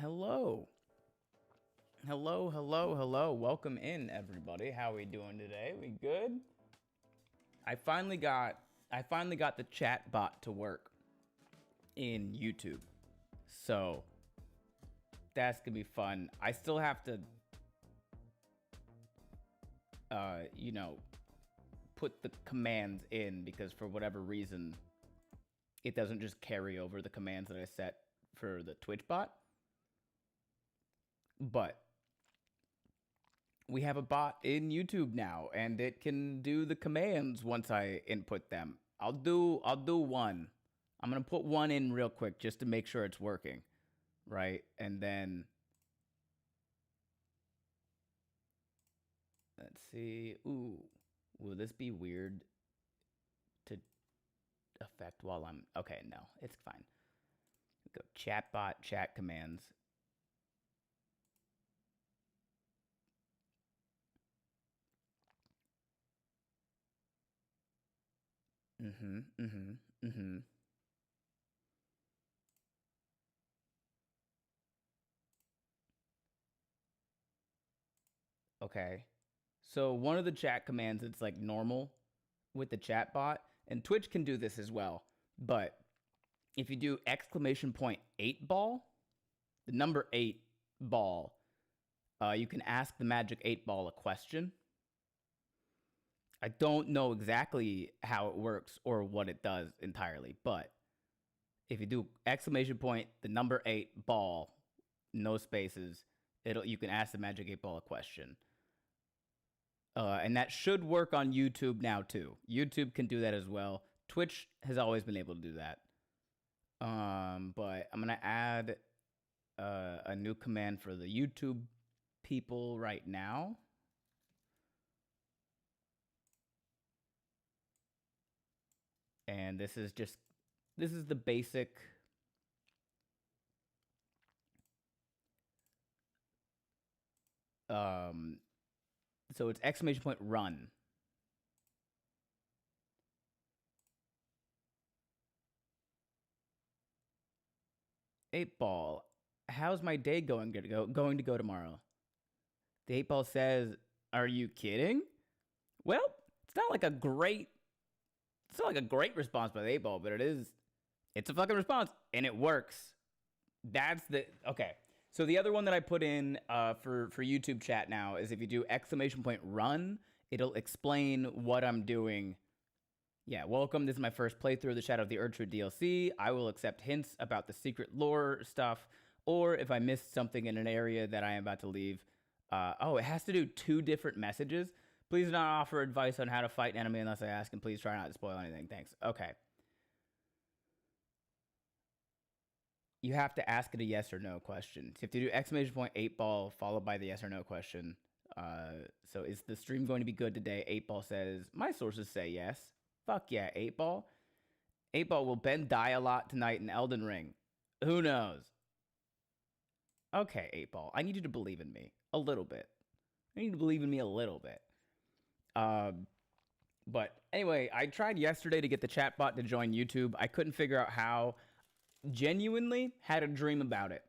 Hello. Hello, hello, hello. Welcome in, everybody. How are we doing today? We good? I finally got the chat bot to work in YouTube. So that's gonna be fun. I still have to put the commands in because for whatever reason it doesn't just carry over the commands that I set for the Twitch bot. But we have a bot in YouTube now, and it can do the commands once I input them. I'll do one. I'm gonna put one in real quick just to make sure it's working, right? And then let's see. Ooh, will this be weird to affect while I'm okay? No, it's fine. Go chatbot chat commands. Okay. So one of the chat commands, it's like normal with the chat bot, and Twitch can do this as well. But if you do !8 ball, the number 8 ball, you can ask the magic 8 ball a question. I don't know exactly how it works or what it does entirely, but if you do ! the number 8 ball, no spaces, you can ask the magic 8 ball a question. And that should work on YouTube now too. YouTube can do that as well. Twitch has always been able to do that. But I'm gonna add a new command for the YouTube people right now. And this is the basic so it's !run. Eight ball, how's my day going to go tomorrow? The 8 ball says, are you kidding? Well, it's not like a great response by the 8 ball, but it's a fucking response and it works. That's okay. So the other one that I put in for YouTube chat now is if you do !run, it'll explain what I'm doing. Yeah, welcome. This is my first playthrough of the Shadow of the Erdtree DLC. I will accept hints about the secret lore stuff, or if I missed something in an area that I am about to leave. Oh, it has to do 2 different messages. Please do not offer advice on how to fight an enemy unless I ask, and please try not to spoil anything. Thanks. Okay. You have to ask it a yes or no question. So you have to do !8 ball followed by the yes or no question. So is the stream going to be good today? 8 ball says, my sources say yes. Fuck yeah, 8 ball. 8 ball, will Ben die a lot tonight in Elden Ring? Who knows? Okay, 8 ball, I need you to believe in me a little bit. I need you to believe in me a little bit. But anyway, I tried yesterday to get the chatbot to join YouTube. I couldn't figure out how. Genuinely had a dream about it.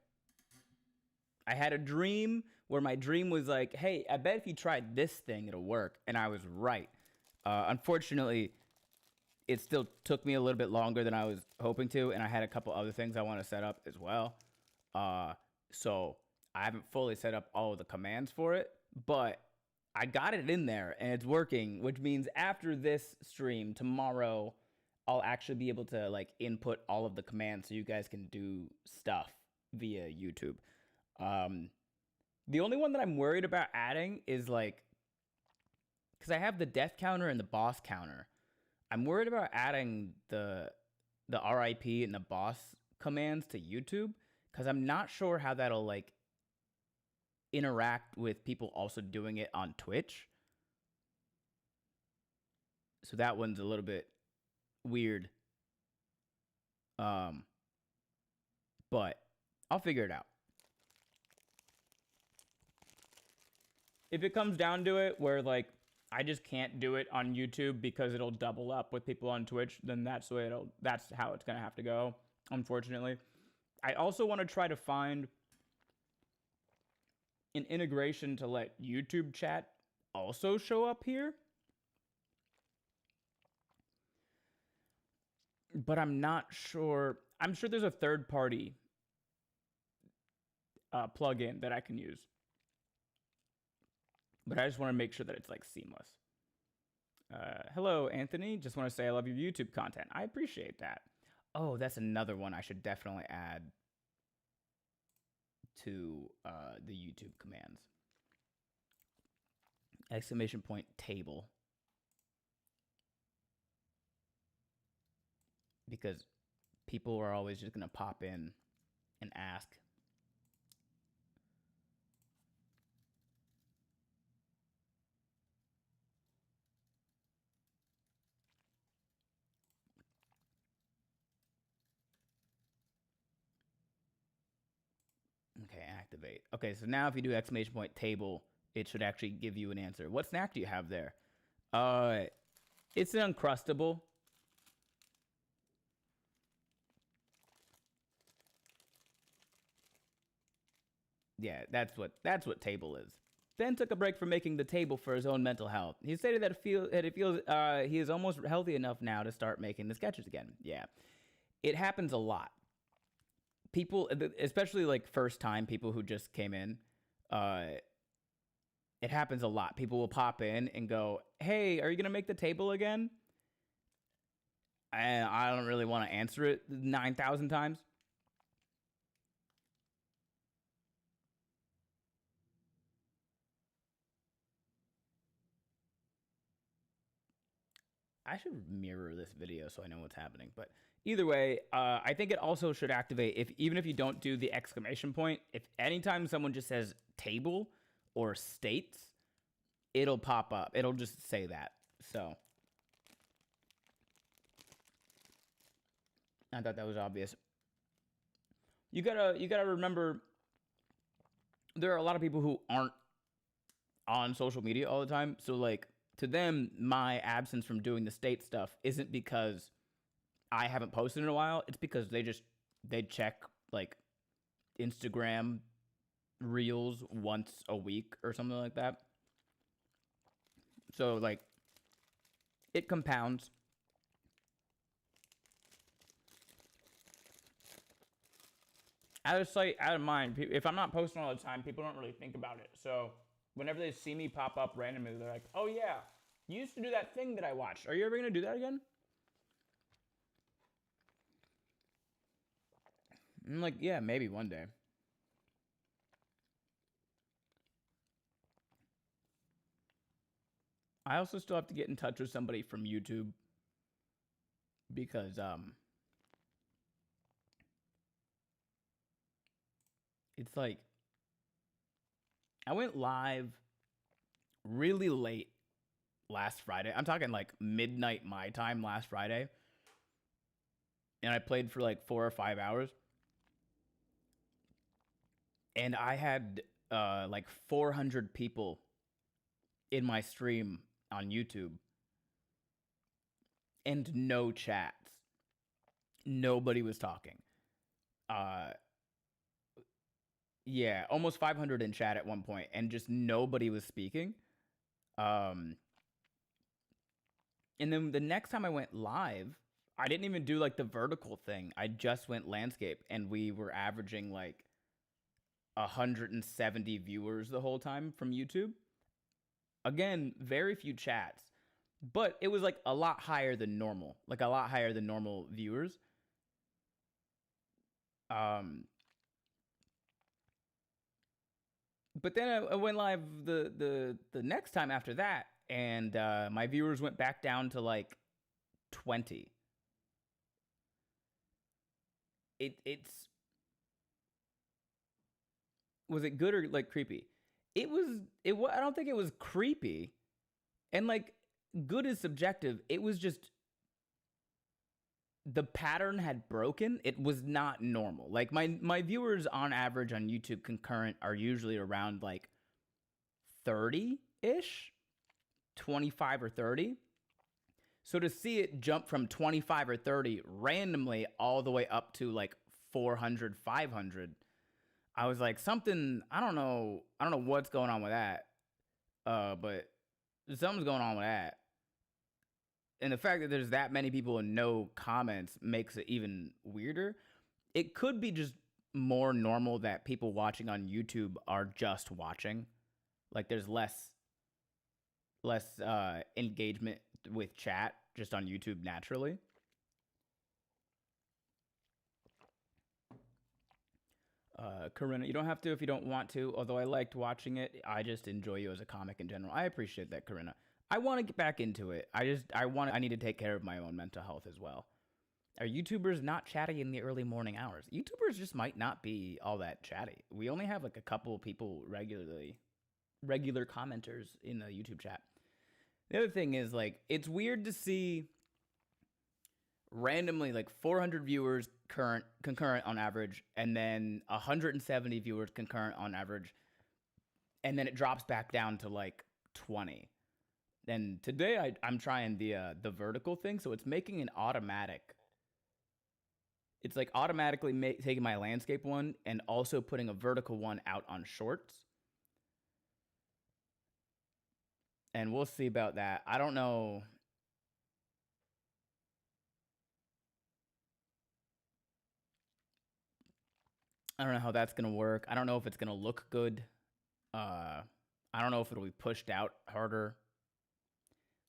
I had a dream where my dream was like, hey, I bet if you tried this thing, it'll work. And I was right. Unfortunately, it still took me a little bit longer than I was hoping to. And I had a couple other things I want to set up as well. So I haven't fully set up all of the commands for it. But I got it in there and it's working. Which means after this stream, tomorrow, I'll actually be able to like input all of the commands so you guys can do stuff via YouTube. The only one that I'm worried about adding is like, because I have the death counter and the boss counter. I'm worried about adding the RIP and the boss commands to YouTube because I'm not sure how that'll like interact with people also doing it on Twitch. So that one's a little bit weird. But I'll figure it out. If it comes down to it where like I just can't do it on YouTube because it'll double up with people on Twitch, then that's how it's gonna have to go, unfortunately. I also want to try to find an integration to let YouTube chat also show up here. But I'm not sure. I'm sure there's a third-party plugin that I can use. But I just want to make sure that it's like seamless. Hello, Anthony. Just want to say I love your YouTube content. I appreciate that. Oh, that's another one I should definitely add to the YouTube commands. Exclamation point table. Because people are always just going to pop in and ask. Okay, activate. Okay, so now if you do exclamation point table, it should actually give you an answer. What snack do you have there? It's an Uncrustable. Yeah, that's what table is. Ben took a break from making the table for his own mental health. He stated that he feels he is almost healthy enough now to start making the sketches again. Yeah, it happens a lot. People, especially like first time people who just came in, it happens a lot. People will pop in and go, "Hey, are you gonna make the table again?" And I don't really want to answer it 9,000 times. I should mirror this video so I know what's happening. But either way, I think it also should activate even if you don't do the exclamation point. If anytime someone just says table or states, it'll pop up. It'll just say that. So I thought that was obvious. You gotta remember, there are a lot of people who aren't on social media all the time. So like, to them, my absence from doing the state stuff isn't because I haven't posted in a while. It's because they check like Instagram reels once a week or something like that. So like, it compounds. Out of sight, out of mind. If I'm not posting all the time, people don't really think about it. So whenever they see me pop up randomly, they're like, "Oh yeah, you used to do that thing that I watched. Are you ever gonna do that again?" I'm like, "Yeah, maybe one day." I also still have to get in touch with somebody from YouTube because it's like, I went live really late last Friday. I'm talking like midnight my time last Friday. And I played for like 4 or 5 hours. And I had like 400 people in my stream on YouTube. And no chats. Nobody was talking. Yeah, almost 500 in chat at one point, and just nobody was speaking. And then the next time I went live, I didn't even do like the vertical thing. I just went landscape, and we were averaging like 170 viewers the whole time from YouTube. Again, very few chats, but it was like a lot higher than normal, like a lot higher than normal viewers. But then I went live the next time after that, and my viewers went back down to like 20. It's Was it good or like creepy? I don't think it was creepy, and like, good is subjective. It was just, the pattern had broken. It was not normal. Like, my viewers on average on YouTube concurrent are usually around like 30-ish, 25 or 30. So to see it jump from 25 or 30 randomly all the way up to like 400, 500, I was like, something, I don't know what's going on with that. But something's going on with that. And the fact that there's that many people and no comments makes it even weirder. It could be just more normal that people watching on YouTube are just watching. Like there's less engagement with chat just on YouTube naturally. Corinna, you don't have to if you don't want to, although I liked watching it. I just enjoy you as a comic in general. I appreciate that, Corinna. I want to get back into it. I need to take care of my own mental health as well. Are YouTubers not chatty in the early morning hours? YouTubers just might not be all that chatty. We only have like a couple people regular commenters in the YouTube chat. The other thing is, like, it's weird to see randomly like 400 viewers concurrent on average, and then 170 viewers concurrent on average, and then it drops back down to like 20. And today I'm trying the vertical thing, so it's making an automatic. It's like automatically taking my landscape one and also putting a vertical one out on shorts. And we'll see about that. I don't know. I don't know how that's going to work. I don't know if it's going to look good. I don't know if it'll be pushed out harder.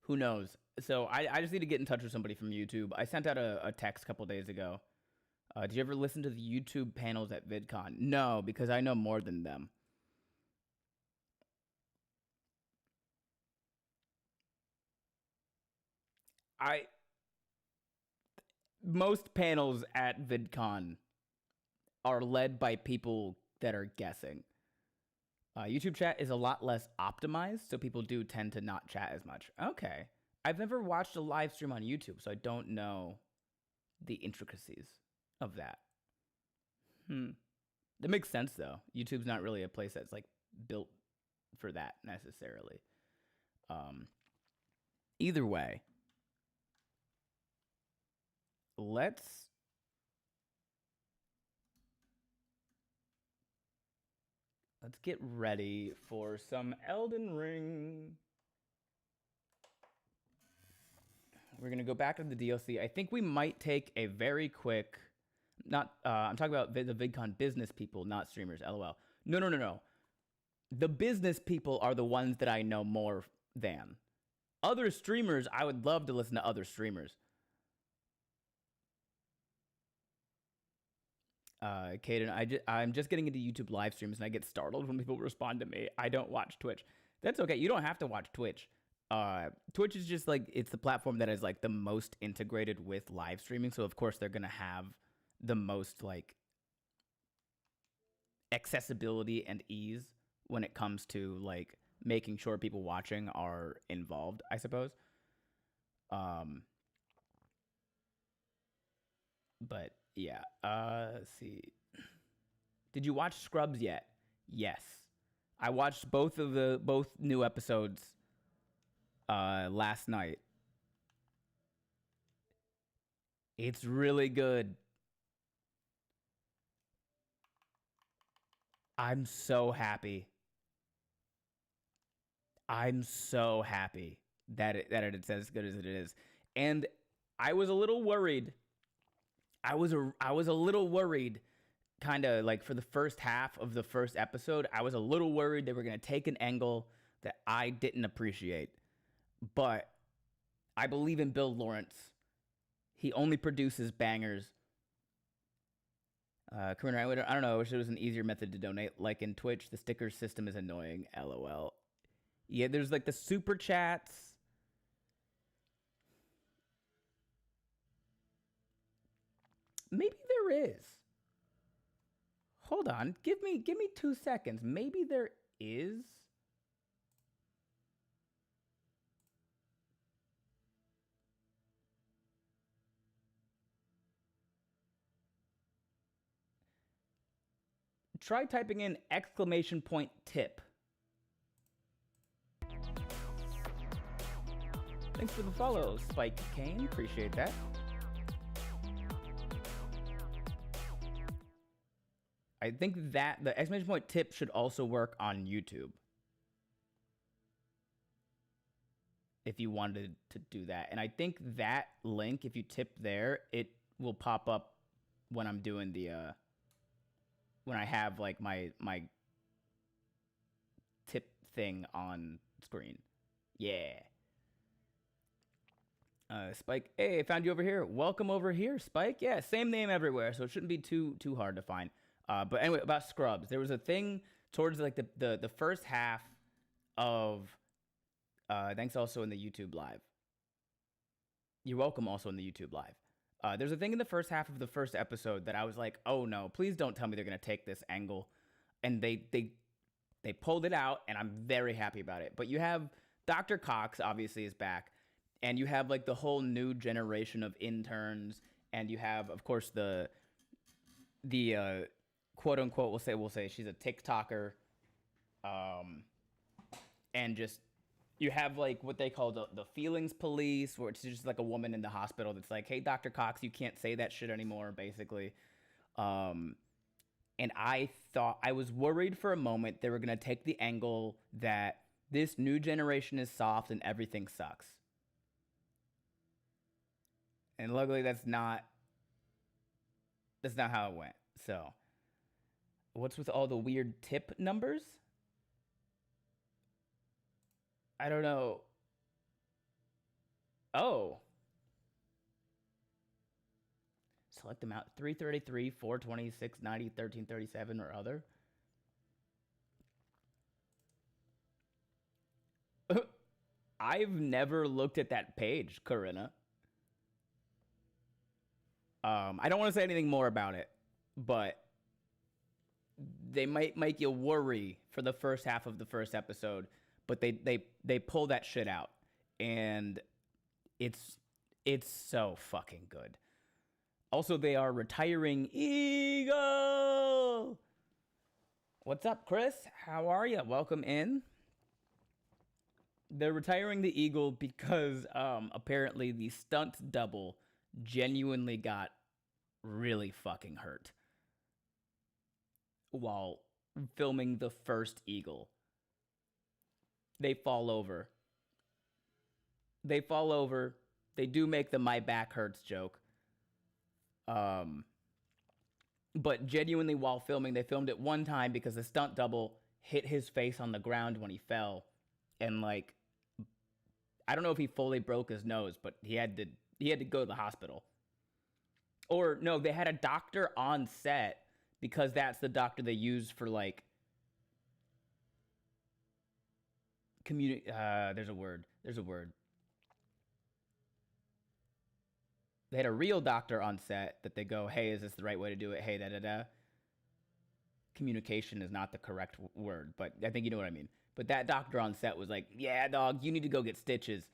Who knows? So I just need to get in touch with somebody from YouTube. I sent out a text a couple days ago. Did you ever listen to the YouTube panels at VidCon? No, because I know more than them. Most panels at VidCon are led by people that are guessing. YouTube chat is a lot less optimized, so people do tend to not chat as much. Okay. I've never watched a live stream on YouTube, so I don't know the intricacies of that. That makes sense, though. YouTube's not really a place that's like built for that necessarily. Either way, let's get ready for some Elden Ring. We're going to go back to the DLC. I think we might take a very quick, I'm talking about the VidCon business people, not streamers, LOL. No. The business people are the ones that I know more than. Other streamers, I would love to listen to other streamers. Caden, I'm just getting into YouTube live streams and I get startled when people respond to me. I don't watch Twitch. That's okay. You don't have to watch Twitch. Twitch is just like, it's the platform that is like the most integrated with live streaming. So of course they're going to have the most like accessibility and ease when it comes to like making sure people watching are involved, I suppose. But yeah, let's see. Did you watch Scrubs yet? Yes. I watched both new episodes last night. It's really good. I'm so happy. I'm so happy that it's as good as it is. And I was a little worried. I was a little worried, kind of like for the first half of the first episode. I was a little worried they were going to take an angle that I didn't appreciate. But I believe in Bill Lawrence. He only produces bangers. Corinna, I don't know. I wish there was an easier method to donate. Like in Twitch, the sticker system is annoying. LOL. Yeah, there's like the super chats. Maybe there is. Hold on. Give me 2 seconds. Maybe there is. Try typing in !tip. Thanks for the follow, Spike Kane. Appreciate that. I think that the exclamation point tip should also work on YouTube. If you wanted to do that. And I think that link, if you tip there, it will pop up when I'm doing the when I have like my tip thing on screen. Yeah. Spike, hey, I found you over here. Welcome over here, Spike. Yeah, same name everywhere, so it shouldn't be too hard to find. But anyway, about Scrubs, there was a thing towards like the first half of. Thanks also in the YouTube live. You're welcome also in the YouTube live. There's a thing in the first half of the first episode that I was like, oh no, please don't tell me they're gonna take this angle, and they pulled it out, and I'm very happy about it. But you have Dr. Cox obviously is back. And you have like the whole new generation of interns, and you have, of course, the quote unquote we'll say she's a TikToker, and just you have like what they call the feelings police, where it's just like a woman in the hospital that's like, hey, Dr. Cox, you can't say that shit anymore, basically. And I was worried for a moment they were gonna take the angle that this new generation is soft and everything sucks. And luckily, that's not how it went. So, what's with all the weird tip numbers? I don't know. Oh. Select them out. 333, 426, 90, 1337, or other. I've never looked at that page, Corinna. I don't want to say anything more about it, but they might make you worry for the first half of the first episode, but they pull that shit out, and it's so fucking good. Also, they are retiring Eagle. What's up, Chris? How are you? Welcome in. They're retiring the Eagle because apparently the stunt double genuinely got really fucking hurt while filming the first Eagle. They fall over. They do make the "my back hurts" joke. But genuinely, while filming, they filmed it one time because the stunt double hit his face on the ground when he fell, and like, I don't know if he fully broke his nose, but he had to go to the hospital. Or no, they had a doctor on set because that's the doctor they use for like there's a word. They had a real doctor on set that they go, hey, is this the right way to do it? Hey, da-da-da. Communication is not the correct word, but I think you know what I mean. But that doctor on set was like, yeah, dog, you need to go get stitches.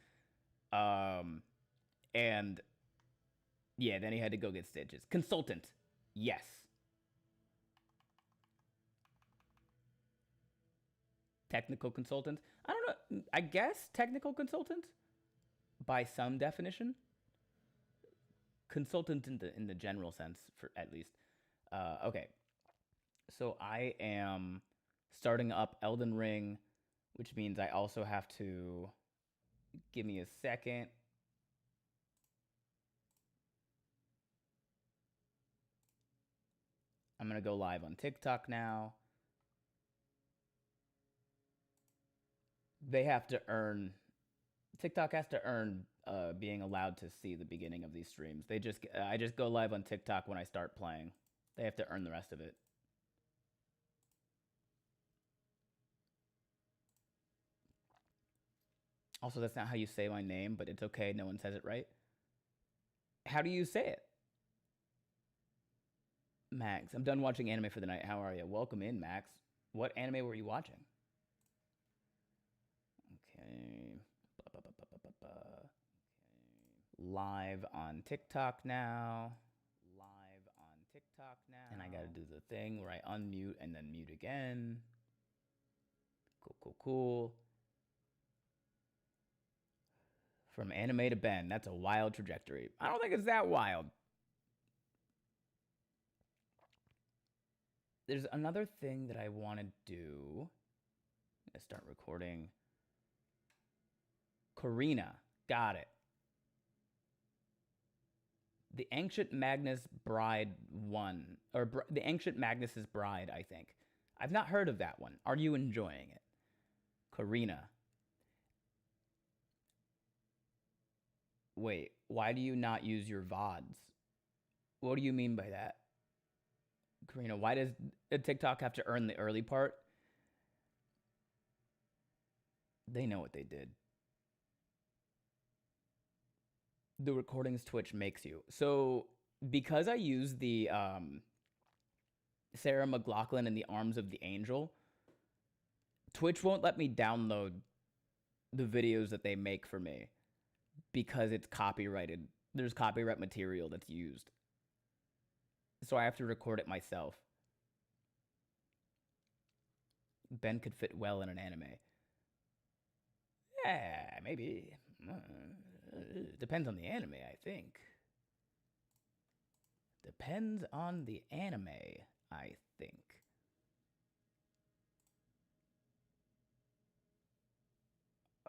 And yeah, then he had to go get stitches. Consultant. Yes. Technical consultant. I don't know. I guess technical consultant by some definition. Consultant in the general sense, for at least. Okay. So I am starting up Elden Ring, which means I also have to give me a second. I'm going to go live on TikTok now. They have to earn, TikTok has to earn being allowed to see the beginning of these streams. I just go live on TikTok when I start playing. They have to earn the rest of it. Also, that's not how you say my name, but it's okay. No one says it right. How do you say it? Max, I'm done watching anime for the night. How are you? Welcome in, Max. What anime were you watching? Okay. Okay. Live on TikTok now. And I gotta do the thing where I unmute and then mute again. Cool. From anime to Ben. That's a wild trajectory. I don't think it's that wild. There's another thing that I want to do. Let's start recording. Karina, got it. The Ancient Magnus Bride 1, or The Ancient Magnus's Bride, I think. I've not heard of that one. Are you enjoying it? Karina. Wait, why do you not use your VODs? What do you mean by that? Karina, why does TikTok have to earn the early part? They know what they did. The recordings Twitch makes you. So because I use the Sarah McLachlan in the Arms of the Angel, Twitch won't let me download the videos that they make for me because it's copyrighted. There's copyright material that's used. So I have to record it myself. Ben could fit well in an anime. Yeah, maybe. Depends on the anime, I think. Depends on the anime, I think.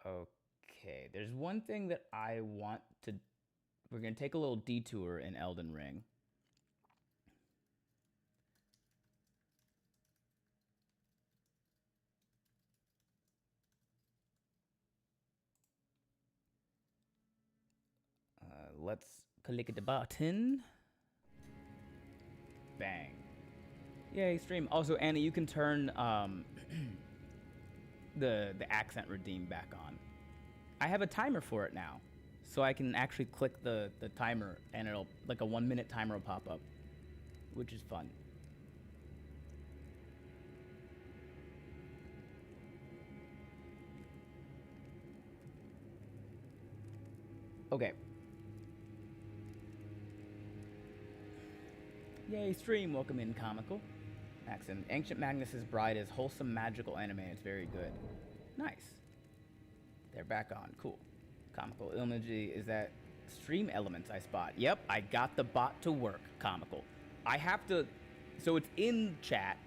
Okay, there's one thing that I want to... We're going to take a little detour in Elden Ring. Let's click the button. Bang. Yay, stream. Also, Anna, you can turn the accent redeem back on. I have a timer for it now. So I can actually click the timer and it'll, like a 1 minute timer will pop up, which is fun. Okay. Yay, stream. Welcome in, Comical. Accent. Ancient Magnus's Bride is wholesome magical anime. It's very good. Nice. They're back on. Cool. Comical. Ilmagy is that stream elements I spot. Yep, I got the bot to work, Comical. I have to... So it's in chat.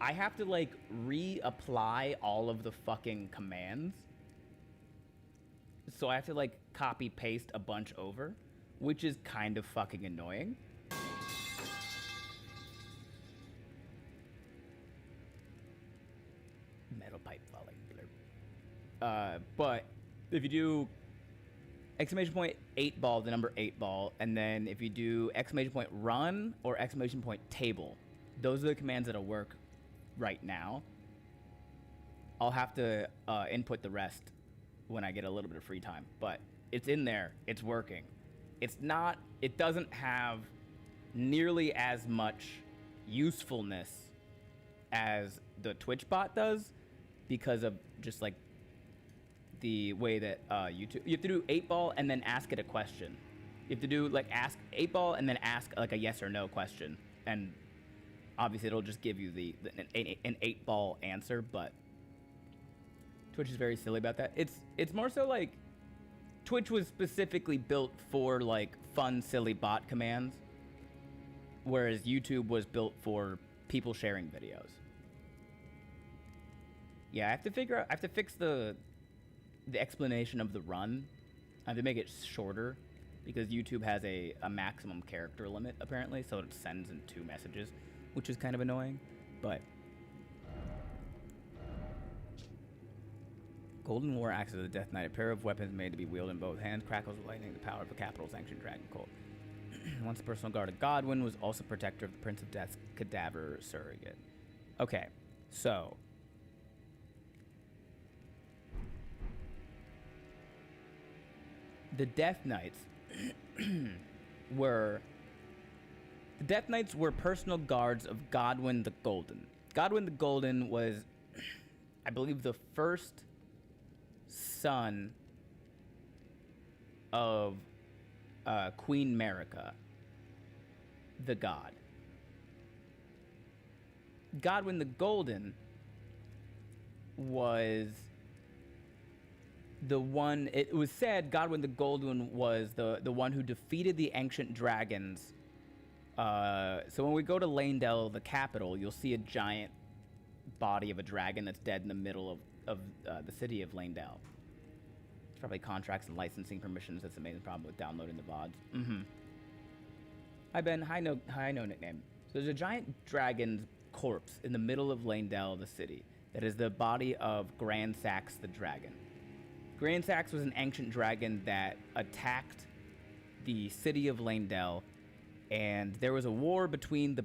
I have to, like, reapply all of the fucking commands. So I have to, like, copy-paste a bunch over, which is kind of fucking annoying. Metal pipe falling. But if you do exclamation point 8 ball, the number 8 ball, and then if you do exclamation point run or exclamation point table, those are the commands that'll work right now. I'll have to input the rest when I get a little bit of free time, but it's in there. It's working. It's not, it doesn't have nearly as much usefulness as the Twitch bot does because of just like the way that YouTube, you have to do 8 ball and then ask it a question. You have to do like ask 8 ball and then ask like a yes or no question, and obviously it'll just give you an 8 ball answer. But Twitch is very silly about that. It's more so like Twitch was specifically built for like fun, silly bot commands, whereas YouTube was built for people sharing videos. Yeah, I have to fix the explanation of the run. I have to make it shorter because YouTube has a maximum character limit apparently, so it sends in 2 messages, which is kind of annoying. But Golden War acts as a Death Knight, a pair of weapons made to be wielded in both hands, crackles with lightning, the power of a capital sanctioned dragon cult. Once the personal guard of Godwin, was also protector of the Prince of Death's cadaver surrogate. Okay, so the Death Knights were personal guards of Godwin the Golden. Godwin the Golden was, I believe, the first son of Queen Marika, the god. Godwin the Golden was the one, it was said Godwin the Golden was the one who defeated the ancient dragons So when we go to Lanedell, the capital, you'll see a giant body of a dragon that's dead in the middle of the city of Lanedell. It's probably contracts and licensing permissions. That's the main problem with downloading the VODs. Mm-hmm. Hi, Ben. Hi, no nickname. So there's a giant dragon's corpse in the middle of Lanedell, the city. That is the body of Grand Sax the dragon. Grand Sax was an ancient dragon that attacked the city of Lanedell, and there was a war between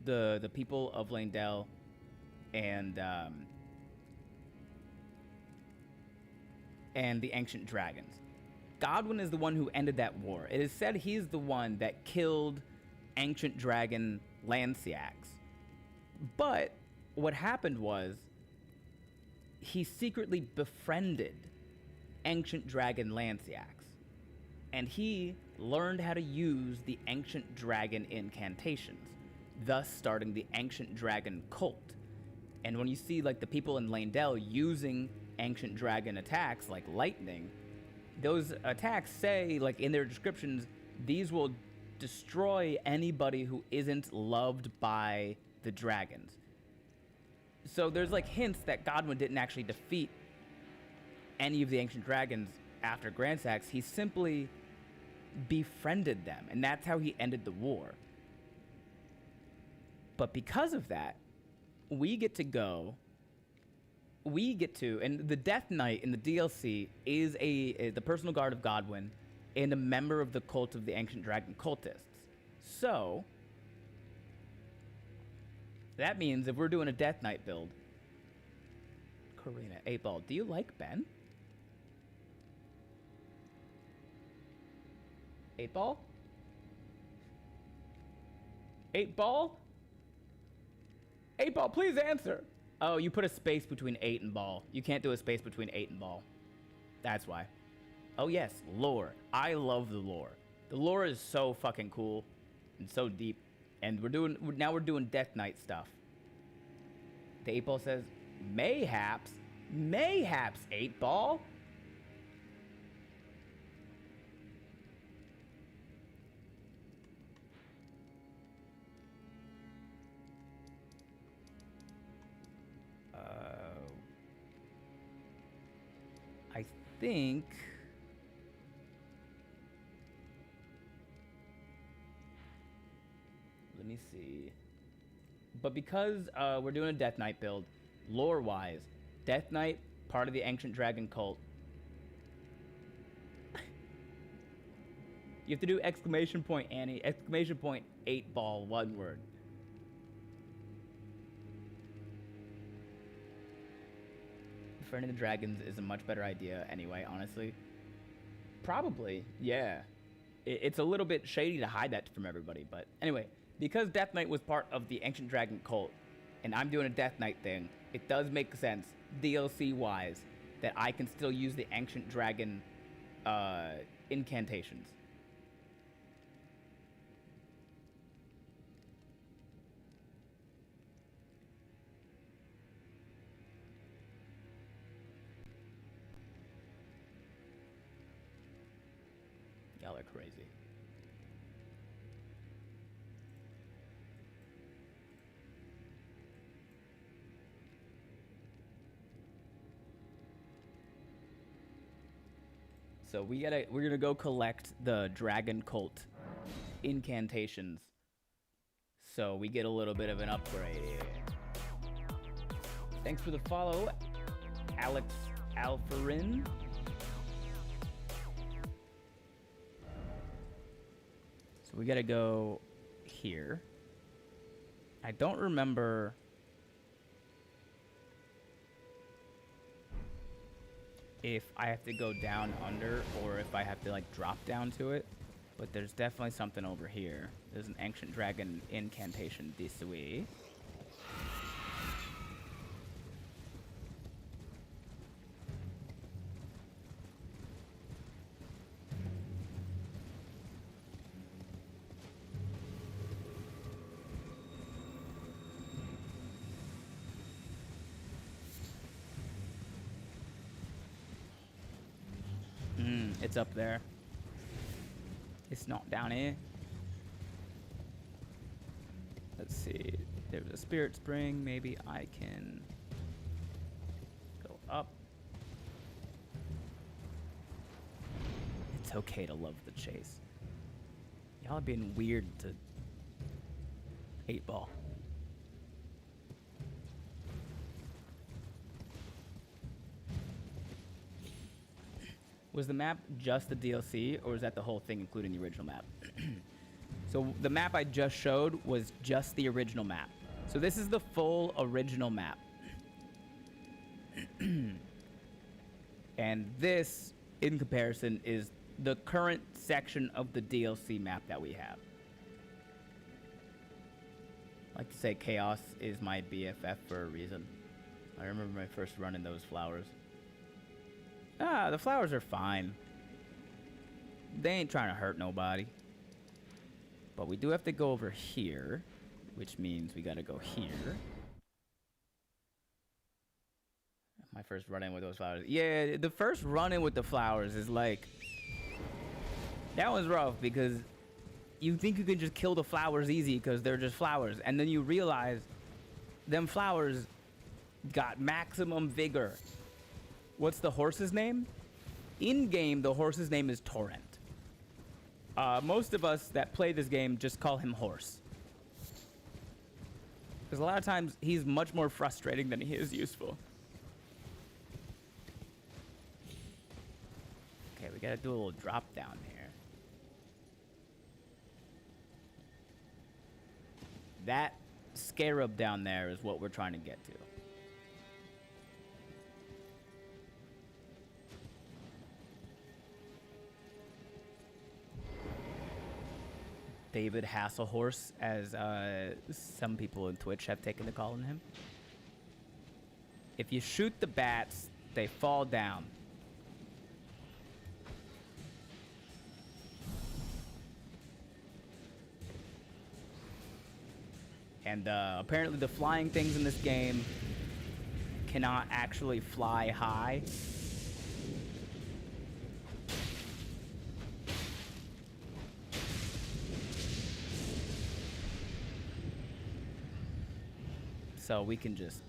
the people of Lanedell and the ancient dragons. Godwin is the one who ended that war. It is said he's the one that killed ancient dragon Lanciax. But what happened was he secretly befriended ancient dragon Lanciax, and he learned how to use the ancient dragon incantations, thus starting the ancient dragon cult. And when you see like the people in Lanedell using ancient dragon attacks like lightning, those attacks say, like in their descriptions, these will destroy anybody who isn't loved by the dragons. So there's like hints that Godwin didn't actually defeat any of the ancient dragons after Grand Sax. He simply befriended them, and that's how he ended the war. But because of that, we get to, and the Death Knight in the DLC is the personal guard of Godwin and a member of the cult of the Ancient Dragon cultists. So that means if we're doing a Death Knight build, Karina, 8-Ball, do you like Ben? 8-Ball? 8-Ball? 8-Ball, please answer. Oh, you put a space between 8 and ball. You can't do a space between 8 and ball. That's why. Oh yes, lore. I love the lore. The lore is so fucking cool and so deep. And we're doing Death Knight stuff. The 8-Ball says, mayhaps 8-Ball. I think let me see. But because we're doing a Death Knight build, lore-wise, Death Knight, part of the Ancient Dragon cult. You have to do exclamation point Annie, exclamation point 8-Ball, one word. Befriending the dragons is a much better idea anyway, honestly. Probably, yeah. It's a little bit shady to hide that from everybody, but anyway, because Death Knight was part of the Ancient Dragon cult, and I'm doing a Death Knight thing, it does make sense, DLC-wise, that I can still use the Ancient Dragon incantations. Y'all are crazy. So we're gonna go collect the Dragon Cult incantations, so we get a little bit of an upgrade. Thanks for the follow, Alex Alfarin. So we gotta go here. I don't remember. If I have to go down under or if I have to like drop down to it, but there's definitely something over here. There's an Ancient Dragon incantation this way. It's up there. It's not down here. Let's see. There's a spirit spring. Maybe I can go up. It's okay to love the chase. Y'all are being weird to 8-ball. Was the map just the DLC, or was that the whole thing, including the original map? So the map I just showed was just the original map. So this is the full original map. And this, in comparison, is the current section of the DLC map that we have. I like to say Chaos is my BFF for a reason. I remember my first run in those flowers. Ah, the flowers are fine. They ain't trying to hurt nobody. But we do have to go over here, which means we gotta go here. My first run-in with those flowers. Yeah, the first run-in with the flowers is like... That one's rough because you think you can just kill the flowers easy because they're just flowers. And then you realize them flowers got maximum vigor. What's the horse's name? In-game, the horse's name is Torrent. Most of us that play this game just call him Horse. Because a lot of times, he's much more frustrating than he is useful. Okay, we gotta do a little drop down here. That scarab down there is what we're trying to get to. David Hasselhorse, as some people in Twitch have taken to calling him. If you shoot the bats, they fall down. And apparently the flying things in this game cannot actually fly high. So we can just...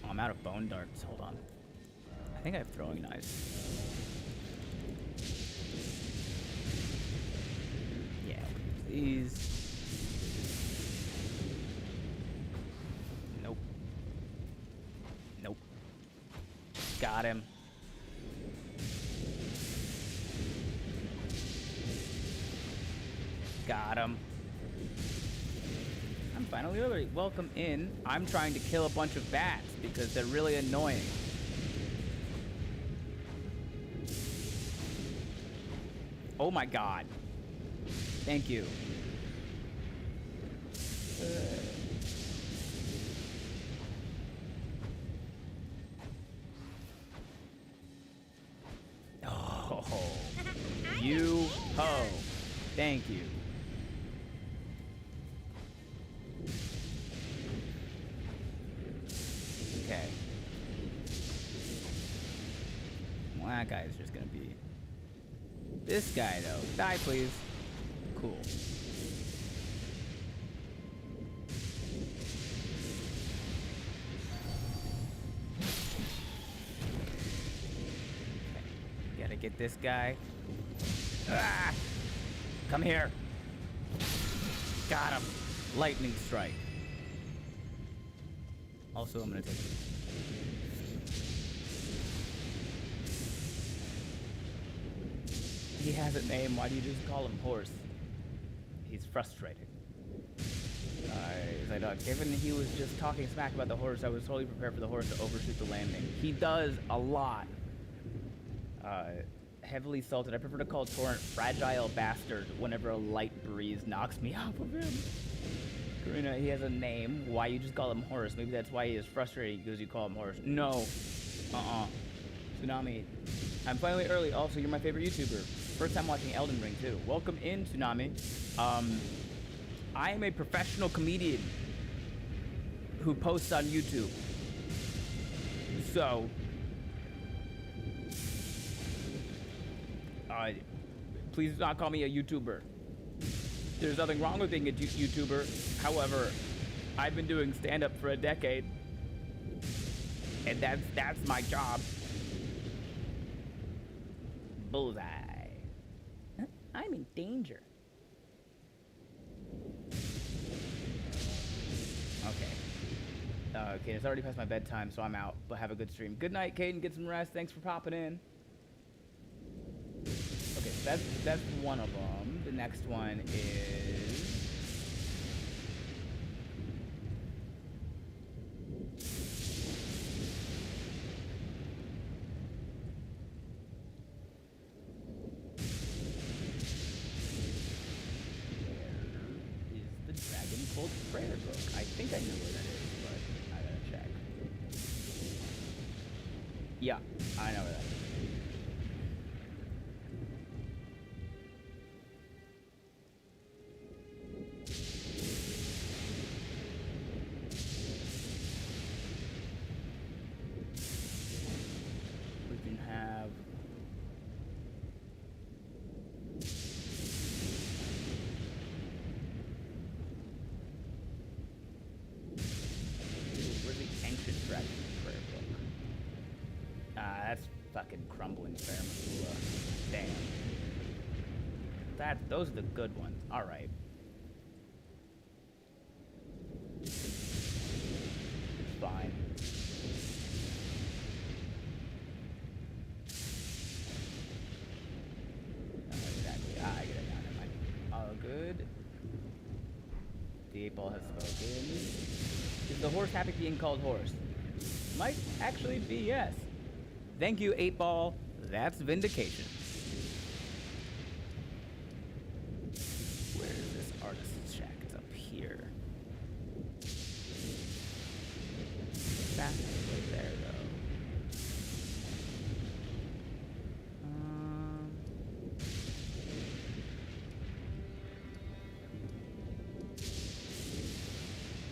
Oh, I'm out of bone darts. Hold on. I think I have throwing knives. Yeah, these. Nope. Nope. Got him. Got him. I'm finally over. Welcome in. I'm trying to kill a bunch of bats because they're really annoying. Oh my god. Thank you. Oh, you ho. Thank you. Okay. Well, that guy's just gonna be... This guy, though. Die, please. Cool. Okay. Gotta get this guy. Ah! Come here. Got him. Lightning strike. Also, I'm gonna take this. He has a name. Why do you just call him Horse? He's frustrated. Given he was just talking smack about the horse, I was totally prepared for the horse to overshoot the landing. He does a lot. Heavily salted. I prefer to call Torrent fragile bastard whenever a light breeze knocks me off of him. Karina, he has a name. Why you just call him Horse? Maybe that's why he is frustrated because you call him Horse. No. Tsunami. I'm finally early. Also, you're my favorite YouTuber. First time watching Elden Ring, too. Welcome in, Tsunami. I am a professional comedian who posts on YouTube. So, please do not call me a YouTuber. There's nothing wrong with being a YouTuber. However, I've been doing stand-up for a decade, and that's my job. Bullseye. I'm in danger. Okay. Okay, it's already past my bedtime, so I'm out. But have a good stream. Good night, Caden. Get some rest. Thanks for popping in. Okay, so that's one of them. The next one is... Prayer book. I think I know where that is, but I gotta check. Yeah, I know where that is. We can have... That's fucking crumbling Fairmasula. Damn. Those are the good ones. Alright. It's fine. Exactly. I get it now. Never mind. All good. The 8-ball has spoken. Is the horse happy being called horse? Might actually be yes. Thank you, 8-ball. That's vindication. Where is this artist's shack? It's up here. That's right there,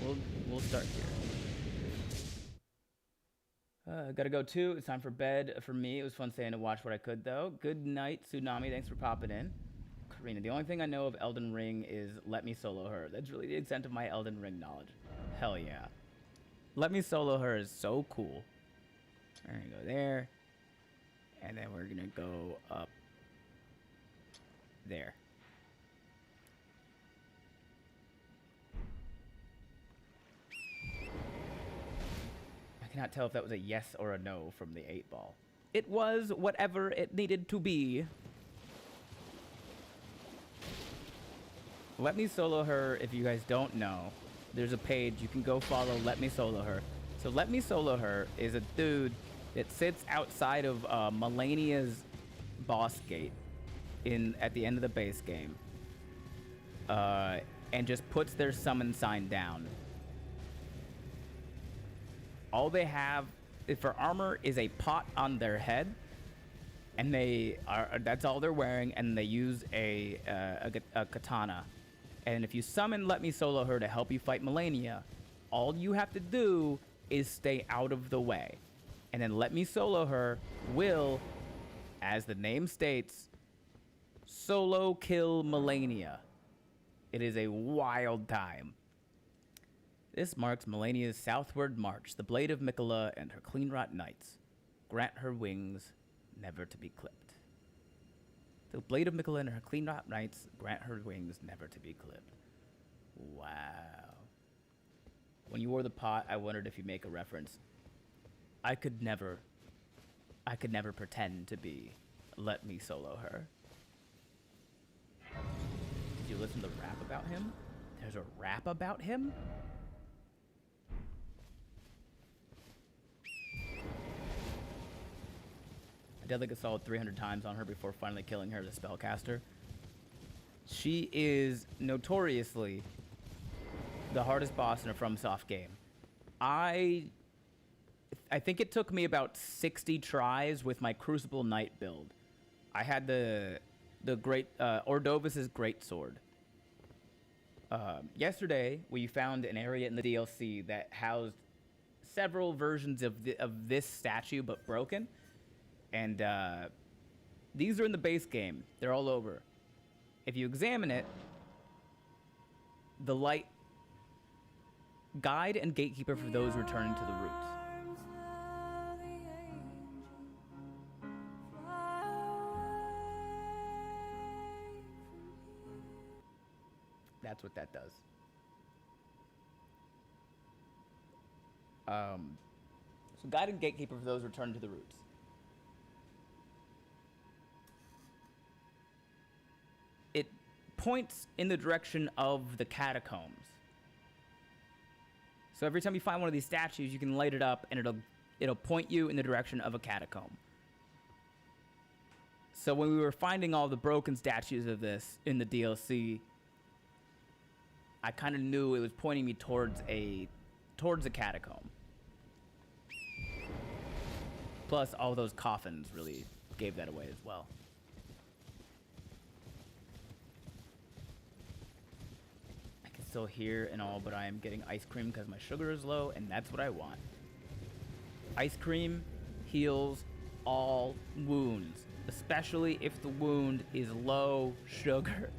though. We'll start here. Gotta go too. It's time for bed for me. It was fun staying to watch what I could, though. Good night, Tsunami. Thanks for popping in. Karina, the only thing I know of Elden Ring is let me solo her. That's really the extent of my Elden Ring knowledge. Hell yeah. Let me solo her is so cool. We're gonna go there. And then we're gonna go up there. I cannot tell if that was a yes or a no from the 8-ball. It was whatever it needed to be. Let me solo her. If you guys don't know, there's a page you can go follow. Let me solo her. So let me solo her is a dude that sits outside of Melania's boss gate at the end of the base game, and just puts their summon sign down. All they have for armor is a pot on their head, and that's all they're wearing, and they use a katana. And if you summon Let Me Solo Her to help you fight Melania, all you have to do is stay out of the way. And then Let Me Solo Her will, as the name states, solo kill Melania. It is a wild time. This marks Melania's southward march, the blade of Mikola and her clean-wrought knights. Grant her wings, never to be clipped. The blade of Mikola and her clean-wrought knights, grant her wings, never to be clipped. Wow. When you wore the pot, I wondered if you make a reference. I could never pretend to be Let Me Solo Her. Did you listen to the rap about him? There's a rap about him? I did like a solid 300 times on her before finally killing her as a spellcaster. She is notoriously the hardest boss in a FromSoft game. I think it took me about 60 tries with my Crucible Knight build. I had the great Ordovis's Greatsword. Yesterday, we found an area in the DLC that housed several versions of this statue, but broken. And these are in the base game. They're all over. If you examine it, the light guide and gatekeeper for those returning to the roots. That's what that does. So guide and gatekeeper for those returning to the roots. It points in the direction of the catacombs. So every time you find one of these statues, you can light it up, and it'll point you in the direction of a catacomb. So when we were finding all the broken statues of this in the DLC, I kind of knew it was pointing me towards a catacomb. Plus, all those coffins really gave that away as well. I can still hear and all, but I am getting ice cream because my sugar is low, and that's what I want. Ice cream heals all wounds, especially if the wound is low sugar.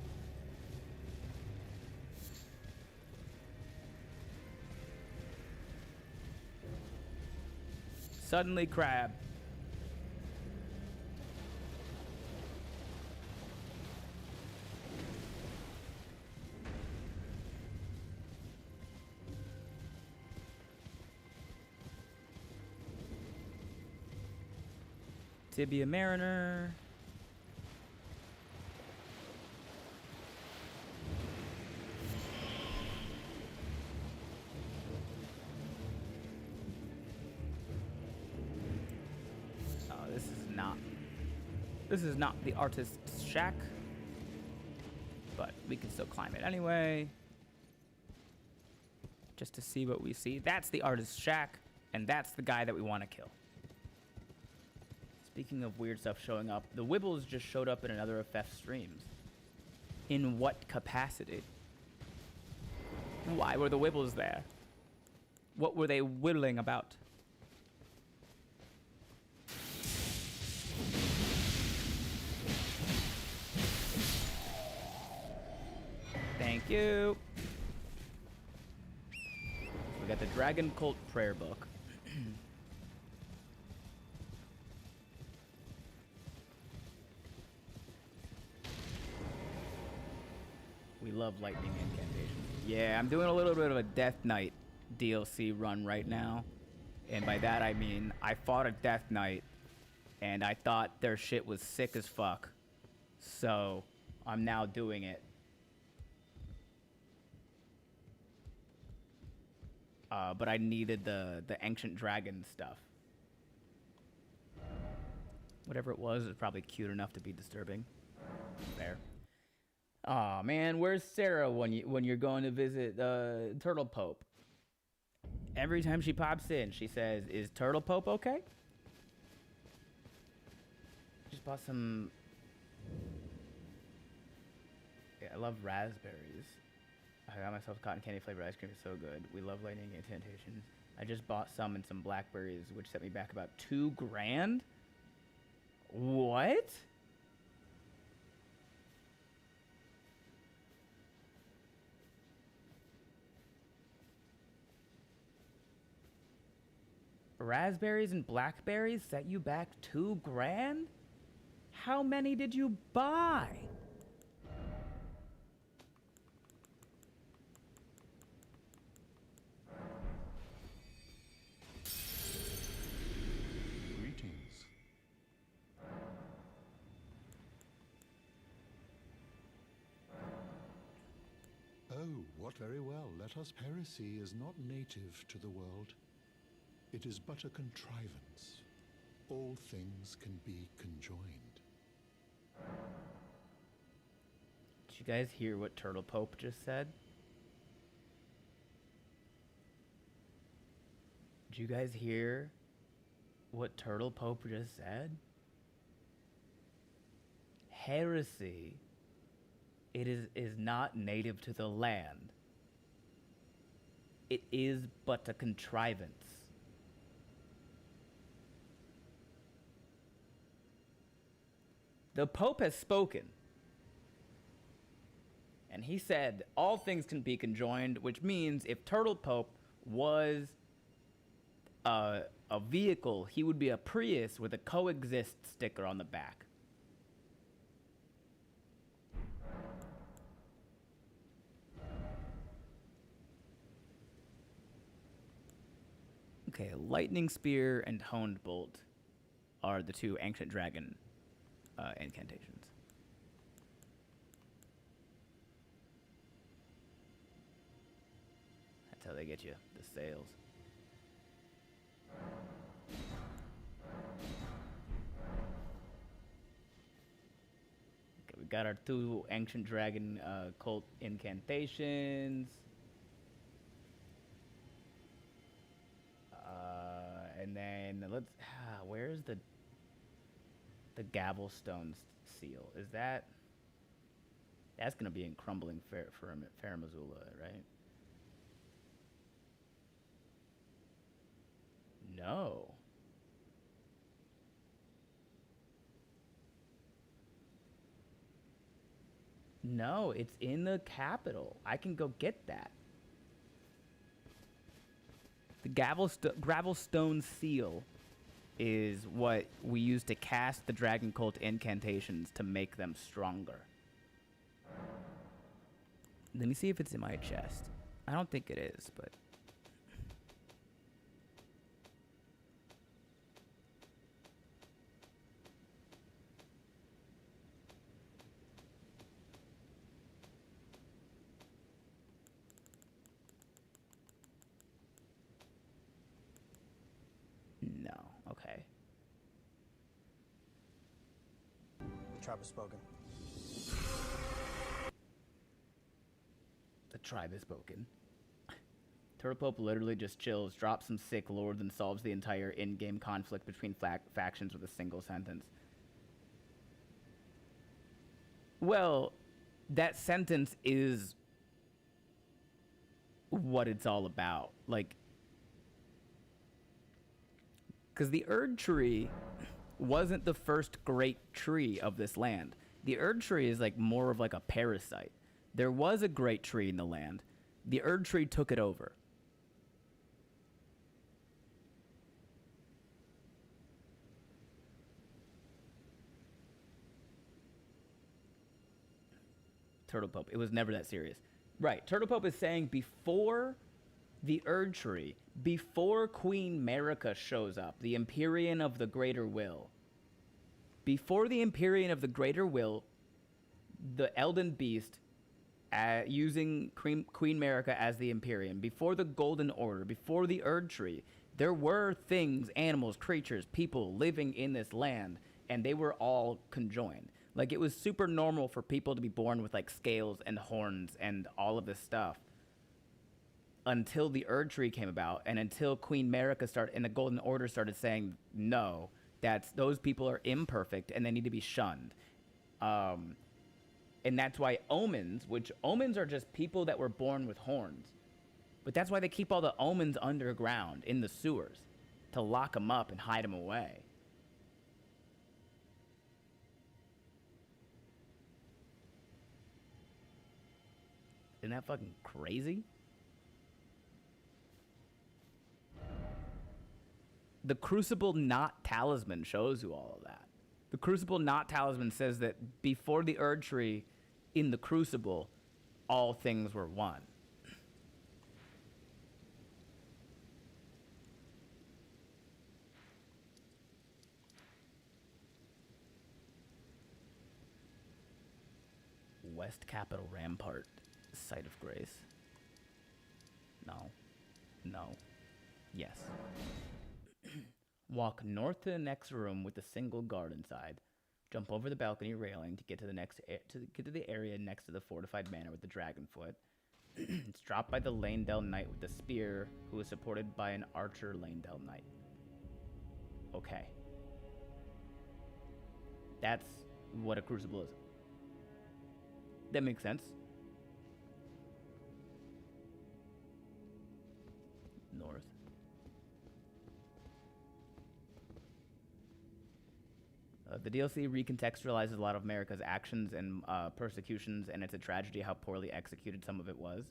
Suddenly crab. Tibia Mariner. This is not the artist's shack, but we can still climb it anyway, just to see what we see. That's the artist's shack, and that's the guy that we want to kill. Speaking of weird stuff showing up, the Wibbles just showed up in another of Fef's streams. In what capacity? Why were the Wibbles there? What were they whittling about? Thank you. We got the Dragon Cult prayer book. We love lightning incantations. Yeah, I'm doing a little bit of a Death Knight DLC run right now. And by that I mean I fought a Death Knight and I thought their shit was sick as fuck. So I'm now doing it. But I needed the ancient dragon stuff. Whatever it was probably cute enough to be disturbing. Fair. Aw, man, where's Sarah when you're going to visit Turtle Pope? Every time she pops in, she says, "Is Turtle Pope okay?" Just bought some. Yeah, I love raspberries. I got myself cotton candy flavored ice cream. It's so good. We love lightning incantations. I just bought some and some blackberries, which set me back about $2,000. What? Raspberries and blackberries set you back $2,000? How many did you buy? Oh, what very well. Let us heresy is not native to the world. It is but a contrivance. All things can be conjoined. Did you guys hear what Turtle Pope just said? Did you guys hear what Turtle Pope just said? Heresy. It is not native to the land. It is but a contrivance. The Pope has spoken. And he said all things can be conjoined, which means if Turtle Pope was a vehicle, he would be a Prius with a coexist sticker on the back. Okay, Lightning Spear and Honed Bolt are the two Ancient Dragon incantations. That's how they get you, the sales. Okay, we got our two Ancient Dragon cult incantations. And then let's, where's the Gavelstone seal? Is that's gonna be in Crumbling Faramazula, right? No. No, it's in the capital. I can go get that. The Gravelstone seal is what we use to cast the Dragon Cult incantations to make them stronger. Let me see if it's in my chest. I don't think it is, but... No. Okay. The tribe has spoken. The tribe has spoken. Turtle Pope literally just chills, drops some sick lords, and solves the entire in-game conflict between factions with a single sentence. Well, that sentence is what it's all about. Like, because the Erdtree wasn't the first great tree of this land. The Erdtree is like more of like a parasite. There was a great tree in the land. The Erdtree took it over. Turtle Pope. It was never that serious. Right. Turtle Pope is saying before the Erdtree, before Queen Marika shows up, the Empyrean of the Greater Will, before the Empyrean of the Greater Will, the Elden Beast, using Queen Marika as the Empyrean, before the Golden Order, before the Erdtree, there were things, animals, creatures, people living in this land, and they were all conjoined. Like, it was super normal for people to be born with, like, scales and horns and all of this stuff until the Erdtree came about, and until Queen Marika and the Golden Order started saying, no, those people are imperfect and they need to be shunned. And that's why omens are just people that were born with horns. But that's why they keep all the omens underground in the sewers, to lock them up and hide them away. Isn't that fucking crazy? The Crucible Not Talisman shows you all of that. The Crucible Not Talisman says that before the Erdtree, in the Crucible, all things were one. West Capitol Rampart, Site of Grace. No. No. Yes. Walk north to the next room with a single guard inside. Jump over the balcony railing to get to the area next to the fortified manor with the Dragonfoot. It's dropped by the Lanedell Knight with the spear, who is supported by an archer Lanedell Knight. Okay. That's what a crucible is. That makes sense. North. The DLC recontextualizes a lot of America's actions and persecutions, and it's a tragedy how poorly executed some of it was.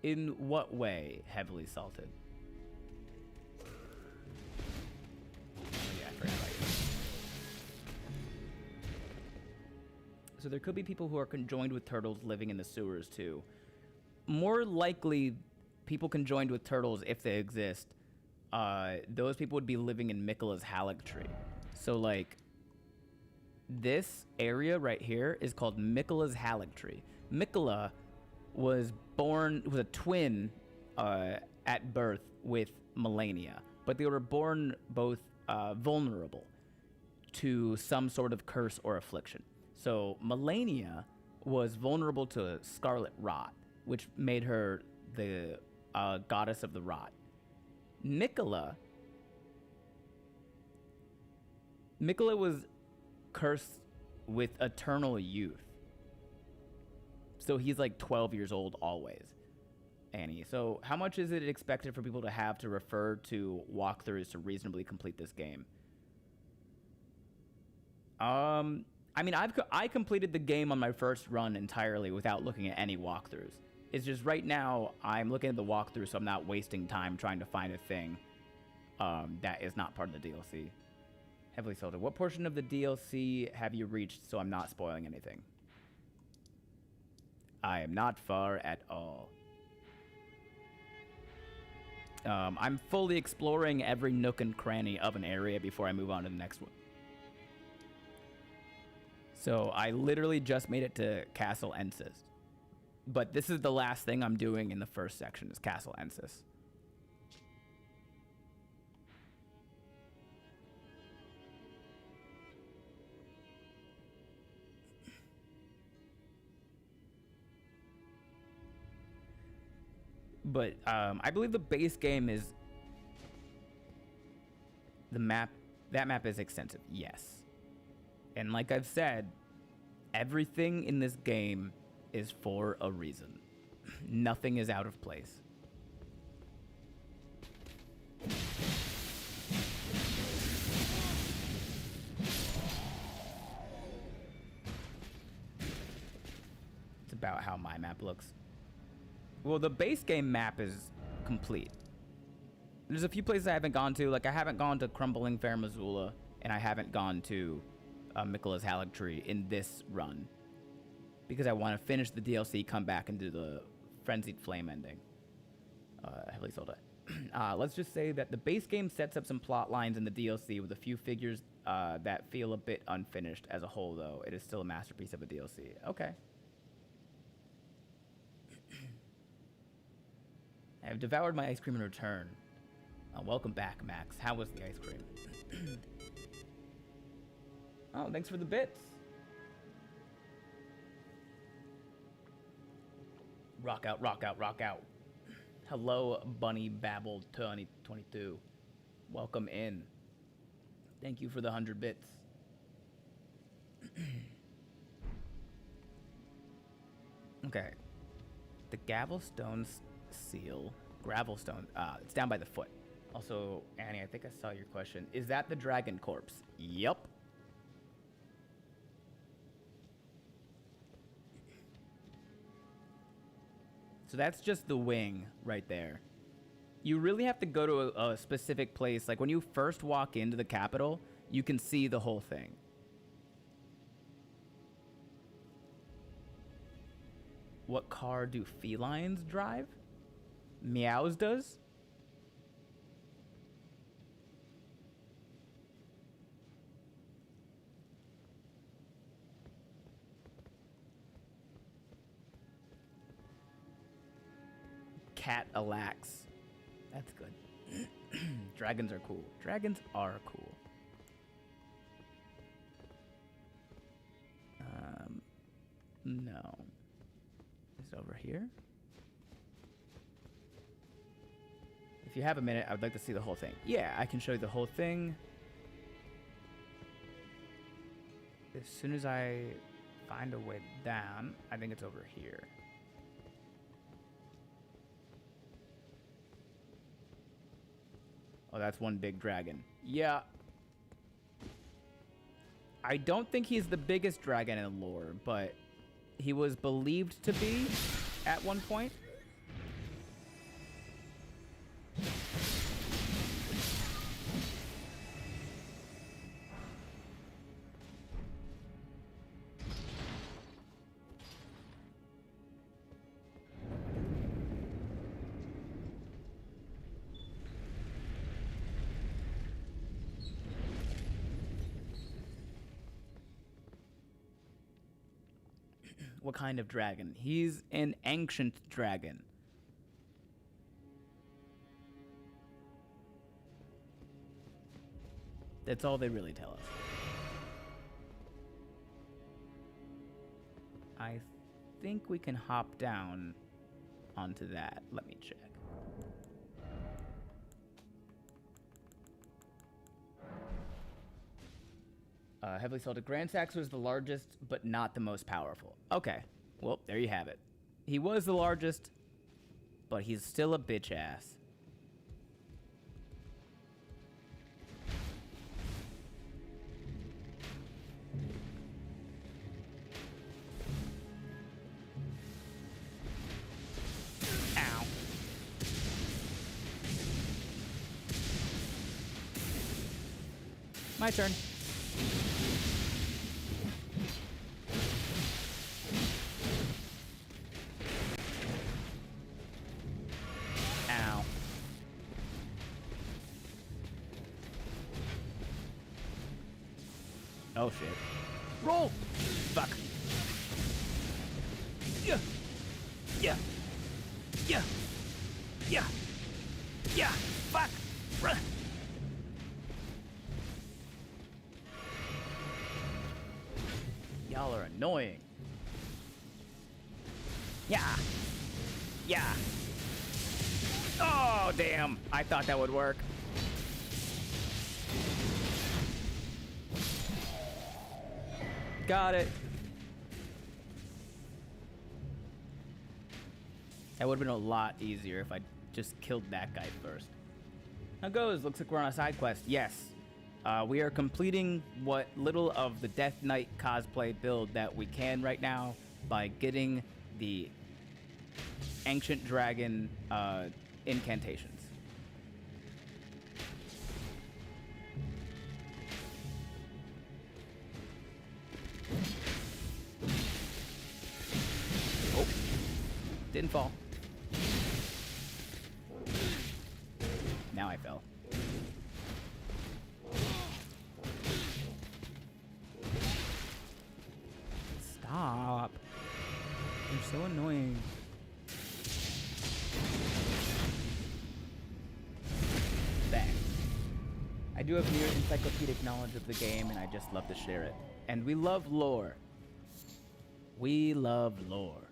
In what way heavily salted? Yeah, I forgot about you. So there could be people who are conjoined with turtles living in the sewers too. More likely, people conjoined with turtles, if they exist, those people would be living in Miquella's Haligtree. So like, this area right here is called Miquella's Haligtree. Miquella was a twin at birth with Melania, but they were born both vulnerable to some sort of curse or affliction. So Melania was vulnerable to scarlet rot, which made her the goddess of the rot. Miquella was cursed with eternal youth. So he's like 12 years old always, Annie. So how much is it expected for people to have to refer to walkthroughs to reasonably complete this game? I mean, I completed the game on my first run entirely without looking at any walkthroughs. It's just right now I'm looking at the walkthrough, so I'm not wasting time trying to find a thing that is not part of the DLC. Heavily salted. What portion of the DLC have you reached so I'm not spoiling anything? I am not far at all. I'm fully exploring every nook and cranny of an area before I move on to the next one. So I literally just made it to Castle Ensis. But this is the last thing I'm doing in the first section, is Castle Ensis. But I believe the base game is the map. That map is extensive, yes. And like I've said, everything in this game is for a reason. Nothing is out of place. It's about how my map looks. Well, the base game map is complete. There's a few places I haven't gone to. Like, I haven't gone to Crumbling Fair Missoula, and I haven't gone to Miquella's Haligtree in this run, because I want to finish the DLC, come back, and do the Frenzied Flame ending. Heavily sold it. Let's just say that the base game sets up some plot lines in the DLC with a few figures that feel a bit unfinished. As a whole, though, it is still a masterpiece of a DLC. Okay. I've devoured my ice cream in return. Welcome back, Max. How was the ice cream? Oh, thanks for the bits. Rock out, rock out, rock out. Hello, Bunny Babble 2022. Welcome in. Thank you for the 100 bits. Okay. The Gravelstone seal. Gravelstone. It's down by the foot. Also, Annie, I think I saw your question. Is that the dragon corpse? Yup. So that's just the wing right there. You really have to go to a specific place. Like when you first walk into the capital, you can see the whole thing. What car do felines drive? Meows does? Cat-a-lax. That's good. Dragons are cool. Dragons are cool. No. Is it over here? If you have a minute, I would like to see the whole thing. Yeah, I can show you the whole thing. As soon as I find a way down, I think it's over here. Oh, that's one big dragon. Yeah. I don't think he's the biggest dragon in lore, but he was believed to be at one point. What kind of dragon? He's an ancient dragon. That's all they really tell us. I think we can hop down onto that. Let me check. Heavily salted. Grand Sax was the largest, but not the most powerful. Okay. Well, there you have it. He was the largest, but he's still a bitch ass. Ow. My turn. Ow. Oh shit. Roll! Fuck. Yeah. Yeah. Yeah. Yeah. Yeah. Fuck. Run. Y'all are annoying. Yeah. Yeah. Oh, damn. I thought that would work. Got it. That would have been a lot easier if I just killed that guy first. How goes? Looks like we're on a side quest. Yes. We are completing what little of the Death Knight cosplay build that we can right now by getting the Ancient Dragon incantations. Oh, didn't fall. Now I fell. Stop. You're so annoying. Bang. I do have near encyclopedic knowledge of the game, and I just love to share it. And we love lore. We love lore.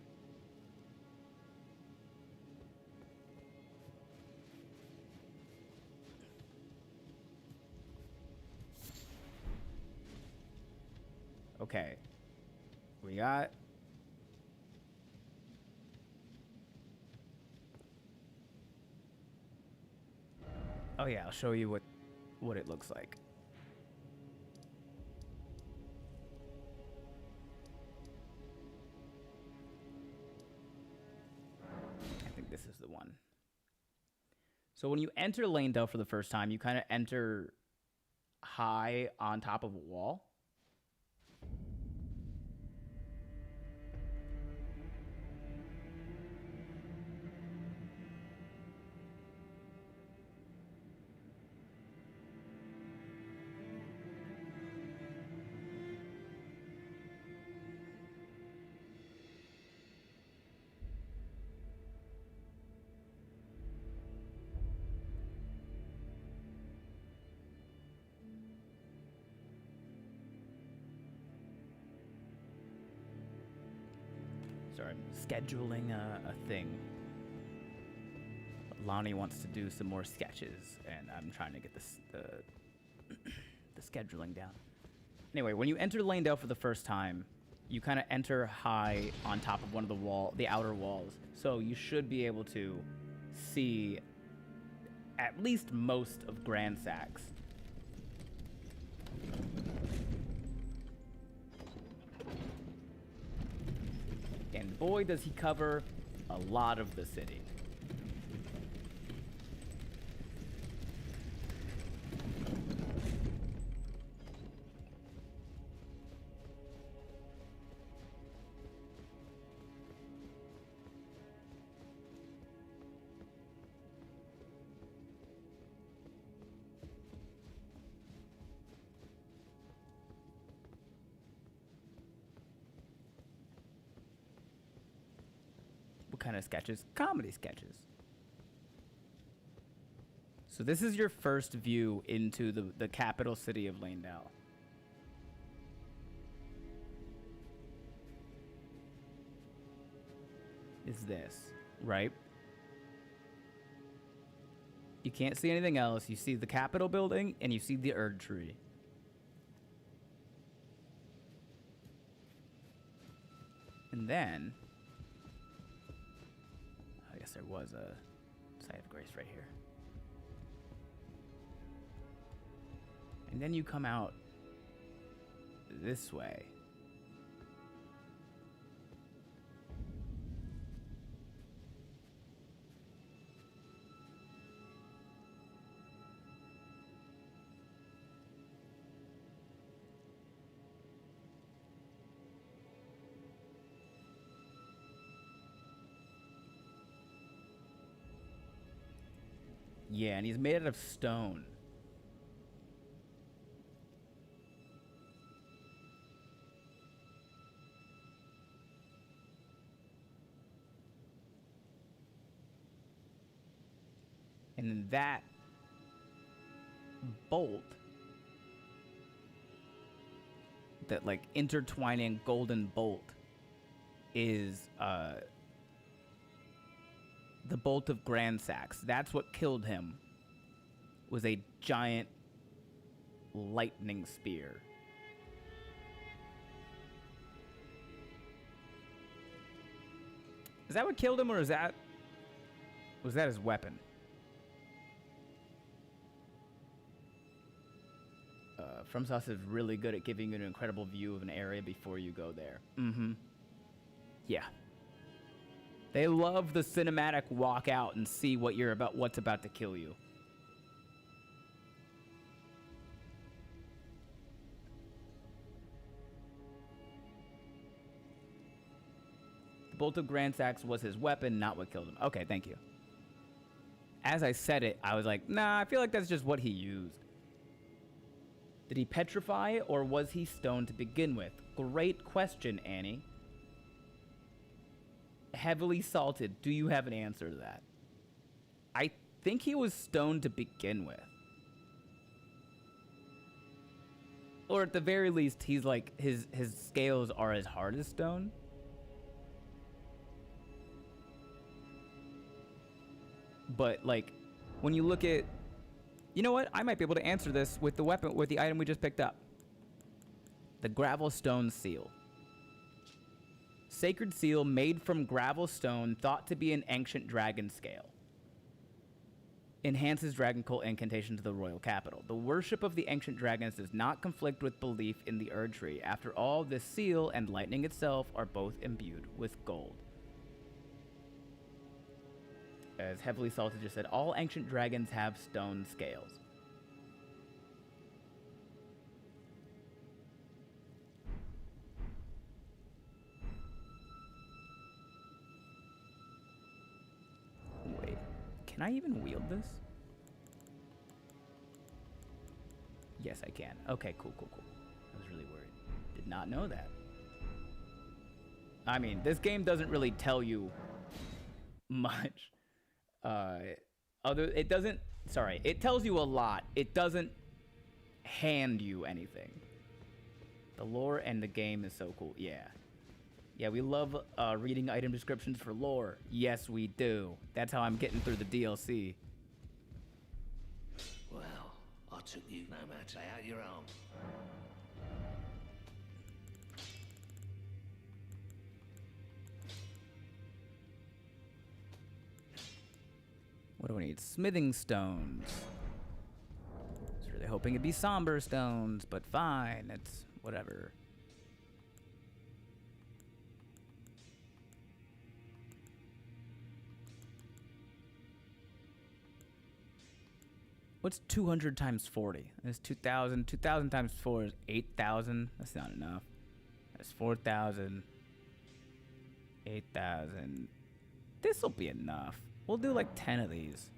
Okay. We got... Oh yeah, I'll show you what it looks like. I think this is the one. So when you enter Lanedale for the first time, you kind of enter high on top of a wall. Sorry, I'm scheduling a thing. Lonnie wants to do some more sketches, and I'm trying to get the scheduling down. Anyway, when you enter Lanedale for the first time, you kind of enter high on top of one of the outer walls, so you should be able to see at least most of Grand Sax. And boy, does he cover a lot of the city. What kind of sketches? Comedy sketches. So this is your first view into the capital city of Landau. Is this, right? You can't see anything else. You see the Capitol building and you see the Erdtree. And then, I guess there was a site of grace right here. And then you come out this way. Yeah, and he's made out of stone. And then that bolt, that like intertwining golden bolt, is the bolt of Grand Sax. That's what killed him, was a giant lightning spear. Is that what killed him, or was that his weapon? FromSoft is really good at giving you an incredible view of an area before you go there. Mm-hmm. Yeah. They love the cinematic walk out and see what you're about, what's about to kill you. The bolt of Grand Sax was his weapon, not what killed him. Okay, thank you. As I said it, I was like, nah, I feel like that's just what he used. Did he petrify, or was he stone to begin with? Great question, Annie. Heavily salted. Do you have an answer to that? I think he was stone to begin with. Or at the very least, he's like, his scales are as hard as stone. But like, when you look at, you know what? I might be able to answer this with the weapon, with the item we just picked up. The gravel stone seal. Sacred seal made from gravel stone, thought to be an ancient dragon scale. Enhances dragon cult incantation to the royal capital. The worship of the ancient dragons does not conflict with belief in the Erdtree. After all, this seal and lightning itself are both imbued with gold. As Heavily Salted just said, all ancient dragons have stone scales. Wait, can I even wield this? Yes, I can. Okay, cool. I was really worried. Did not know that. I mean, this game doesn't really tell you much. It tells you a lot. It doesn't hand you anything. The lore and the game is so cool. Yeah, we love reading item descriptions for lore. Yes, we do. That's how I'm getting through the DLC. Well, I took you no matter how your arm. What do I need? need smithing stones. I was really hoping it'd be somber stones, but fine, it's whatever. What's 200 times 40? That's 2,000. 2,000 times 4 is 8,000. That's not enough. That's 4,000. 8,000. This'll be enough. We'll do like 10 of these.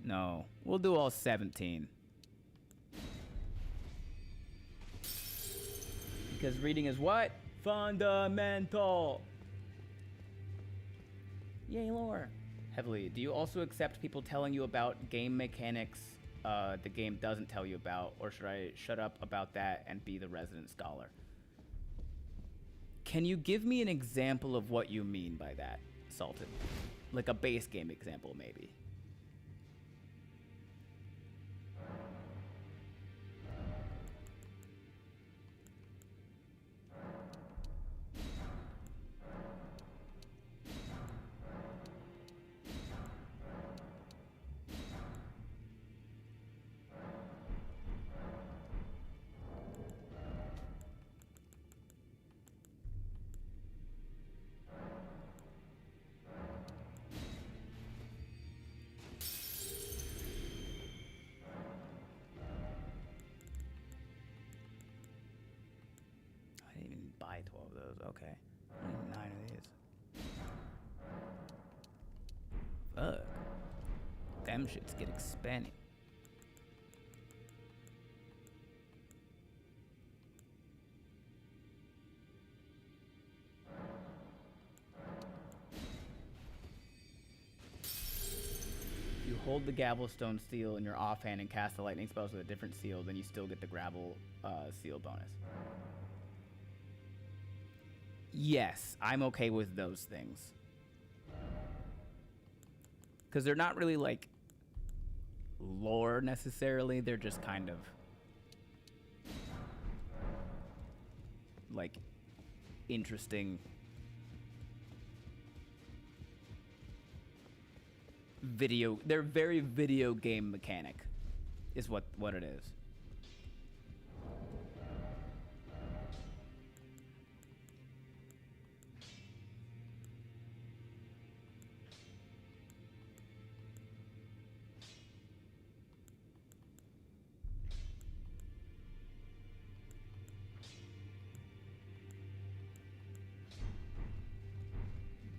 No, we'll do all 17. Because reading is what? Fundamental. Yay, lore. Heavily, do you also accept people telling you about game mechanics the game doesn't tell you about, or should I shut up about that and be the resident scholar? Can you give me an example of what you mean by that, Salted? Like a base game example, maybe. I didn't even buy 12 of those. Okay. I need 9 of these. Fuck. Them shits get expensive. You hold the Gavelstone seal in your offhand and cast the lightning spells with a different seal, then you still get the gravel seal bonus. Yes, I'm okay with those things. Because they're not really like lore necessarily, they're just kind of like interesting they're very video game mechanic is what it is.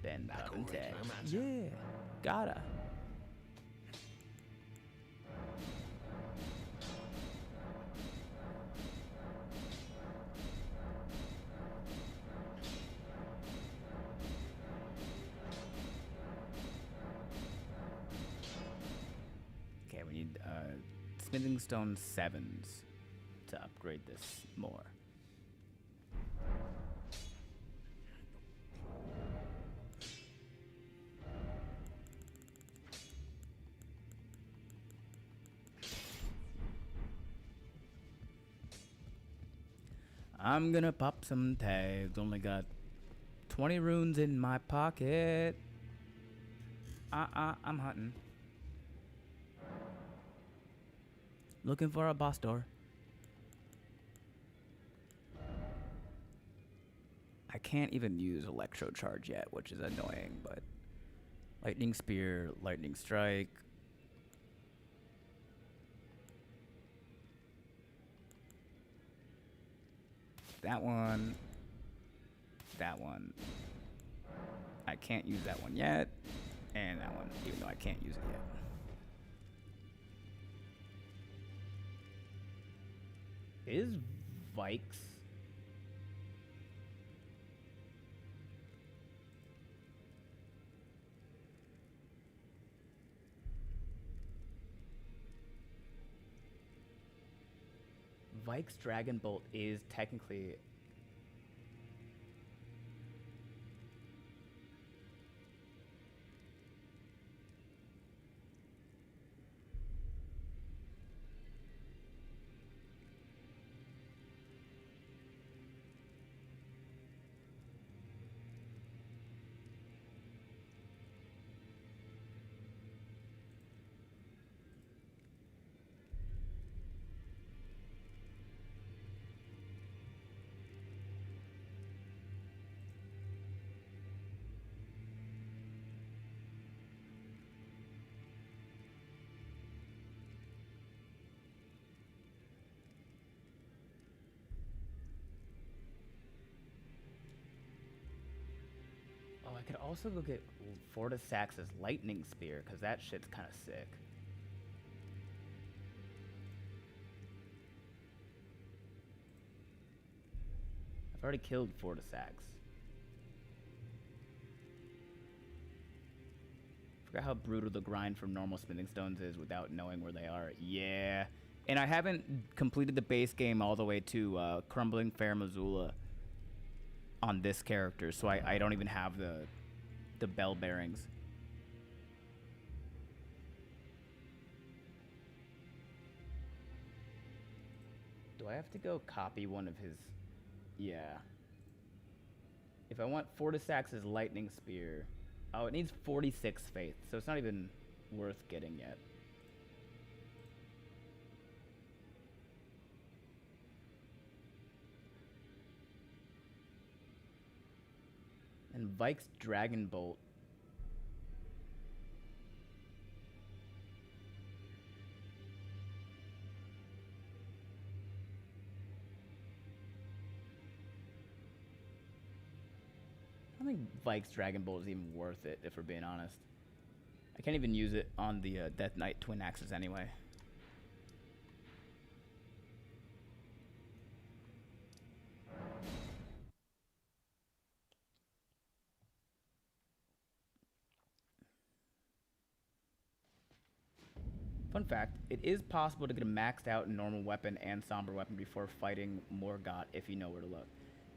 Ben Back Bob and already, Ted. no matter. Yeah, gotta. Okay, we need smithing stone 7s to upgrade this more. I'm gonna pop some tags. Only got 20 runes in my pocket. I'm hunting. Looking for a boss door. I can't even use electro charge yet, which is annoying, but lightning spear, lightning strike. That one. That one. I can't use that one yet. And that one, even though I can't use it yet. Is Vikes Dragon Bolt is technically I could also go get Fortisax's lightning spear, because that shit's kind of sick. I've already killed Fortisax. Forgot how brutal the grind from normal smithing stones is without knowing where they are. Yeah. And I haven't completed the base game all the way to Crumbling Fair Missoula on this character, so I don't even have the bell bearings. Do I have to go copy one of his... Yeah. If I want Fortisax's lightning spear... Oh, it needs 46 faith, so it's not even worth getting yet. And Vike's Dragon Bolt. I don't think Vike's Dragon Bolt is even worth it, if we're being honest. I can't even use it on the Death Knight Twin Axes anyway. Fun fact, it is possible to get a maxed out normal weapon and somber weapon before fighting Morgott if you know where to look.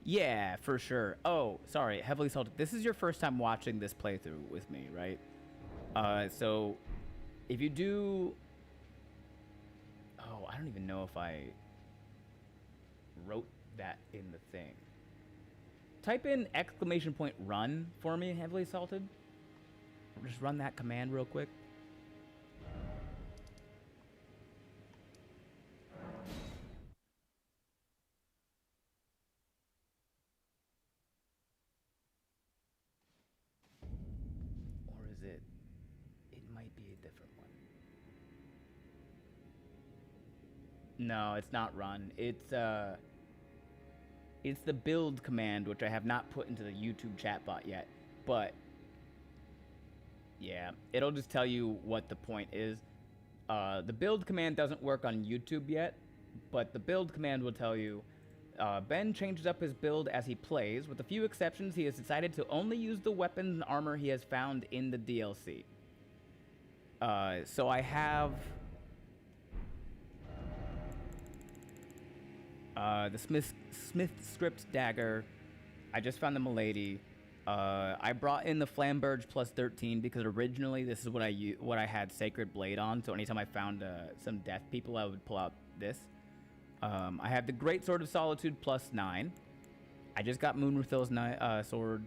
Yeah, for sure. Oh, sorry, Heavily Salted. This is your first time watching this playthrough with me, right? So if you do... Oh, I don't even know if I wrote that in the thing. Type in !run for me, Heavily Salted. Just run that command real quick. No, it's not run. It's the build command, which I have not put into the YouTube chat bot yet. But yeah, it'll just tell you what the point is. The build command doesn't work on YouTube yet, but the build command will tell you Ben changes up his build as he plays. With a few exceptions, he has decided to only use the weapons and armor he has found in the DLC. So I have the Smith Script Dagger. I just found the Milady. I brought in the Flamberge plus 13 because originally this is what I had Sacred Blade on. So anytime I found some death people, I would pull out this. I have the Great Sword of Solitude plus 9. I just got Moonrathil's sword.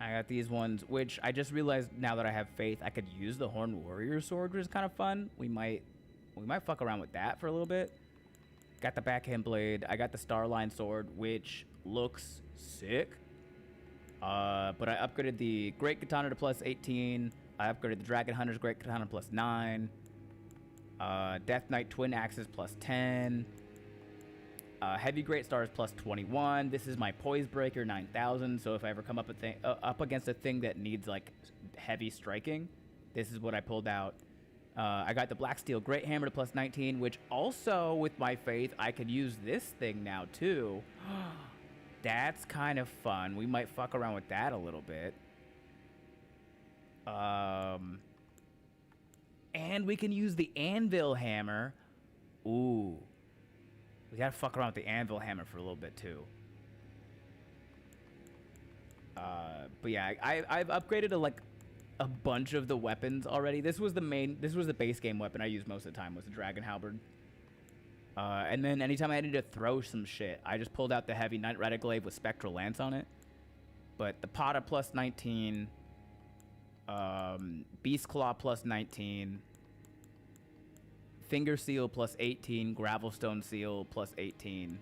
I got these ones, which I just realized now that I have faith, I could use the Horned Warrior sword, which is kind of fun. We might fuck around with that for a little bit. Got the Backhand Blade. I got the Starline sword, which looks sick. But I upgraded the Great Katana to plus 18. I upgraded the Dragon Hunter's Great Katana plus 9. Death Knight Twin Axes plus 10. Heavy Great Stars plus 21. This is my Poise Breaker 9000. So if I ever come up against a thing that needs like heavy striking, this is what I pulled out. I got the Black Steel Great Hammer to plus 19, which also, with my faith, I could use this thing now, too. That's kind of fun. We might fuck around with that a little bit. And we can use the Anvil Hammer. Ooh. We gotta fuck around with the Anvil Hammer for a little bit, too. But yeah, I've upgraded to, like, a bunch of the weapons already. This was the base game weapon I used most of the time, was the Dragon Halberd. And then anytime I needed to throw some shit, I just pulled out the Heavy Knight Retiglaive with Spectral Lance on it. But the Pata plus 19, Beast Claw plus 19, Finger Seal plus 18, Gravelstone Seal plus 18.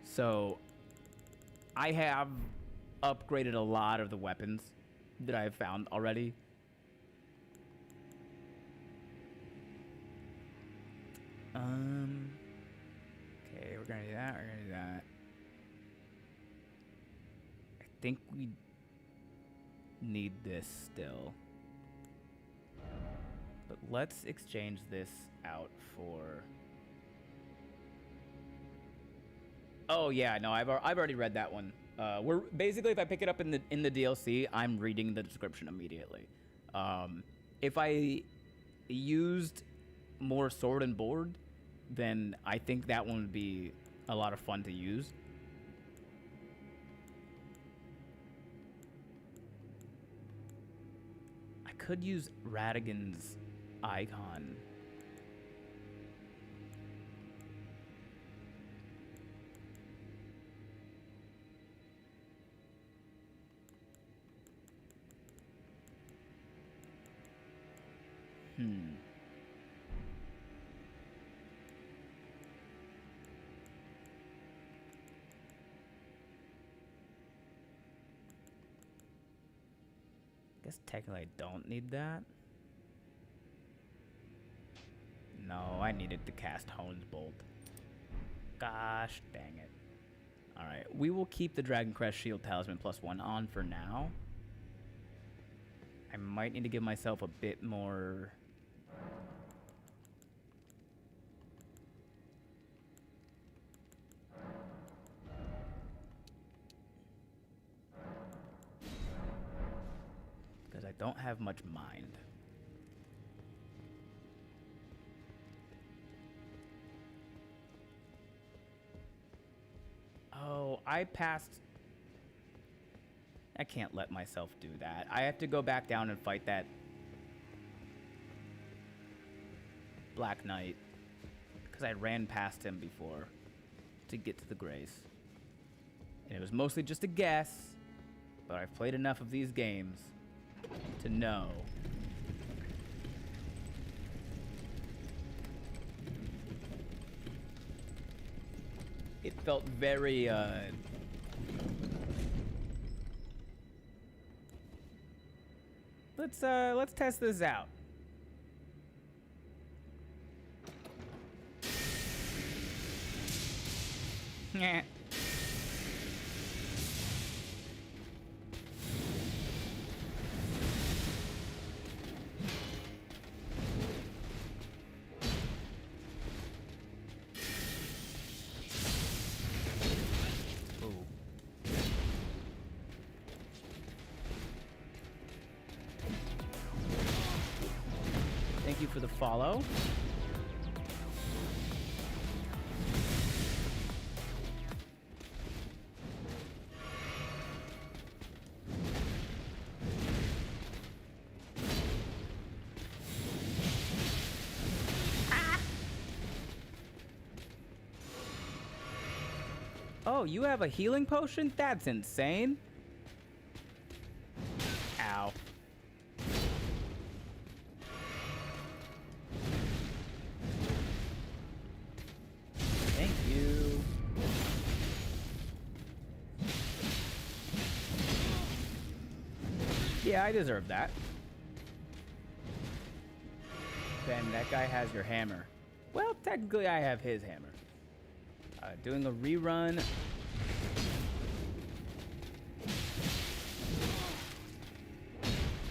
So I have upgraded a lot of the weapons that I've found already. Okay, we're gonna do that, I think we need this still. But let's exchange this out for... Oh yeah, no, I've already read that one. We're basically, if I pick it up in the DLC, I'm reading the description immediately. If I used more sword and board, then I think that one would be a lot of fun to use. I could use Radigan's icon. I guess technically I don't need that. No, I needed to cast Hone's Bolt. Gosh dang it. Alright, we will keep the Dragon Crest Shield Talisman +1 on for now. I might need to give myself a bit more... because I don't have much mind. Oh, I passed... I can't let myself do that. I have to go back down and fight that Black Knight, because I ran past him before to get to the Grace. And it was mostly just a guess, but I've played enough of these games to know. It felt very, let's test this out. Nyeh. Thank you for the follow. Oh, you have a healing potion? That's insane. Ow. Thank you. Yeah, I deserve that. Ben, that guy has your hammer. Well, technically I have his hammer. Doing a rerun.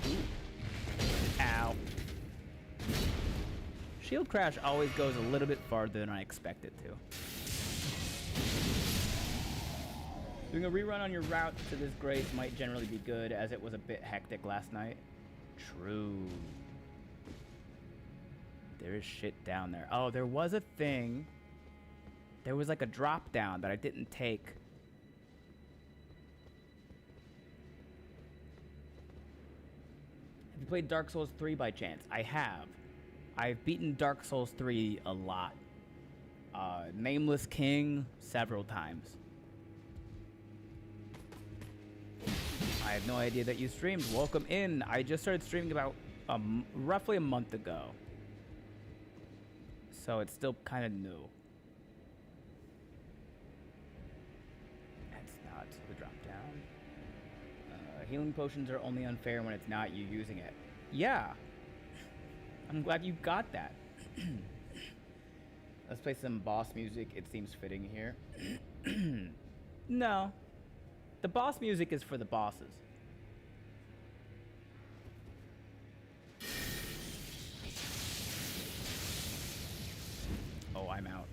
Ooh. Ow. Shield Crash always goes a little bit farther than I expect it to. Doing a rerun on your route to this Grace might generally be good, as it was a bit hectic last night. True. There is shit down there. Oh, there was a thing. There was like a drop down that I didn't take. Have you played Dark Souls 3 by chance? I have. I've beaten Dark Souls 3 a lot. Nameless King several times. I have no idea that you streamed. Welcome in. I just started streaming about roughly a month ago. So it's still kind of new. The drop down. Healing potions are only unfair when it's not you using it. Yeah. I'm glad you got that. Let's play some boss music. It seems fitting here. No. The boss music is for the bosses. Oh, I'm out.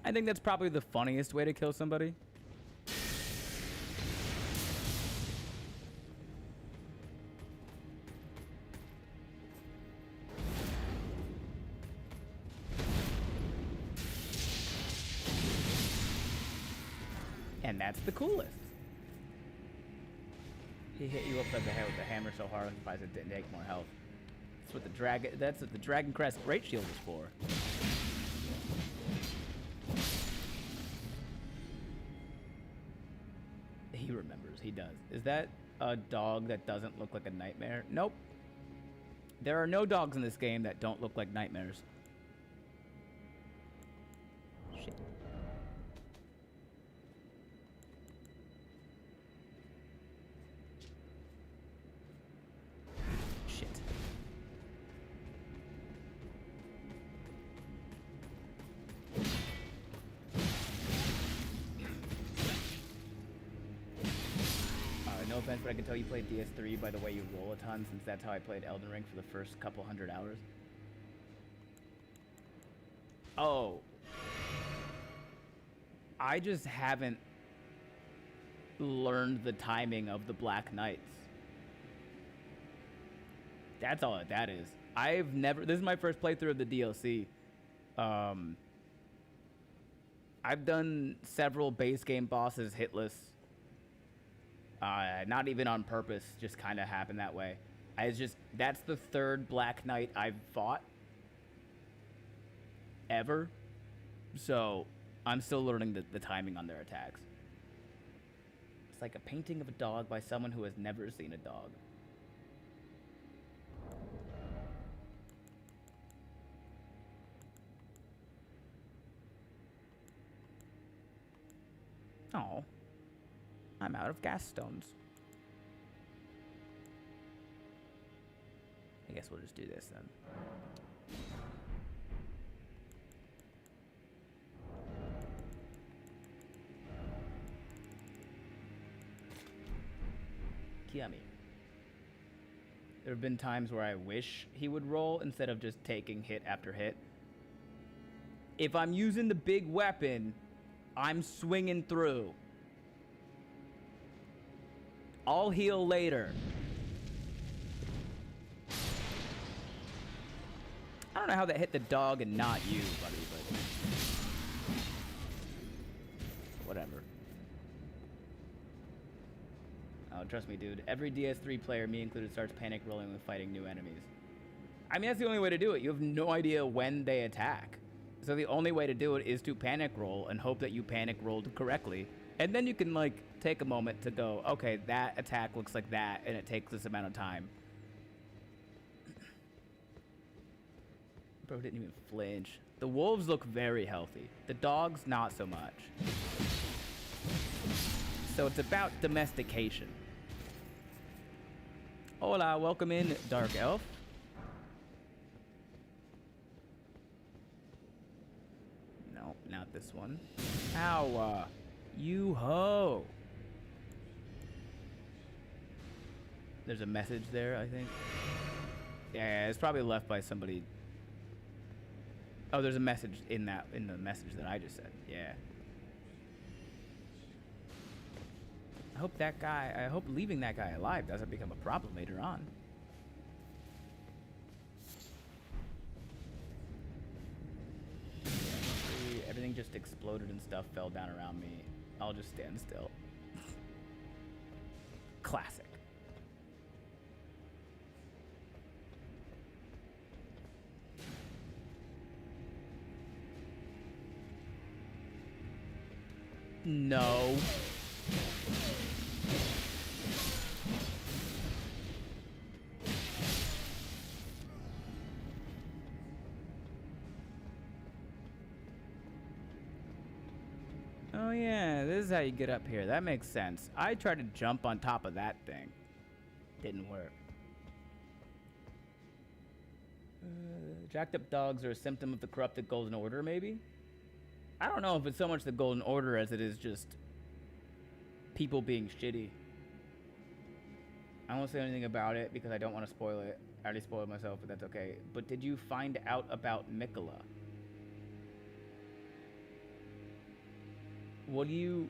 I think that's probably the funniest way to kill somebody. And that's the coolest. He hit you upside the head with the hammer so hard it didn't take more health. That's what the Dragon Crest Great Shield is for. He remembers. He does. Is that a dog that doesn't look like a nightmare? Nope. There are no dogs in this game that don't look like nightmares. Shit. Shit. No offense, but I can tell you played DS3 by the way you roll a ton, since that's how I played Elden Ring for the first couple hundred hours. Oh. I just haven't learned the timing of the Black Knights. That's all that is. I've never... This is my first playthrough of the DLC. I've done several base game bosses hitless. Not even on purpose, just kind of happened that way. That's the third Black Knight I've fought ever. So I'm still learning the timing on their attacks. It's like a painting of a dog by someone who has never seen a dog. Oh. I'm out of gas stones. I guess we'll just do this then. Yummy. There have been times where I wish he would roll instead of just taking hit after hit. If I'm using the big weapon, I'm swinging through. I'll heal later. I don't know how that hit the dog and not you, buddy, but whatever. Oh, trust me, dude. Every DS3 player, me included, starts panic rolling when fighting new enemies. I mean, that's the only way to do it. You have no idea when they attack. So the only way to do it is to panic roll and hope that you panic rolled correctly. And then you can, like, take a moment to go, okay, that attack looks like that, and it takes this amount of time. Bro didn't even flinch. The wolves look very healthy. The dogs, not so much. So it's about domestication. Hola, welcome in, Dark Elf. No, not this one. Ow, you ho. There's a message there, I think. Yeah, it's probably left by somebody. Oh, there's a message in the message that I just said. Yeah. I hope leaving that guy alive doesn't become a problem later on. Everything just exploded and stuff fell down around me. I'll just stand still. Classic. No. Oh yeah, this is how you get up here. That makes sense. I tried to jump on top of that thing. Didn't work. Jacked up dogs are a symptom of the corrupted Golden Order, maybe? I don't know if it's so much the Golden Order as it is just people being shitty. I won't say anything about it because I don't want to spoil it. I already spoiled myself, but that's okay. But did you find out about Mikola? What do you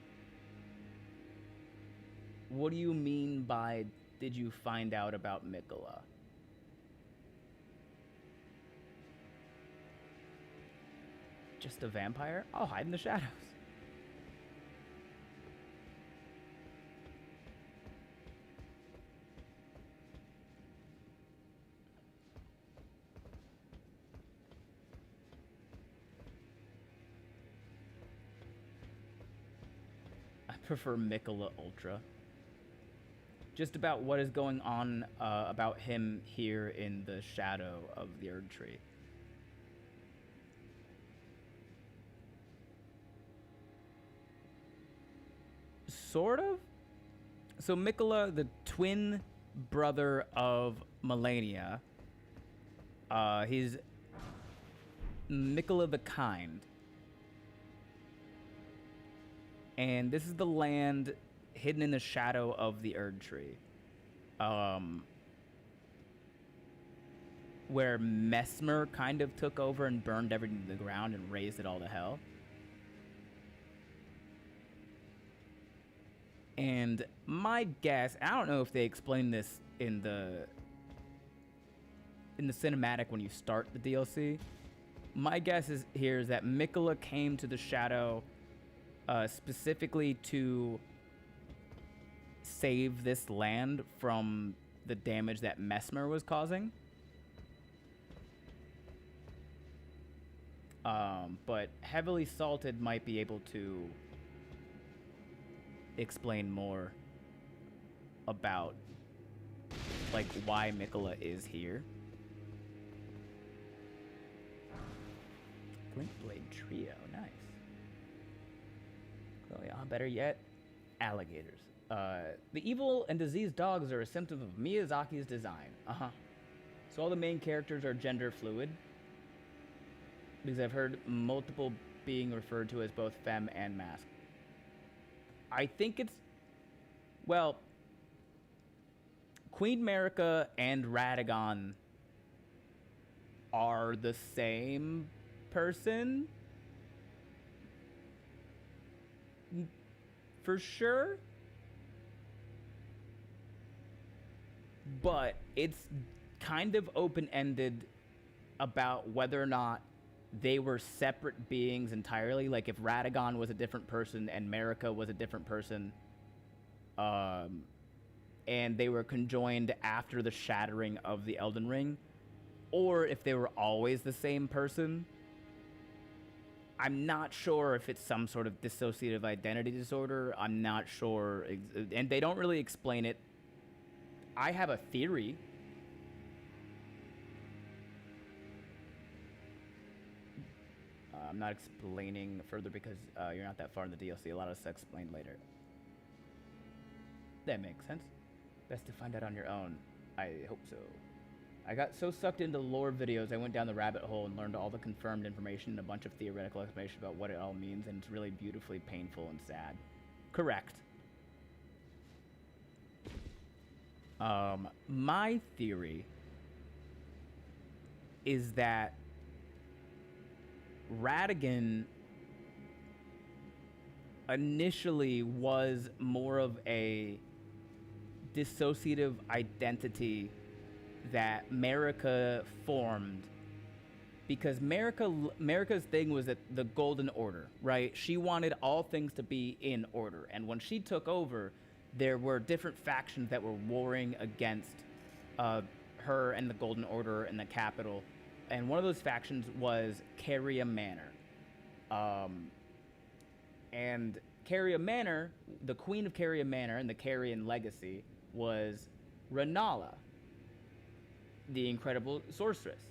mean by did you find out about Mikola? Just a vampire? I'll hide in the shadows. I prefer Mikola Ultra. Just about what is going on about him here in the shadow of the Erdtree. Sort of. So Mikola, the twin brother of Melania, he's Mikola the Kind. And this is the land hidden in the shadow of the Erdtree. Where Mesmer kind of took over and burned everything to the ground and razed it all to hell. And my guess, I don't know if they explain this in the cinematic when you start the DLC. My guess is that Mikola came to the shadow specifically to save this land from the damage that Mesmer was causing. But Heavily Salted might be able to explain more about like why Mikola is here. Glintblade Trio, nice. Oh yeah, better yet, alligators. The evil and diseased dogs are a symptom of Miyazaki's design. So all the main characters are gender fluid, because I've heard multiple being referred to as both femme and masc. I think it's, well, Queen Marika and Radagon are the same person, for sure, but it's kind of open-ended about whether or not they were separate beings entirely. Like if Radagon was a different person and Marika was a different person, and they were conjoined after the shattering of the Elden Ring, or if they were always the same person. I'm not sure if it's some sort of dissociative identity disorder. I'm not sure, and they don't really explain it. I have a theory. I'm not explaining further because you're not that far in the DLC. A lot of it's explained later. That makes sense. Best to find out on your own. I hope so. I got so sucked into lore videos, I went down the rabbit hole and learned all the confirmed information and a bunch of theoretical explanation about what it all means, and it's really beautifully painful and sad. Correct. My theory is that Radagon initially was more of a dissociative identity that Marika formed, because Marika's thing was that the Golden Order, right? She wanted all things to be in order, and when she took over, there were different factions that were warring against her and the Golden Order and the capital. And one of those factions was Caria Manor. And Caria Manor, the queen of Caria Manor and the Carian legacy, was Renala, the incredible sorceress.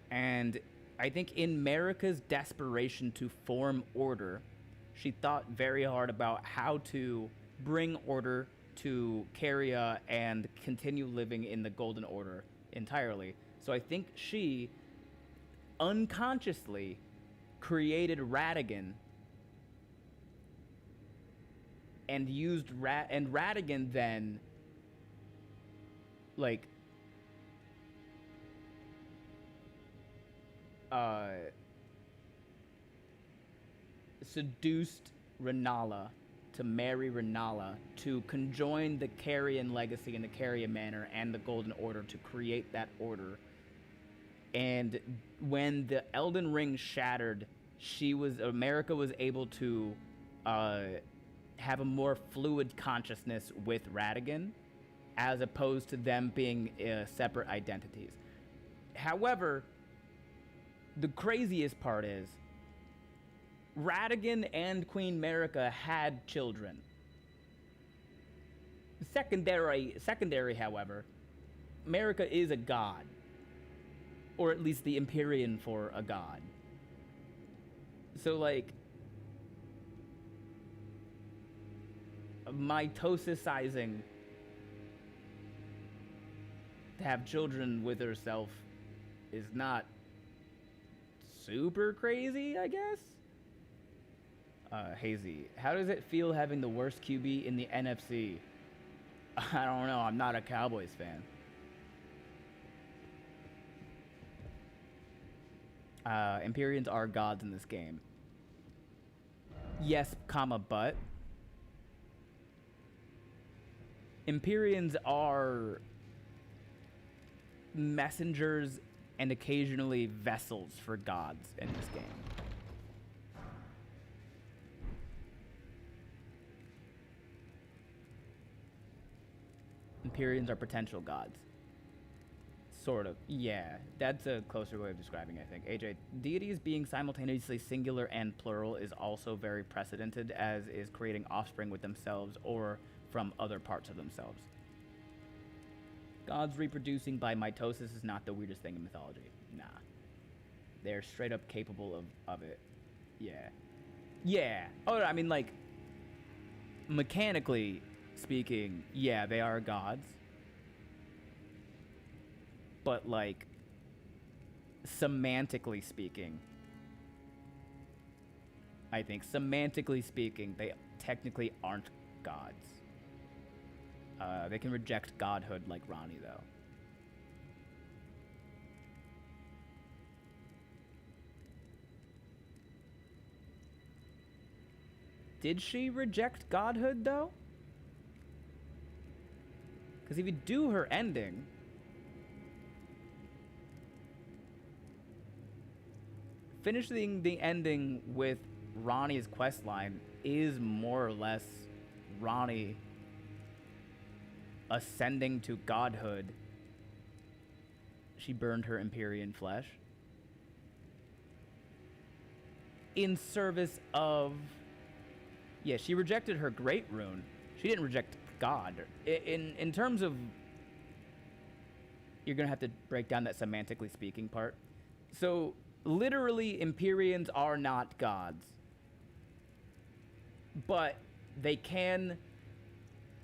And I think in Marika's desperation to form order, she thought very hard about how to bring order to Caria and continue living in the Golden Order entirely. So I think she unconsciously created Radigan and used and Radigan then like seduced Renala to marry Renala to conjoin the Carrion legacy and the Carrion Manor and the Golden Order to create that order. And when the Elden Ring shattered, America was able to have a more fluid consciousness with Radigan, as opposed to them being separate identities. However, the craziest part is Radigan and Queen Marika had children. Secondary, however, Marika is a god. Or at least the Empyrean for a god. So, like, mitosicizing to have children with herself is not super crazy, I guess? Hazy, how does it feel having the worst QB in the NFC? I don't know, I'm not a Cowboys fan. Empyreans are gods in this game. Yes, comma, but. Empyreans are messengers and occasionally vessels for gods in this game. Empyreans are potential gods. Sort of. Yeah, that's a closer way of describing it, I think. AJ, deities being simultaneously singular and plural is also very precedented, as is creating offspring with themselves or from other parts of themselves. Gods reproducing by mitosis is not the weirdest thing in mythology. Nah. They're straight up capable of it. Yeah. Yeah. Oh, I mean, like, mechanically speaking, yeah, they are gods. But, like, semantically speaking, I think semantically speaking, they technically aren't gods. They can reject godhood like Ronnie, though. Did she reject godhood, though? Because if you do her ending, finishing the ending with Ronnie's questline is more or less Ronnie ascending to godhood. She burned her Empyrean flesh in service of... Yeah, she rejected her great rune. She didn't reject God. In terms of... You're going to have to break down that semantically speaking part. So, literally, Empyreans are not gods. But they can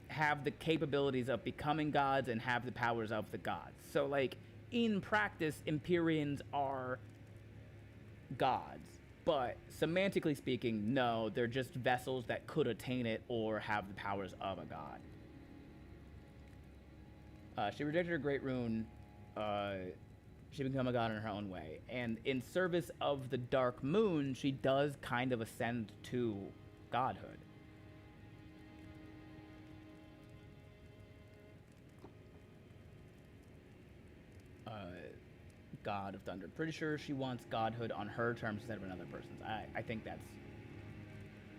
have the capabilities of becoming gods and have the powers of the gods. So, like, in practice, Empyreans are gods. But semantically speaking, no, they're just vessels that could attain it or have the powers of a god. She rejected her great rune. She became a god in her own way. And in service of the Dark Moon, she does kind of ascend to godhood. God of Thunder. Pretty sure she wants godhood on her terms instead of another person's. I think that's...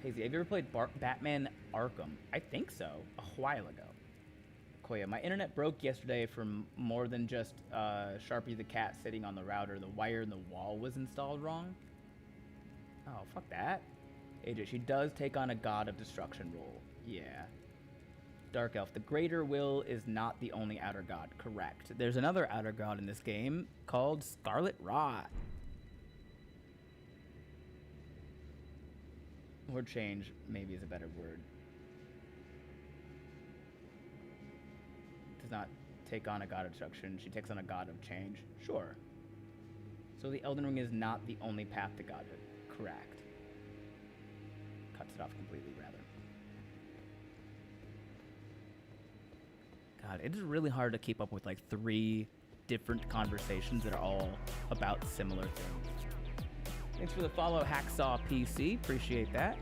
Hazy, have you ever played Batman Arkham? I think so. A while ago. Koya, my internet broke yesterday from more than just Sharpie the cat sitting on the router. The wire in the wall was installed wrong. Oh, fuck that. AJ, she does take on a god of destruction role. Yeah. Dark Elf. The Greater Will is not the only outer god. Correct. There's another outer god in this game called Scarlet Rot. Or change, maybe is a better word. Does not take on a god of destruction. She takes on a god of change. Sure. So the Elden Ring is not the only path to godhood. cracked. Cuts it off completely, rather. God, it is really hard to keep up with like 3 different conversations that are all about similar things. Thanks for the follow, Hacksaw PC. Appreciate that.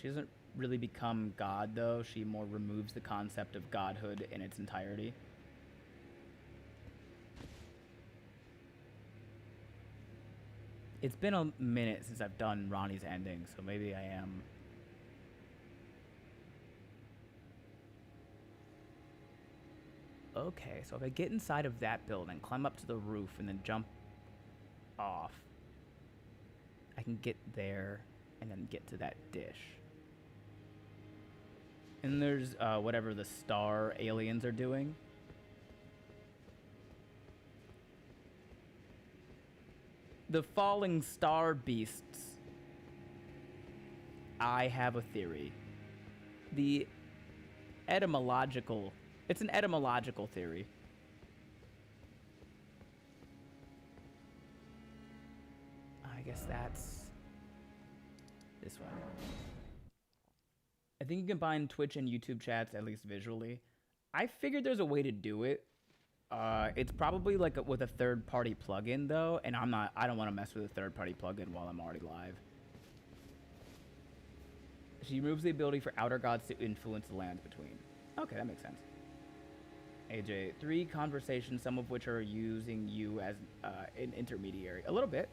She doesn't really become God, though. She more removes the concept of godhood in its entirety. It's been a minute since I've done Ronnie's ending, so maybe I am. Okay, so if I get inside of that building, climb up to the roof, and then jump off, I can get there and then get to that dish. And there's whatever the star aliens are doing. The falling star beasts. I have a theory. The etymological... It's an etymological theory. I guess that's this one. I think you can combine Twitch and YouTube chats, at least visually. I figured there's a way to do it. It's probably like with a third-party plugin, though, and I don't want to mess with a third-party plugin while I'm already live. She removes the ability for outer gods to influence the lands between. Okay, that makes sense. AJ, 3 conversations, some of which are using you as an intermediary. A little bit.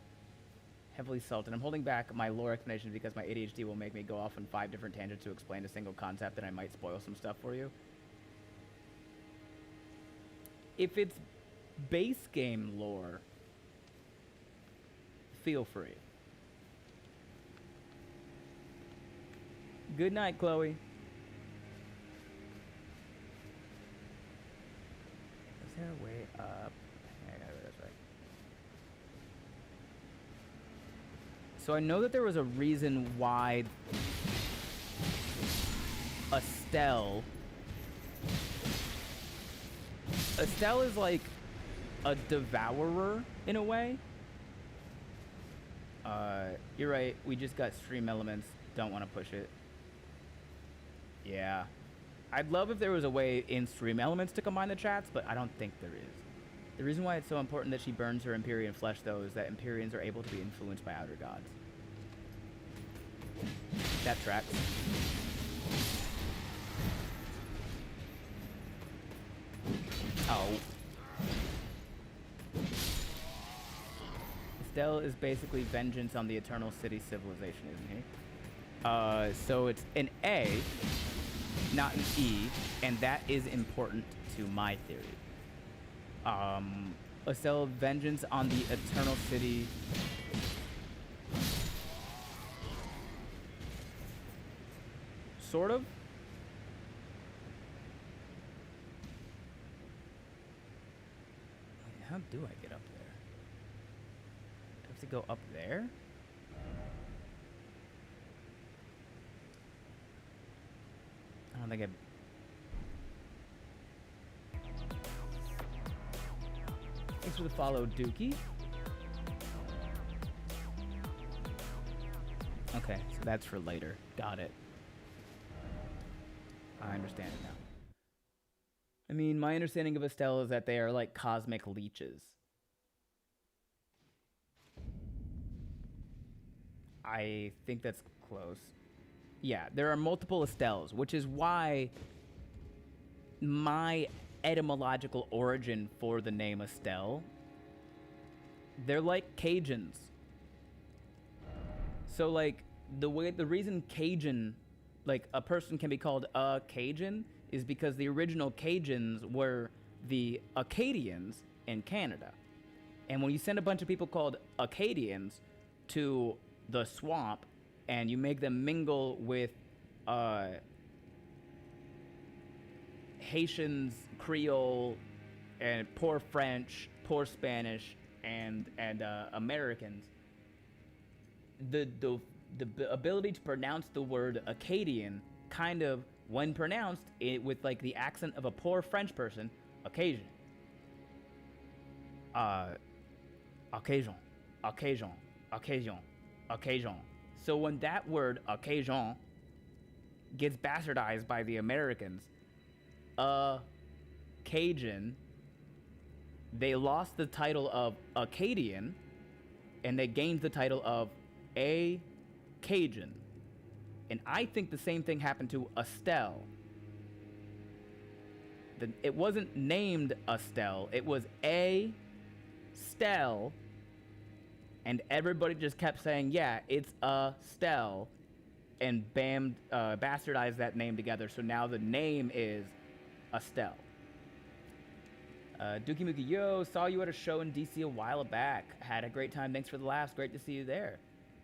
Heavily salted. I'm holding back my lore explanation because my ADHD will make me go off on 5 different tangents to explain a single concept, and I might spoil some stuff for you. If it's base game lore, feel free. Good night, Chloe. Is there a way up? Yeah, that's right. So I know that there was a reason why Estelle is like a devourer in a way. You're right. We just got stream elements. Don't want to push it. Yeah. I'd love if there was a way in stream elements to combine the chats, but I don't think there is. The reason why it's so important that she burns her Empyrean flesh, though, is that Empyreans are able to be influenced by outer gods. That tracks. Oh. Estelle is basically vengeance on the Eternal City civilization, isn't he? So it's an A, not an E, and that is important to my theory. Estelle, vengeance on the Eternal City. Sort of. How do I get up there? Do I have to go up there? I don't think I... Thanks for the follow, Dookie. Okay, so that's for later. Got it. I understand it now. I mean, my understanding of Estelle is that they are like cosmic leeches. I think that's close. Yeah, there are multiple Estelles, which is why my etymological origin for the name Estelle, they're like Cajuns. So like the reason Cajun, like a person can be called a Cajun, is because the original Cajuns were the Acadians in Canada. And when you send a bunch of people called Acadians to the swamp and you make them mingle with Haitians, Creole, and poor French, poor Spanish, and Americans, the ability to pronounce the word Acadian kind of when pronounced it with like the accent of a poor French person, occasion. Occasion, occasion, occasion, occasion. So when that word occasion gets bastardized by the Americans, Cajun, they lost the title of Acadian, and they gained the title of a Cajun. And I think the same thing happened to Estelle. It wasn't named Estelle, it was a Stell, and everybody just kept saying, yeah, it's Estelle, and bastardized that name together, so now the name is Estelle. Dookie Mookie, yo, saw you at a show in DC a while back. Had a great time. Thanks for the laughs. Great to see you there.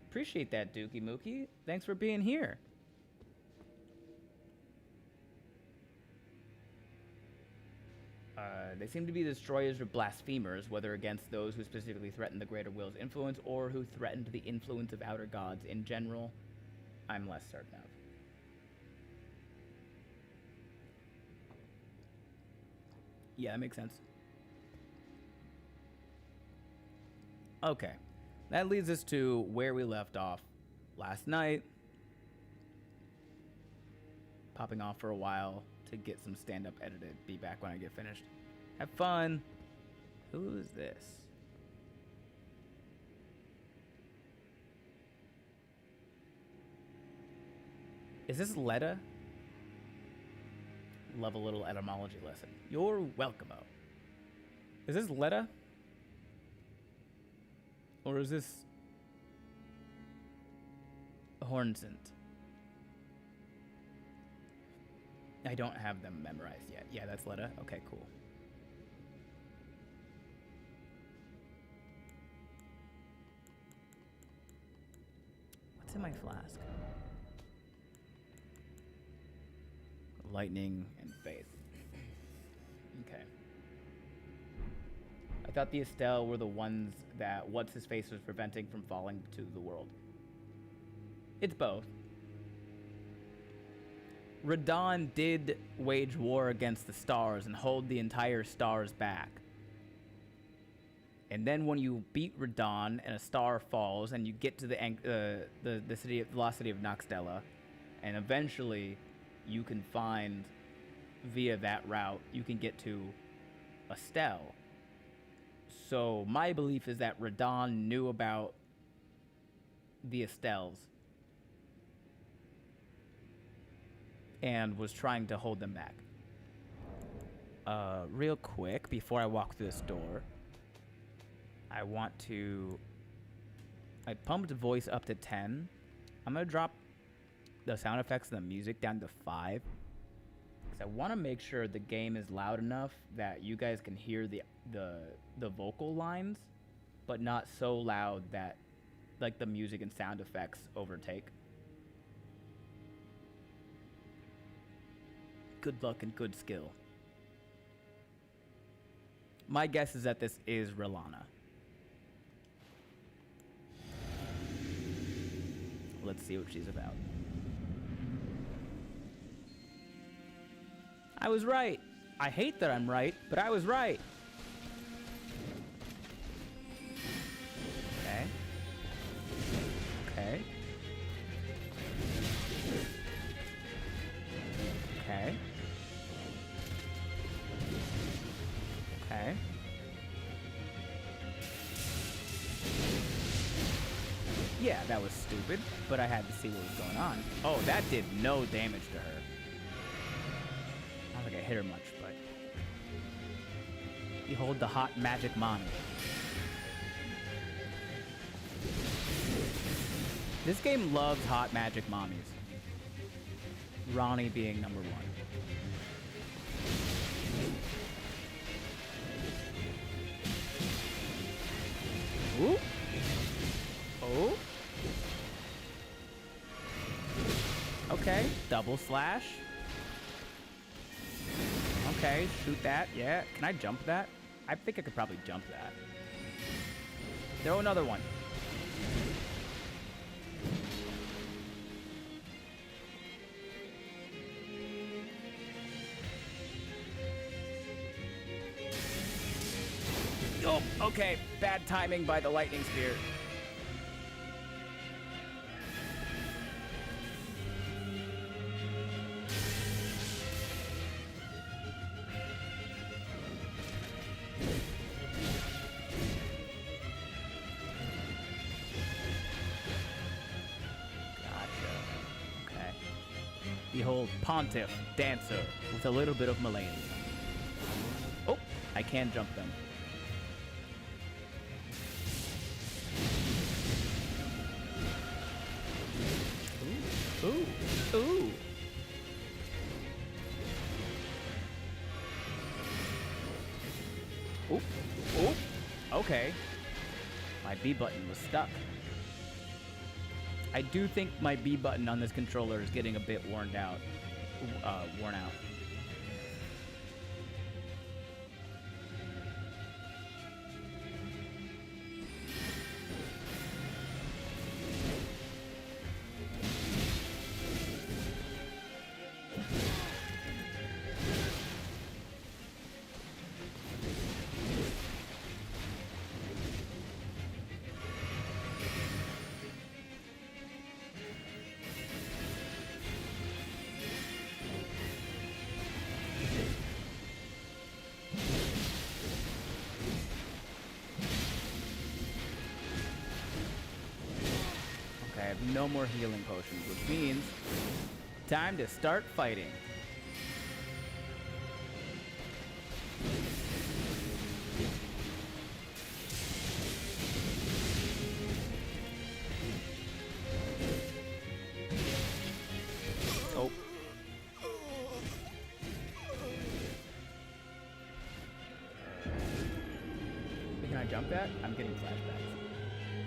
Appreciate that, Dookie Mookie. Thanks for being here. They seem to be destroyers or blasphemers, whether against those who specifically threaten the greater will's influence or who threatened the influence of outer gods in general. I'm less certain of. Yeah, that makes sense. Okay. That leads us to where we left off last night. Popping off for a while to get some stand-up edited. Be back when I get finished. Have fun. Who is this? Is this Letta? Love a little etymology lesson. You're welcome. Is this Letta? Or is this Hornsent? I don't have them memorized yet. Yeah, that's Letta. Okay, cool. What's in my flask? Lightning and faith. Okay. I thought the Estelle were the ones that What's-His-Face was preventing from falling to the world. It's both. Radon did wage war against the stars and hold the entire stars back. And then when you beat Radon and a star falls and you get to the city of the lost city of Noxtella, and eventually you can find via that route you can get to Estelle. So my belief is that Radon knew about the Estelles and was trying to hold them back. Real quick, before I walk through this door, I want to... I pumped voice up to 10. I'm going to drop the sound effects and the music down to 5. Because I want to make sure the game is loud enough that you guys can hear the vocal lines, but not so loud that like the music and sound effects overtake. Good luck and good skill. My guess is that this is Rilana. Let's see what she's about. I was right. I hate that I'm right, but I was right. Okay. Okay. Okay. Okay. Yeah, that was stupid, but I had to see what was going on. Oh, that did no damage to her. I don't think I hit her much, but... Behold the hot magic mommy. This game loves hot magic mommies. Ronnie being number 1. Ooh. Oh. Okay, double slash. Okay, shoot that. Yeah, can I jump that? I think I could probably jump that. Throw another one. Okay, bad timing by the lightning spear. Behold, Pontiff, Dancer, with a little bit of Mulaney. Oh, I can jump them. Ooh, ooh, ooh. Oop, oop. Okay. My B button was stuck. I do think my B button on this controller is getting a bit worn out. No more healing potions, which means time to start fighting. Oh. Can I jump that? I'm getting flashbacks.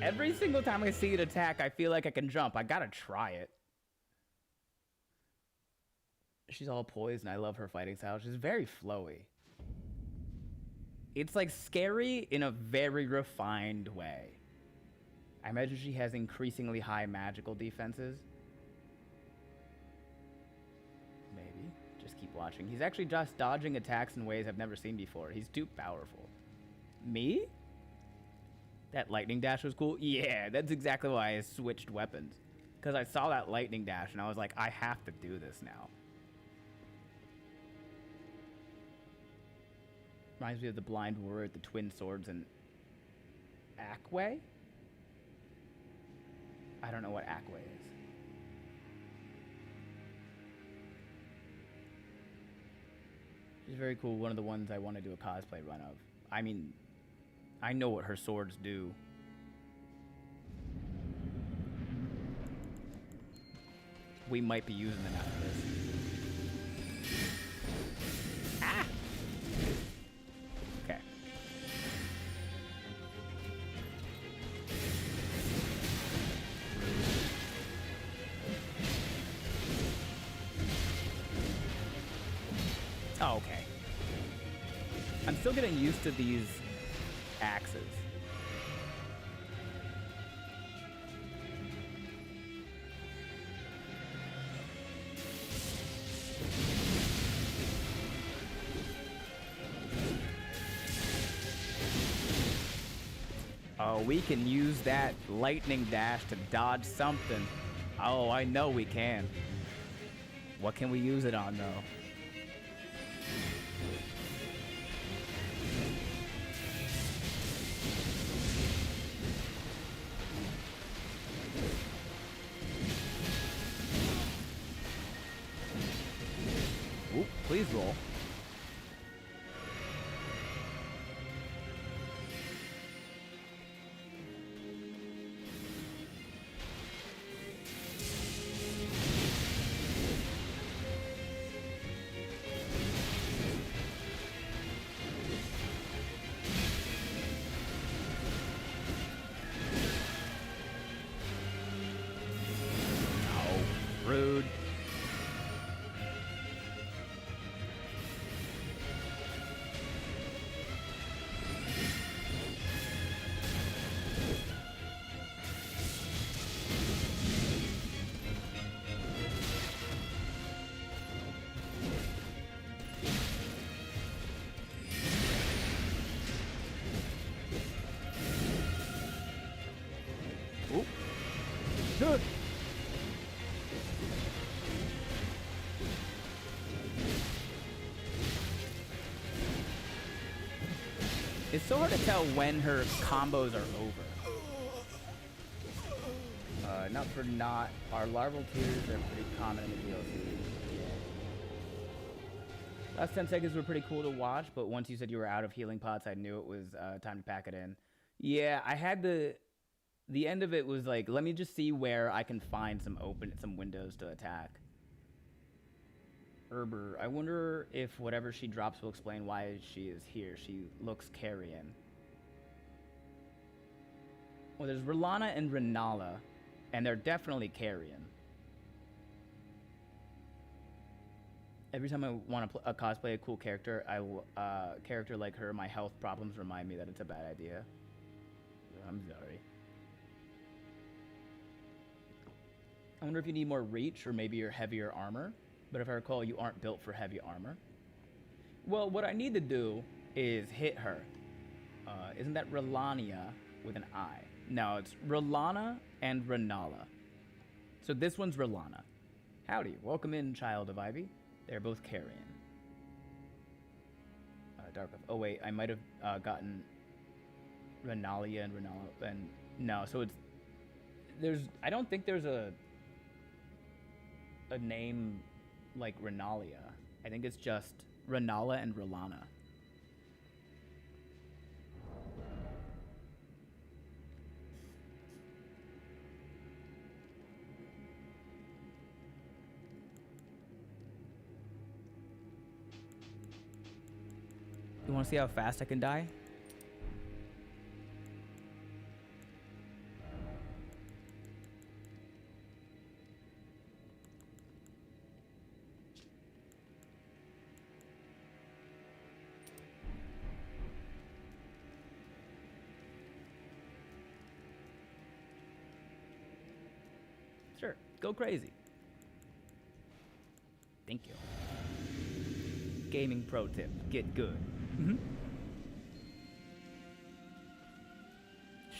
Every single time I see it attack, I feel like I can jump. I gotta try it. She's all poised, and I love her fighting style. She's very flowy. It's like scary in a very refined way. I imagine she has increasingly high magical defenses. Maybe. Just keep watching. He's actually just dodging attacks in ways I've never seen before. He's too powerful. Me? That lightning dash was cool? Yeah, that's exactly why I switched weapons. Because I saw that lightning dash and I was like, I have to do this now. Reminds me of the Blind Warrior, the Twin Swords, and Ackway? I don't know what Ackway is. She's very cool. One of the ones I want to do a cosplay run of. I mean, I know what her swords do. We might be using them after this. Ah! Okay. Oh, okay. I'm still getting used to these axes. Oh, we can use that lightning dash to dodge something. Oh, I know we can. What can we use it on, though? Oop, please roll. so hard to tell when her combos are over. Not for not. Our larval tears are pretty common in the DLC. Last 10 seconds were pretty cool to watch, but once you said you were out of healing pots, I knew it was time to pack it in. Yeah, I had the end of it was like, let me just see where I can find some windows to attack. Herber, I wonder if whatever she drops will explain why she is here. She looks carrion. Well, there's R'Lana and Renala, and they're definitely carrion. Every time I want to cosplay a cool character, character like her, my health problems remind me that it's a bad idea. I'm sorry. I wonder if you need more reach or maybe your heavier armor. But if I recall, you aren't built for heavy armor. Well, what I need to do is hit her. Isn't that R'Lania with an I? No, it's R'Lana and Renala. So this one's R'Lana. Howdy, welcome in, Child of Ivy. They're both carrion. Dark. Oh wait, I might have gotten Renalia and Renala, and no. So I don't think there's a name like Renalia. I think it's just Renala and R'Lana. You want to see how fast I can die? Sure, go crazy. Thank you. Gaming pro tip, get good.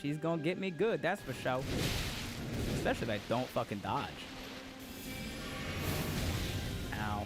She's gonna get me good, that's for sure. Especially if I don't fucking dodge. Ow.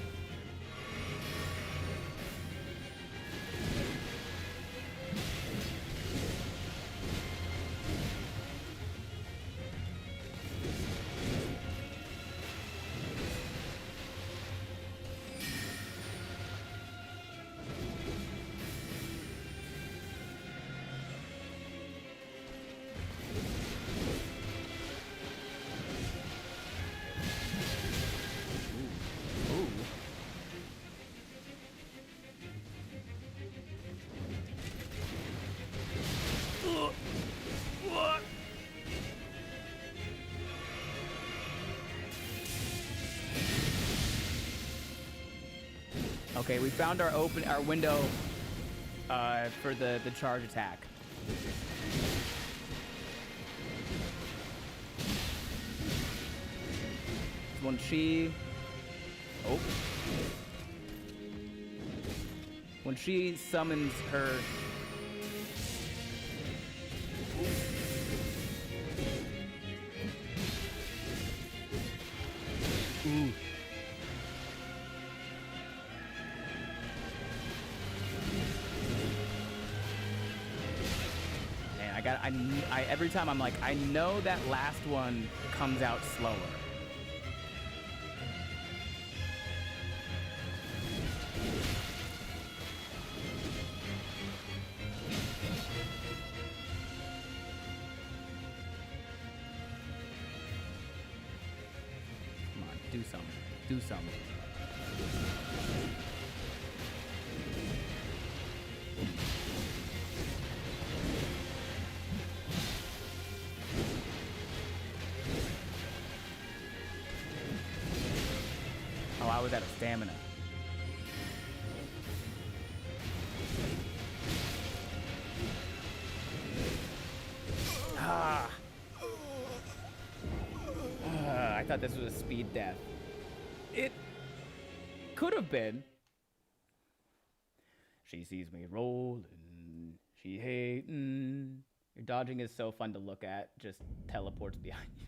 Okay, we found our window for the charge attack. When she summons her. Ooh. Every time I'm like, I know that last one comes out slower. Come on, do something. Do something. I was out of stamina. I thought this was a speed death. It could have been. She sees me rolling. She hating. Your dodging is so fun to look at. Just teleports behind you.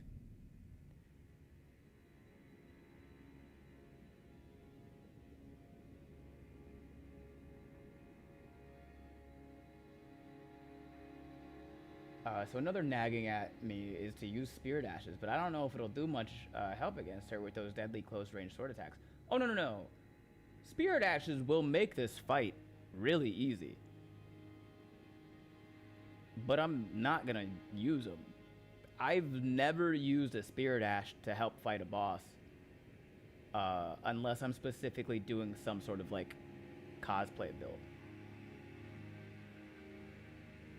So another nagging at me is to use Spirit Ashes, but I don't know if it'll do much help against her with those deadly close-range sword attacks. Oh, no, no, no. Spirit Ashes will make this fight really easy. But I'm not going to use them. I've never used a Spirit Ash to help fight a boss. Unless I'm specifically doing some sort of, like, cosplay build.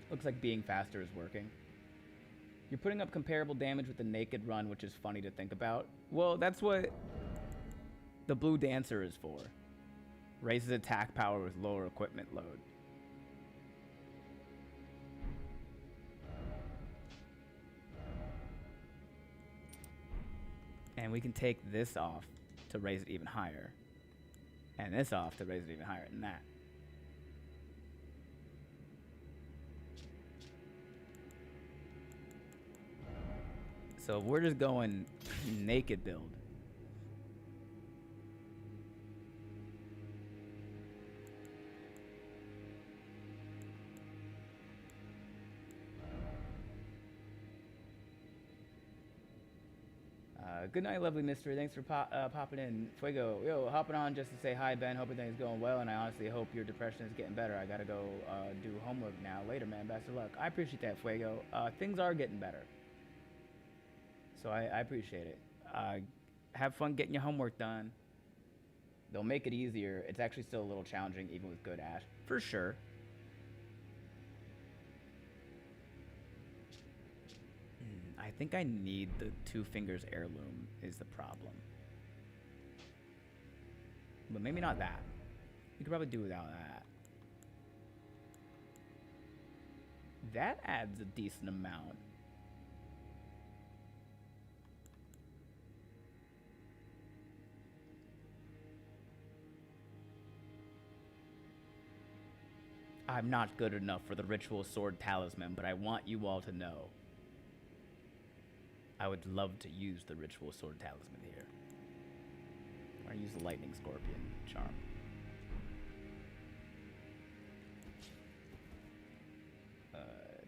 Looks like being faster is working. You're putting up comparable damage with the naked run, which is funny to think about. Well, that's what the Blue Dancer is for. Raises attack power with lower equipment load. And we can take this off to raise it even higher. And this off to raise it even higher than that. So we're just going naked build. Good night, lovely mystery. Thanks for popping in. Fuego, yo, hopping on just to say hi, Ben. Hope everything's going well, and I honestly hope your depression is getting better. I gotta go do homework now. Later, man. Best of luck. I appreciate that, Fuego. Things are getting better. So I appreciate it. Have fun getting your homework done. They'll make it easier. It's actually still a little challenging, even with good Ash. For sure. I think I need the 2 fingers heirloom is the problem. But maybe not that. You could probably do without that. That adds a decent amount. I'm not good enough for the ritual sword talisman, but I want you all to know. I would love to use the ritual sword talisman here. Or use the lightning scorpion charm.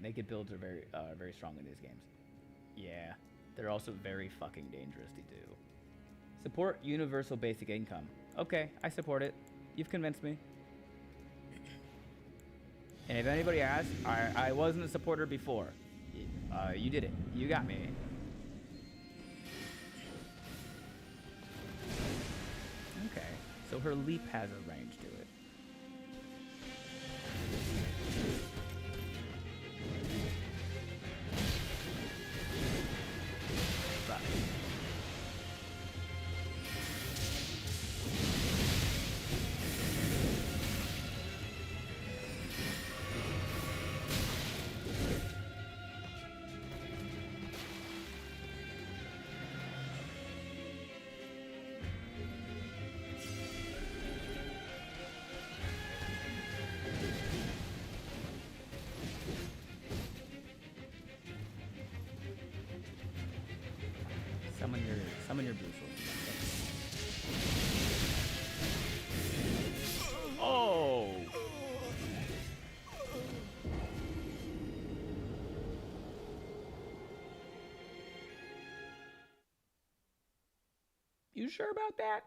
Naked builds are very strong in these games. Yeah, they're also very fucking dangerous to do. Support universal basic income. Okay, I support it. You've convinced me. And if anybody asks, I wasn't a supporter before. You did it. You got me. Okay, so her leap has a range to it. But summon your blue sword. Oh! You sure about that?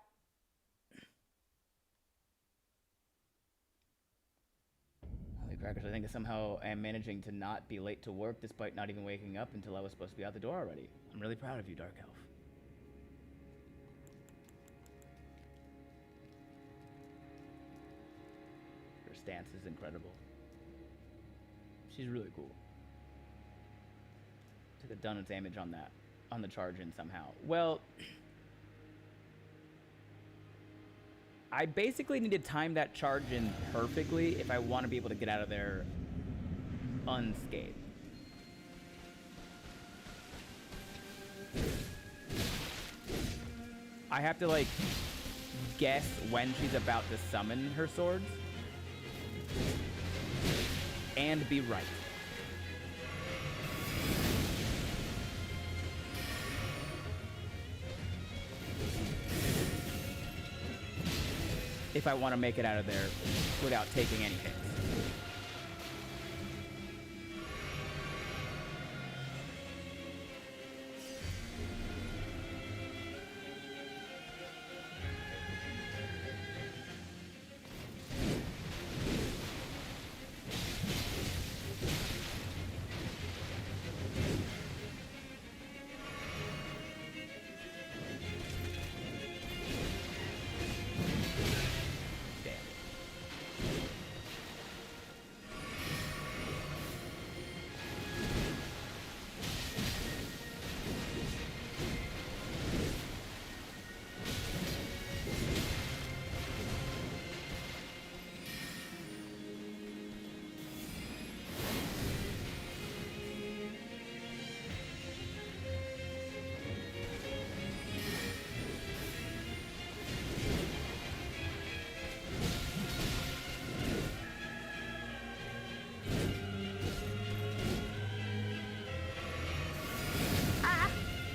Holy crackers, I think I somehow am managing to not be late to work despite not even waking up until I was supposed to be out the door already. I'm really proud of you, Dark Elf. Her stance is incredible. She's really cool. Took a ton of damage on that, on the charge in somehow. Well, I basically need to time that charge in perfectly if I want to be able to get out of there unscathed. I have to, like, guess when she's about to summon her swords and be right. If I want to make it out of there without taking any hits.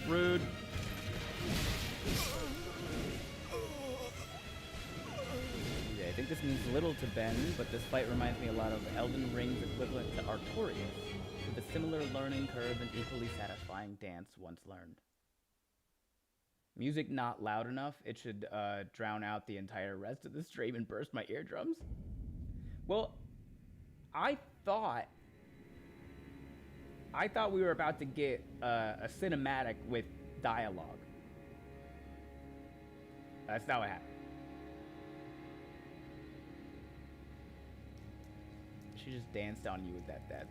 Rude. Yeah, I think this means little to Ben, but this fight reminds me a lot of Elden Ring's equivalent to Artorias, with a similar learning curve and equally satisfying dance once learned. Music not loud enough, it should drown out the entire rest of the stream and burst my eardrums. Well, I thought we were about to get a cinematic with dialogue. That's not what happened. She just danced on you with that death.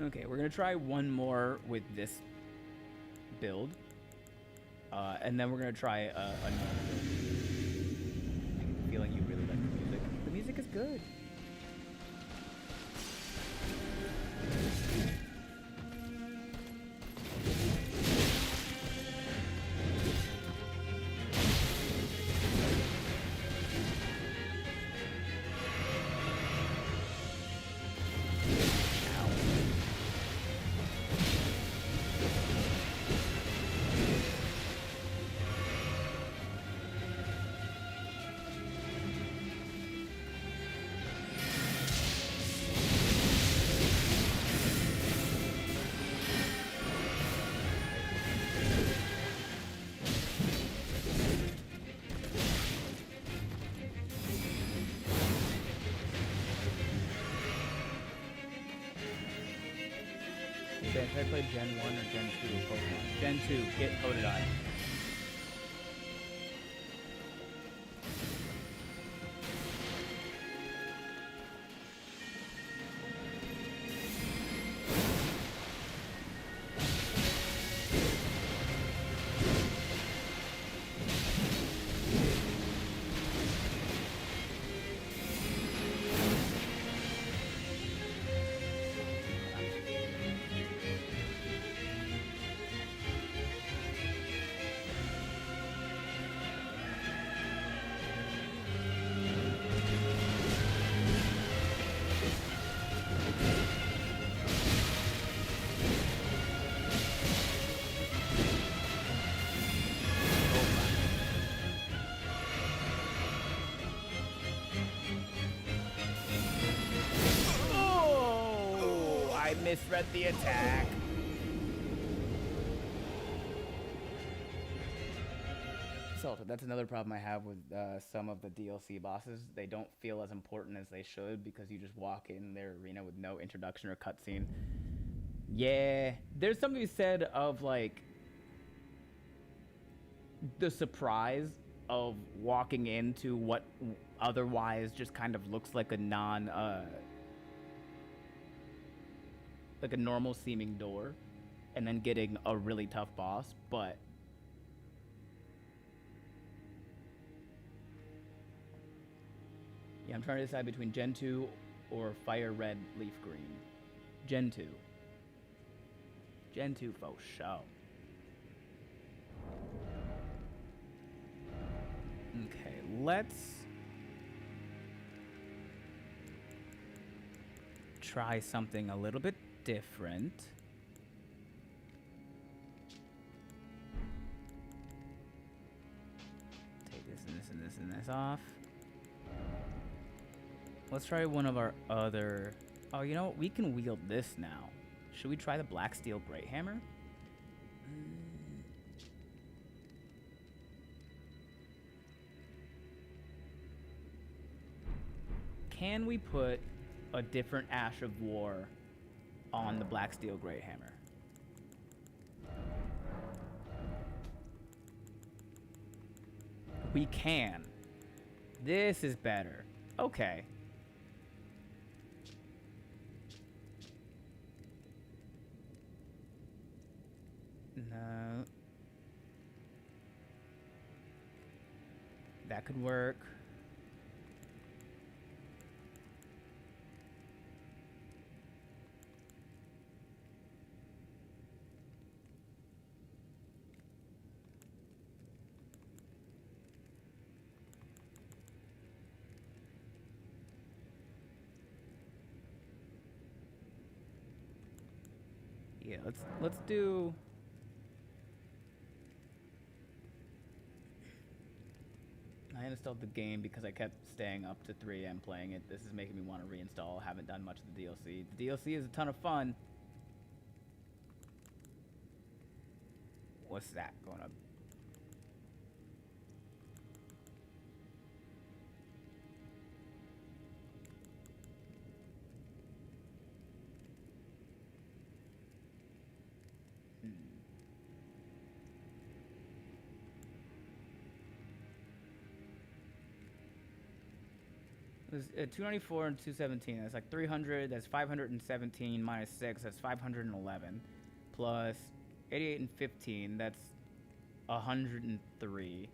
Okay, we're gonna try one more with this build. And then we're gonna try another build. I get the feeling you really like the music. The music is good. Should I play Gen 1 or Gen 2 of Pokemon? Gen 2, get Totodile. Misread the attack. Salted, that's another problem I have with some of the DLC bosses. They don't feel as important as they should because you just walk in their arena with no introduction or cutscene. Yeah, there's something said of like the surprise of walking into what otherwise just kind of looks like a like a normal seeming door, and then getting a really tough boss, but yeah, I'm trying to decide between Gen 2 or Fire Red Leaf Green. Gen 2. Gen 2 for show. Okay, let's try something a little bit different. Take this and this and this and this off. Let's try one of our other... Oh, you know what? We can wield this now. Should we try the Black Steel Great Hammer? Can we put a different Ash of War on the Black Steel Great Hammer? We can. This is better. Okay. No. That could work. Yeah, let's do. I uninstalled the game because I kept staying up to 3 a.m. playing it. This is making me want to reinstall. Haven't done much of the DLC. The DLC is a ton of fun. What's that going up? There's 294 and 217. That's like 300. That's 517 minus 6. That's 511. Plus 88 and 15. That's 103.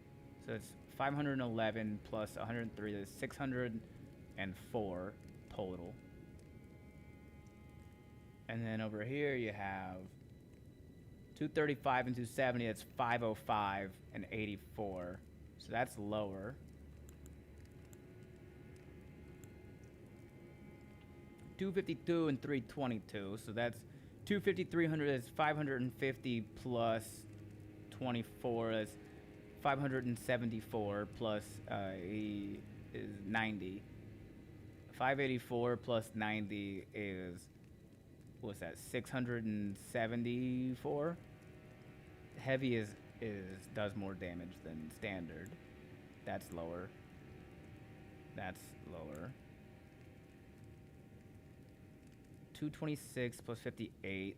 So it's 511 plus 103. That's 604 total. And then over here you have 235 and 270. That's 505 and 84. So that's lower. 252 and 322, so that's 250, 300 is 550 plus 24 is 574 plus is 90. 584 plus 90 is, what's that, 674? Heavy does more damage than standard. That's lower. That's lower. 226 plus 58,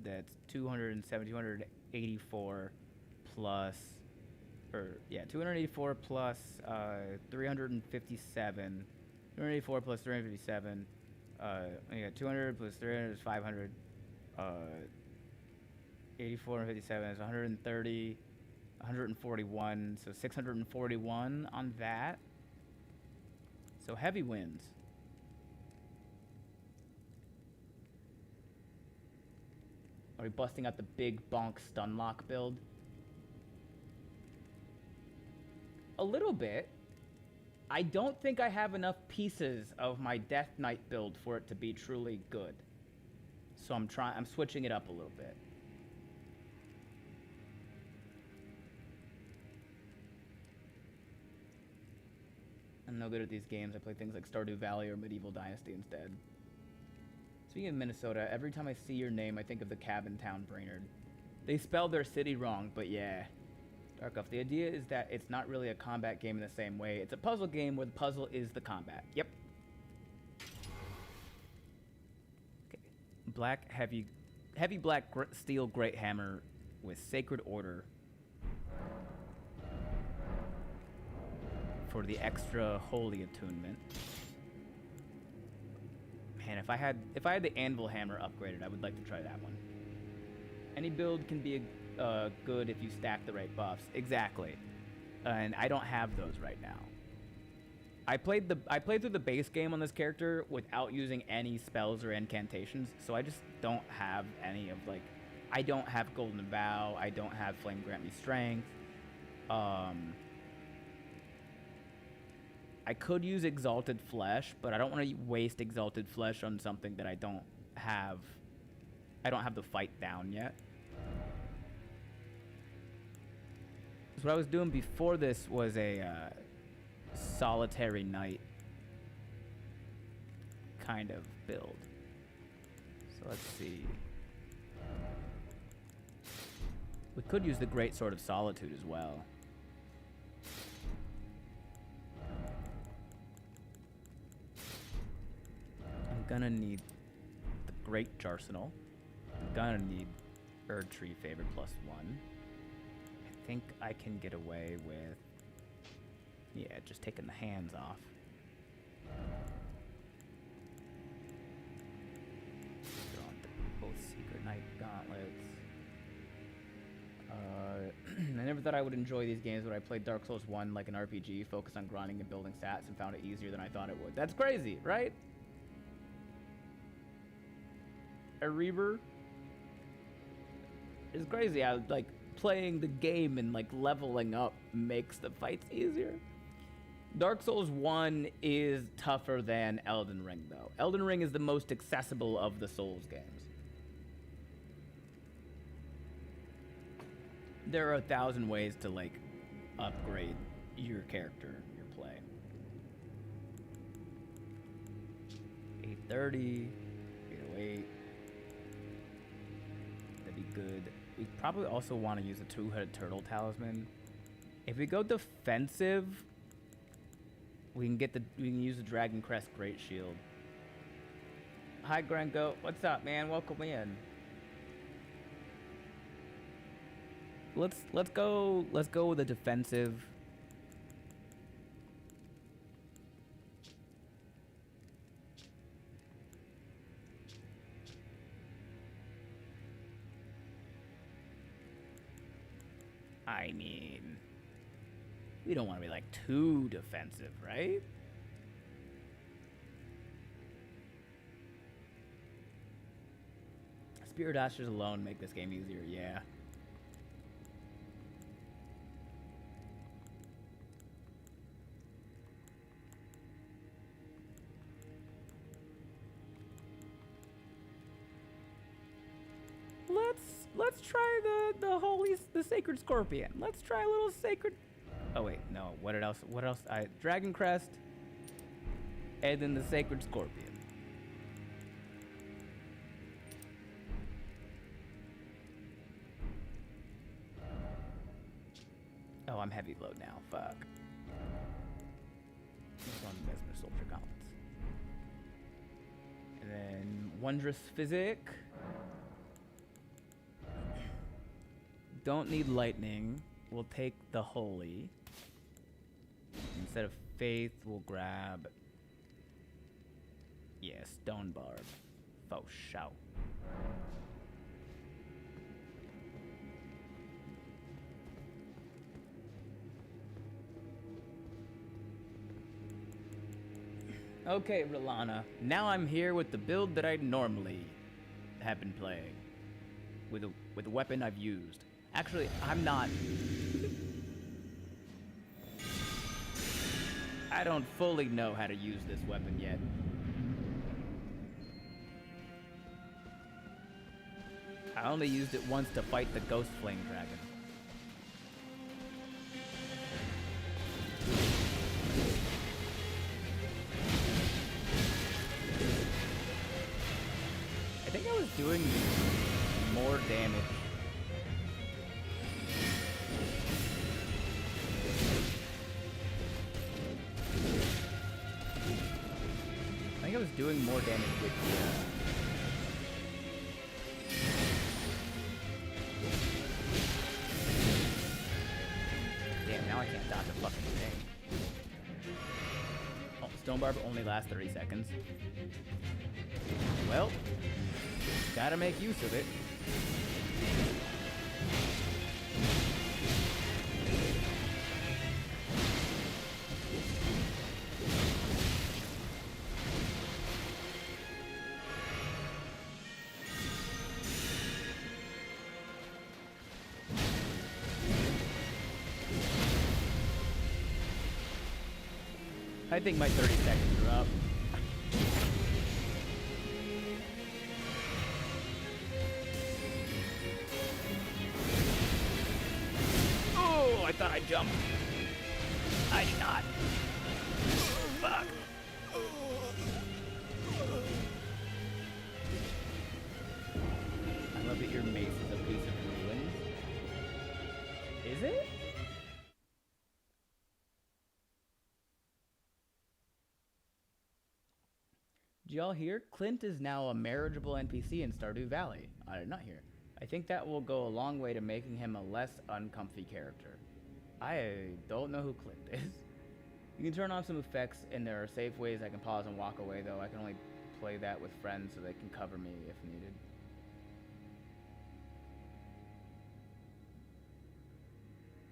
that's 270, 284 plus, 284 plus 357, 284 plus 357, you got 200 plus 300 is 500, 84 and 57 is 130, 141, so 641 on that. So heavy wins. Are we busting out the big bonk stun lock build? A little bit. I don't think I have enough pieces of my Death Knight build for it to be truly good. So I'm switching it up a little bit. I'm no good at these games. I play things like Stardew Valley or Medieval Dynasty instead. Speaking of Minnesota, every time I see your name, I think of the cabin town Brainerd. They spelled their city wrong, but yeah. Darkoff, the idea is that it's not really a combat game in the same way. It's a puzzle game where the puzzle is the combat. Yep. Okay. Black heavy black steel great hammer with sacred order for the extra holy attunement. Man, if I had the anvil hammer upgraded, I would like to try that one. Any build can be good if you stack the right buffs. Exactly. And I don't have those right now. I played through the base game on this character without using any spells or incantations, so I just don't have any of, like, I don't have Golden Vow, I don't have Flame Grant Me Strength. I could use Exalted Flesh, but I don't want to waste Exalted Flesh on something that I don't have the fight down yet. So what I was doing before this was a Solitary Knight kind of build. So let's see. We could use the Great Sword of Solitude as well. I'm gonna need the Great Jarsenal. I'm gonna need Erdtree Favored +1. I think I can get away with, yeah, just taking the hands off. Drawing both Secret Knight gauntlets. I never thought I would enjoy these games, but I played Dark Souls 1 like an RPG, focused on grinding and building stats, and found it easier than I thought it would. That's crazy, right? A Reaver is crazy how, like, playing the game and, like, leveling up makes the fights easier. Dark Souls 1 is tougher than Elden Ring, though. Elden Ring is the most accessible of the Souls games. There are 1,000 ways to like upgrade your character, your play. 830, 808. That'd be good. We probably also want to use a two-headed turtle talisman. If we go defensive, we can use the Dragon Crest Great Shield. Hi Granko, what's up, man? Welcome in. Let's go with a defensive. I mean, we don't want to be like too defensive, right? Spear dashers alone make this game easier, yeah. Let's try the sacred scorpion. Let's try a little sacred. Oh wait, no. What else? Dragon Crest, and then the sacred scorpion. Oh, I'm heavy load now. Fuck. Just on Mesmer Soldier Gauntlets. And then Wondrous Physic. Don't need lightning. We'll take the holy. Instead of faith, we'll grab. Yeah, stone barb. Faux shout. Okay, Rolana. Now I'm here with the build that I normally have been playing. With a weapon I've used. Actually, I'm not. I don't fully know how to use this weapon yet. I only used it once to fight the Ghost Flame Dragon. I think I was doing more damage. I was doing more damage with Damn, now I can't dodge a fucking thing. Oh, Stone Barb only lasts 30 seconds. Well, gotta make use of it. I think my 30 seconds are up. Oh, I thought I jumped. I did not. Fuck. I love that your mace is a piece of ruins. Is it? Did y'all hear? Clint is now a marriageable NPC in Stardew Valley. I did not hear. I think that will go a long way to making him a less uncomfy character. I don't know who Clint is. You can turn on some effects, and there are safe ways I can pause and walk away, though. I can only play that with friends so they can cover me if needed.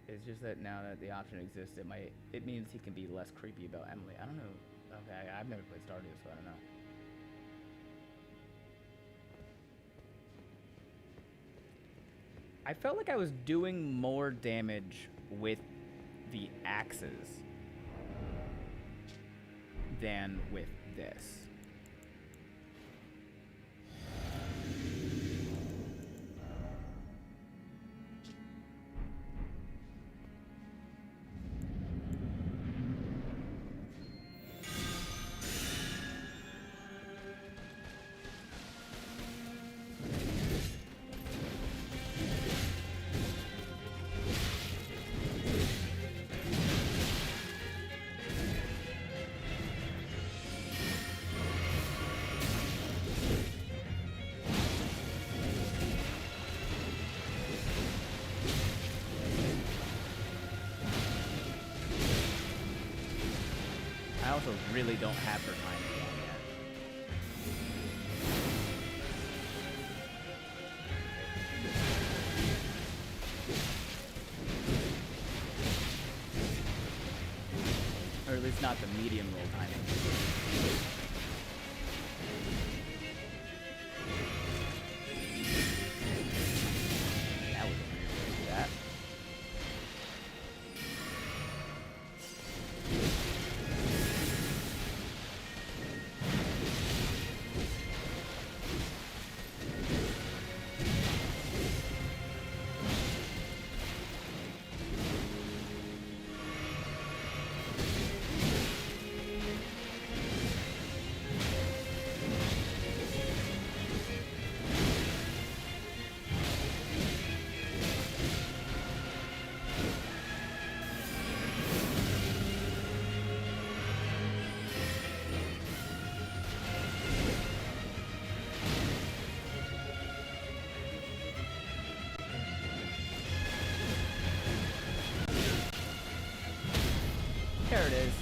It's just that now that the option exists, it means he can be less creepy about Emily. I don't know. Okay, I've never played Stardew, so I don't know. I felt like I was doing more damage with the axes than with this. also really don't have her time down yet. Or at least not the medium roll timing. That was a weird way to do that. There it is.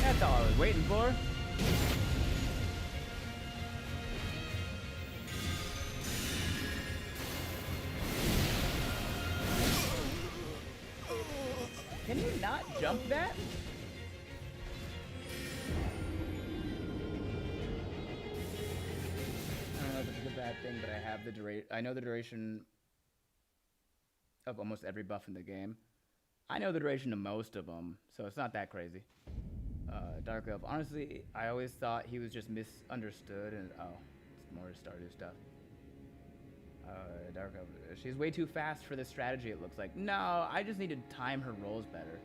That's all I was waiting for. Can you not jump that? I don't know if it's a good bad thing, but I have the duration. I know the duration of almost every buff in the game. I know the duration of most of them, so it's not that crazy. Dark Elf. Honestly, I always thought he was just misunderstood, and oh, it's more Stardew stuff. Dark Elf. She's way too fast for this strategy, it looks like. No, I just need to time her rolls better.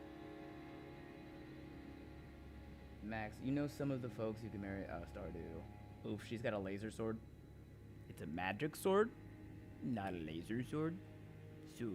Max, you know some of the folks you can marry. Oh, Stardew. Oof, she's got a laser sword. It's a magic sword, not a laser sword. So.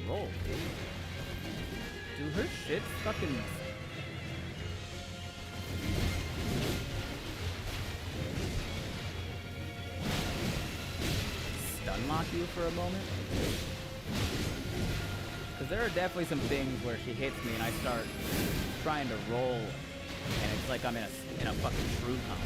Roll, dude. Her shit's fucking. Stun lock you for a moment? Because there are definitely some things where she hits me and I start trying to roll, and it's like I'm in a fucking true combo.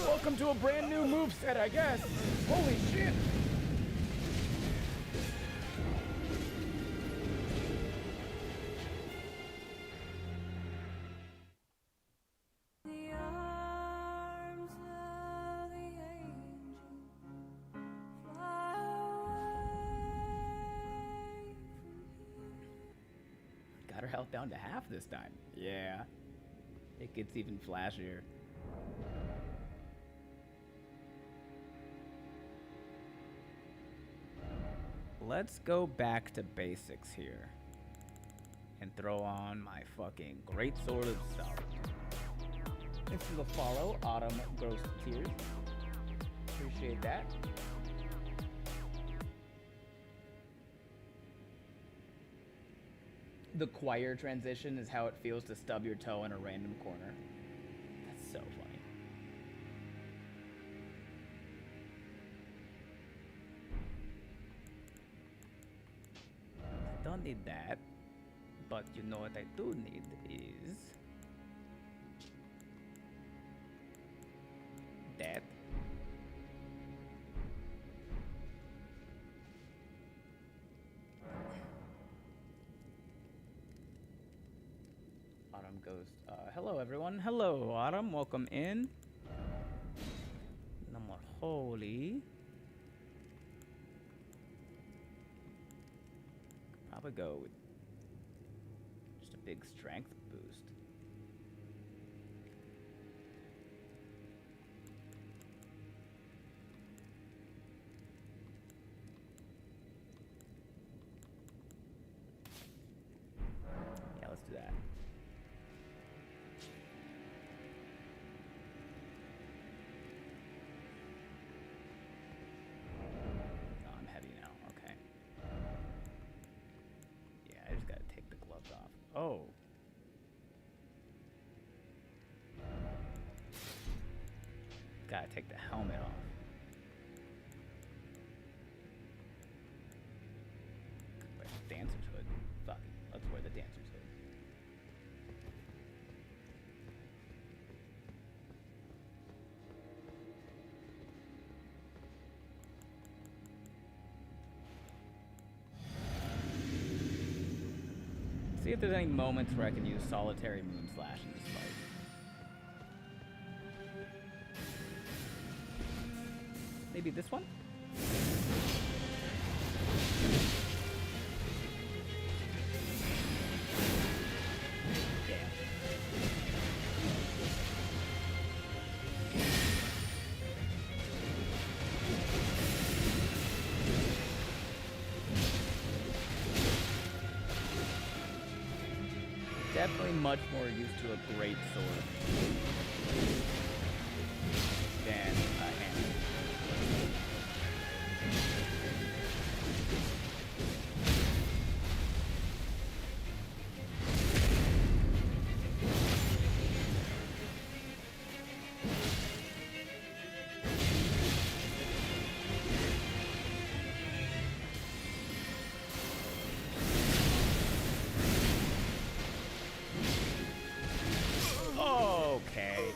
Welcome to a brand new moveset, I guess. Holy shit. Got her health down to half this time. Yeah. It gets even flashier. Let's go back to basics here. And throw on my fucking great sword of stuff. Thanks for the follow, Autumn Gross Tears. Appreciate that. The choir transition is how it feels to stub your toe in a random corner. That's so funny. I don't need that. But you know what I do need is that. Autumn goes, hello everyone. Hello Autumn, welcome in. No more holy. Probably go with just a big strength boost. Yeah, let's do that. Oh, I'm heavy now. Okay. Yeah, I just gotta take the gloves off. Oh. Gotta take the helmet off. Wear the dancer's hood. Fuck it. Let's wear the dancer's hood. See if there's any moments where I can use solitary moon slash in this fight. Maybe this one? Damn. Definitely much more used to a great sword than a hammer. Okay.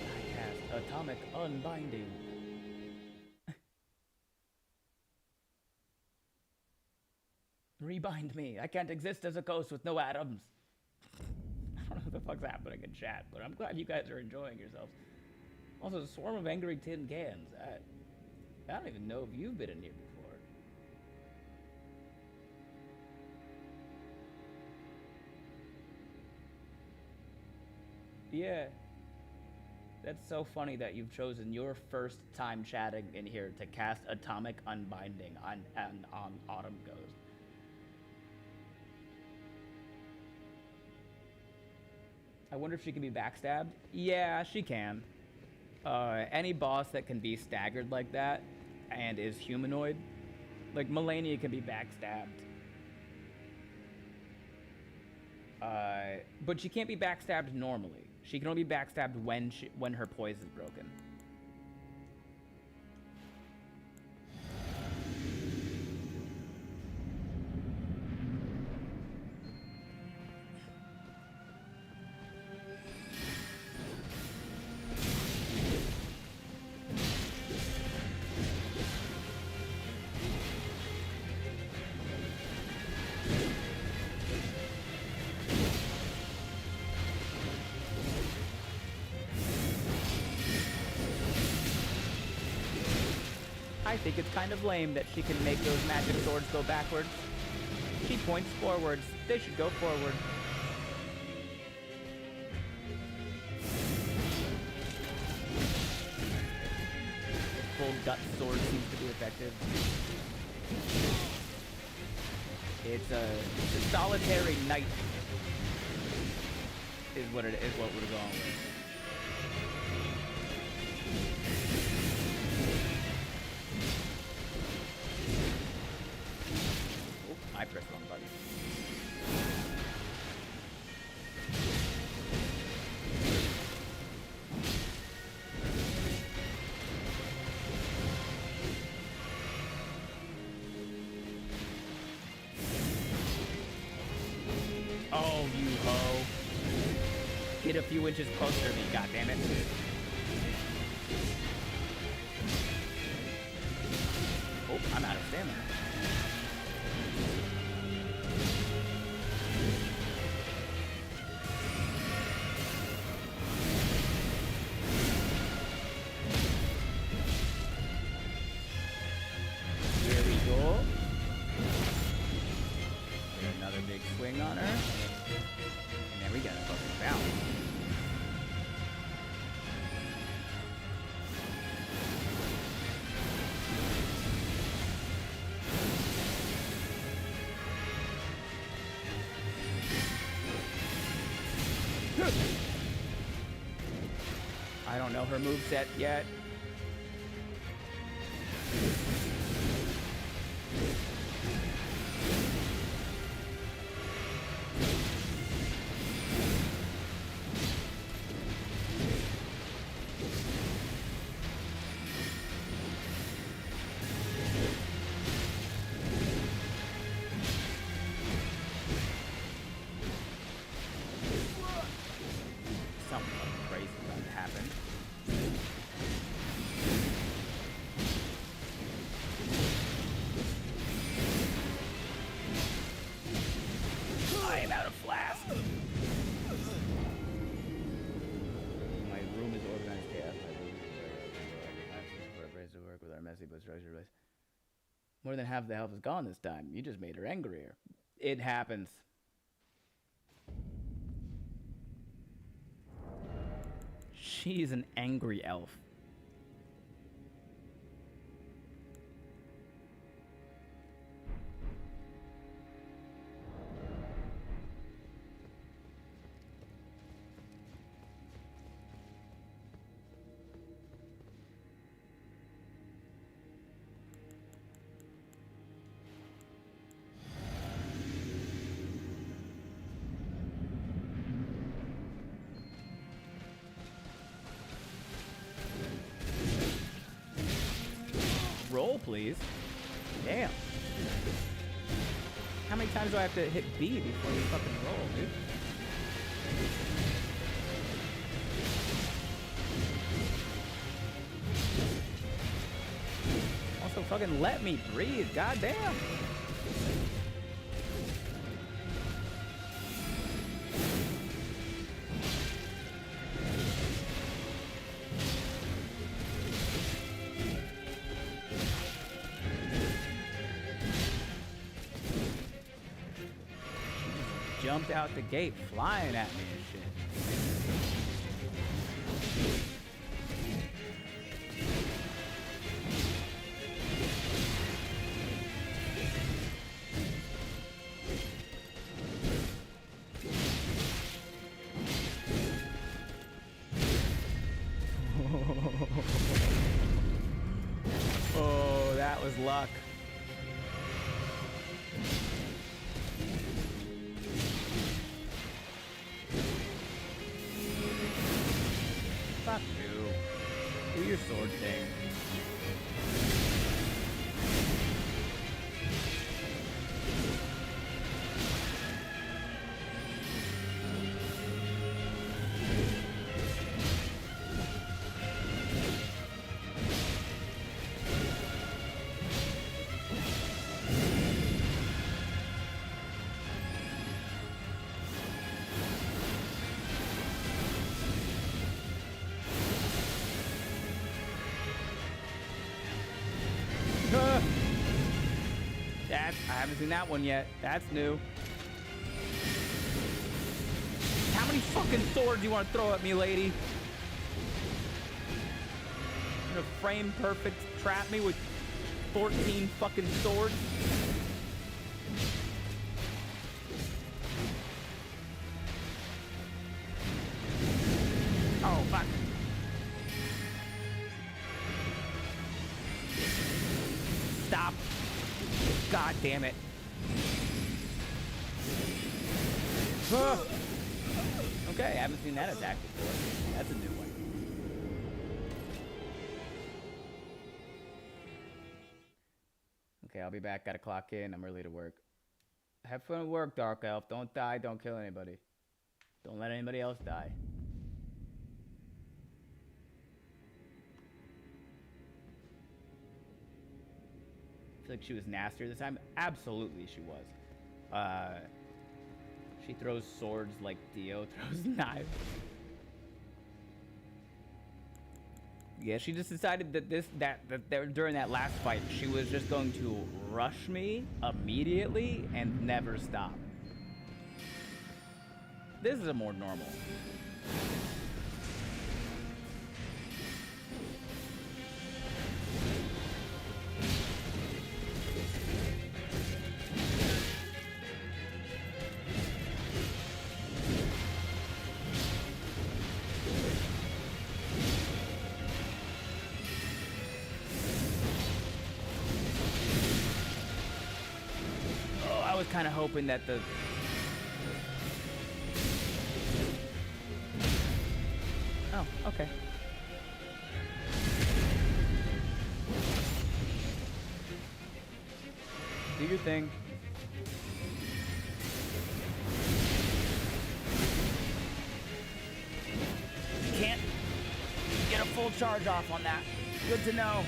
I cast Atomic Unbinding. Rebind me. I can't exist as a ghost with no atoms. I don't know what the fuck's happening in chat, but I'm glad you guys are enjoying yourselves. Also, a swarm of angry tin cans. I don't even know if you've been in here before. Yeah. That's so funny that you've chosen your first time chatting in here to cast Atomic Unbinding on Autumn Ghost. I wonder if she can be backstabbed. Yeah, she can. Any boss that can be staggered like that and is humanoid, like Melania can be backstabbed. But she can't be backstabbed normally. She can only be backstabbed when her poison's broken. I think it's kind of lame that she can make those magic swords go backwards. She points forwards. They should go forward. Full gut sword seems to be effective. It's a solitary knight is what it is. What we're going with. Oh, I pressed the wrong button. Oh, you hoe. Get a few inches closer to me, goddammit. Oh, I'm out of stamina. Here we go. Get another big swing on her. And then we got a fucking bounce. I don't know her moveset yet. Something crazy about to happen. I am out of flask. My room is organized chaos. My room is to work with our messy but structured ways. More than half the health is gone this time. You just made her angrier. It happens. She's an angry elf. Roll, please. Damn. How many times do I have to hit B before you fucking roll, dude? Also, fucking let me breathe. Goddamn. Jumped out the gate flying at me and shit. Oh, that was luck. Fuck you. Do your sword thing. haven't seen that one yet. That's new. How many fucking swords do you want to throw at me, lady? You're gonna frame perfect trap me with 14 fucking swords? Oh, fuck. Stop. God damn it. Okay, I haven't seen that attack before. That's a new one. Okay, I'll be back. Gotta clock in. I'm early to work. Have fun at work, Dark Elf. Don't die. Don't kill anybody. Don't let anybody else die. I feel like she was nastier this time. Absolutely she was. She throws swords like Dio throws knives. Yeah, she just decided that during that last fight, she was just going to rush me immediately and never stop. This is a more normal. Kind of hoping that the okay. Do your thing. Can't get a full charge off on that. Good to know.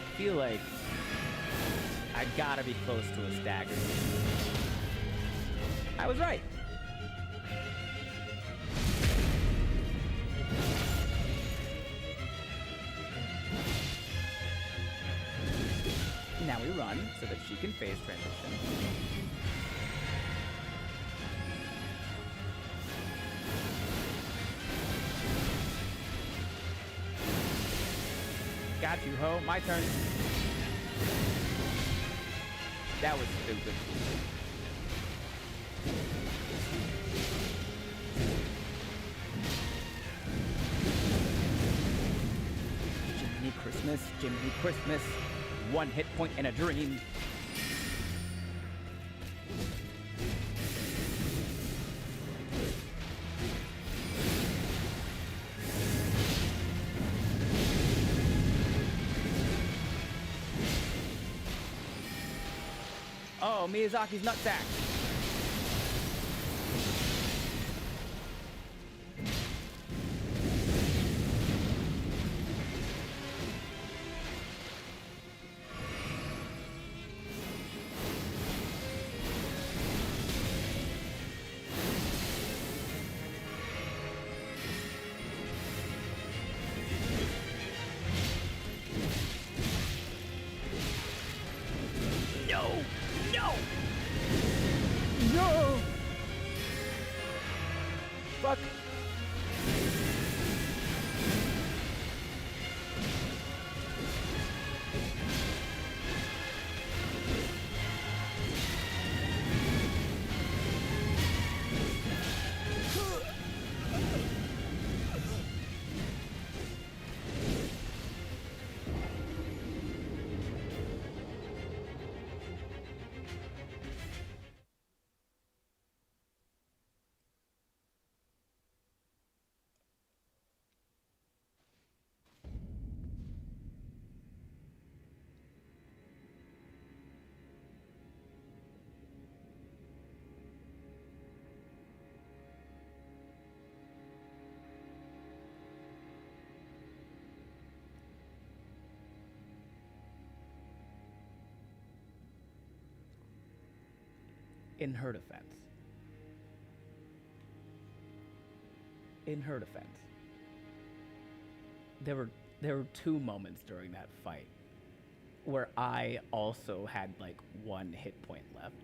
I feel like I gotta be close to a stagger. I was right. Now we run so that she can phase transition. Got you, ho. My turn. That was stupid. Jiminy Christmas, Jiminy Christmas. One hit point and a dream. Oh, Miyazaki's nutsack. Fuck. In her defense. There were two moments during that fight where I also had like 1 hit point left.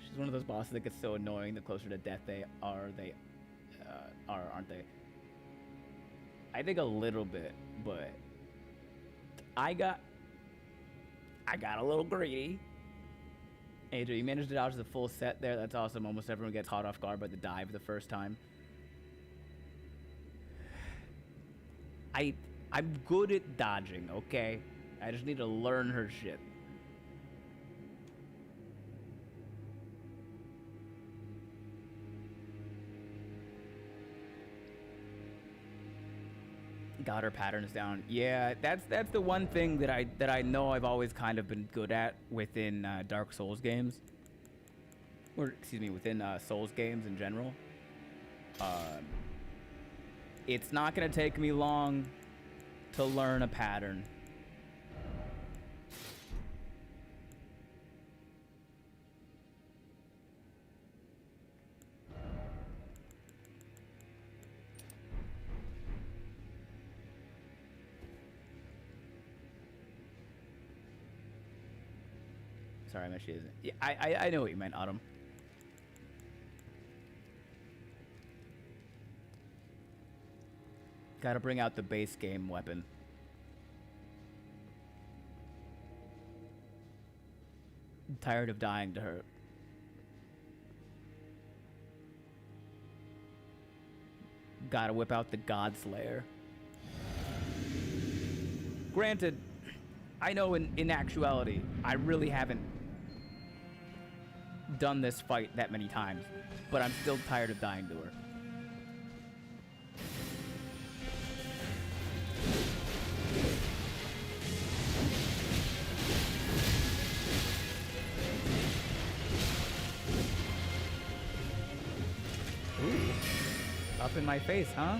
She's one of those bosses that gets so annoying the closer to death they are, aren't they? I think a little bit, but I got a little greedy. Adrian, you managed to dodge the full set there. That's awesome. Almost everyone gets caught off guard by the dive the first time. I'm good at dodging, okay? I just need to learn her shit. Got her patterns down. Yeah, that's the one thing that I know I've always kind of been good at within Dark Souls games, or excuse me, within Souls games in general. It's not gonna take me long to learn a pattern. Sorry, I meant she isn't. Yeah, I know what you meant, Autumn. Gotta bring out the base game weapon. I'm tired of dying to her. Gotta whip out the God Slayer. Granted, I know in actuality, I really haven't done this fight that many times, but I'm still tired of dying to her. Ooh, up in my face, huh?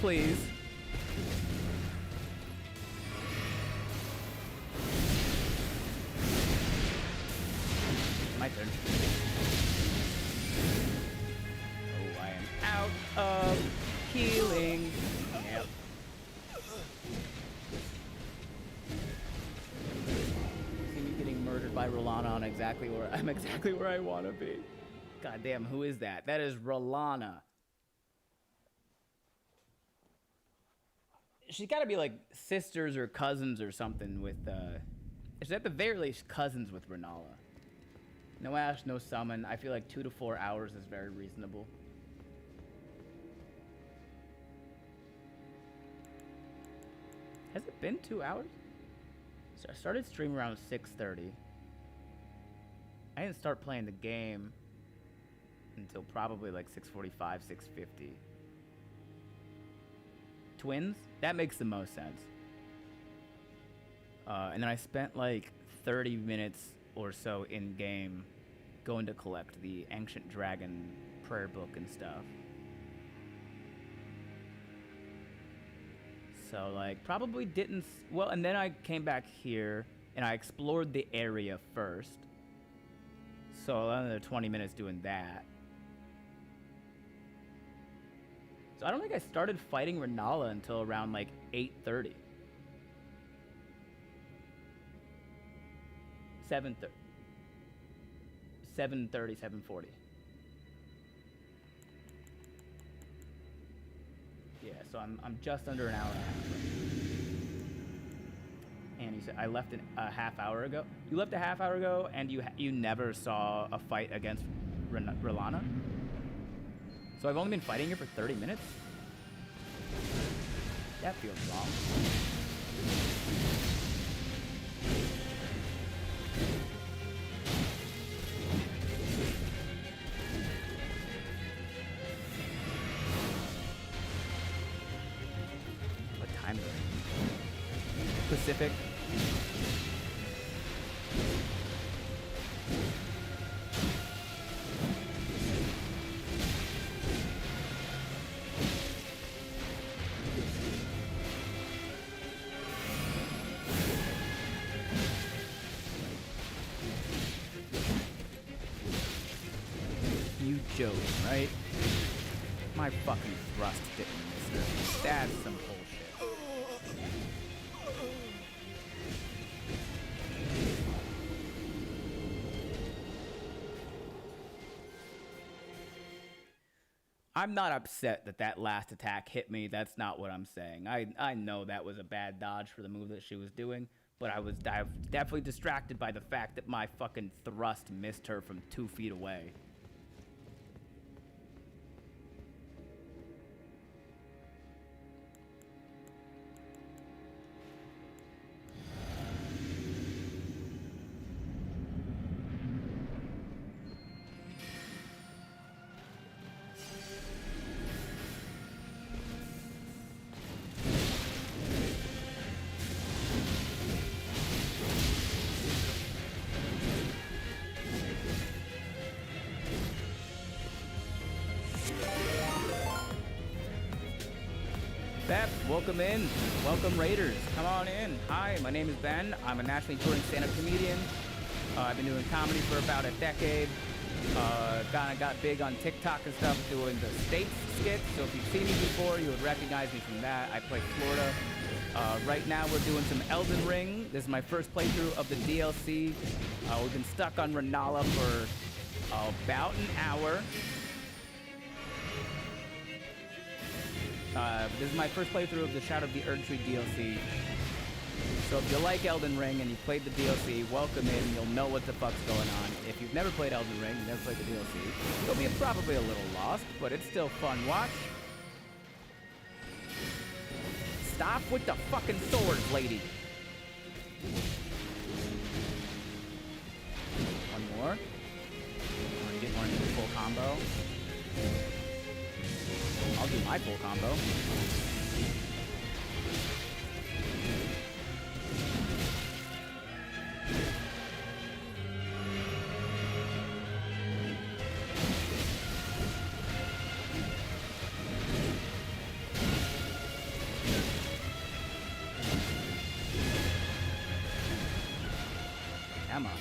Please. My turn. Oh, I am out of healing. Yep. See me getting murdered by Rolana on exactly where I want to be. God damn, who is that? That is Rolana. She's got to be like sisters or cousins or something with, she's at the very least cousins with Renala. No Ash, no summon. I feel like 2 to 4 hours is very reasonable. Has it been 2 hours? So I started streaming around 6:30. I didn't start playing the game until probably like 6:45, 6:50. Twins? That makes the most sense. And then I spent like 30 minutes or so in game going to collect the Ancient Dragon prayer book and stuff. So like probably didn't, well, and then I came back here and I explored the area first. So another 20 minutes doing that. So I don't think I started fighting Renala until around like 8:30. 7:30. 7:30, 7:40. Yeah, so I'm just under an hour and a half. And you said I left a half hour ago. You left a half hour ago, and you never saw a fight against Rilana. So I've only been fighting her for 30 minutes. That feels wrong. What time is it? Pacific. You joke, right? My fucking thrust didn't miss her. That's some bullshit. I'm not upset that that last attack hit me. That's not what I'm saying. I know that was a bad dodge for the move that she was doing, but I was definitely distracted by the fact that my fucking thrust missed her from 2 feet away. Beth, welcome in. Welcome, Raiders. Come on in. Hi, my name is Ben. I'm a nationally touring stand-up comedian. I've been doing comedy for about a decade. Got big on TikTok and stuff doing the States skits. So if you've seen me before, you would recognize me from that. I play Florida. Right now we're doing some Elden Ring. This is my first playthrough of the DLC. We've been stuck on Renala for about an hour. This is my first playthrough of the Shadow of the Erdtree DLC. So if you like Elden Ring and you played the DLC, welcome in. You'll know what the fuck's going on. If you've never played Elden Ring, you've never played the DLC, you'll be probably a little lost, but it's still fun. Watch. Stop with the fucking sword, lady. One more. Want to get more into the full combo? I'll do my full combo. Come on.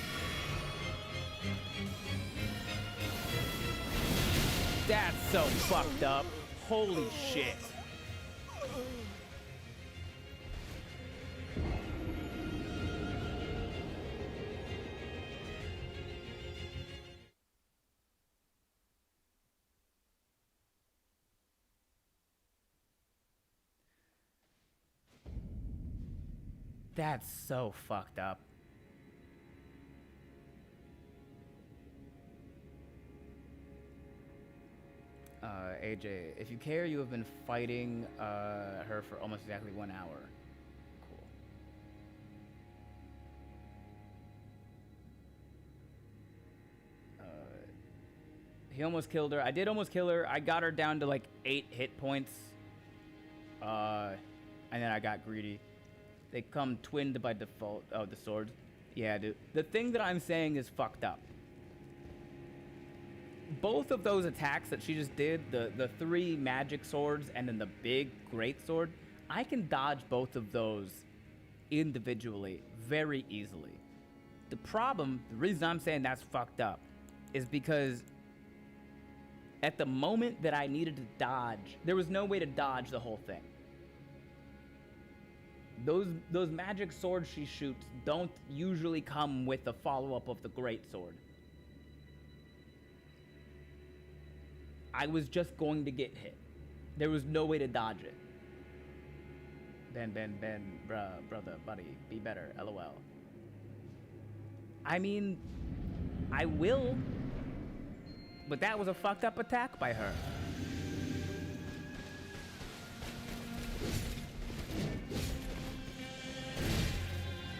That's so fucked up. Holy shit. That's so fucked up. AJ, if you care, you have been fighting her for almost exactly 1 hour. Cool. He almost killed her. I did almost kill her. I got her down to like 8 hit points. And then I got greedy. They come twinned by default. Oh, the swords. Yeah, dude. The thing that I'm saying is fucked up. Both of those attacks that she just did, the 3 magic swords and then the big great sword, I can dodge both of those individually very easily. The problem, the reason I'm saying that's fucked up, is because at the moment that I needed to dodge, there was no way to dodge the whole thing. Those magic swords she shoots don't usually come with the follow-up of the great sword. I was just going to get hit. There was no way to dodge it. Ben, brother, buddy, be better, LOL. I mean, I will, but that was a fucked up attack by her.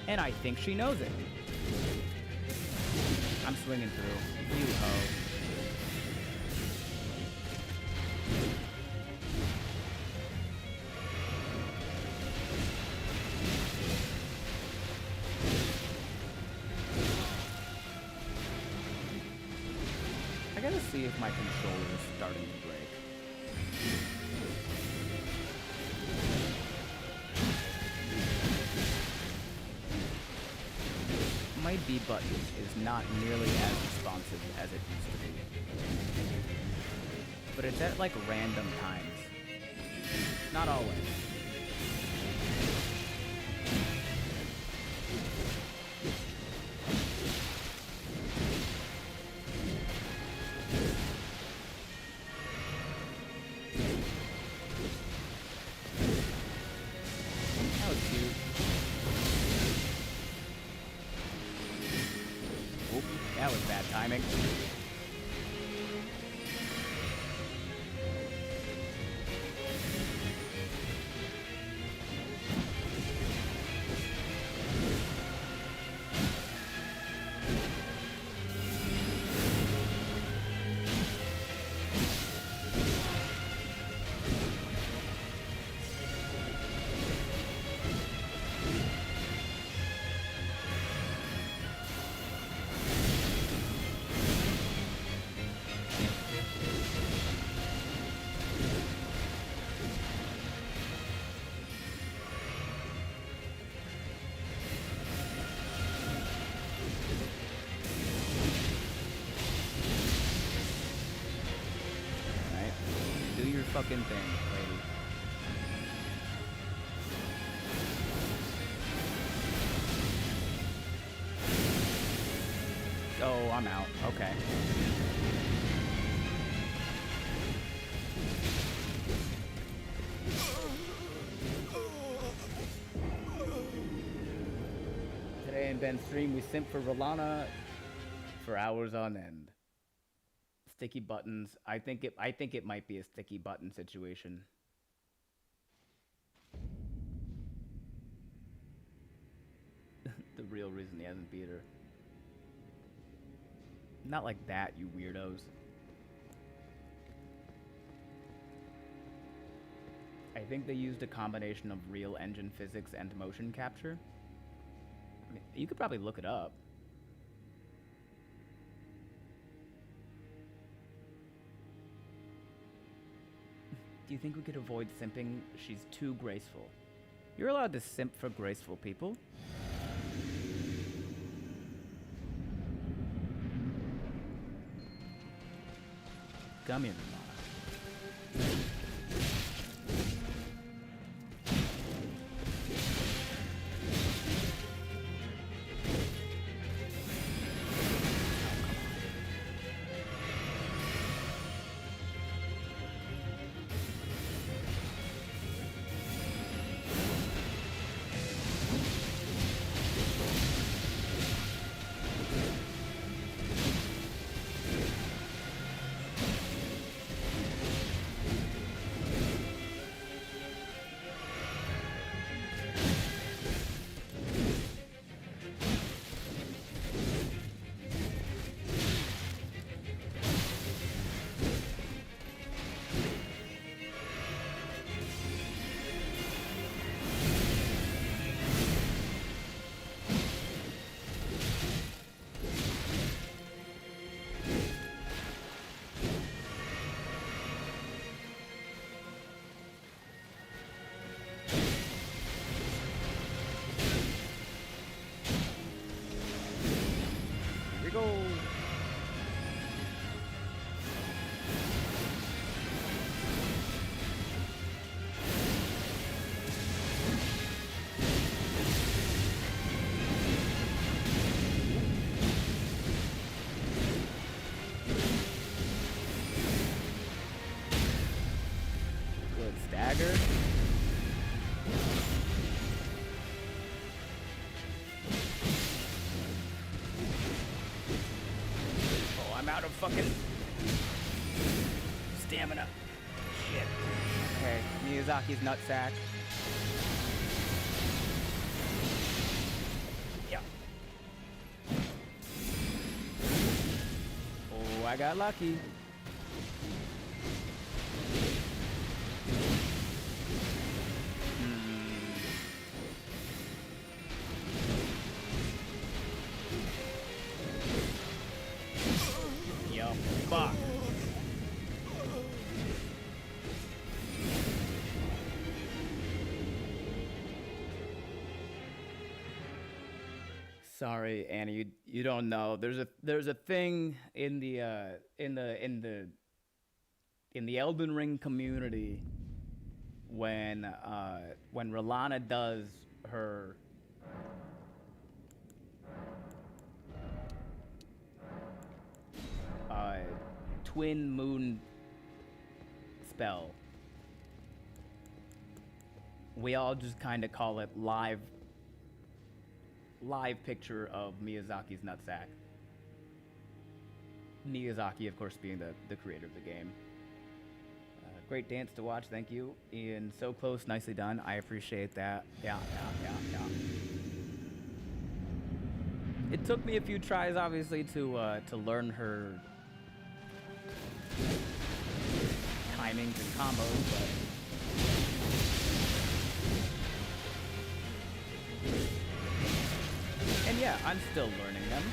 And I think she knows it. I'm swinging through. You hoe. I gotta see if my controller is starting to break. My B button is not nearly as responsive as it used to be. But it's at like random times. Not always. That was cute. Oop, that was bad timing. Fucking thing, lady. Oh, I'm out. Okay. Today in Ben's stream, we simp for Rolana for hours on end. Sticky buttons. I think it might be a sticky button situation. The real reason he hasn't beat her. Not like that, you weirdos. I think they used a combination of real engine physics and motion capture. I mean, you could probably look it up. Do you think we could avoid simping? She's too graceful. You're allowed to simp for graceful people. Come here, Ramona. go. Good stagger. Oh, I'm out of fucking stamina. Shit. Okay, Miyazaki's nutsack. Yeah. Oh, I got lucky. Yo, fuck. Sorry, Annie, you don't know. There's a thing in the Elden Ring community when Rolana does her twin moon spell. We all just kind of call it live picture of Miyazaki's nutsack. Miyazaki, of course, being the creator of the game. Great dance to watch, thank you. Ian, so close, nicely done. I appreciate that. Yeah. It took me a few tries, obviously, to learn her timings and combos, but and yeah, I'm still learning them.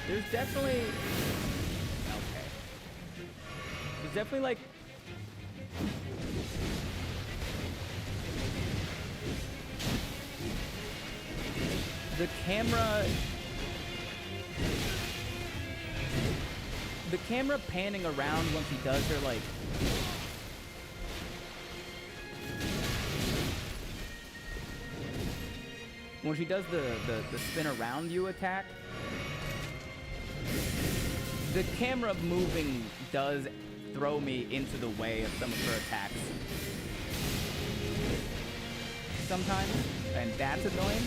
There's definitely like the camera panning around once he does her like when she does the spin around you attack. The camera moving does throw me into the way of some of her attacks sometimes, and that's annoying.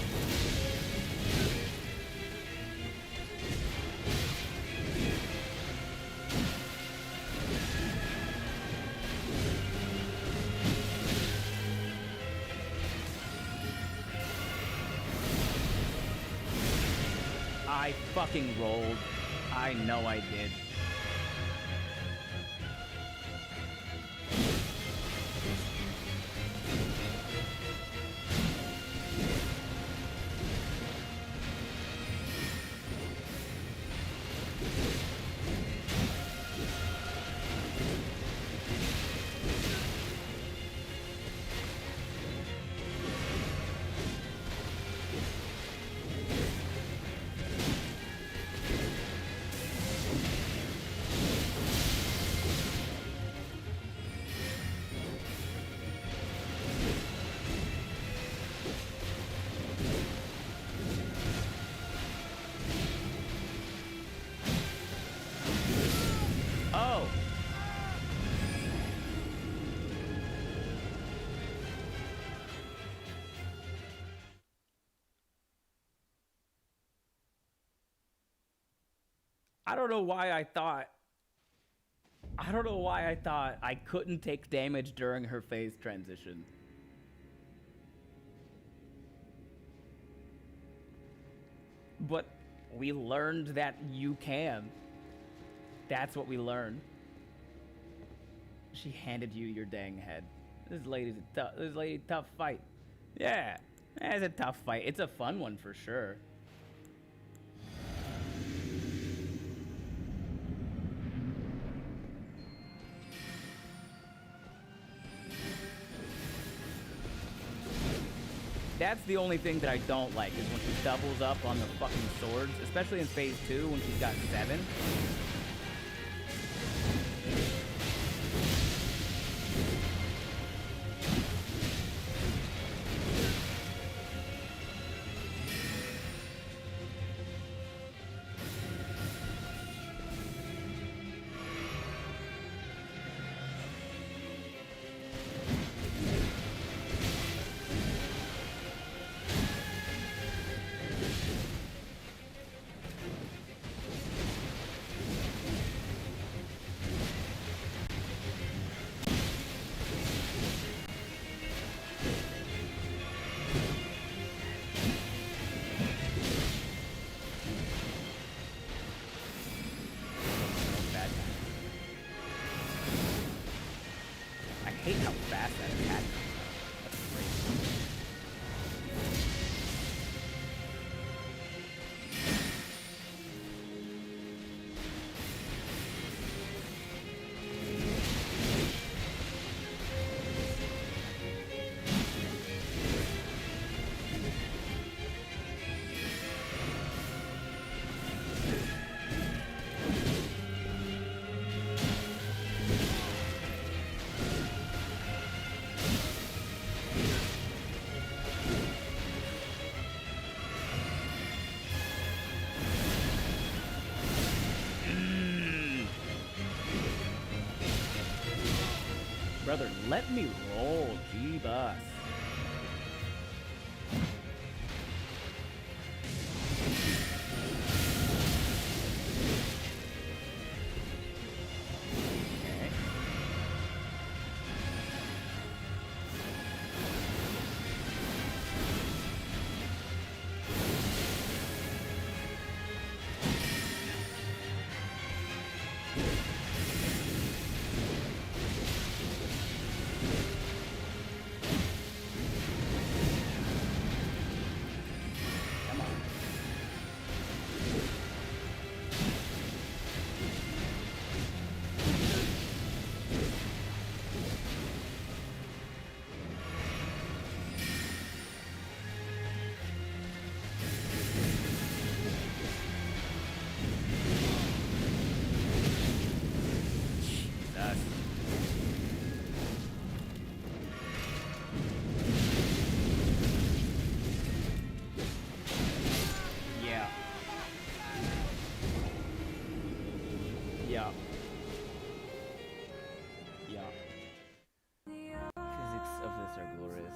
I fucking rolled. I know I did. I don't know why I thought I couldn't take damage during her phase transition. But we learned that you can. That's what we learned. She handed you your dang head. This lady tough fight. Yeah, it's a tough fight. It's a fun one for sure. That's the only thing that I don't like is when she doubles up on the fucking swords, especially in phase 2 when she's got 7. I hate how fast that attack is. That's great. Brother, let me roll, G-Bus. Okay. Come on. Jesus. Yeah. Yeah. Yeah. Physics of this are glorious.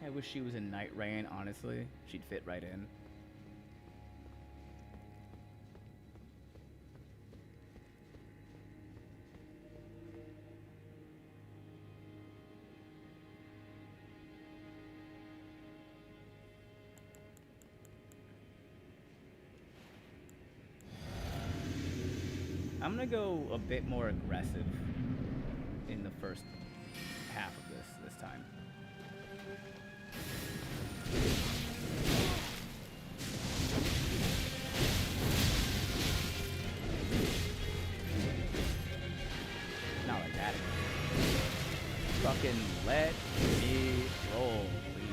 I wish she was in Night Rain, honestly. She'd fit right in. I'm gonna go a bit more aggressive in the first half of this time. Not like that. Fucking let me roll, please.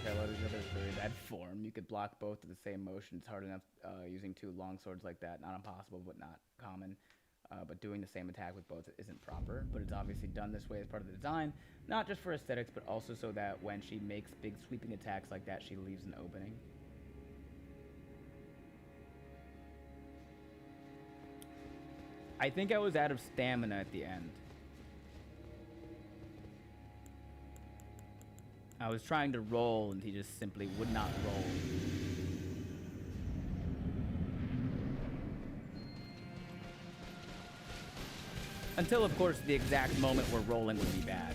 parallel to each other is very bad form. You could block both at the same motion. It's hard enough using two long swords like that. Not impossible, but not common. But doing the same attack with both isn't proper. But it's obviously done this way as part of the design, not just for aesthetics, but also so that when she makes big sweeping attacks like that, she leaves an opening. I think I was out of stamina at the end. I was trying to roll, and he just simply would not roll. Until, of course, the exact moment where rolling would be bad.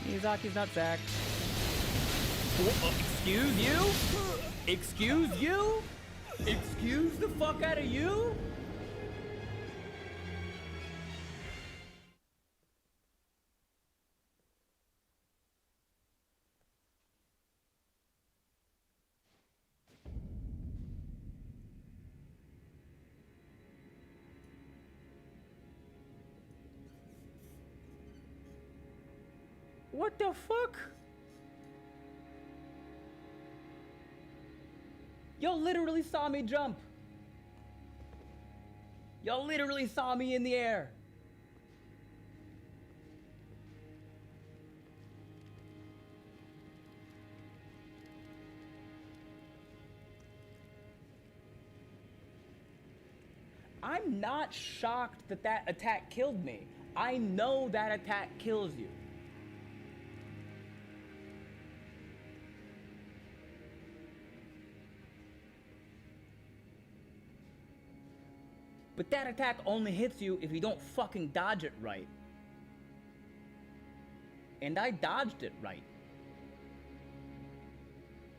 Miyazaki's not Zack. Excuse you? Excuse you? Excuse the fuck out of you? What the fuck? Y'all literally saw me jump. Y'all literally saw me in the air. I'm not shocked that that attack killed me. I know that attack kills you. But that attack only hits you if you don't fucking dodge it right. And I dodged it right.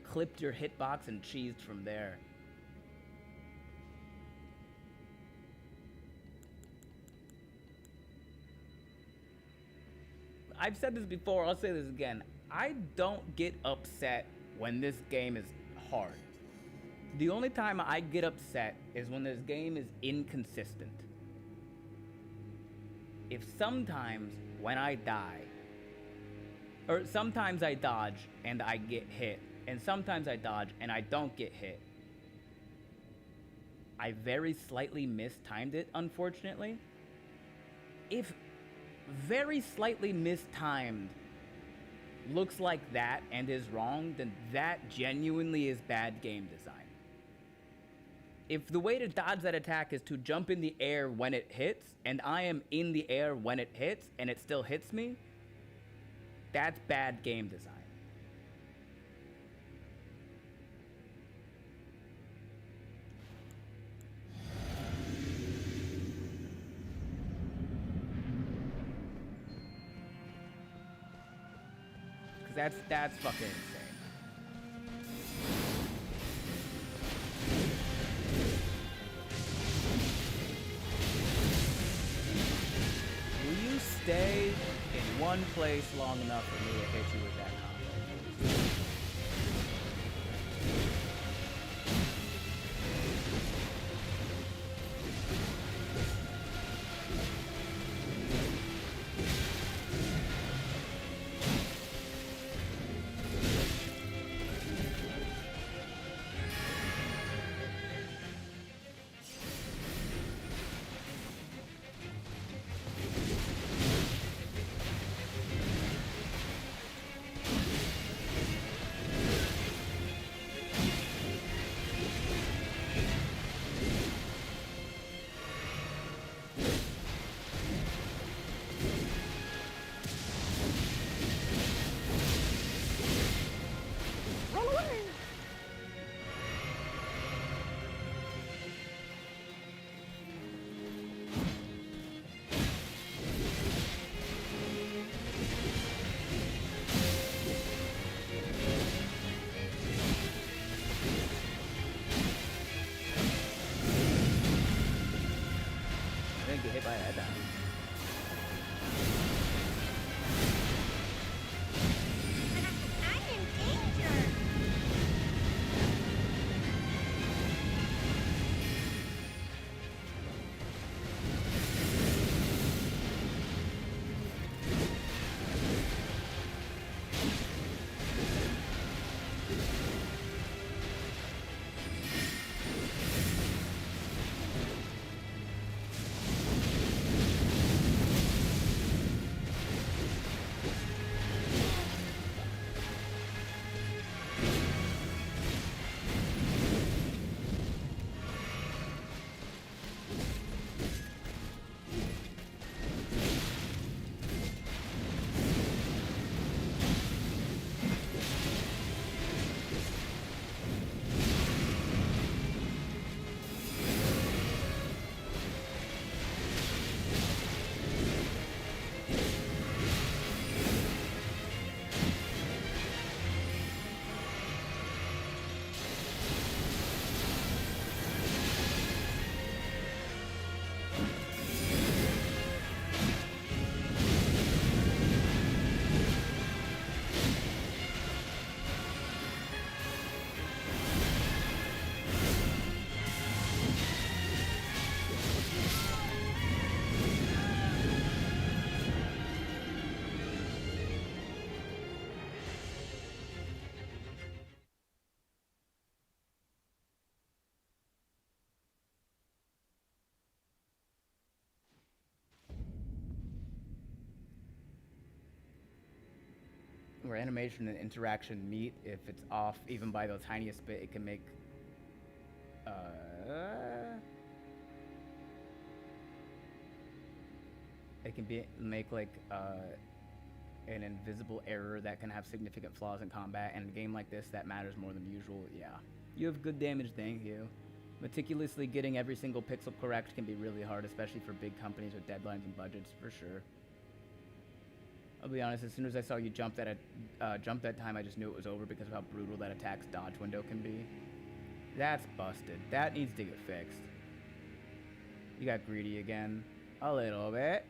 Clipped your hitbox and cheesed from there. I've said this before, I'll say this again. I don't get upset when this game is hard. The only time I get upset is when this game is inconsistent. If sometimes when I die, or sometimes I dodge and I get hit, and sometimes I dodge and I don't get hit, I very slightly mistimed it, unfortunately. If very slightly mistimed looks like that and is wrong, then that genuinely is bad game design. If the way to dodge that attack is to jump in the air when it hits, and I am in the air when it hits, and it still hits me, that's bad game design. Because that's fucking insane. Stay in one place long enough for me to hit you with that combo. hit by a head down. I'm in danger. Where animation and interaction meet, if it's off even by the tiniest bit, it can make make like an invisible error that can have significant flaws in combat. And in a game like this, that matters more than usual. Yeah, you have good damage, thank you. Meticulously getting every single pixel correct can be really hard, especially for big companies with deadlines and budgets, for sure. I'll be honest, as soon as I saw you jump that time, I just knew it was over because of how brutal that attack's dodge window can be. That's busted. That needs to get fixed. You got greedy again. A little bit.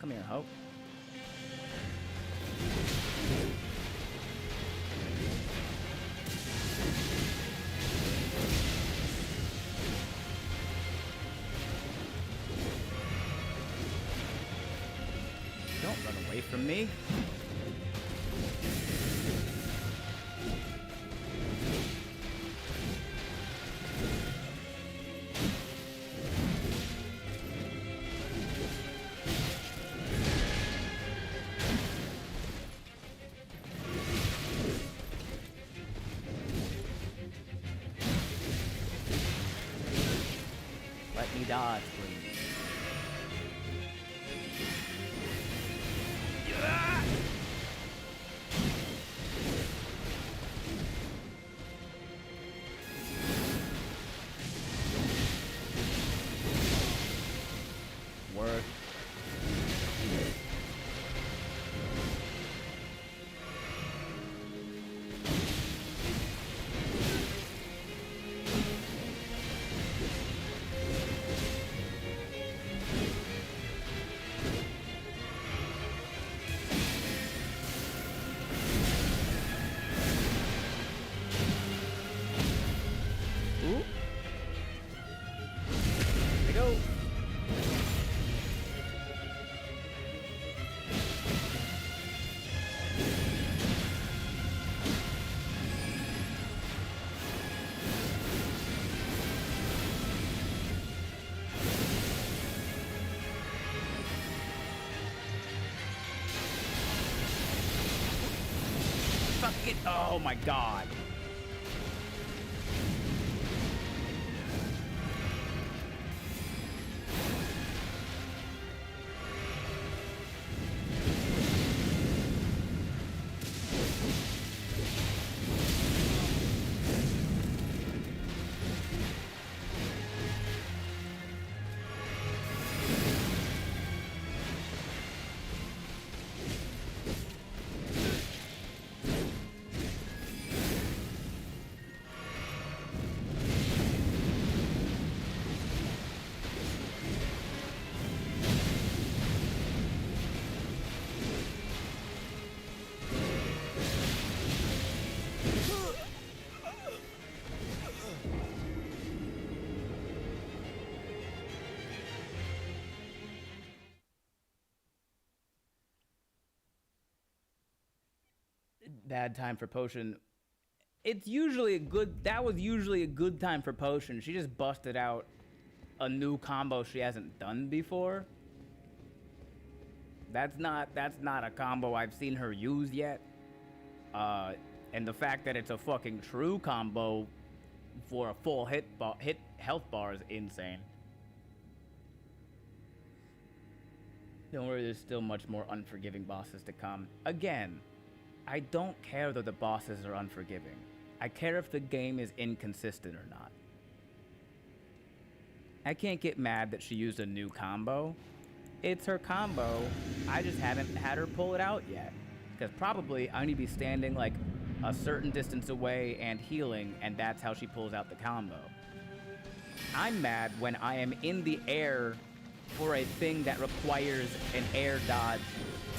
Come here, Hope. Don't run away from me. Let me dodge, please. Work. Ooh. There we go. Fuck it. Oh my god. Bad time for potion. It's usually a good. That was usually a good time for potion. She just busted out a new combo she hasn't done before. That's not a combo I've seen her use yet. And the fact that it's a fucking true combo for a full hit health bar is insane. Don't worry, there's still much more unforgiving bosses to come. Again, I don't care that the bosses are unforgiving. I care if the game is inconsistent or not. I can't get mad that she used a new combo. It's her combo. I just haven't had her pull it out yet. Because probably I need to be standing like a certain distance away and healing, and that's how she pulls out the combo. I'm mad when I am in the air for a thing that requires an air dodge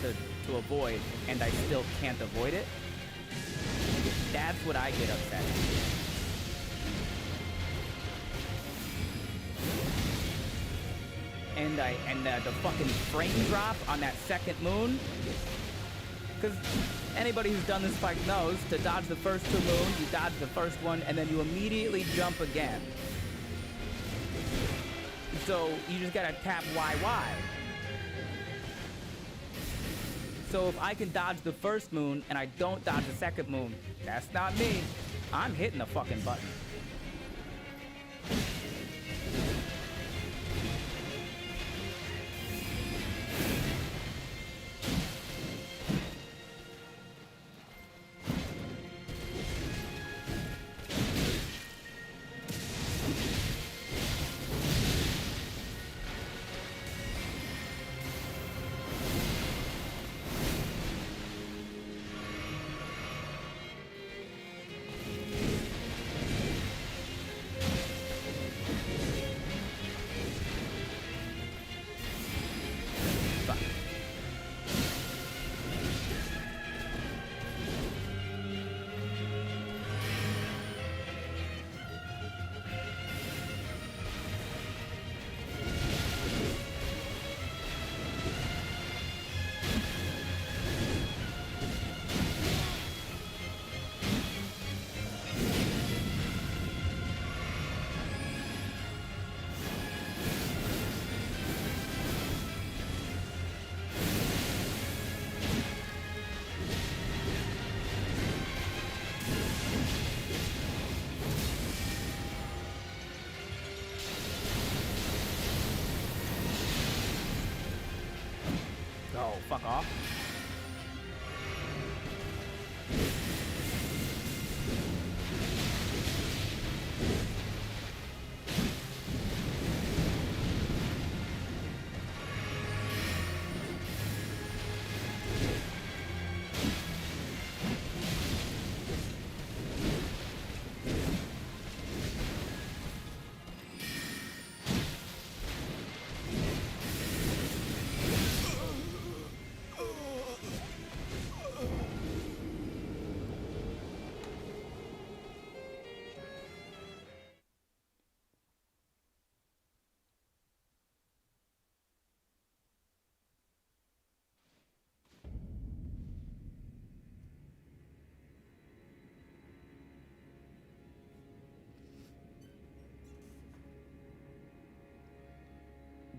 to avoid, and I still can't avoid it. That's what I get upset at. And the fucking frame drop on that second moon. Because anybody who's done this fight knows, to dodge the first two moons, you dodge the first one, and then you immediately jump again. So you just gotta tap Y. So if I can dodge the first moon and I don't dodge the second moon, that's not me. I'm hitting the fucking button. Oh, fuck off.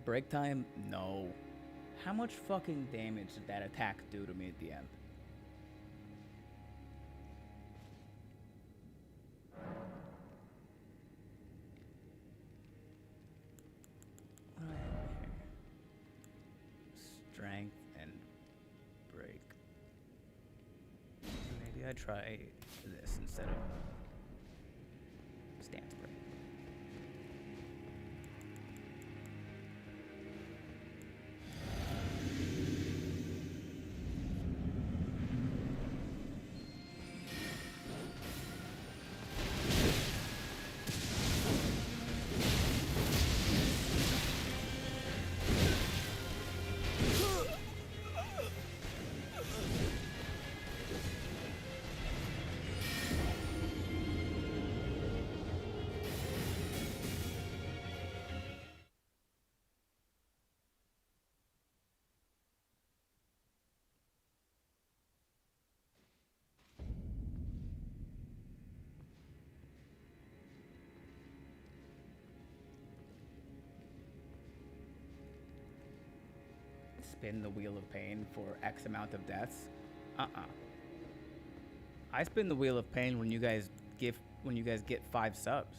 Break time? No. How much fucking damage did that attack do to me at the end? What do I have here? Strength and break. Maybe I try this instead of stance break. spin the wheel of pain for X amount of deaths. I spin the wheel of pain when you guys get 5 subs.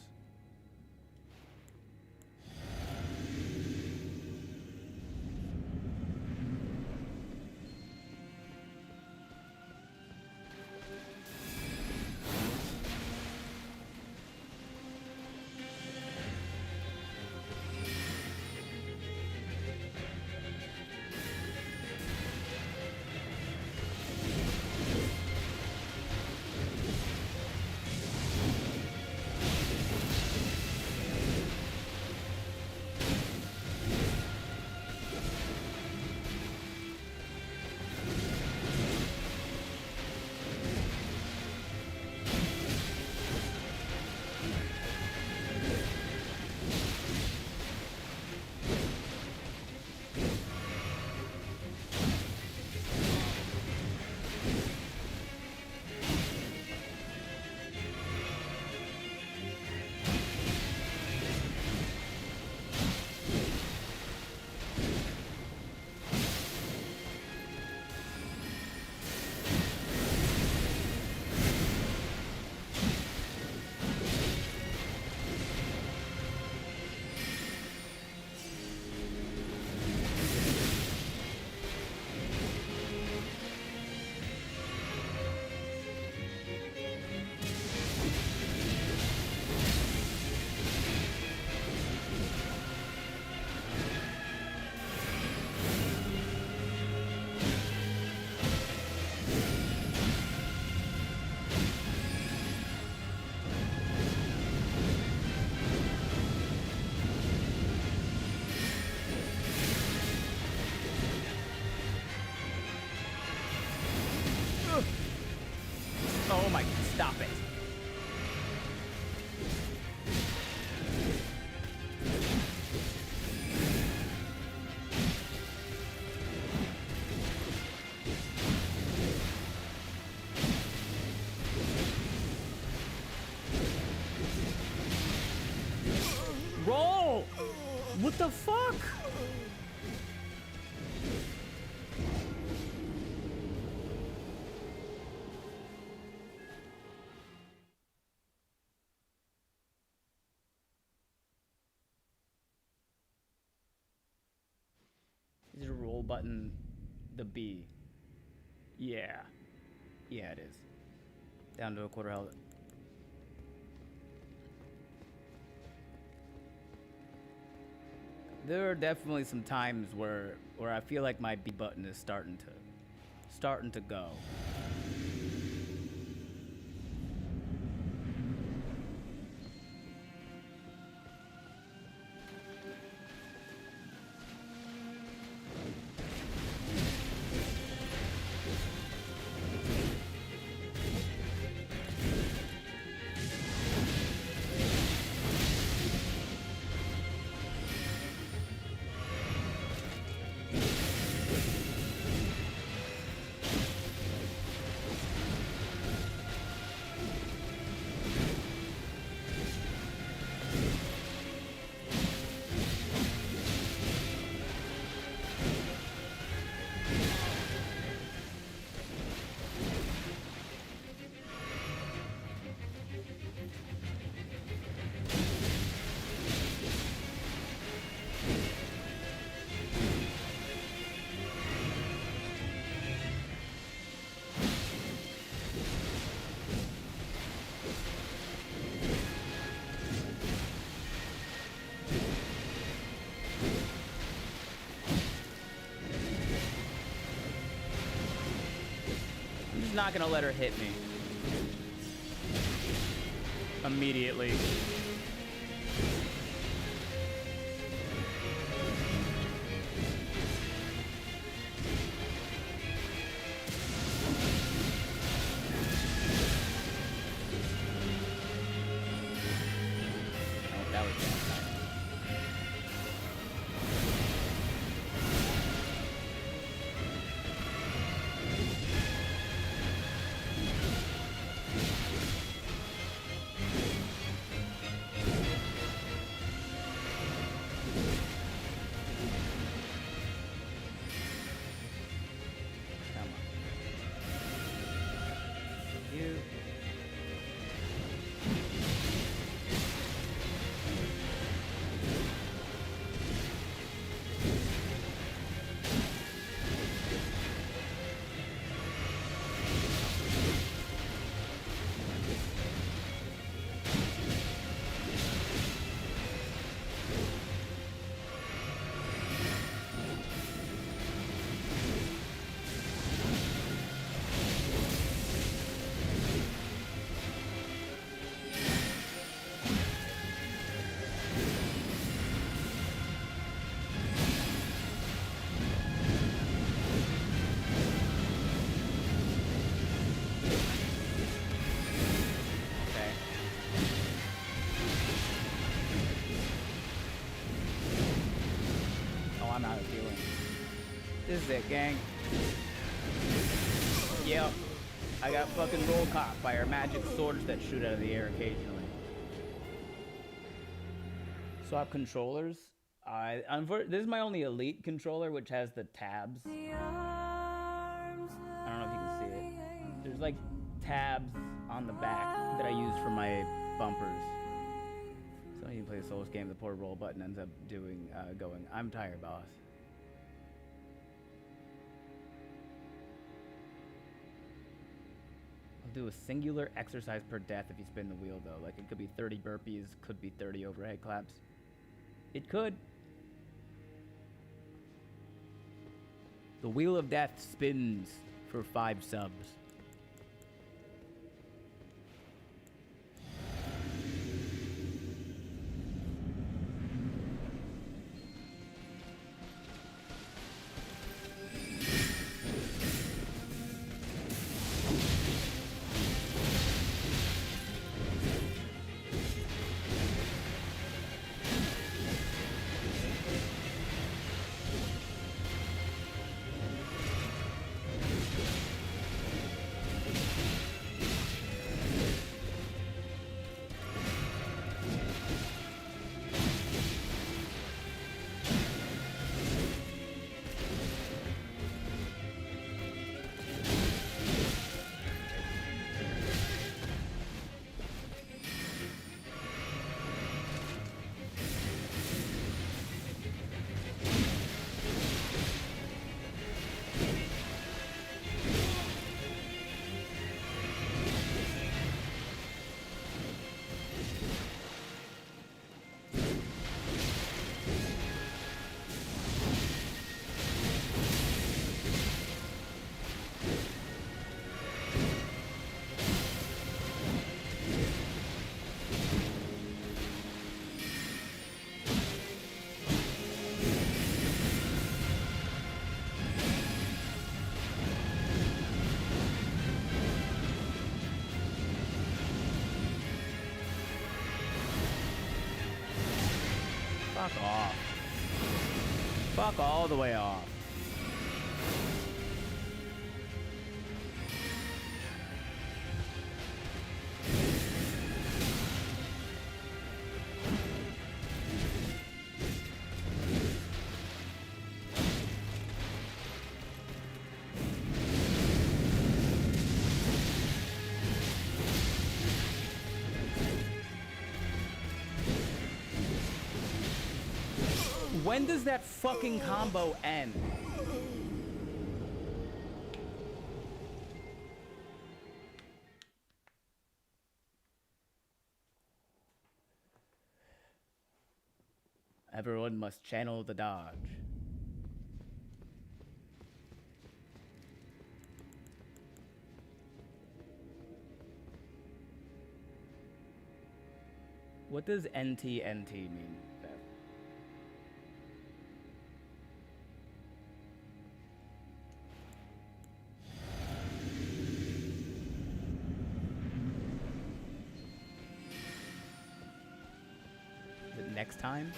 Oh my, stop it. Roll! What the fuck? Is your roll button the B? Yeah. Yeah, it is. Down to a quarter health. There are definitely some times where I feel like my B button is starting to go. Not gonna let her hit me immediately. Oh, that was bad. That's it, gang. Yep. I got fucking roll caught by our magic swords that shoot out of the air occasionally. Swap controllers. This is my only elite controller, which has the tabs. I don't know if you can see it. There's like tabs on the back that I use for my bumpers. So you can play a Souls game, the poor roll button ends up going, I'm tired, boss. I'll do a singular exercise per death if you spin the wheel, though. Like, it could be 30 burpees, could be 30 overhead claps. It could. The Wheel of Death spins for 5 subs. Fuck off. Fuck all the way off. When does that fucking combo end? Everyone must channel the dodge. What does NTNT mean, Beth? Is it next time?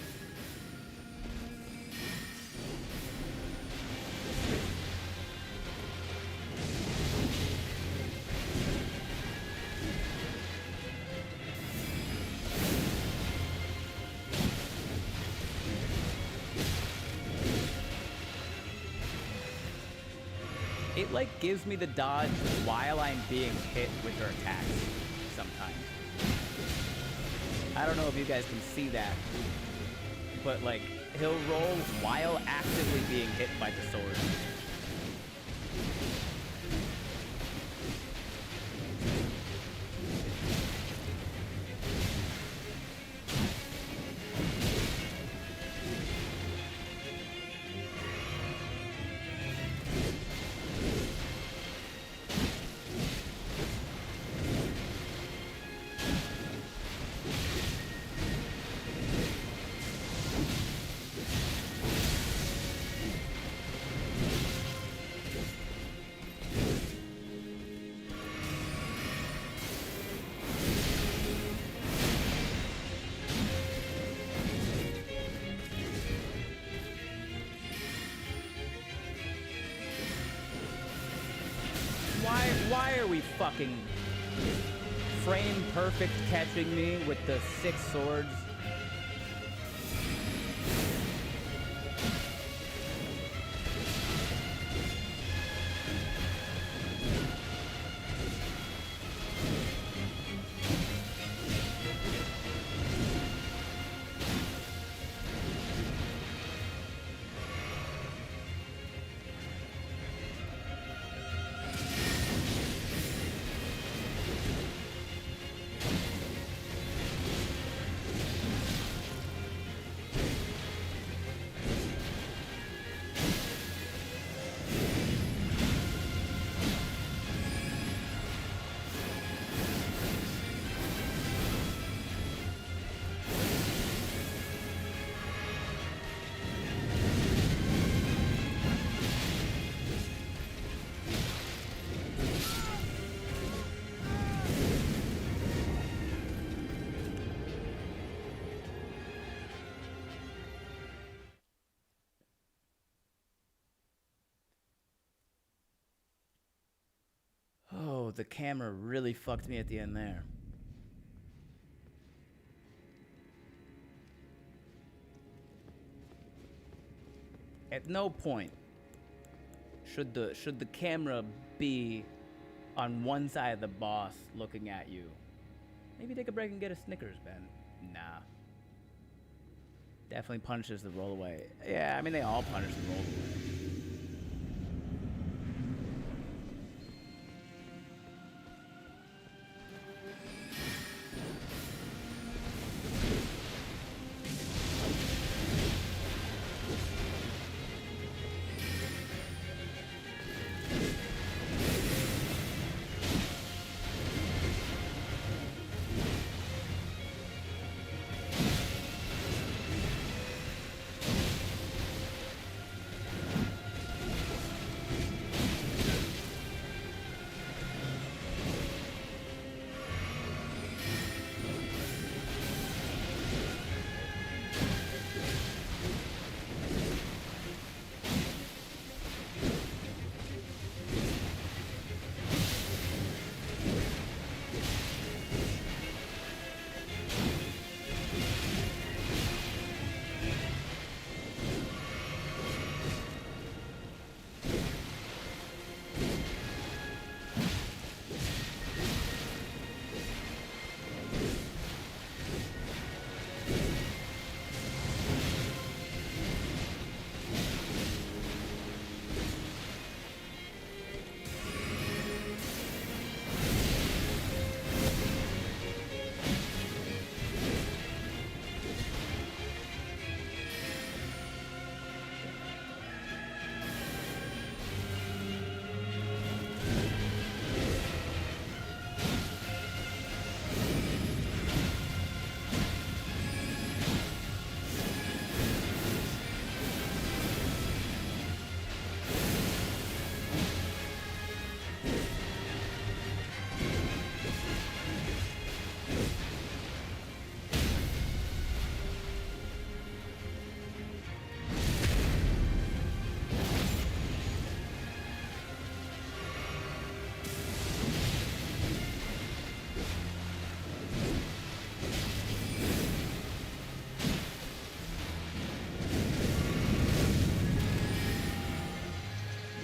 It like gives me the dodge while I'm being hit with her attacks sometimes. I don't know if you guys can see that, but like he'll roll while actively being hit by the sword. fucking frame perfect catching me with the 6 swords. Oh, the camera really fucked me at the end there. At no point should the camera be on one side of the boss looking at you. Maybe take a break and get a Snickers, Ben. Nah. Definitely punishes the roll away. Yeah, I mean they all punish the roll away.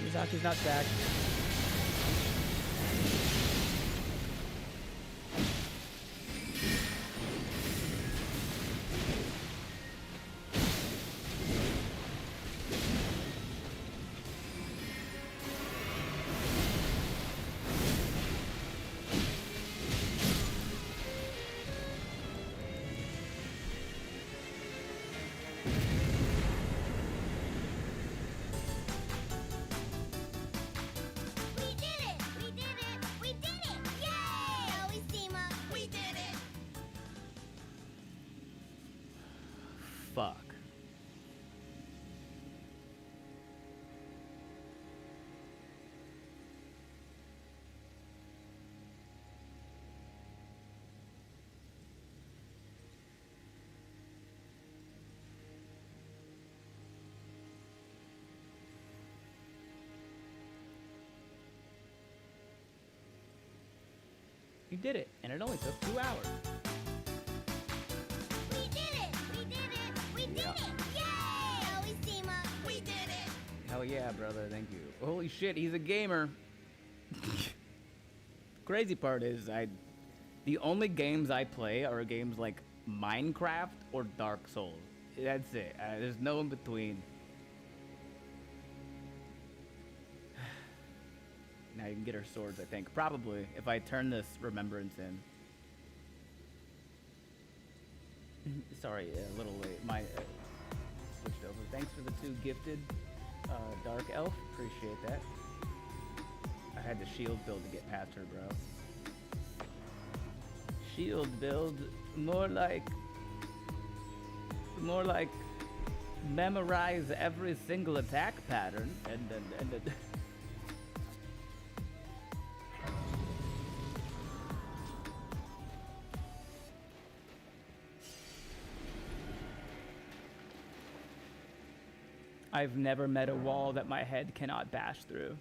Mizaki's not back. Fuck. We did it, and it only took 2 hours. We did it! We did it! We did Yeah. it! Yay! Always team up. We did it! Hell yeah, brother. Thank you. Holy shit, he's a gamer. Crazy part is the only games I play are games like Minecraft or Dark Souls. That's it. There's no in between. Now you can get her swords, I think. Probably, if I turn this remembrance in. Sorry, a little late. My switched over. Thanks for the 2 gifted Dark Elf. Appreciate that. I had the shield build to get past her, bro. Shield build, more like memorize every single attack pattern and I've never met a wall that my head cannot bash through.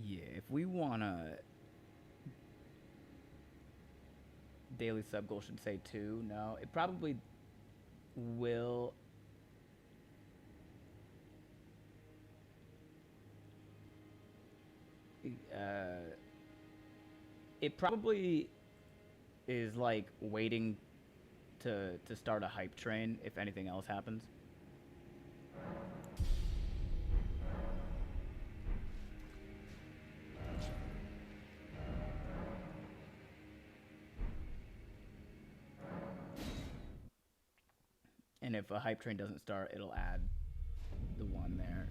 Yeah, if we wanna... Daily sub goal should say 2. No, it probably will. It probably is like waiting to start a hype train if anything else happens. And if a hype train doesn't start, it'll add the one there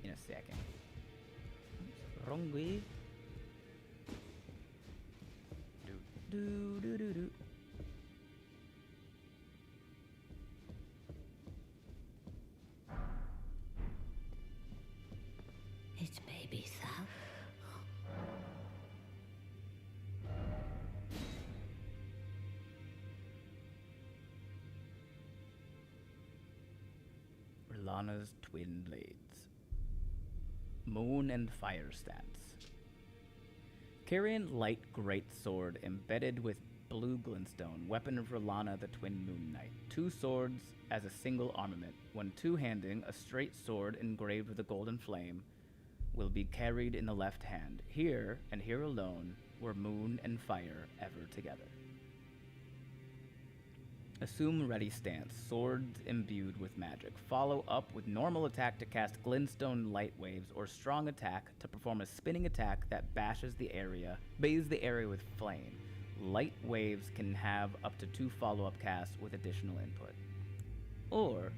in a second. Wrong way. Do. It may be so. Lana's twin blades. Moon and fire stance. Carrion light great sword embedded with blue glintstone, weapon of R'hllana the Twin Moon Knight. 2 swords as a single armament. When two-handing, a straight sword engraved with a golden flame will be carried in the left hand. Here, and here alone, were moon and fire ever together. Assume ready stance, swords imbued with magic. Follow up with normal attack to cast glintstone light waves, or strong attack to perform a spinning attack that bathes the area with flame. Light waves can have up to 2 follow-up casts with additional input. Or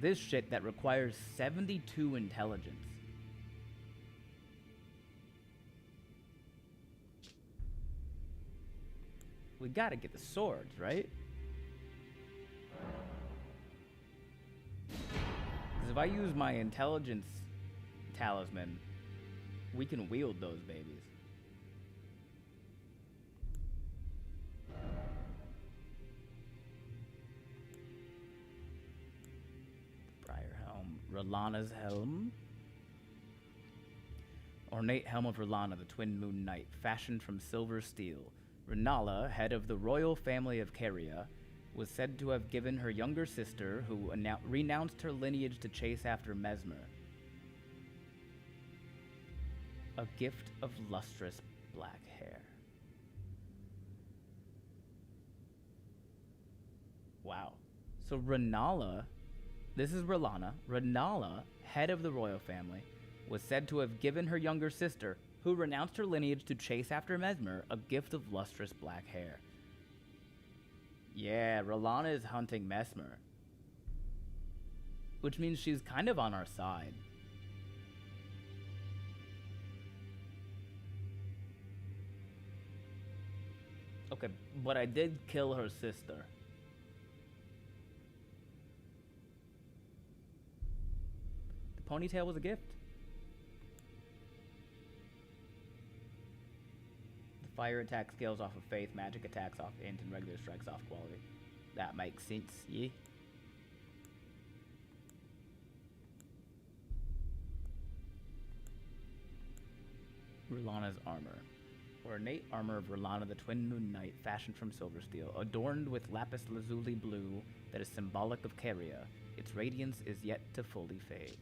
this shit that requires 72 intelligence. We gotta get the swords, right? Because if I use my intelligence talisman, we can wield those babies. Briar helm. R'hllana's helm. Ornate helm of R'hllana, the Twin Moon Knight, fashioned from silver steel. R'hllana, head of the royal family of Caria, was said to have given her younger sister, who renounced her lineage to chase after Mesmer, a gift of lustrous black hair. Wow. So R'hllana, this is R'hllana. R'hllana, head of the royal family, was said to have given her younger sister, who renounced her lineage to chase after Mesmer, a gift of lustrous black hair. Yeah, R'hllana is hunting Mesmer. Which means she's kind of on our side. Okay, but I did kill her sister. ponytail was a gift. The fire attack scales off of faith, magic attacks off int, and regular strikes off quality. That makes sense, yeah. Rulana's armor. Ornate armor of Rulana, the Twin Moon Knight, fashioned from silver steel, adorned with lapis lazuli blue that is symbolic of Caria. Its radiance is yet to fully fade.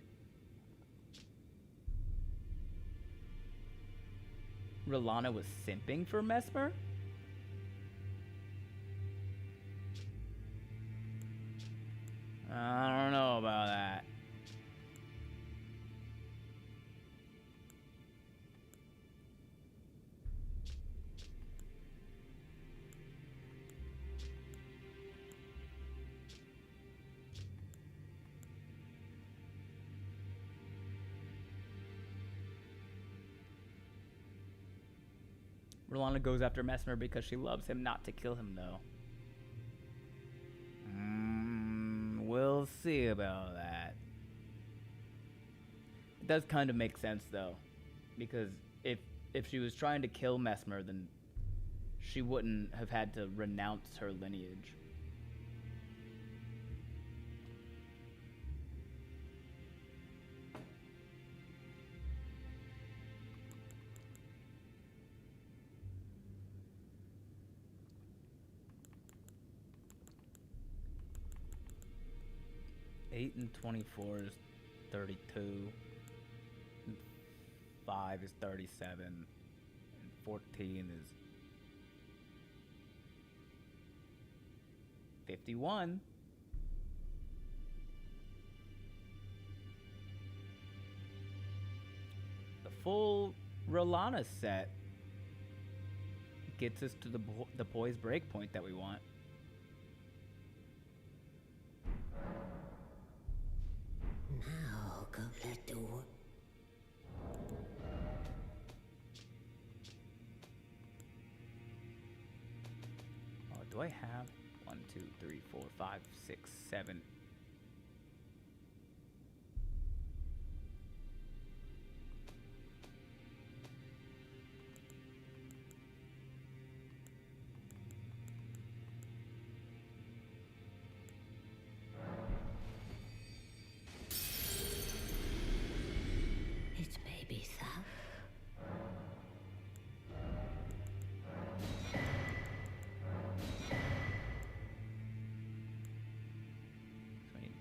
Rulana was simping for Mesmer? I don't know about that. Rulana goes after Mesmer because she loves him, not to kill him, though. We'll see about that. It does kind of make sense, though, because if she was trying to kill Mesmer, then she wouldn't have had to renounce her lineage. Eight and 24 is 32. And 5 is 37. And 14 is 51. The full Rulana set gets us to the poise breakpoint that we want. Now go let the war. Oh, do I have 1, 2, 3, 4, 5, 6, 7? It's baby stuff. So I need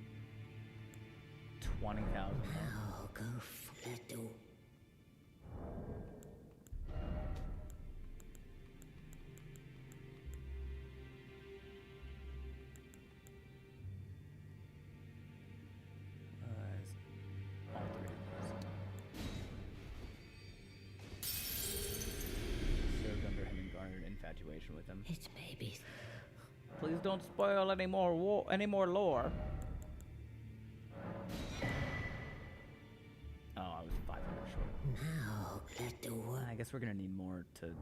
20,000 more. Now go let the All three of these. Served under him and garnered infatuation with him. It's baby. Please don't spoil any more lore. Oh, I was 500 short. Now let the war. I guess we're gonna need more to.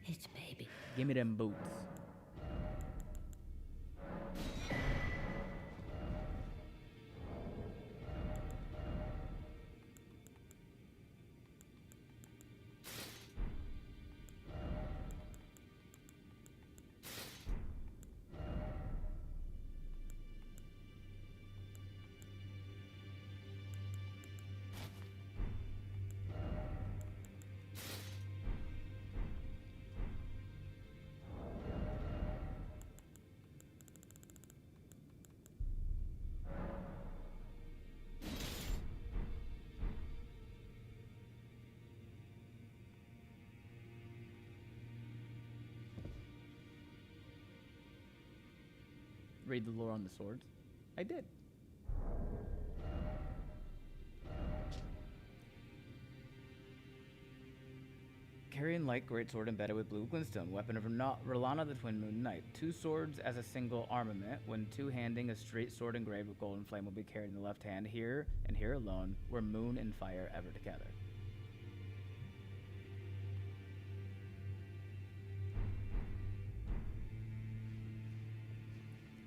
It's baby. Give me them boots. Read the lore on the swords. I did. Carrying light greatsword embedded with blue glintstone. Weapon of Rolana the Twin Moon Knight. 2 swords as a single armament. When two-handing, a straight sword engraved with golden flame will be carried in the left hand. Here and here alone, were moon and fire ever together.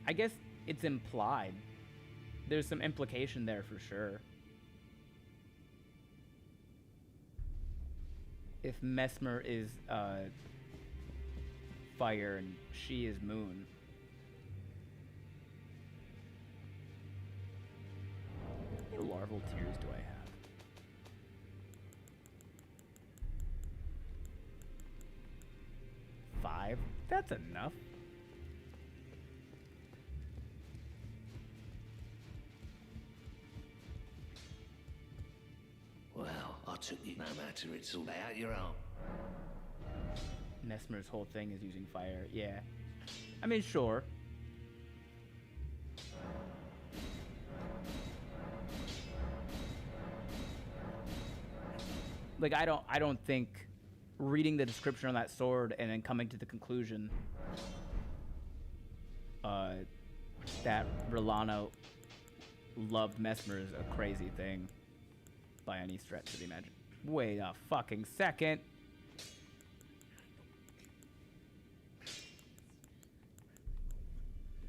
I guess it's implied. There's some implication there for sure. If Mesmer is fire and she is moon. How many larval tears do I have? 5? That's enough. Well, I took you no matter, it's all out your arm. Mesmer's whole thing is using fire. Yeah. I mean, sure. Like, I don't think reading the description on that sword and then coming to the conclusion that Rolano loved Mesmer is a crazy thing by any stretch of the imagination. Wait a fucking second.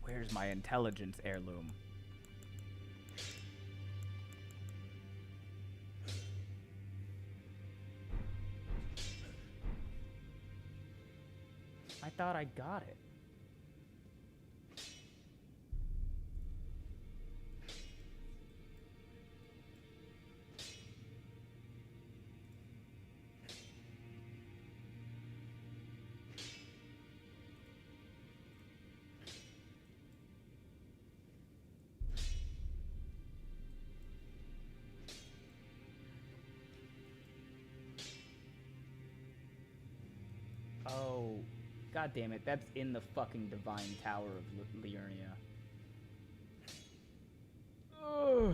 Where's my intelligence heirloom? I thought I got it. Oh, god damn it! That's in the fucking Divine Tower of Liurnia. Ugh.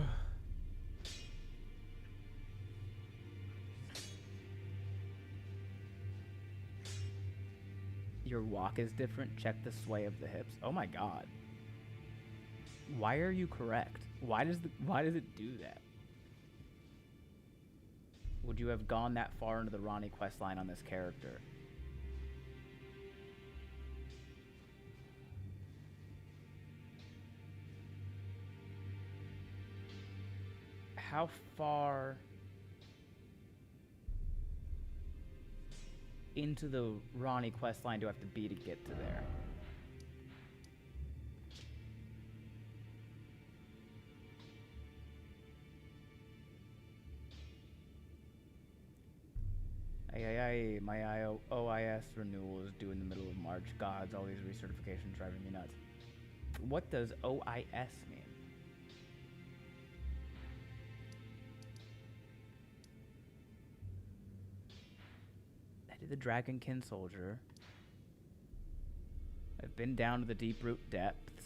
Your walk is different. Check the sway of the hips. Oh my god. Why are you correct? Why does it do that? Would you have gone that far into the Ronnie questline on this character? How far into the Ronnie questline do I have to be to get to there? My OIS renewal is due in the middle of March. Gods, all these recertifications driving me nuts. What does OIS mean? The Dragonkin Soldier. I've been down to the deep root depths.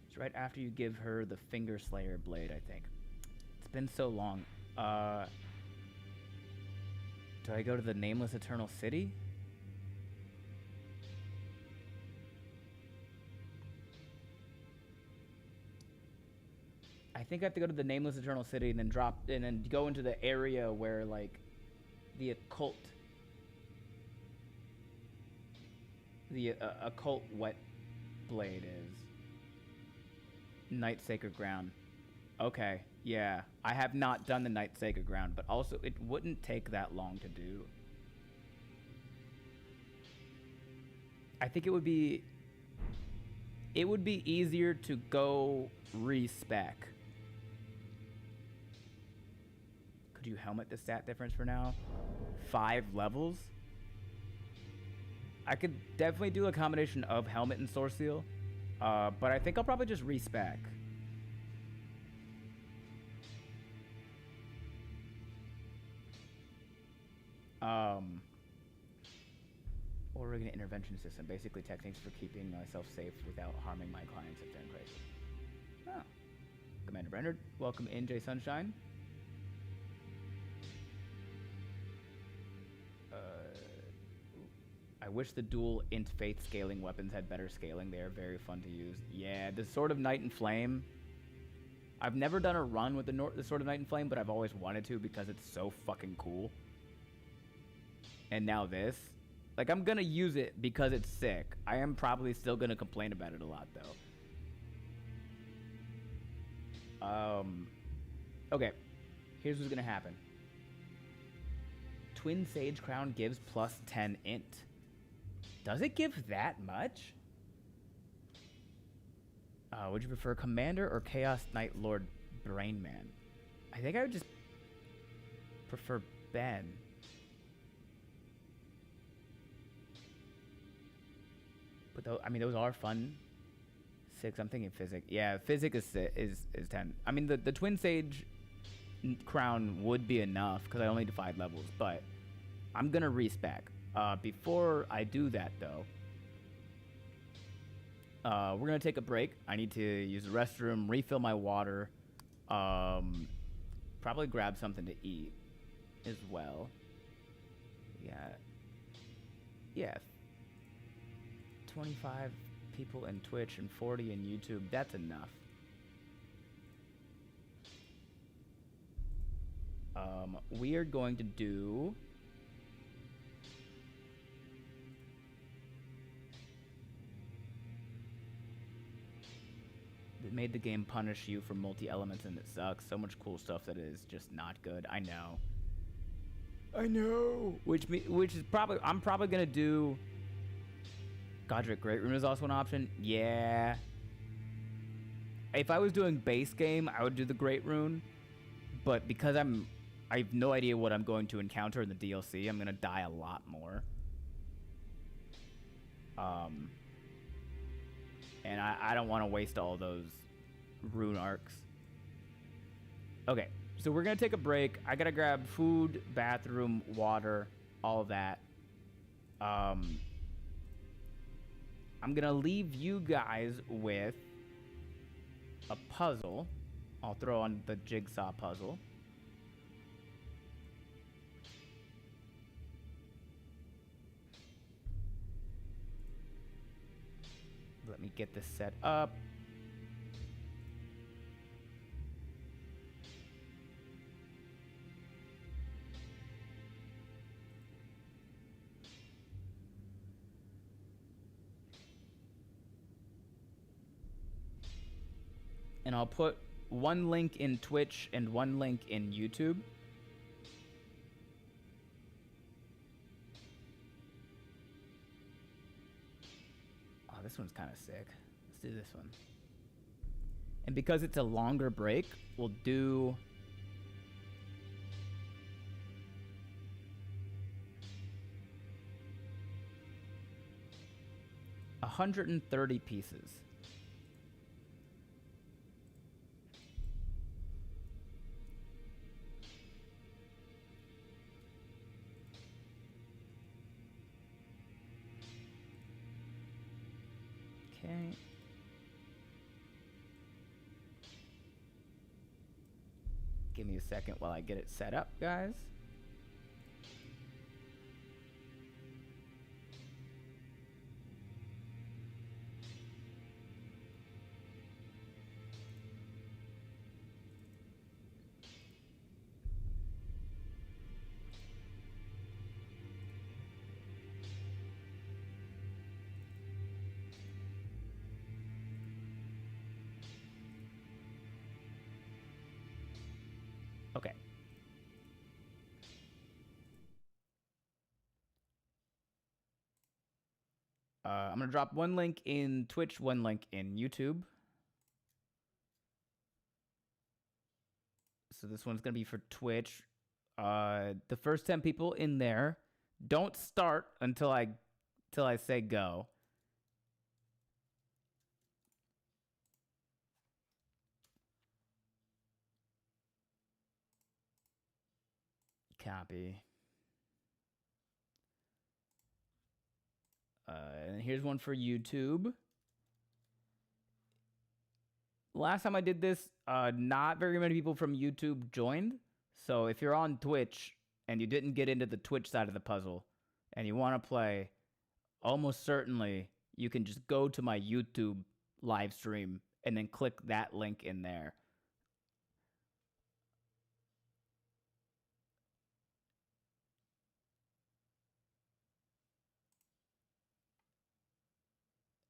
It's right after you give her the Finger Slayer blade, I think. It's been so long. Do I go to the Nameless Eternal City? I think I have to go to the Nameless Eternal City and then go into the area where like the occult wet blade is. Night Sacred Ground. Okay, yeah. I have not done the Night Sacred Ground, but also it wouldn't take that long to do. I think it would be easier to go respec. Could you helmet the stat difference for now? 5 levels? I could definitely do a combination of helmet and sword seal, but I think I'll probably just respec. Oregon intervention system. Basically techniques for keeping myself safe without harming my clients if they're in crisis. Oh. Commander Brenner, welcome in, Jay Sunshine. I wish the dual int faith scaling weapons had better scaling. They are very fun to use. Yeah, the Sword of Night and Flame. I've never done a run with the Sword of Night and Flame, but I've always wanted to because it's so fucking cool. And now this. Like, I'm gonna use it because it's sick. I am probably still gonna complain about it a lot, though. Okay. Here's what's gonna happen. Twin Sage Crown gives plus 10 int. Does it give that much? Would you prefer Commander or Chaos Knight Lord Brainman? I think I would just prefer Ben. But I mean, those are fun. 6. I'm thinking Physic. Yeah, Physic is 10. I mean, the Twin Sage Crown would be enough because I only did 5 levels, but I'm gonna respec. Before I do that, though, we're gonna take a break. I need to use the restroom, refill my water, probably grab something to eat as well. Yeah. 25 people in Twitch and 40 in YouTube. That's enough. We are going to do... It made the game punish you for multi-elements and it sucks. So much cool stuff that is just not good. I know. Which is probably... I'm probably going to do... Godric Great Rune is also an option. Yeah. If I was doing base game, I would do the Great Rune. But because I have no idea what I'm going to encounter in the DLC, I'm going to die a lot more. And I don't want to waste all those rune arcs. Okay, so we're going to take a break. I got to grab food, bathroom, water, all of that. I'm going to leave you guys with a puzzle. I'll throw on the jigsaw puzzle. Let me get this set up. And I'll put one link in Twitch and one link in YouTube. Oh, this one's kind of sick. Let's do this one. And because it's a longer break, we'll do... $130 pieces. Okay. Give me a second while I get it set up, guys. Okay. I'm going to drop one link in Twitch, one link in YouTube. So this one's going to be for Twitch. The first 10 people in there, don't start until I say go. Copy. And here's one for YouTube. Last time I did this, not very many people from YouTube joined. So if you're on Twitch and you didn't get into the Twitch side of the puzzle and you want to play, almost certainly you can just go to my YouTube live stream and then click that link in there.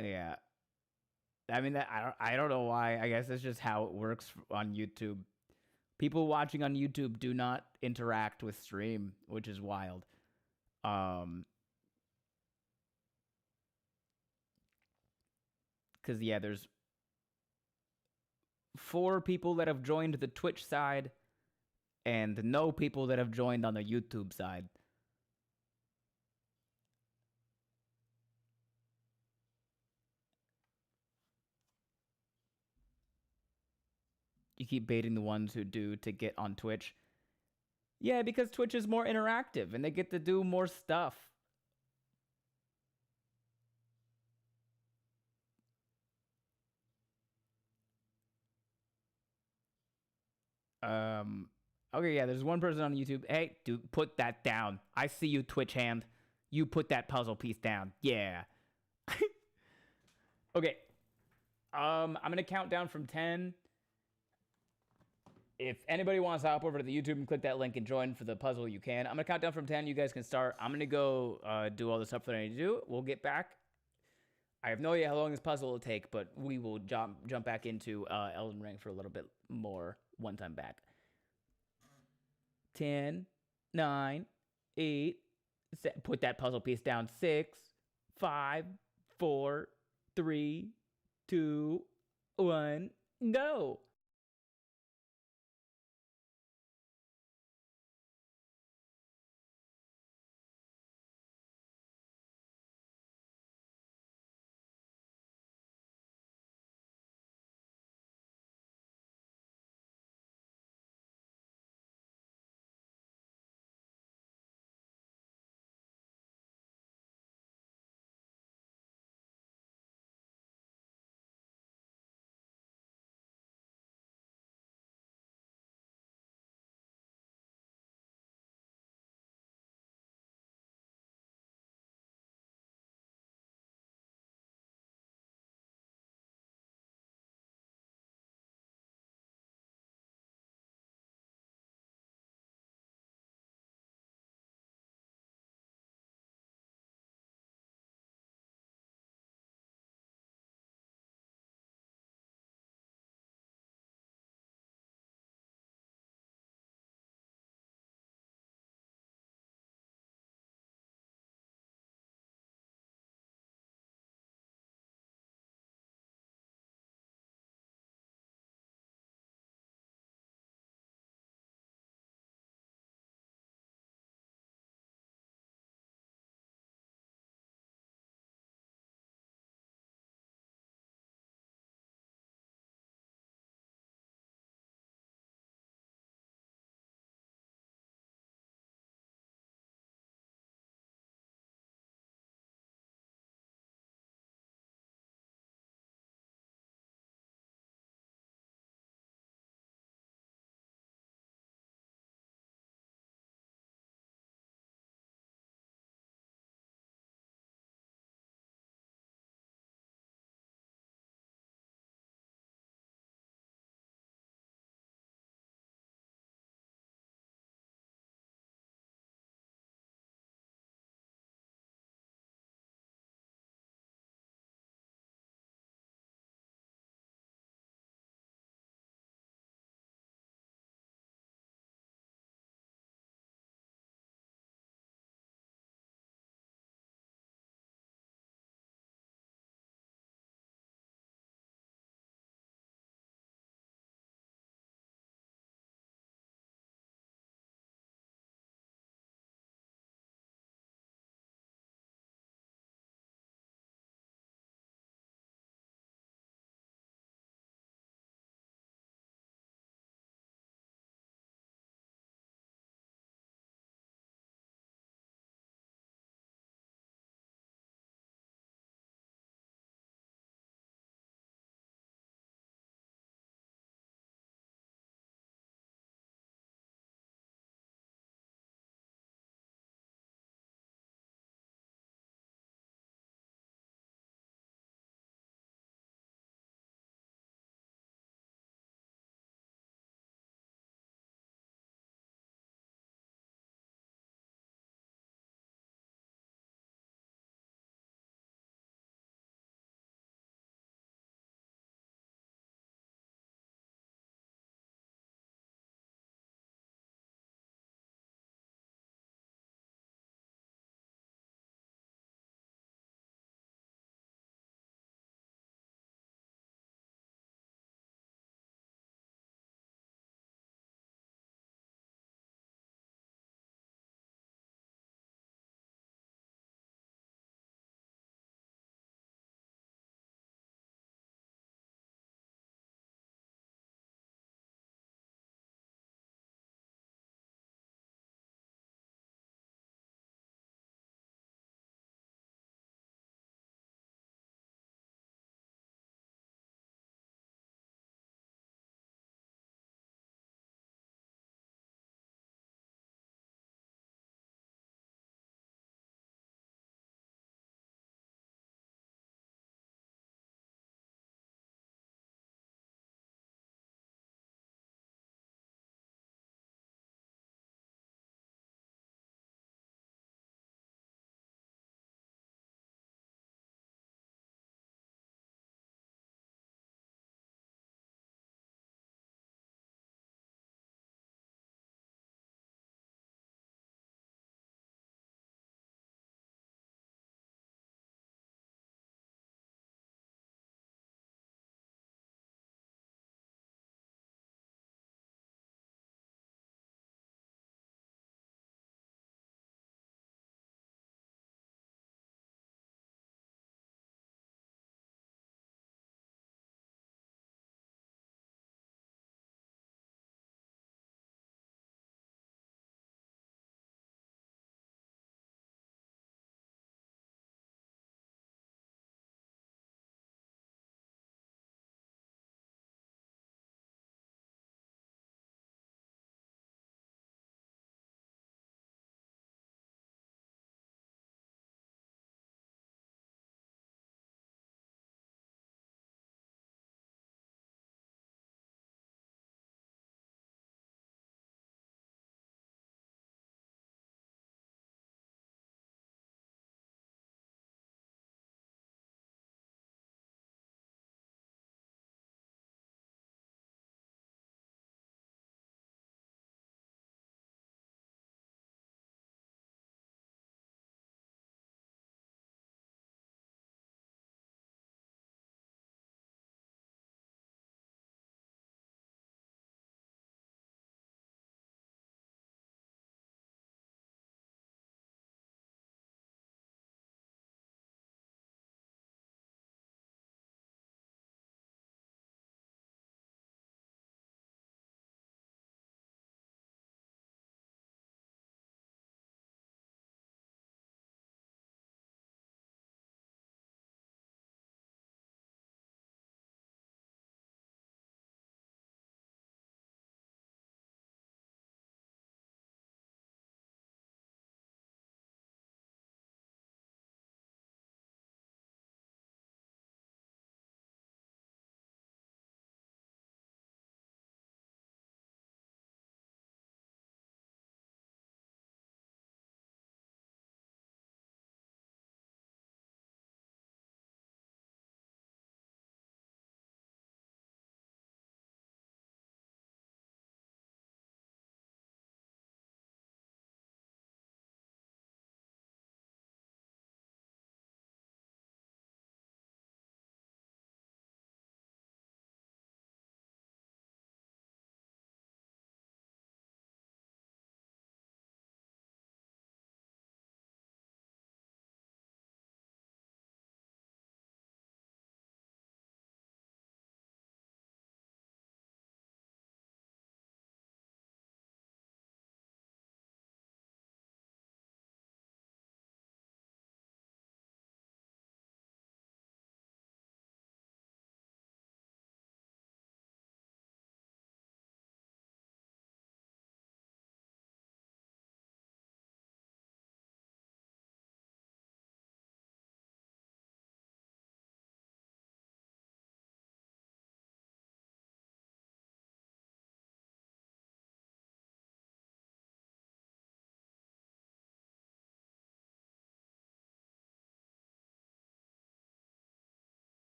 Yeah. I mean, I don't know why. I guess that's just how it works on YouTube. People watching on YouTube do not interact with stream, which is wild. Because, yeah, there's 4 people that have joined the Twitch side and no people that have joined on the YouTube side. You keep baiting the ones who do to get on Twitch. Yeah, because Twitch is more interactive and they get to do more stuff. Okay, yeah, there's one person on YouTube. Hey, dude, put that down. I see you, Twitch hand. You put that puzzle piece down. Yeah. Okay. I'm gonna count down from 10. If anybody wants to hop over to the YouTube and click that link and join for the puzzle, you can. I'm gonna count down from 10. You guys can start. I'm gonna go do all the stuff that I need to do. We'll get back. I have no idea how long this puzzle will take, but we will jump back into Elden Ring for a little bit more one time back. 10, 9, 8, put that puzzle piece down. 6, 5, 4, 3, 2, 1, go.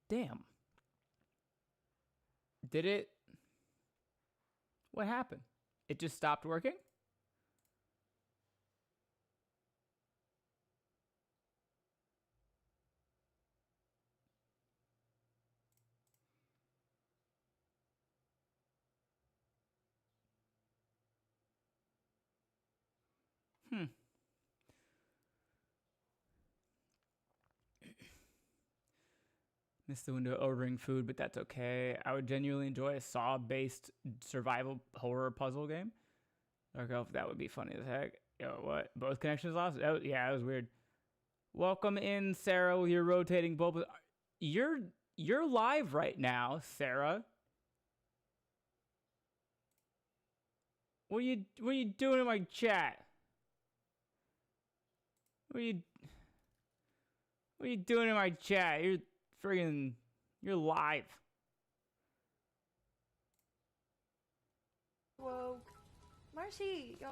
Damn. Did it? What happened? It just stopped working? Missed the window ordering food, but that's okay. I would genuinely enjoy a Saw-based survival horror puzzle game. Dark Elf, that would be funny as heck. Yo, what? Both connections lost? Yeah, that was weird. Welcome in, Sarah, with your rotating bulb. You're live right now, Sarah. What are you doing in my chat? What are you doing in my chat? You're live. Whoa. Marcy, yo.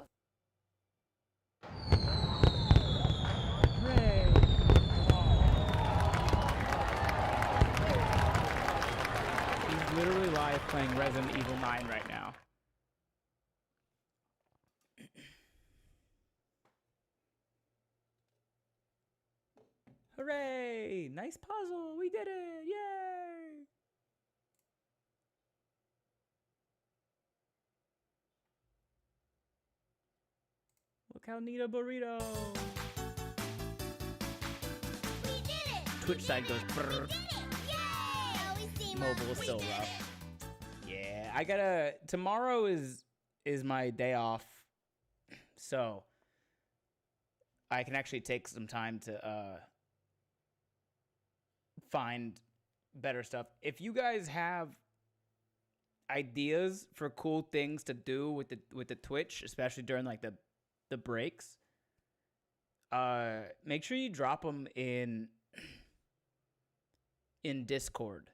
Hooray. He's literally live playing Resident Evil 9 right now. Hooray! Nice puzzle! We did it! Yay! Look how neat a burrito! We did it! Twitch side goes brrr. Yay! Always team up. Mobile is We still did rough. it. Yeah, I gotta. Tomorrow is my day off, so I can actually take some time to find better stuff. If you guys have ideas for cool things to do with the Twitch, especially during like the breaks, make sure you drop them in Discord.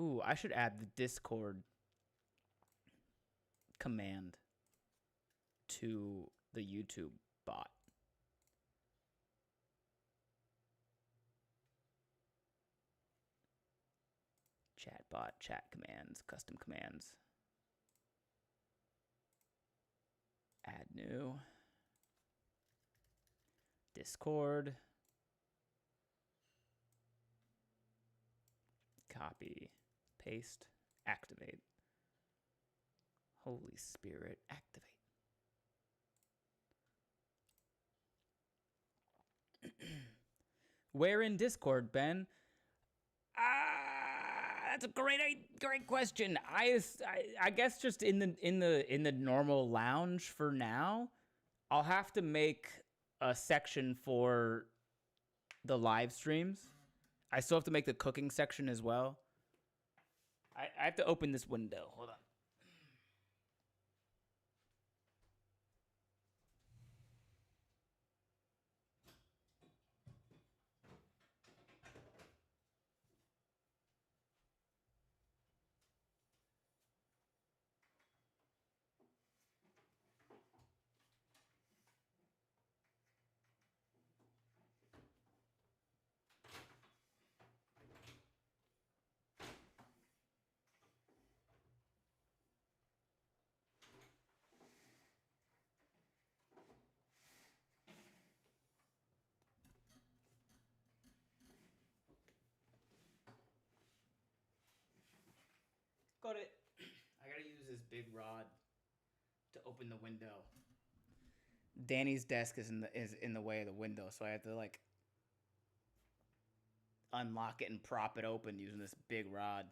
Ooh, I should add the Discord command to the YouTube bot. Chat bot, chat commands, custom commands. Add new. Discord. Copy. Paste. Activate. Holy Spirit, activate. Where in Discord, Ben? That's a great question. I guess just in the normal lounge for now. I'll have to make a section for the live streams. I still have to make the cooking section as well. I have to open this window. Hold on. Got it. I gotta use this big rod to open the window. Danny's desk is in the way of the window, so I have to like unlock it and prop it open using this big rod.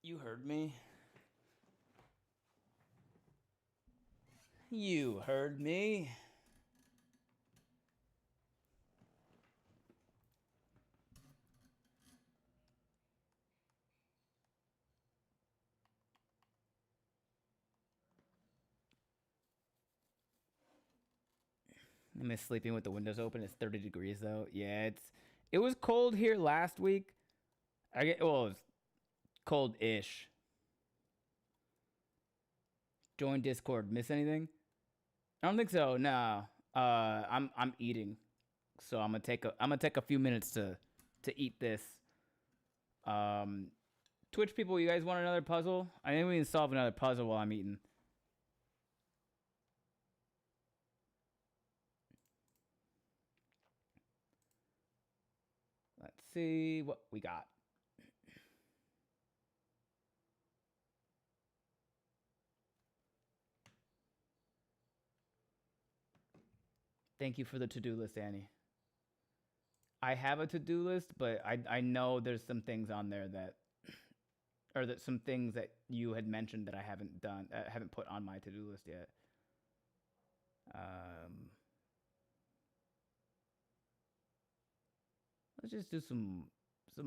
You heard me. You heard me. I miss sleeping with the windows open. It's 30 degrees though. Yeah, it was cold here last week, I get well, it's cold-ish. Join Discord. Miss anything? I don't think so. No. I'm eating, so I'm gonna take a few minutes to eat this. Twitch people, you guys want another puzzle? I think we can solve another puzzle while I'm eating. Let's see what we got. Thank you for the to-do list, Annie. I have a to-do list, but I know there's some things on there that, or that some things that you had mentioned that I haven't done, haven't put on my to-do list yet. Let's just do some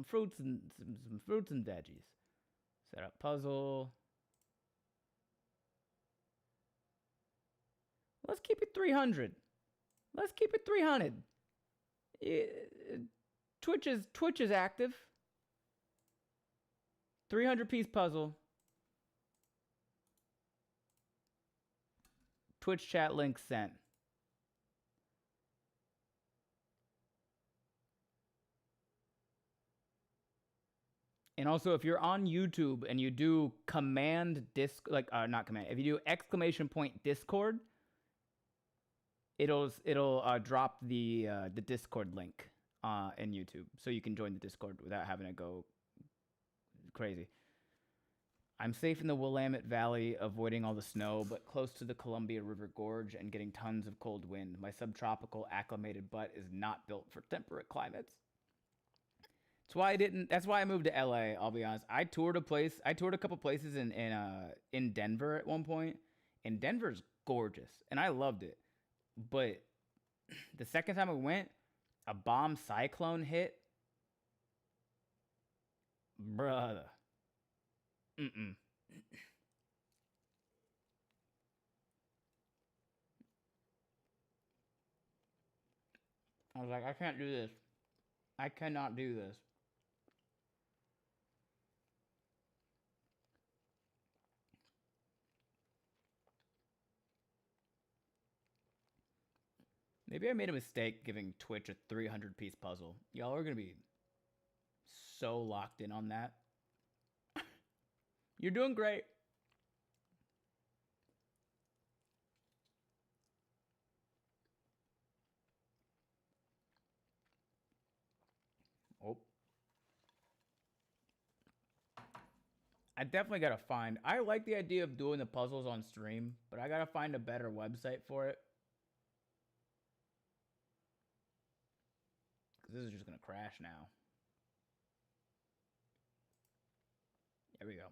fruits and some fruits and veggies. Set up puzzle. Let's keep it 300. Let's keep it 300. Twitch is active. 300-piece puzzle. Twitch chat link sent. And also, if you're on YouTube and you do command disc, like not command, if you do exclamation point Discord, it'll drop the Discord link in YouTube, so you can join the Discord without having to go crazy. I'm safe in the Willamette Valley, avoiding all the snow, but close to the Columbia River Gorge and getting tons of cold wind. My subtropical acclimated butt is not built for temperate climates. That's why I moved to LA, I'll be honest. I toured a couple places in Denver at one point, and Denver's gorgeous, and I loved it. But the second time I went, a bomb cyclone hit. Brother. I was like, I can't do this. I cannot do this. Maybe I made a mistake giving Twitch a 300-piece puzzle. Y'all are going to be so locked in on that. You're doing great. Oh. I definitely got to find... I like the idea of doing the puzzles on stream, but I got to find a better website for it. This is just going to crash now. There we go.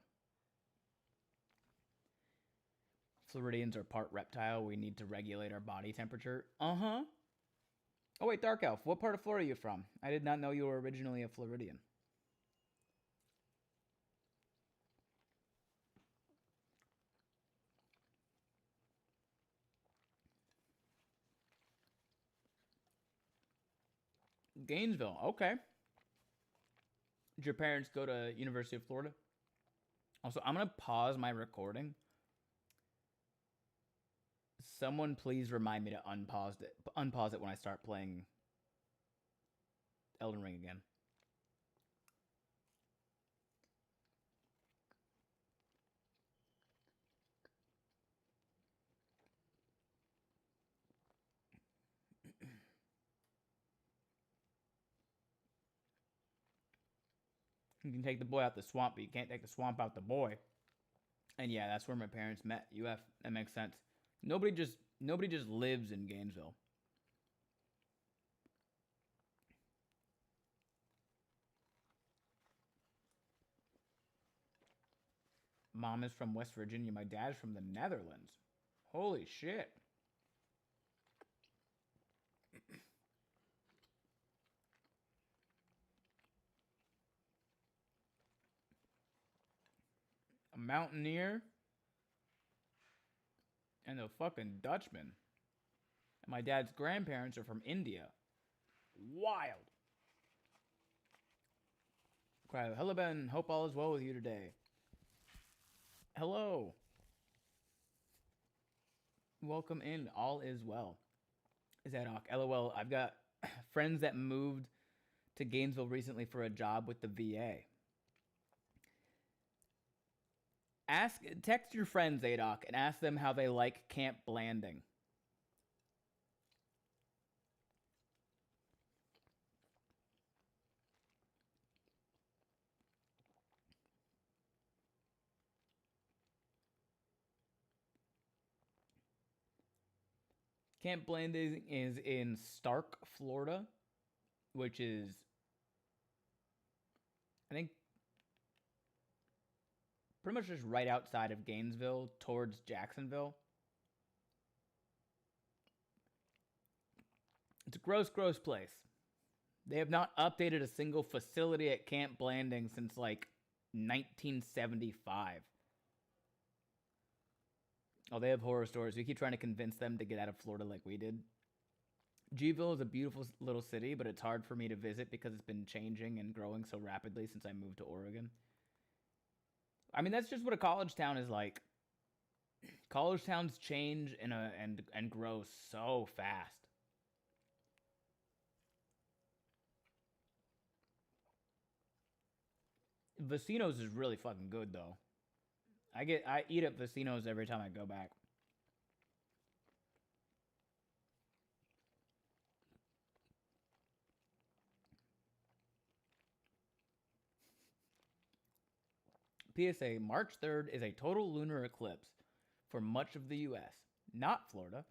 Floridians are part reptile. We need to regulate our body temperature. Uh-huh. Oh, wait, Dark Elf. What part of Florida are you from? I did not know you were originally a Floridian. Gainesville. Okay. Did your parents go to University of Florida? Also, I'm going to pause my recording. Someone please remind me to unpause it when I start playing Elden Ring again. You can take the boy out the swamp, but you can't take the swamp out the boy. And yeah, that's where my parents met. UF, that makes sense. Nobody just lives in Gainesville. Mom is from West Virginia. My dad's from the Netherlands. Holy shit. A mountaineer and a fucking Dutchman. And my dad's grandparents are from India. Wild. Cryo, hello Ben, hope all is well with you today. Hello. Welcome in, all is well. Zadok, LOL, I've got friends that moved to Gainesville recently for a job with the VA. Text your friends, Zadok, and ask them how they like Camp Blanding. Camp Blanding is in Stark, Florida, which is, I think, pretty much just right outside of Gainesville towards Jacksonville. It's a gross, gross place. They have not updated a single facility at Camp Blanding since like 1975. Oh, they have horror stories. We keep trying to convince them to get out of Florida like we did. Gville is a beautiful little city, but it's hard for me to visit because it's been changing and growing so rapidly since I moved to Oregon. I mean, that's just what a college town is like. College towns change and grow so fast. Vecinos is really fucking good though. I eat at Vecinos every time I go back. PSA, March 3rd is a total lunar eclipse for much of the US, not Florida.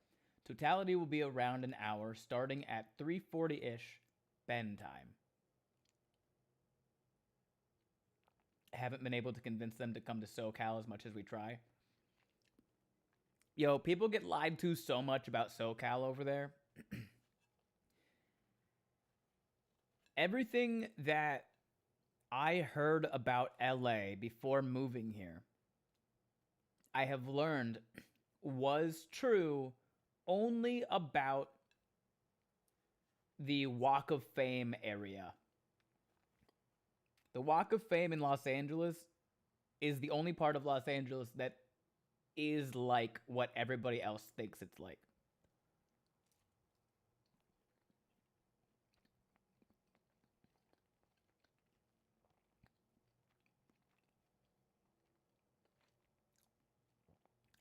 Totality will be around an hour starting at 3:40-ish Bend time. Haven't been able to convince them to come to SoCal as much as we try. Yo, people get lied to so much about SoCal over there. Everything that I heard about LA before moving here, I have learned was true only about the Walk of Fame area. The Walk of Fame in Los Angeles is the only part of Los Angeles that is like what everybody else thinks it's like.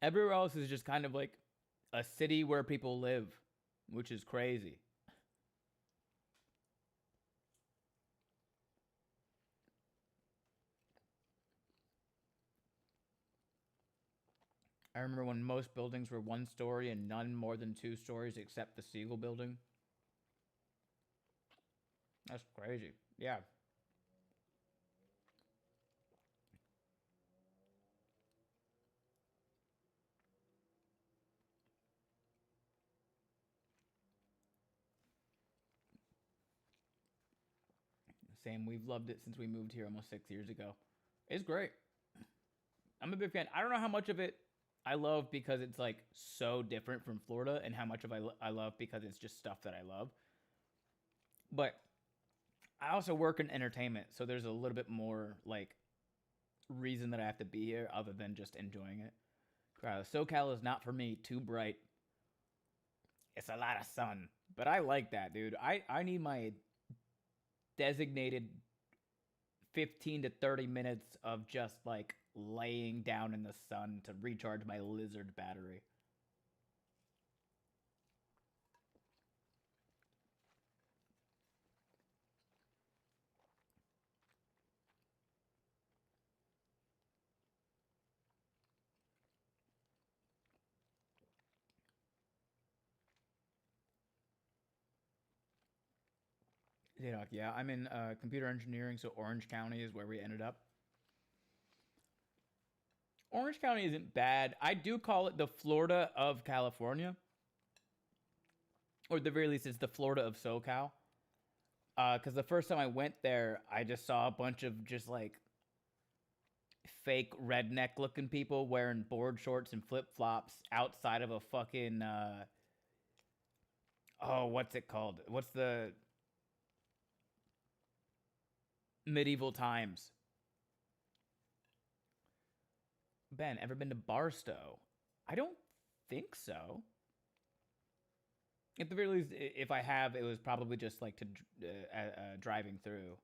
Everywhere else is just kind of like a city where people live, which is crazy. I remember when most buildings were one story and none more than 2 stories except the Siegel building. That's crazy. Yeah. Same, we've loved it since we moved here almost 6 years ago. It's great. I'm a big fan. I don't know how much of it I love because it's like so different from Florida and how much of I love because it's just stuff that I love. But I also work in entertainment, so there's a little bit more like reason that I have to be here other than just enjoying it. SoCal is not for me, too bright. It's a lot of sun, but I like that, dude. I need my designated 15 to 30 minutes of just like laying down in the sun to recharge my lizard battery. Zadok, yeah, I'm in computer engineering, so Orange County is where we ended up. Orange County isn't bad. I do call it the Florida of California. Or at the very least, it's the Florida of SoCal. Because the first time I went there, I just saw a bunch of just like fake redneck looking people wearing board shorts and flip-flops outside of a fucking... oh, what's it called? What's the... medieval times. Ben, ever been to Barstow? I don't think so. At the very least, if I have, it was probably just like to driving through.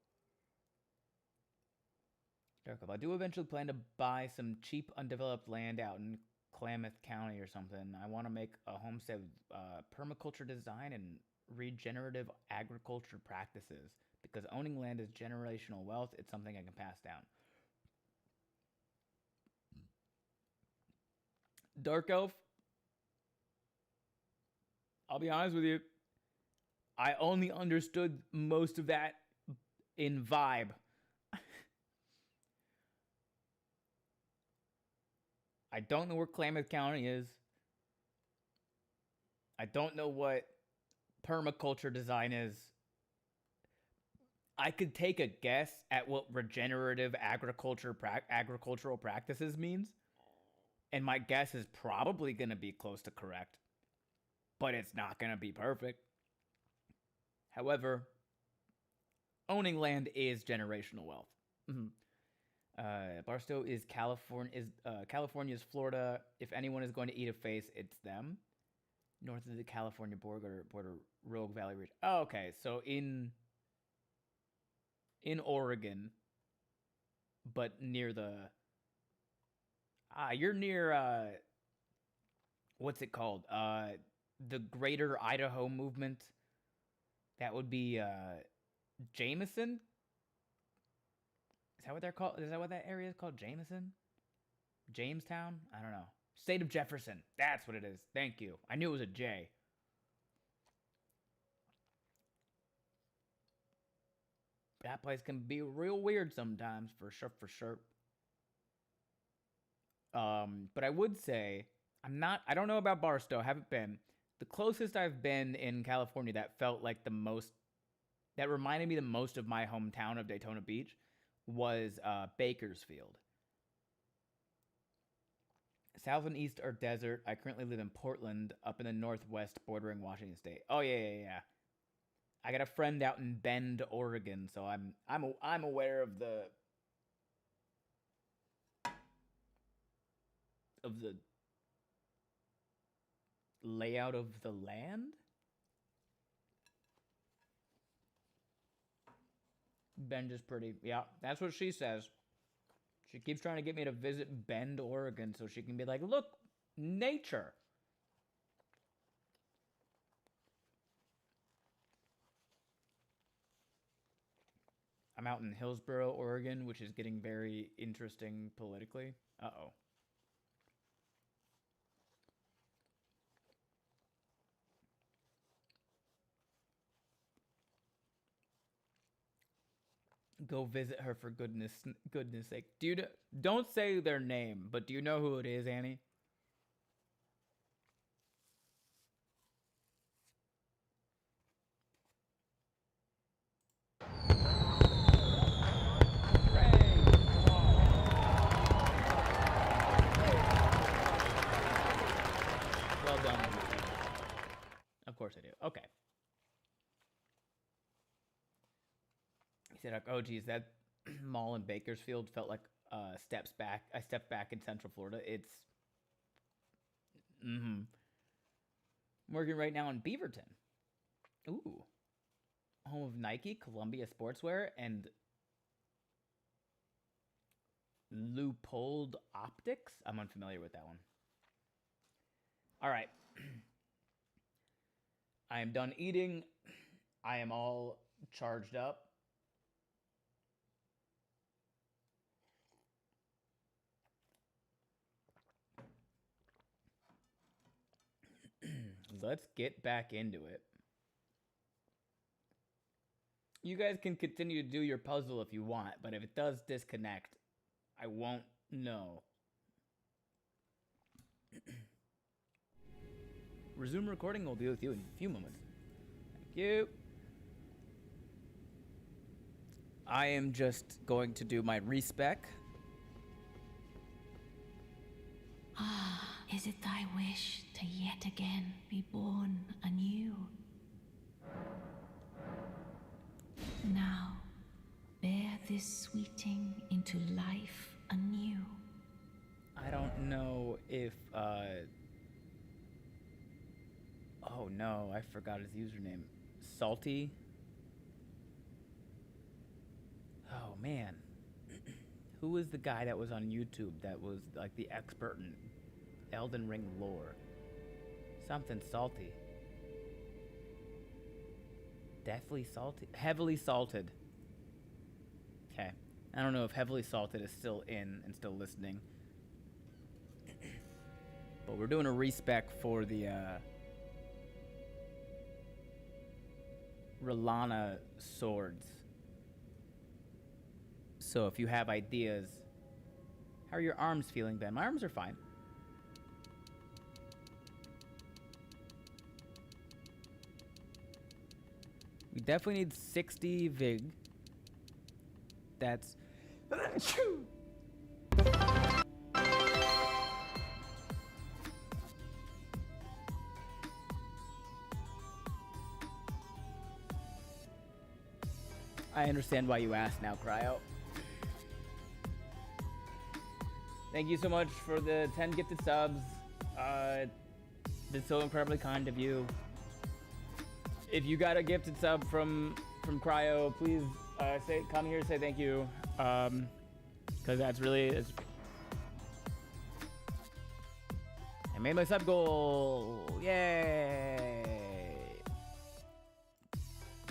Darkov, I do eventually plan to buy some cheap, undeveloped land out in Klamath County or something. I want to make a homestead with permaculture design and regenerative agriculture practices. Because owning land is generational wealth, it's something I can pass down. Dark Elf, I'll be honest with you, I only understood most of that in vibe. I don't know where Klamath County is. I don't know what permaculture design is. I could take a guess at what regenerative agricultural practices means. And my guess is probably going to be close to correct. But it's not going to be perfect. However, owning land is generational wealth. Barstow is California's Florida. If anyone is going to eat a face, it's them. North of the California border Rogue Valley region. Oh, okay. So in Oregon, but near the you're near what's it called? The Greater Idaho Movement. That would be Jameson. Is that what they're called? Is that what that area is called? Jameson? Jamestown? I don't know. State of Jefferson. That's what it is. Thank you. I knew it was a J. That place can be real weird sometimes, for sure. But I would say, I don't know about Barstow, haven't been. The closest I've been in California that felt like that reminded me the most of my hometown of Daytona Beach was Bakersfield. South and east are desert. I currently live in Portland, up in the northwest bordering Washington State. Oh, yeah. I got a friend out in Bend, Oregon, so I'm aware of the layout of the land. Bend is pretty. Yeah, that's what she says. She keeps trying to get me to visit Bend, Oregon, so she can be like, look, nature. I'm out in Hillsboro, Oregon, which is getting very interesting politically. Uh-oh. Go visit her for goodness sake. Don't say their name, but do you know who it is, Annie? Well done. Of course I do. Okay. He said, oh, geez, that mall in Bakersfield felt like I stepped back in Central Florida. It's... I'm working right now in Beaverton. Ooh. Home of Nike, Columbia Sportswear, and Leupold Optics. I'm unfamiliar with that one. All right. I am done eating. I am all charged up. Let's get back into it. You guys can continue to do your puzzle if you want, but if it does disconnect, I won't know. Resume recording. We'll be with you in a few moments. Thank you. I am just going to do my respec. Is it thy wish to yet again be born anew? Now, bear this sweeting into life anew. I don't know if, oh no, I forgot his username. Salty? Oh man. Who was the guy that was on YouTube that was like the expert in Elden Ring lore? Something salty. Deathly salty? Heavily salted. Okay. I don't know if heavily salted is still in and still listening. But we're doing a respec for the Rolana swords. So if you have ideas, how are your arms feeling, Ben? My arms are fine. We definitely need 60 Vig. That's... I understand why you asked now, Cryo. Thank you so much for the 10 gifted subs. It's so incredibly kind of you. If you got a gifted sub from Cryo, please come here and say thank you. Because that's really... I made my sub goal! Yay!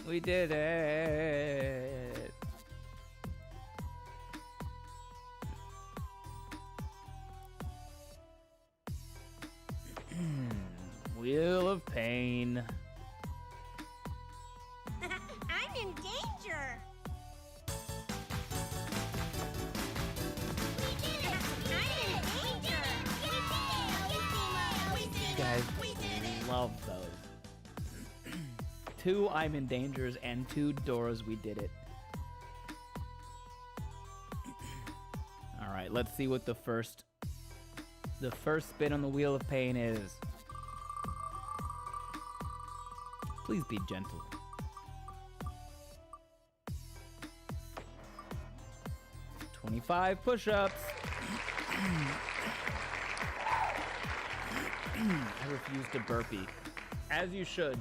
We did it! Wheel of Pain. I'm in danger. We did it. I'm in danger. We did it. You guys love those. 2 I'm in Dangers and 2 Doras We Did It. Alright, let's see what the first spin on the Wheel of Pain is. Please be gentle. $25 push-ups. I refuse to burpee. As you should.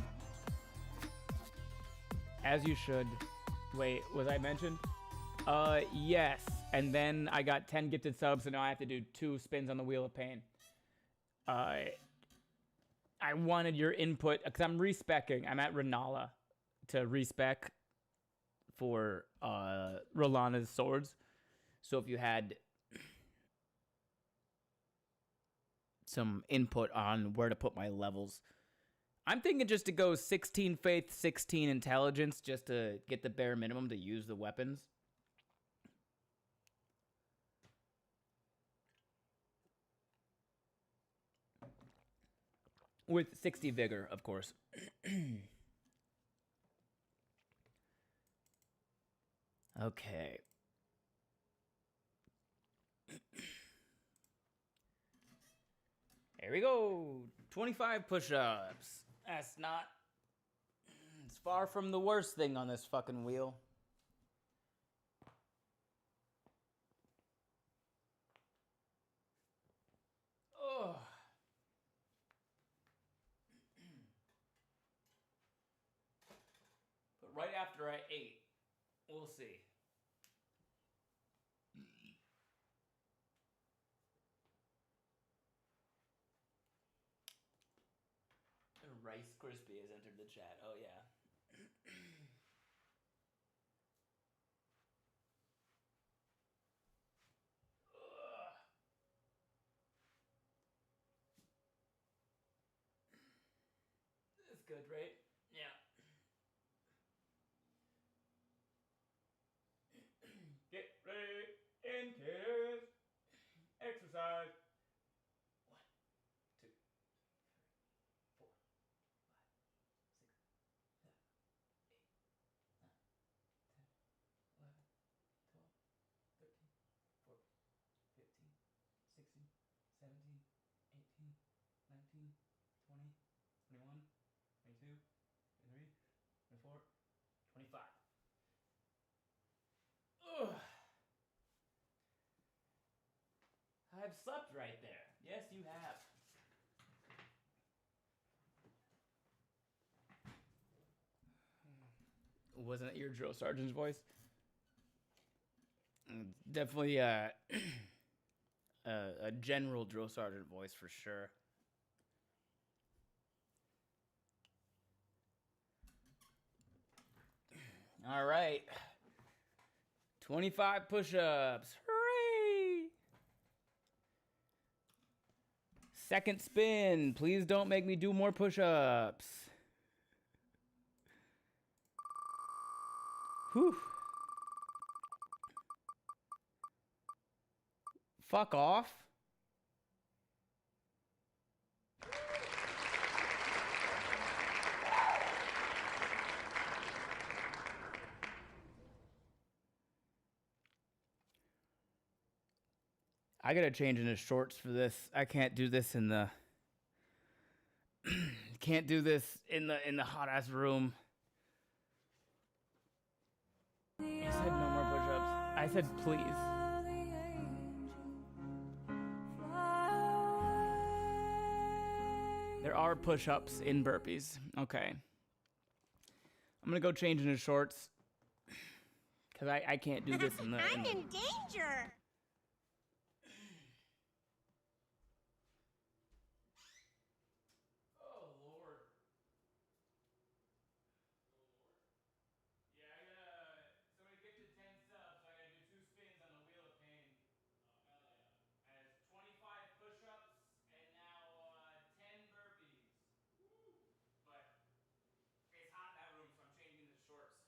As you should. Wait, was I mentioned? Yes. And then I got 10 gifted subs, so now I have to do 2 spins on the Wheel of Pain. I wanted your input, because I'm respecing. I'm at Renala to respec for Rolana's swords. So if you had some input on where to put my levels. I'm thinking just to go 16 faith, 16 intelligence, just to get the bare minimum to use the weapons. With 60 vigor, of course. Okay. Here we go. 25 push-ups. That's not... It's far from the worst thing on this fucking wheel. Ugh. But right after I ate, we'll see. Rice Krispie has entered the chat. Oh, yeah. That's good, right? Yeah. Get ready and kiss. Exercise. 1, 2, 3, 4, 5, 6, 7, 8, 9, 10, 11, 12, 13, 14, 15, 16, 17, 18, 19, 20, 21, 22, 23, 24, 25. Ugh. I've slept right there. Yes, you have. Wasn't it your drill sergeant's voice? Definitely a general drill sergeant voice for sure. All right. 25 push-ups. Hooray! Second spin. Please don't make me do more push-ups. Whew. Fuck off. I gotta change into shorts for this. I can't do this in the can't do this in the hot ass room. You said no more push-ups. I said please. There are push-ups in burpees. Okay. I'm gonna go change into shorts. Cause I can't do this in the I'm in danger. Oh Lord. Yeah, I gotta somebody get to 10 subs, so I gotta do 2 spins on the wheel of pain. As 25 push-ups and now 10 burpees. Woo. But it's hot in that room, so I'm changing to shorts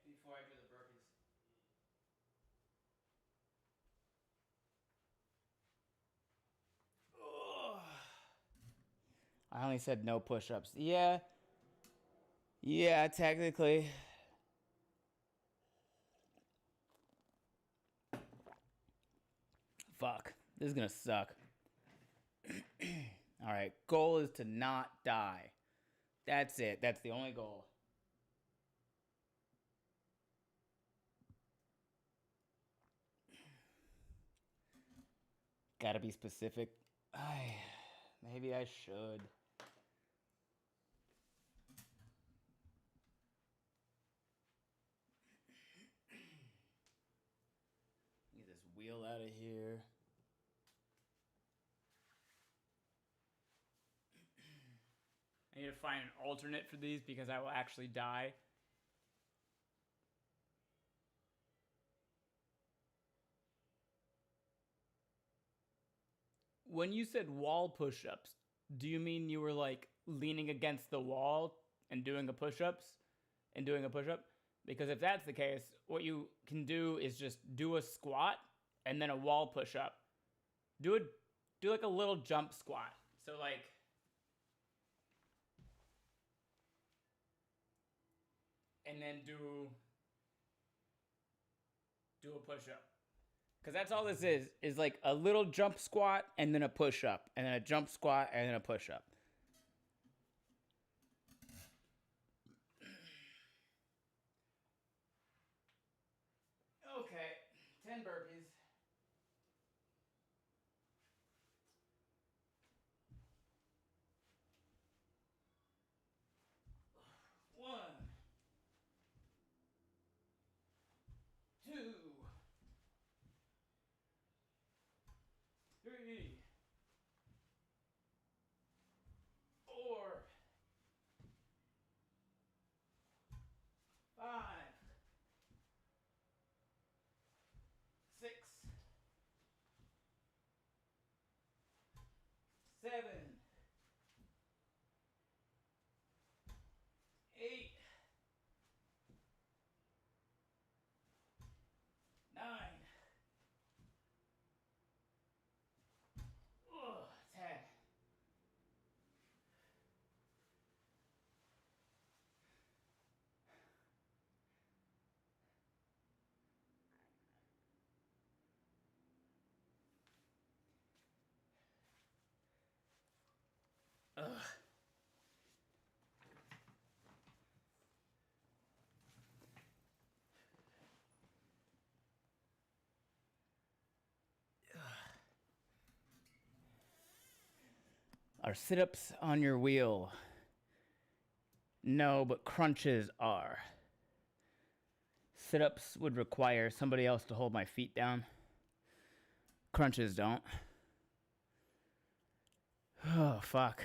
before I do the burpees. Ugh. I only said no push-ups. Yeah. Yeah, technically. Fuck. This is gonna suck. Alright, goal is to not die. That's it. That's the only goal. Gotta be specific. Maybe I should. Get this wheel out of here. I need to find an alternate for these because I will actually die. When you said wall push-ups, do you mean you were like leaning against the wall and doing a push-ups and doing a push-up? Because if that's the case, what you can do is just do a squat and then a wall push-up. Do like a little jump squat. So like and then do a push-up. Because that's all this is like a little jump squat and then a push-up, and then a jump squat and then a push-up. Okay, 10 burpees. One, two, three, four, five, 6, Are sit-ups on your wheel? No, but crunches are. Sit-ups would require somebody else to hold my feet down. Crunches don't. Oh, fuck.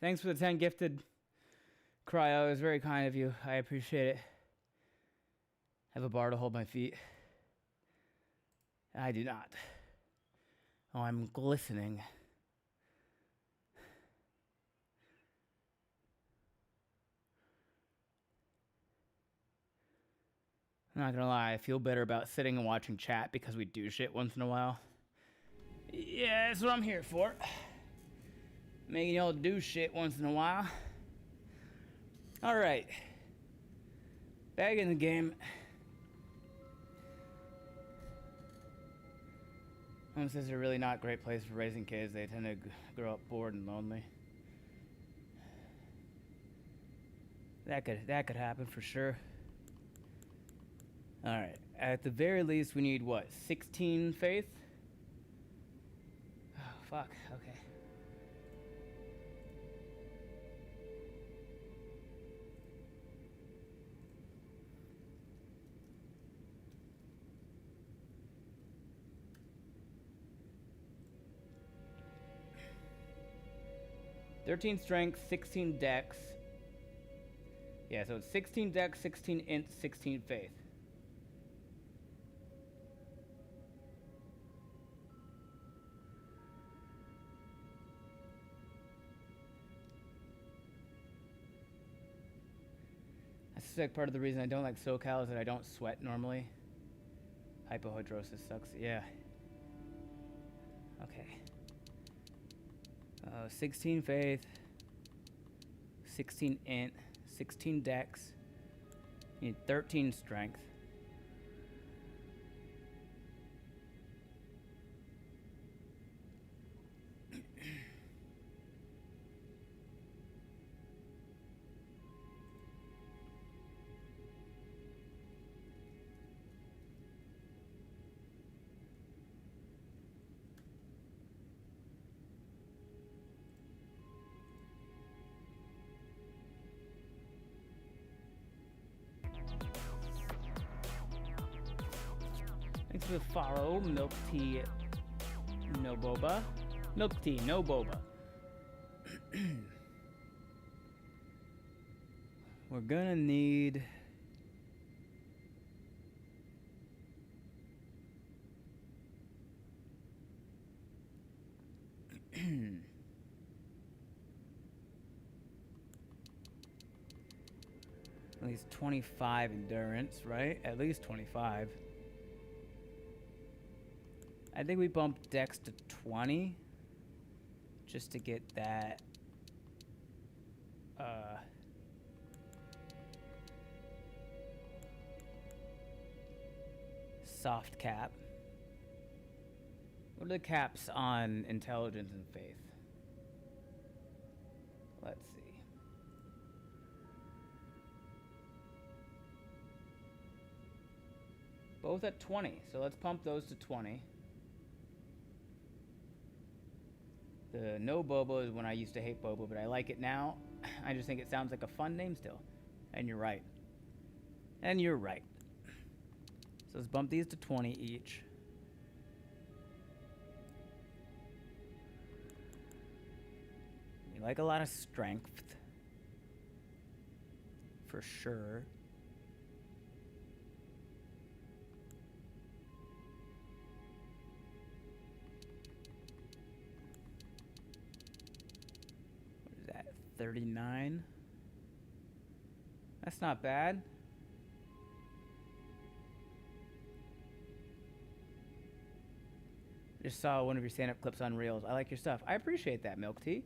Thanks for the 10 gifted. Cryo, it was very kind of you. I appreciate it. Have a bar to hold my feet. I do not. Oh, I'm glistening. I'm not gonna lie, I feel better about sitting and watching chat because we do shit once in a while. Yeah, that's what I'm here for. Making y'all do shit once in a while. Alright. Back in the game. Homes is a really not great place for raising kids. They tend to grow up bored and lonely. That could happen for sure. Alright. At the very least, we need what? 16 faith? Oh, fuck. Okay. "13 strength, 16 dex." Yeah, so it's 16 dex, 16 int, 16 faith. I suspect part of the reason I don't like SoCal is that I don't sweat normally. Hypohidrosis sucks. Yeah. Okay. 16 faith, 16 int, 16 dex. You need 13 strength. Thanks for the follow, Milk Tea No Boba. Milk Tea No Boba. We're gonna need at least 25 endurance, right? At least 25. I think we bumped dex to 20 just to get that soft cap. What are the caps on intelligence and faith? Let's see. Both at 20, so let's pump those to 20. The no Bobo is when I used to hate Bobo, but I like it now. I just think it sounds like a fun name still. And you're right. And you're right. So let's bump these to 20 each. You like a lot of strength. For sure. What is that? 39? That's not bad. Just saw one of your stand-up clips on Reels. I like your stuff. I appreciate that, Milk Tea.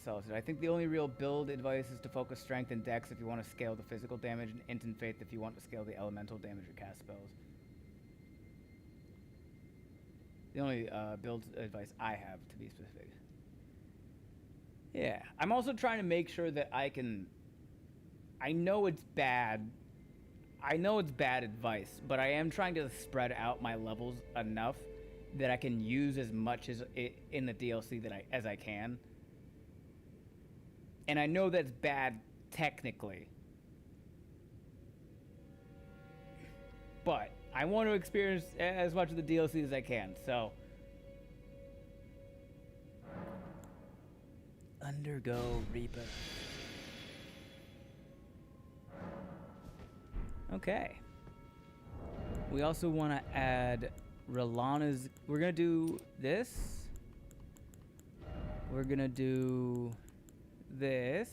Solid. I think the only real build advice is to focus strength and dex if you want to scale the physical damage, and int and faith if you want to scale the elemental damage or cast spells. The only build advice I have, to be specific. Yeah. I'm also trying to make sure that I know it's bad. I know it's bad advice, but I am trying to spread out my levels enough that I can use as much as in the DLC as I can. And I know that's bad technically, but I want to experience as much of the DLC as I can. So, undergo rebirth. Okay. We also want to add Rolana's. We're gonna do this. We're gonna do this.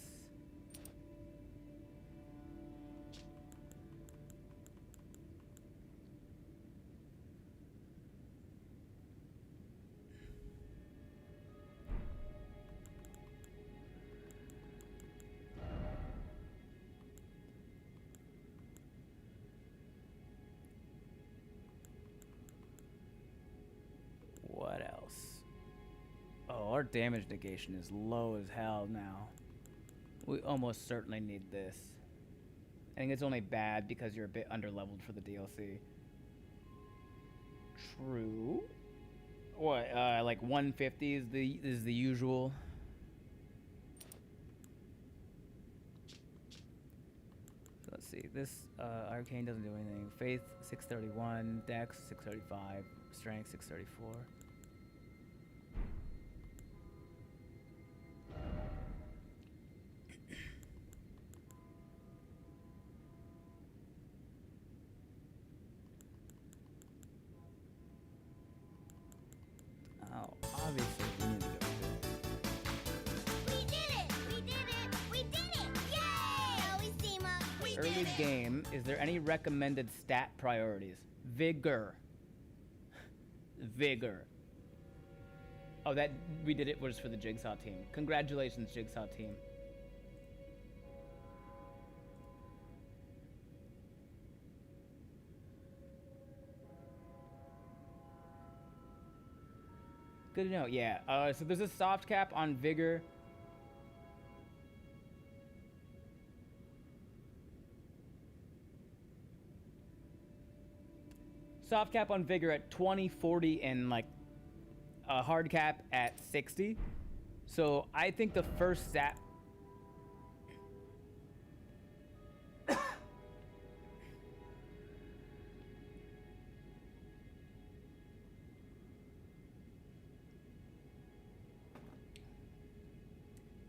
What else? Oh, our damage negation is low as hell now. We almost certainly need this. I think it's only bad because you're a bit underleveled for the DLC. True. What? Like 150 is the usual. So let's see. This arcane doesn't do anything. Faith 631, Dex 635, Strength 634. Oh, obviously we need to go. We did it! We did it! We did it! Yay! Always team up. We Early did it! game, is there any recommended stat priorities? Vigor. Vigor. Oh, that we did it was for the Jigsaw team. Congratulations, Jigsaw team. Good to know. Yeah. So there's a soft cap on Vigor. Soft cap on Vigor at 20, 40, and like a hard cap at 60. So I think the first stat.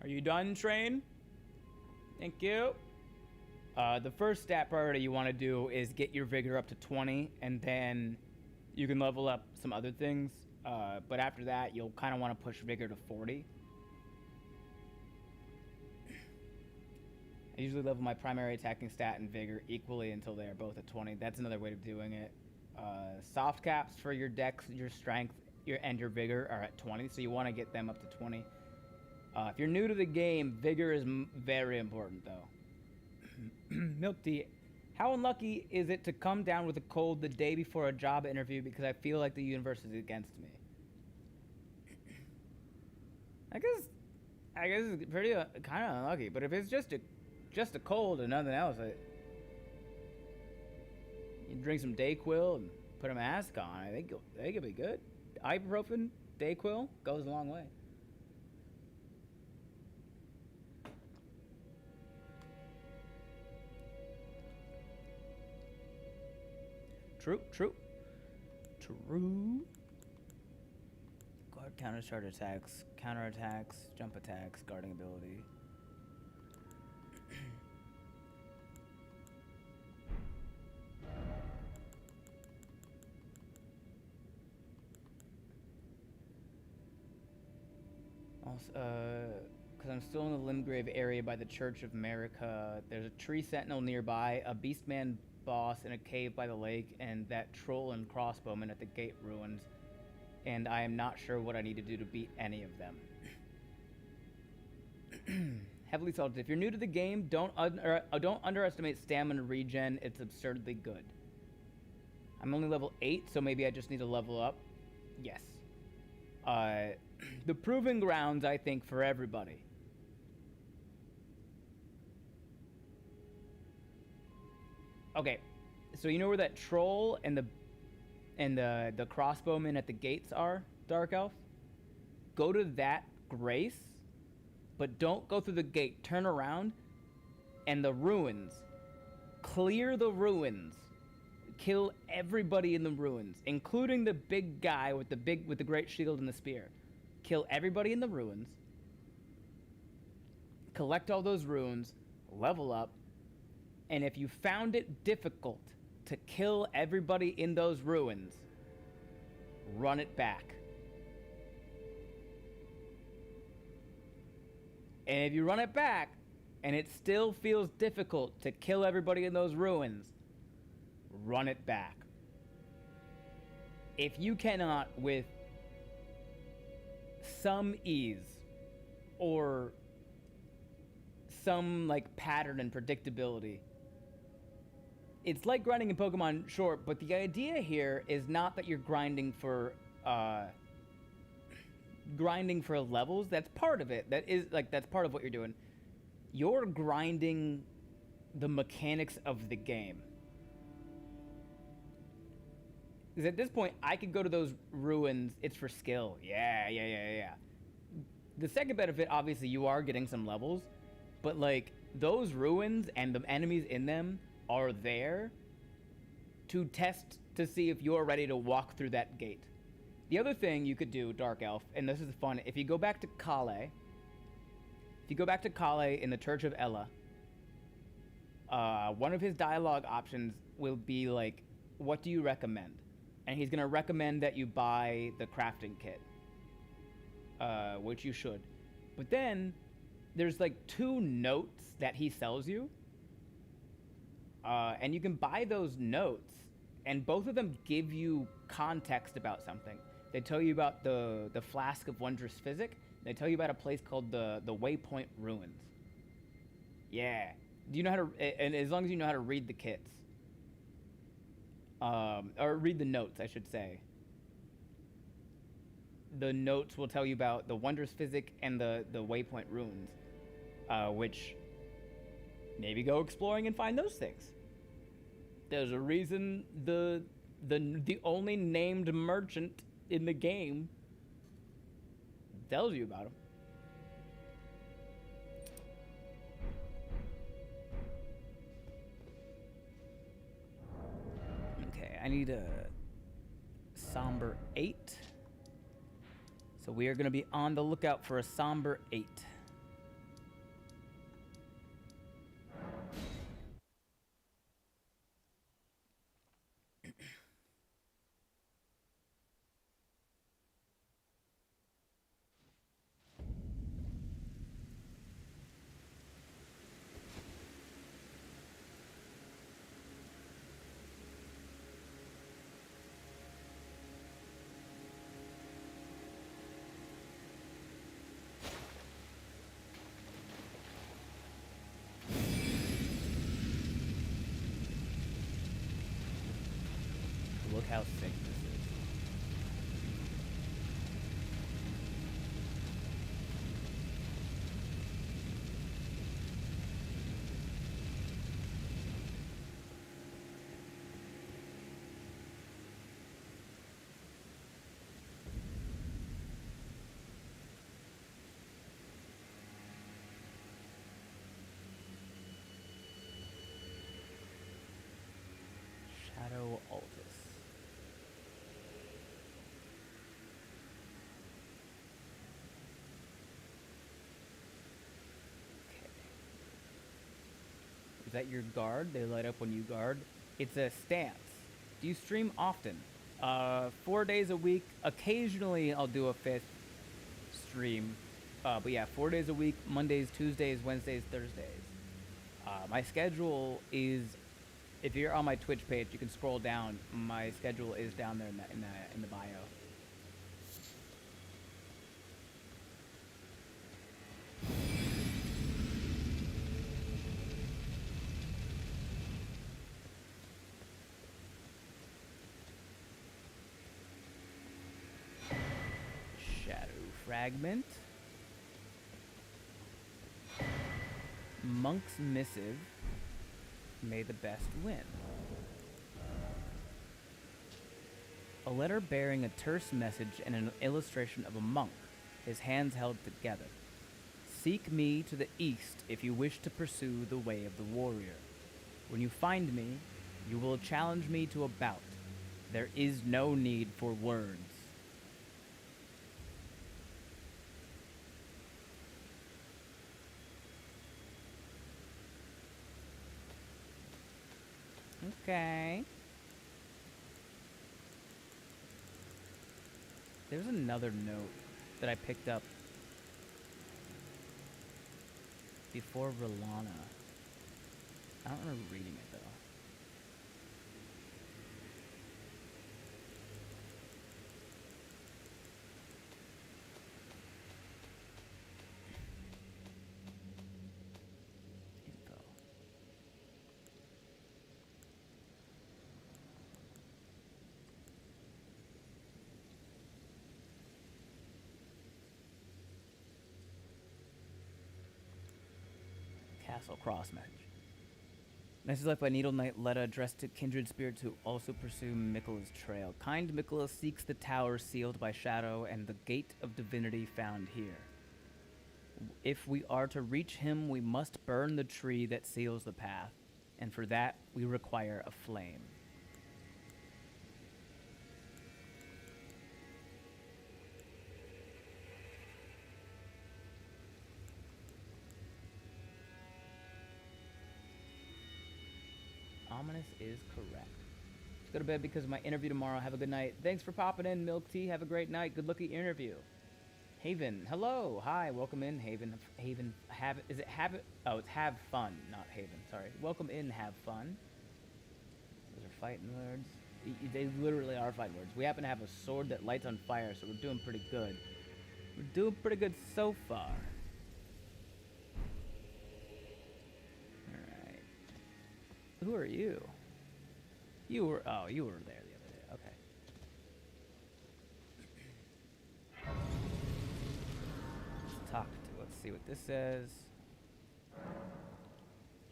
Are you done, Train? Thank you. The first stat priority you want to do is get your Vigor up to 20, and then you can level up some other things. But after that, you'll kind of want to push Vigor to 40. I usually level my primary attacking stat and Vigor equally until they are both at 20. That's another way of doing it. Soft caps for your Dex, your Strength, and your Vigor are at 20, so you want to get them up to 20. If you're new to the game, Vigor is very important, though. Milk tea. How unlucky is it to come down with a cold the day before a job interview because I feel like the universe is against me? I guess it's pretty kind of unlucky. But if it's just a cold and nothing else, you drink some Dayquil and put a mask on. I think it'll be good. Ibuprofen, Dayquil goes a long way. True. Guard counter charge attacks, counter attacks, jump attacks, guarding ability. Also, because I'm still in the Limgrave area by the Church of America, there's a tree sentinel nearby, a beastman boss in a cave by the lake, and that troll and crossbowman at the gate ruins, and I am not sure what I need to do to beat any of them. Heavily salted. If you're new to the game, don't underestimate stamina regen. It's absurdly good. I'm only level 8, so maybe I just need to level up. Yes. The proving grounds, I think, for everybody. Okay, So you know where that troll and the crossbowman at the gates are, Dark Elf? Go to that grace, but don't go through the gate. Turn around, and the ruins. Clear the ruins. Kill everybody in the ruins, including the big guy with the great shield and the spear. Kill everybody in the ruins. Collect all those runes, level up, and if you found it difficult to kill everybody in those ruins, run it back. And if you run it back and it still feels difficult to kill everybody in those ruins, run it back. If you cannot, with some ease or some like pattern and predictability, it's like grinding in Pokemon Short, but the idea here is not that you're grinding for levels. That's part of it. That's part of what you're doing. You're grinding the mechanics of the game. Because at this point, I could go to those ruins. It's for skill. Yeah. The second benefit, obviously, you are getting some levels. But, like, those ruins and the enemies in them are there to test to see if you're ready to walk through that gate. The other thing you could do, Dark Elf, and this is fun, if you go back to Kale in the Church of Ella, one of his dialogue options will be like, what do you recommend? And he's going to recommend that you buy the crafting kit, which you should. But then there's like 2 notes that he sells you, and you can buy those notes, and both of them give you context about something. They tell you about the Flask of Wondrous Physic. They tell you about a place called the Waypoint Ruins. Yeah. Do you know how to... And as long as you know how to read the kits. Or read the notes, I should say. The notes will tell you about the Wondrous Physic and the Waypoint Ruins. Which... maybe go exploring and find those things. There's a reason the only named merchant in the game tells you about him. Okay, I need a somber 8. So we are going to be on the lookout for a somber 8. Look how sick this is. Shadow Altus. Is that your guard? They light up when you guard. It's a stance. Do you stream often? 4 days a week. Occasionally I'll do a 5th stream. But yeah, 4 days a week. Mondays, Tuesdays, Wednesdays, Thursdays. My schedule is, if you're on my Twitch page, you can scroll down. My schedule is down there in the bio. Fragment. Monk's Missive. May the best win. A letter bearing a terse message and an illustration of a monk, his hands held together. Seek me to the east if you wish to pursue the way of the warrior. When you find me, you will challenge me to a bout. There is no need for words. Okay. There's another note that I picked up before Rolana. I don't remember reading it though. Info. Castle Cross message. Message left by Needle Knight Letta addressed to kindred spirits who also pursue Mikkela's trail. Kind Mikkela seeks the tower sealed by shadow and the gate of divinity found here. If we are to reach him, we must burn the tree that seals the path, and for that we require a flame. Ominous is correct. Let's go to bed because of my interview tomorrow. Have a good night. Thanks for popping in, Milk Tea. Have a great night. Good luck at your interview. Haven, hello. Hi, welcome in, Haven. Haven, is it have it? Oh, it's have fun, not Haven. Sorry. Welcome in, have fun. Those are fighting words. They literally are fighting words. We happen to have a sword that lights on fire, so we're doing pretty good. We're doing pretty good so far. Who are you? You were there the other day. Okay. Let's see what this says.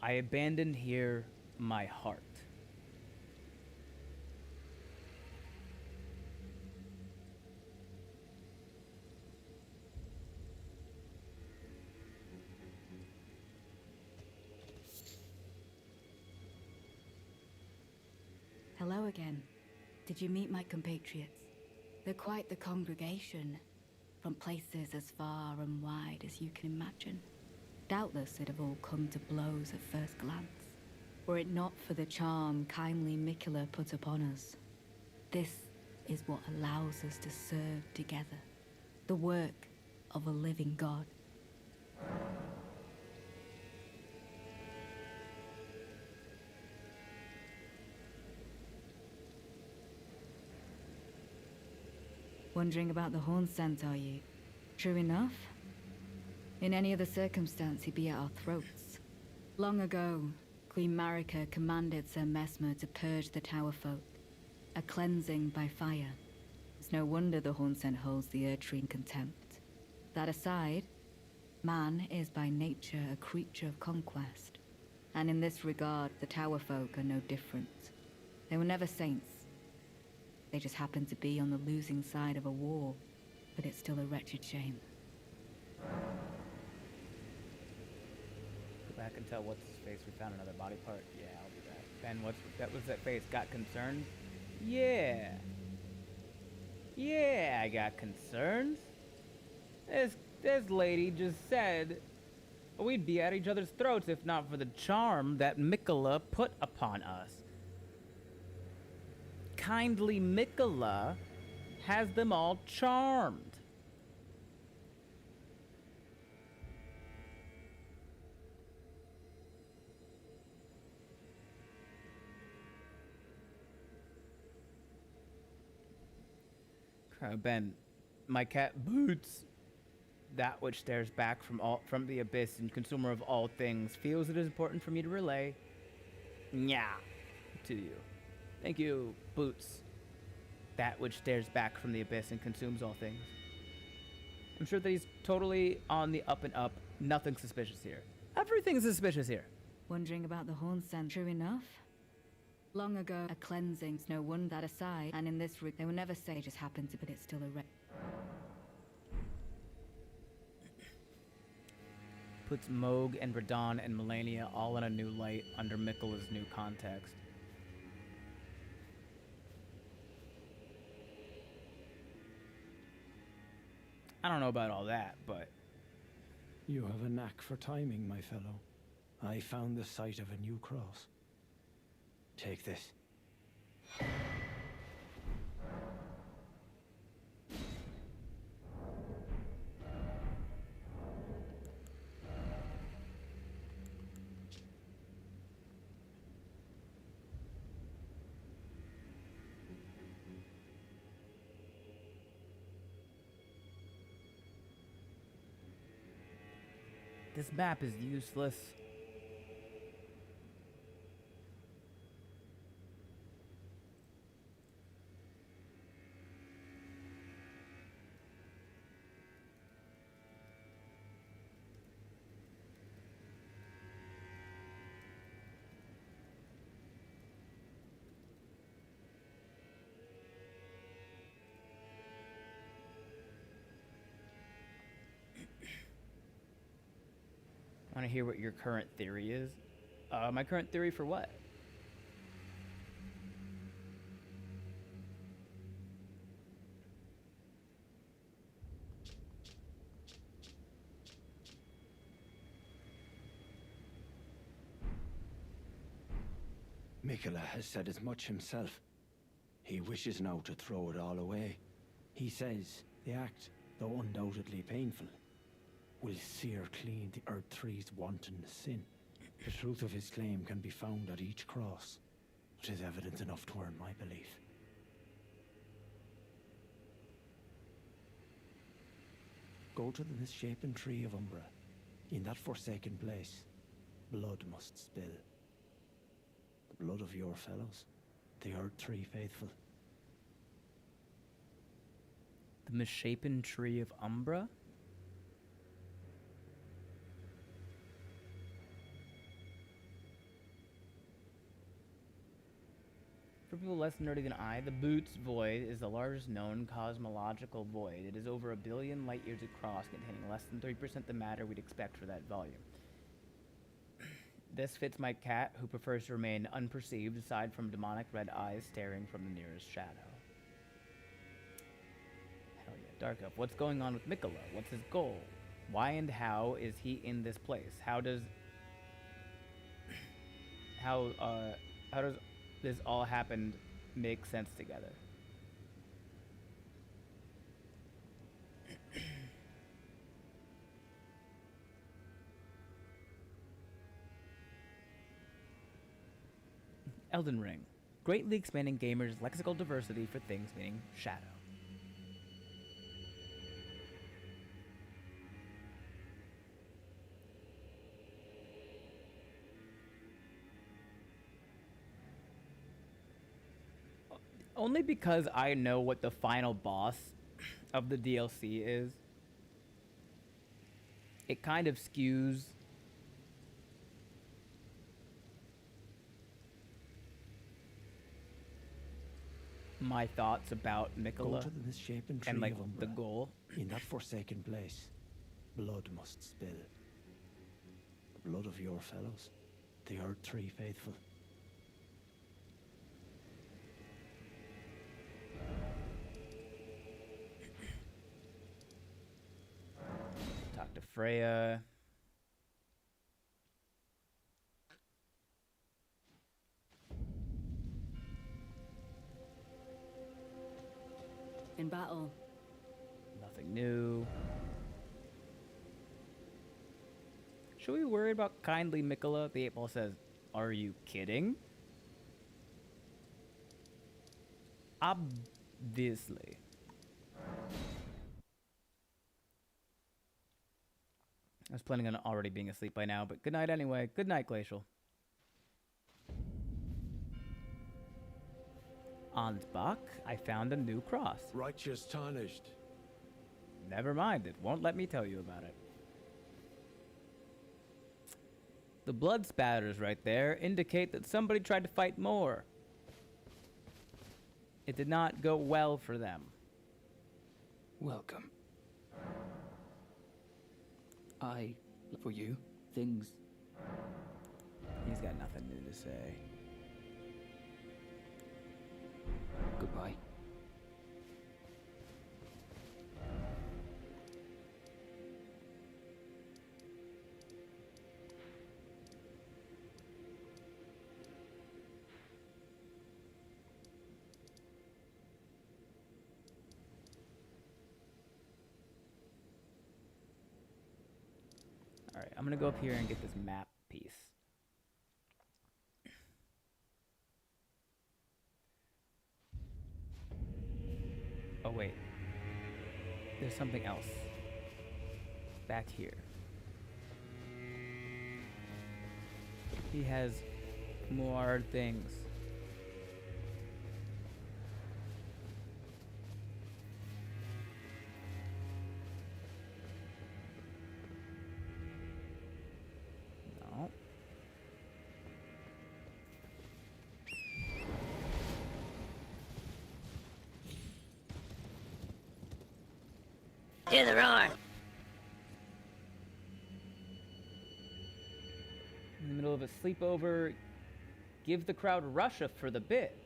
I abandoned here my heart. Hello again. Did you meet my compatriots? They're quite the congregation, from places as far and wide as you can imagine. Doubtless it'd have all come to blows at first glance, were it not for the charm kindly Mikkela put upon us. This is what allows us to serve together, the work of a living God. Wondering about the horn scent, are you? True enough. In any other circumstance, he'd be at our throats. Long ago, Queen Marika commanded Sir Messmer to purge the Tower folk, a cleansing by fire. It's no wonder the horn scent holds the Erdtree in contempt. That aside, man is by nature a creature of conquest, and in this regard, the Tower folk are no different. They were never saints. They just happened to be on the losing side of a war, but it's still a wretched shame. Go back and tell what's his face we found another body part. Yeah, I'll do that. Ben, that was that face? Got concerned? Yeah. Yeah, I got concerns. This lady just said we'd be at each other's throats if not for the charm that Mikkela put upon us. Kindly Mikkela has them all charmed. Ben, my cat Boots, that which stares back from the abyss and consumer of all things, feels it is important for me to relay, nya, to you. Thank you, Boots. That which stares back from the abyss and consumes all things. I'm sure that he's totally on the up and up. Nothing suspicious here. Everything's suspicious here. Wondering about the horn scent, true enough? Long ago, a cleansing, no one that aside, and in this route, they will never say just happened to, but it's still a Puts Moog and Radon and Melania all in a new light under Mikkela's new context. I don't know about all that, but... You have a knack for timing, my fellow. I found the site of a new cross. Take this. This map is useless. I want to hear what your current theory is. My current theory for what? Mikkela has said as much himself. He wishes now to throw it all away. He says the act, though undoubtedly painful, will sear clean the Erdtree's wanton sin. The truth of his claim can be found at each cross. It is evidence enough to earn my belief. Go to the misshapen tree of Umbra. In that forsaken place, blood must spill. The blood of your fellows, the Erdtree faithful. The misshapen tree of Umbra? For people less nerdy than I, the Boots Void is the largest known cosmological void. It is over 1 billion light years across, containing less than 3% the matter we'd expect for that volume. This fits my cat, who prefers to remain unperceived aside from demonic red eyes staring from the nearest shadow. Hell yeah, Dark Elf. What's going on with Mikkela? What's his goal? Why and how is he in this place? How does this all happened make sense together? Elden Ring. Greatly expanding gamers' lexical diversity for things meaning shadow. Only because I know what the final boss of the DLC is. It kind of skews my thoughts about Mikkela Go to the misshapen tree and like of Umbra. the goal. In that forsaken place, blood must spill. The blood of your fellows, the Erdtree faithful. Talk to Freya. In battle. Nothing new. Should we worry about kindly Mikkela? The 8-ball says, are you kidding? Obviously. I was planning on already being asleep by now, but good night anyway. Good night, Glacial. Ansbach, I found a new cross. Righteous tarnished. Never mind, it won't let me tell you about it. The blood spatters right there indicate that somebody tried to fight more. It did not go well for them. Welcome. For you, things. He's got nothing new to say. Goodbye. All right, I'm gonna go up here and get this map piece. Oh wait, there's something else back here. He has more things. No. Hear the roar. In the middle of a sleepover, give the crowd Russia for the bit.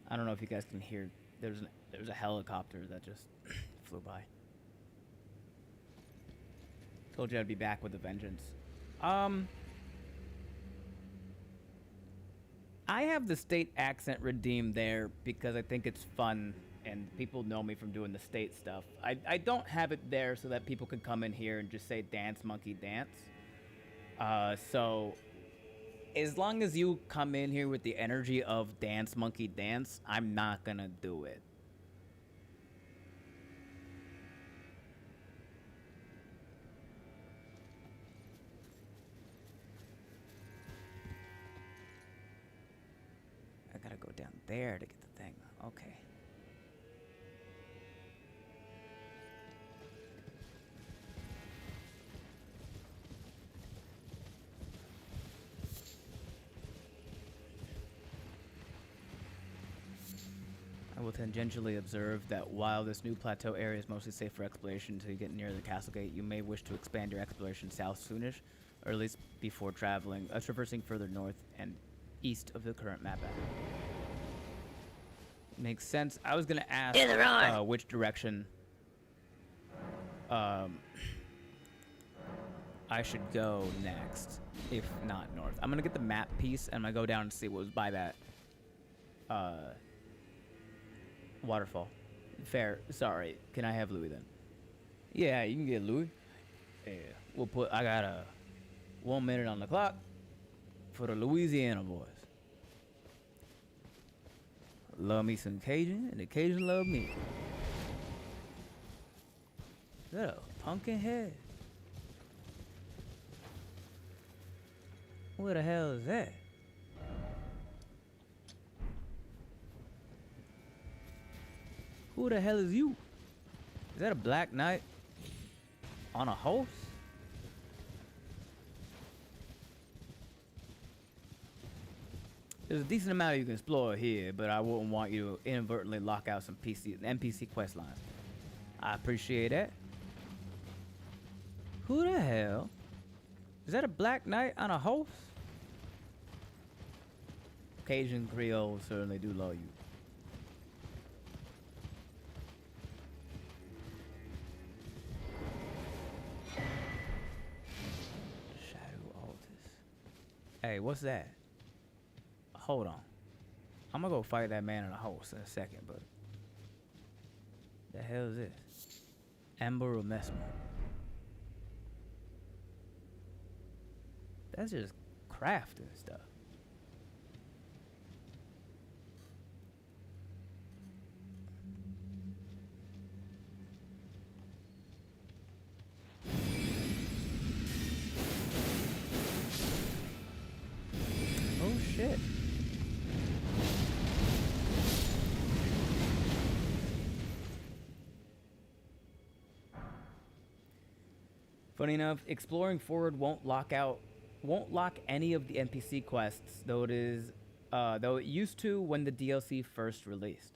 I don't know if you guys can hear. There's a helicopter that just flew by. Told you I'd be back with a vengeance. I have the state accent redeemed there because I think it's fun and people know me from doing the state stuff. I don't have it there so that people can come in here and just say dance monkey dance. So as long as you come in here with the energy of dance monkey dance, I'm not gonna do it. I gotta go down there to get the thing. Okay. I will tangentially observe that while this new plateau area is mostly safe for exploration until you get near the castle gate, you may wish to expand your exploration south soonish, or at least before traversing further north and east of the current map area. Makes sense. I was gonna ask which direction I should go next, if not north. I'm gonna get the map piece and I'm gonna go down and see what was by that waterfall. Fair. Sorry. Can I have Louis then? Yeah, you can get Louis. Yeah. I got a 1 minute on the clock for the Louisiana boys. Love me some Cajun, and the Cajun love me. Is that a pumpkin head? What the hell is that? Who the hell is you? Is that a black knight on a horse? There's a decent amount you can explore here, but I wouldn't want you to inadvertently lock out some NPC quest lines. I appreciate that. Who the hell? Is that a black knight on a horse? Cajun Creole certainly do love you. Shadow Altus. Hey, what's that? Hold on. I'm gonna go fight that man on a horse in a second, but the hell is this? Amber or Mesmer? That's just crafting stuff. Oh shit. Funny enough, exploring forward won't lock any of the NPC quests, though it used to when the DLC first released.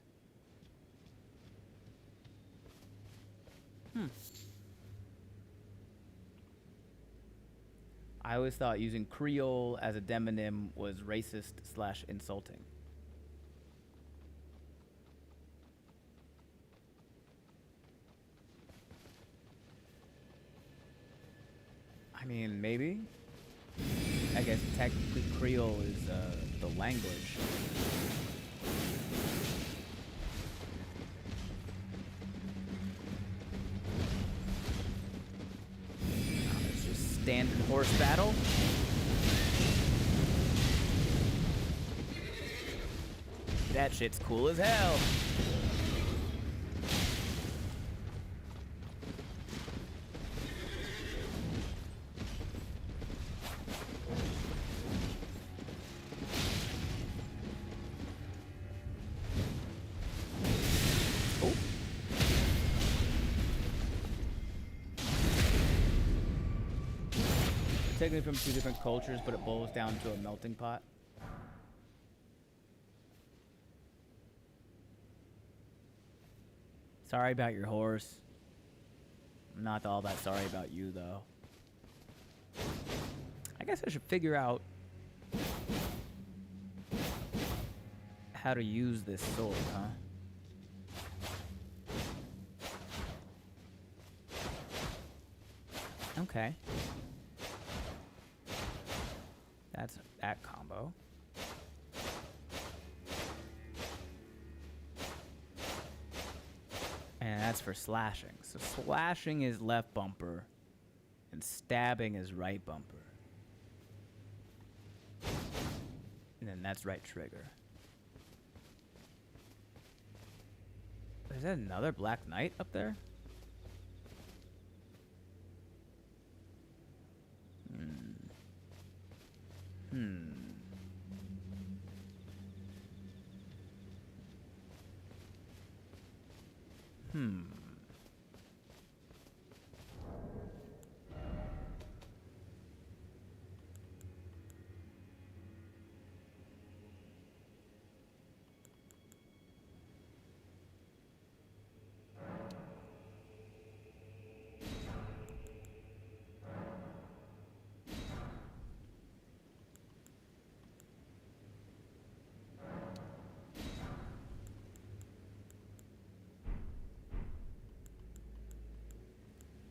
I always thought using Creole as a demonym was racist / insulting. I mean, maybe. I guess technically Creole is the language. It's just standard horse battle. That shit's cool as hell. Technically from two different cultures, but it boils down to a melting pot. Sorry about your horse. I'm not all that sorry about you, though. I guess I should figure out how to use this sword, huh? Okay. That's that combo. And that's for slashing. So slashing is left bumper, and stabbing is right bumper. And then that's right trigger. Is that another Black Knight up there?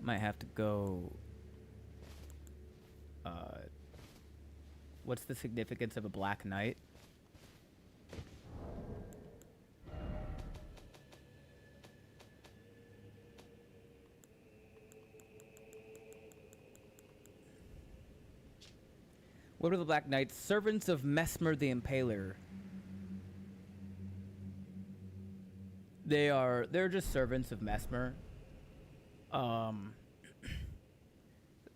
Might have to go. What's the significance of a Black Knight? What are the Black Knights? Servants of Mesmer the Impaler. They're just servants of Mesmer.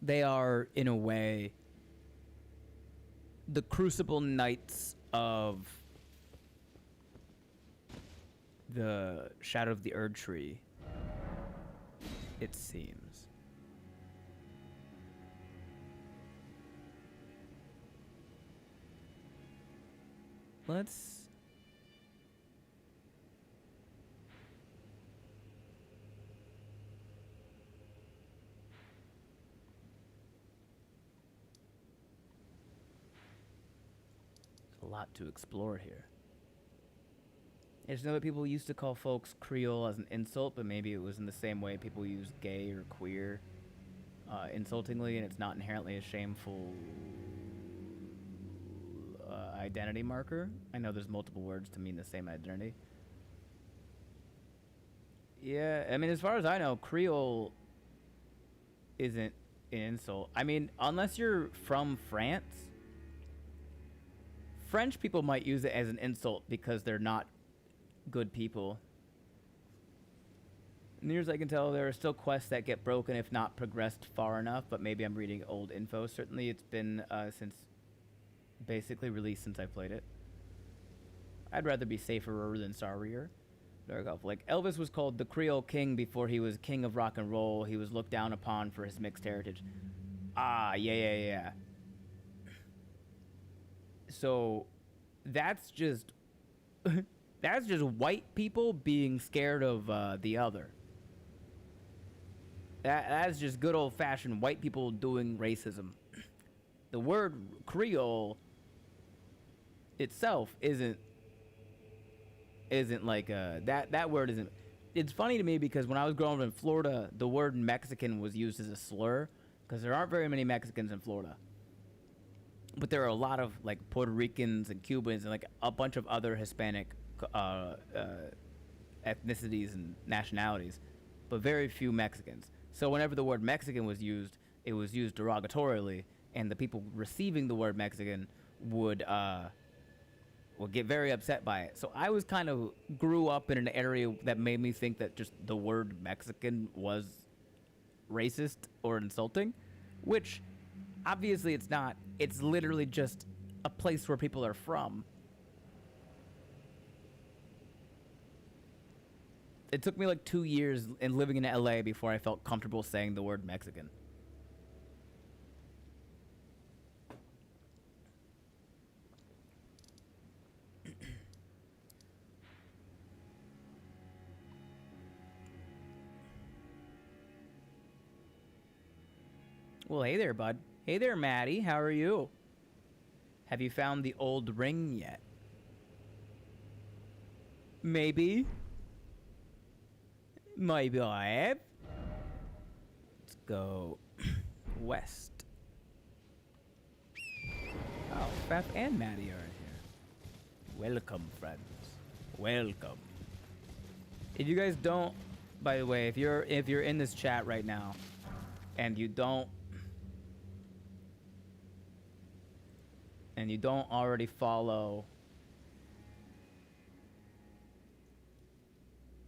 They are, in a way, the Crucible Knights of the Shadow of the Erdtree, it seems. Let's... a lot to explore here. I just know that people used to call folks Creole as an insult, but maybe it was in the same way people use gay or queer insultingly, and it's not inherently a shameful identity marker. I know there's multiple words to mean the same identity. Yeah, I mean, as far as I know, Creole isn't an insult. I mean, unless you're from France, French people might use it as an insult because they're not good people. Near as I can tell, there are still quests that get broken if not progressed far enough, but maybe I'm reading old info. Certainly it's been since basically released since I played it. I'd rather be safer than sorrier. Like Elvis was called the Creole King before he was king of rock and roll. He was looked down upon for his mixed heritage. Ah, yeah. So that's just that's just white people being scared of the other. That's just good old-fashioned white people doing racism. The word Creole itself isn't like that word isn't. It's funny to me because when I was growing up in Florida, the word Mexican was used as a slur because there aren't very many Mexicans in Florida. But there are a lot of like Puerto Ricans and Cubans and like a bunch of other Hispanic ethnicities and nationalities, but very few Mexicans. So whenever the word Mexican was used, it was used derogatorily, and the people receiving the word Mexican would get very upset by it. So I was kind of grew up in an area that made me think that just the word Mexican was racist or insulting, which obviously it's not. It's literally just a place where people are from. It took me like 2 years in living in LA before I felt comfortable saying the word Mexican. Well, hey there, bud. Hey there, Maddie. How are you? Have you found the old ring yet? Maybe. Maybe I have. Let's go west. Oh, Faf and Maddie are in here. Welcome, friends. Welcome. If you guys don't, by the way, if you're in this chat right now, and you don't already follow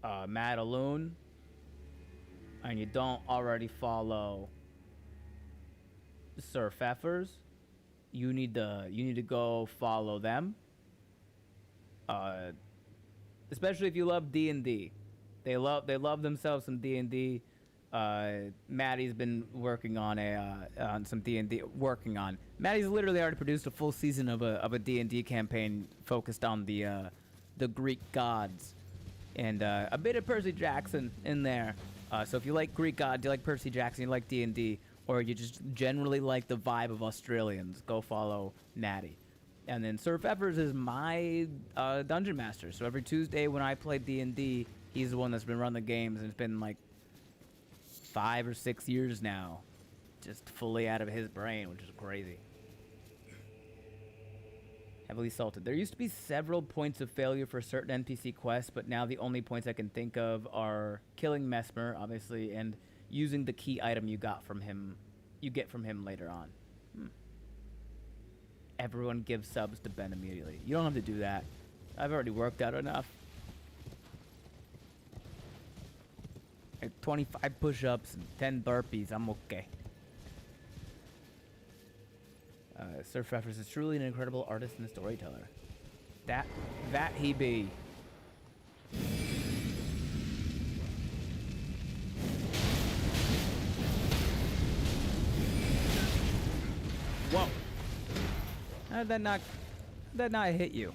Madaloon, and you don't already follow Sir Pfeffers, you need to go follow them. Especially if you love D&D. They love themselves some D&D. Maddie's been working on some D&D. Maddie's literally already produced a full season of a D&D campaign focused on the Greek gods, and a bit of Percy Jackson in there. So if you like Greek gods, you like Percy Jackson, you like D&D, or you just generally like the vibe of Australians, go follow Natty. And then Sir Pfeffers is my dungeon master. So every Tuesday when I play D&D, he's the one that's been running the games, and it's been like 5 or 6 years now, just fully out of his brain, which is crazy. Heavily salted. There used to be several points of failure for certain NPC quests, but now the only points I can think of are killing Mesmer, obviously, and using the key item you get from him later on. Everyone gives subs to Ben immediately. You don't have to do that. I've already worked out enough. Like 25 push-ups and 10 burpees, I'm okay. Sir Pfeffers is truly an incredible artist and storyteller. That he be. Whoa. How did that not hit you?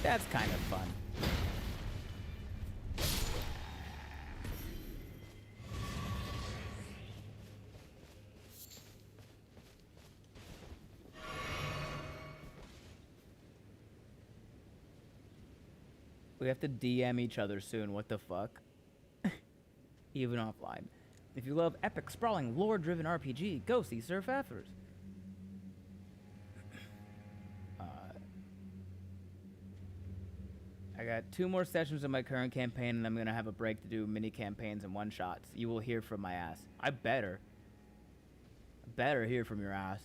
That's kind of fun. We have to DM each other soon. What the fuck? Even offline. If you love epic, sprawling, lore-driven RPG, go see Sir Pfeffers. I got 2 more sessions of my current campaign, and I'm going to have a break to do mini campaigns and one-shots. You will hear from my ass. I better hear from your ass.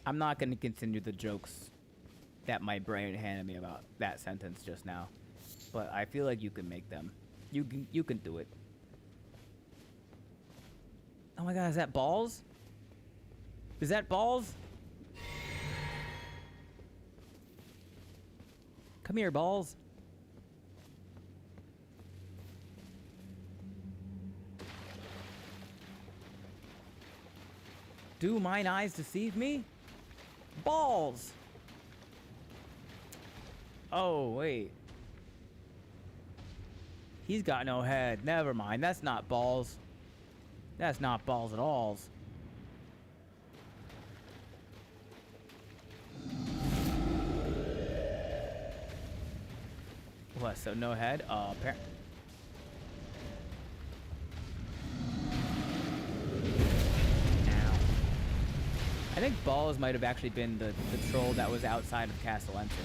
I'm not going to continue the jokes that my brain handed me about that sentence just now. But I feel like you can make them. You can do it. Oh my god, is that balls? Is that balls? Come here, balls. Do mine eyes deceive me? Balls! Oh, wait. He's got no head. Never mind. That's not balls. That's not balls at all. What, so no head? I think Balls might have actually been the troll that was outside of Castle Entrance.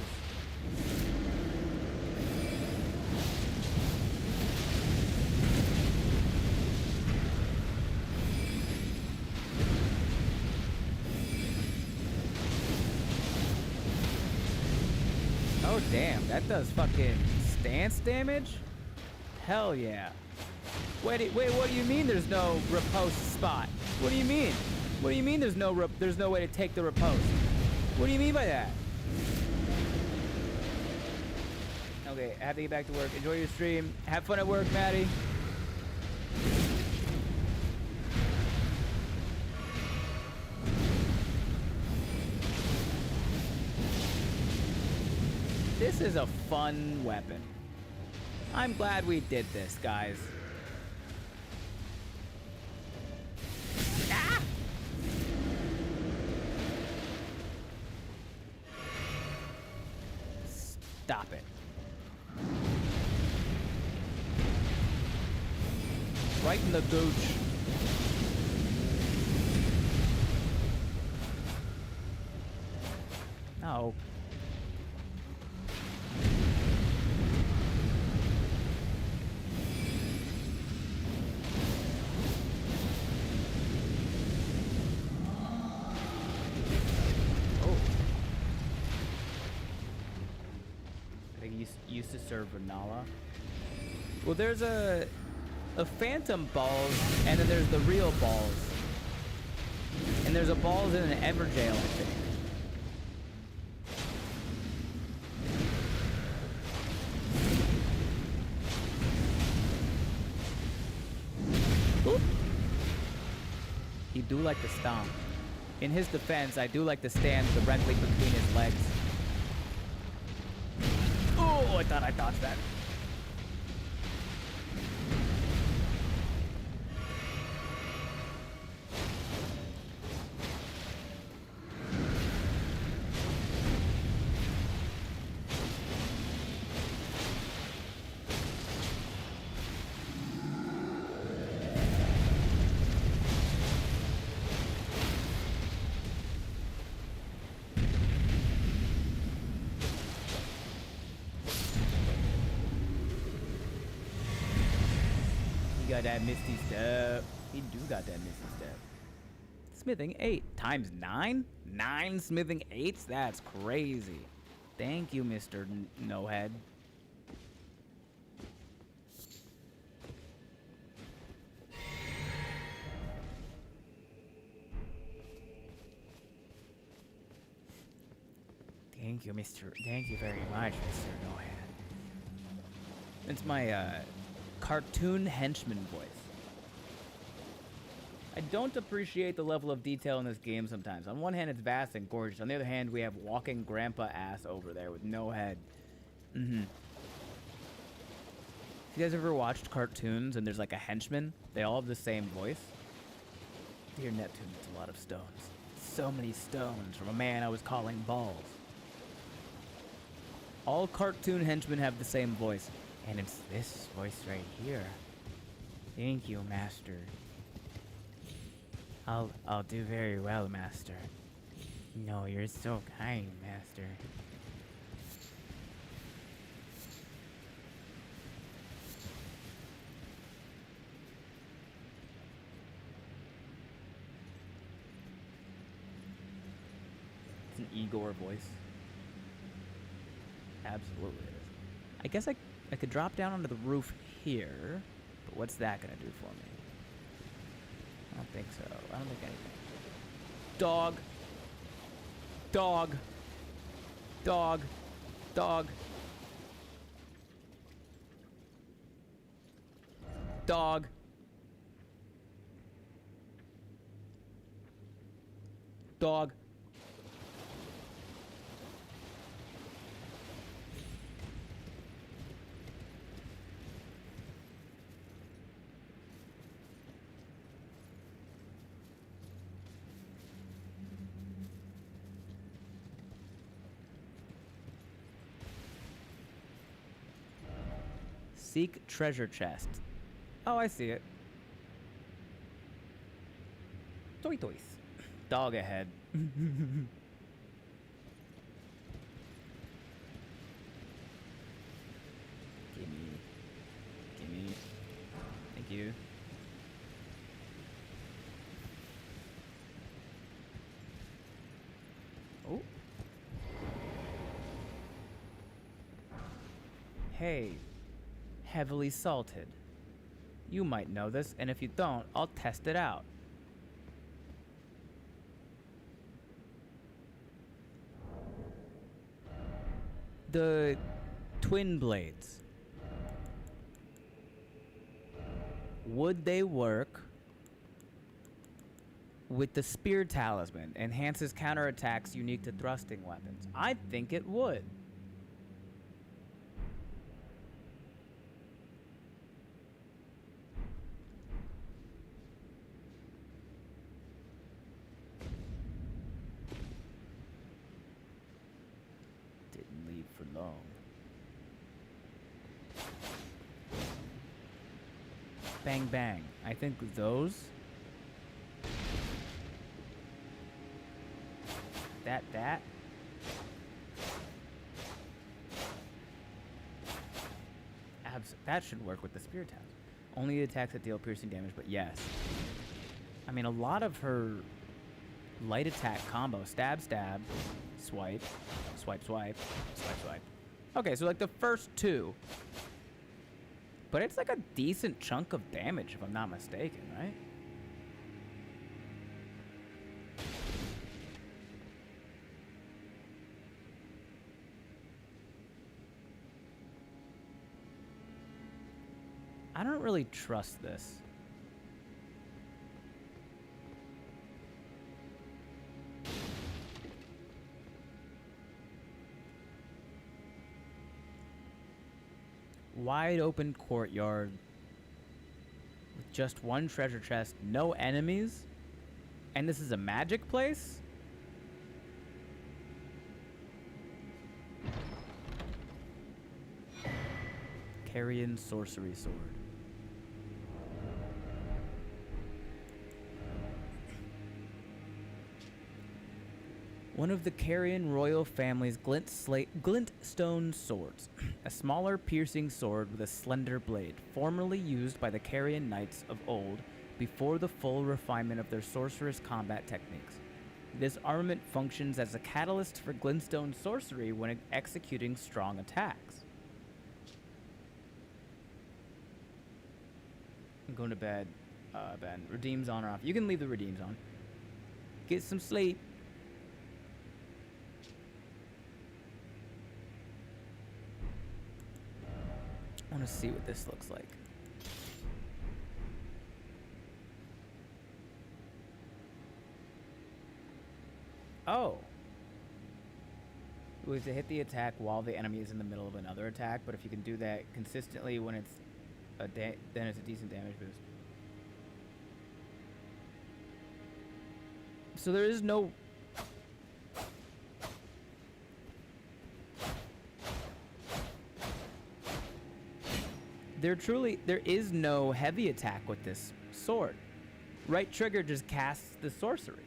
Oh damn, that does fucking stance damage? Hell yeah. Wait, what do you mean there's no riposte spot? What do you mean? What do you mean there's no way to take the riposte? What do you mean by that? Okay, I have to get back to work. Enjoy your stream. Have fun at work, Maddie. This is a fun weapon. I'm glad we did this, guys. Ah! Stop it. Right in the gooch. No. Used to serve Renala. Well, there's a phantom balls, and then there's the real balls, and there's a balls in an Everjail, I think. Oop. He do like to stomp. In his defense, I do like to stand directly between his legs. Oh, I thought I dodged that. Got that Misty Step. He do got that Misty Step. Smithing 8 times 9? 9 smithing 8s? That's crazy. Thank you, Mr. No Head. Thank you, Thank you very much, Mr. No Head. It's my, cartoon henchman voice. I don't appreciate the level of detail in this game sometimes. On one hand, it's vast and gorgeous. On the other hand, we have walking grandpa ass over there with no head. You guys ever watched cartoons and there's like a henchman? They all have the same voice. Dear Neptune, it's a lot of stones. So many stones from a man I was calling balls. All cartoon henchmen have the same voice. And it's this voice right here. Thank you, Master. I'll do very well, Master. No, you're so kind, Master. Igor voice. Absolutely it is. I guess I could drop down onto the roof here, but what's that gonna do for me? I don't think so. I don't think anything. Dog. Dog. Dog. Dog. Dog. Dog. Seek treasure chest. Oh, I see it. Toy toys. Dog ahead. Gimme. Gimme. Thank you. Oh. Hey. Heavily salted. You might know this, and if you don't, I'll test it out. The twin blades. Would they work with the spear talisman? Enhances counterattacks unique to thrusting weapons. I think it would. Long. Bang bang. I think those. That. That should work with the spear talisman. Only attacks that deal piercing damage, but yes. I mean, a lot of her light attack combo, stab, stab, swipe, swipe, swipe, swipe, swipe. Okay, so like the first two. But it's like a decent chunk of damage, if I'm not mistaken, right? I don't really trust this. Wide open courtyard with just one treasure chest, no enemies, and this is a magic place? Carrion sorcery sword. One of the Carrion royal family's glintstone swords. A smaller piercing sword with a slender blade, formerly used by the Carrion knights of old before the full refinement of their sorcerous combat techniques. This armament functions as a catalyst for glintstone sorcery when executing strong attacks. I'm going to bed, Ben. Redeem's on or off. You can leave the redeems on. Get some sleep. I want to see what this looks like. Oh. We have to hit the attack while the enemy is in the middle of another attack, but if you can do that consistently when it's then it's a decent damage boost. So there is no... There is no heavy attack with this sword. Right trigger just casts the sorcery.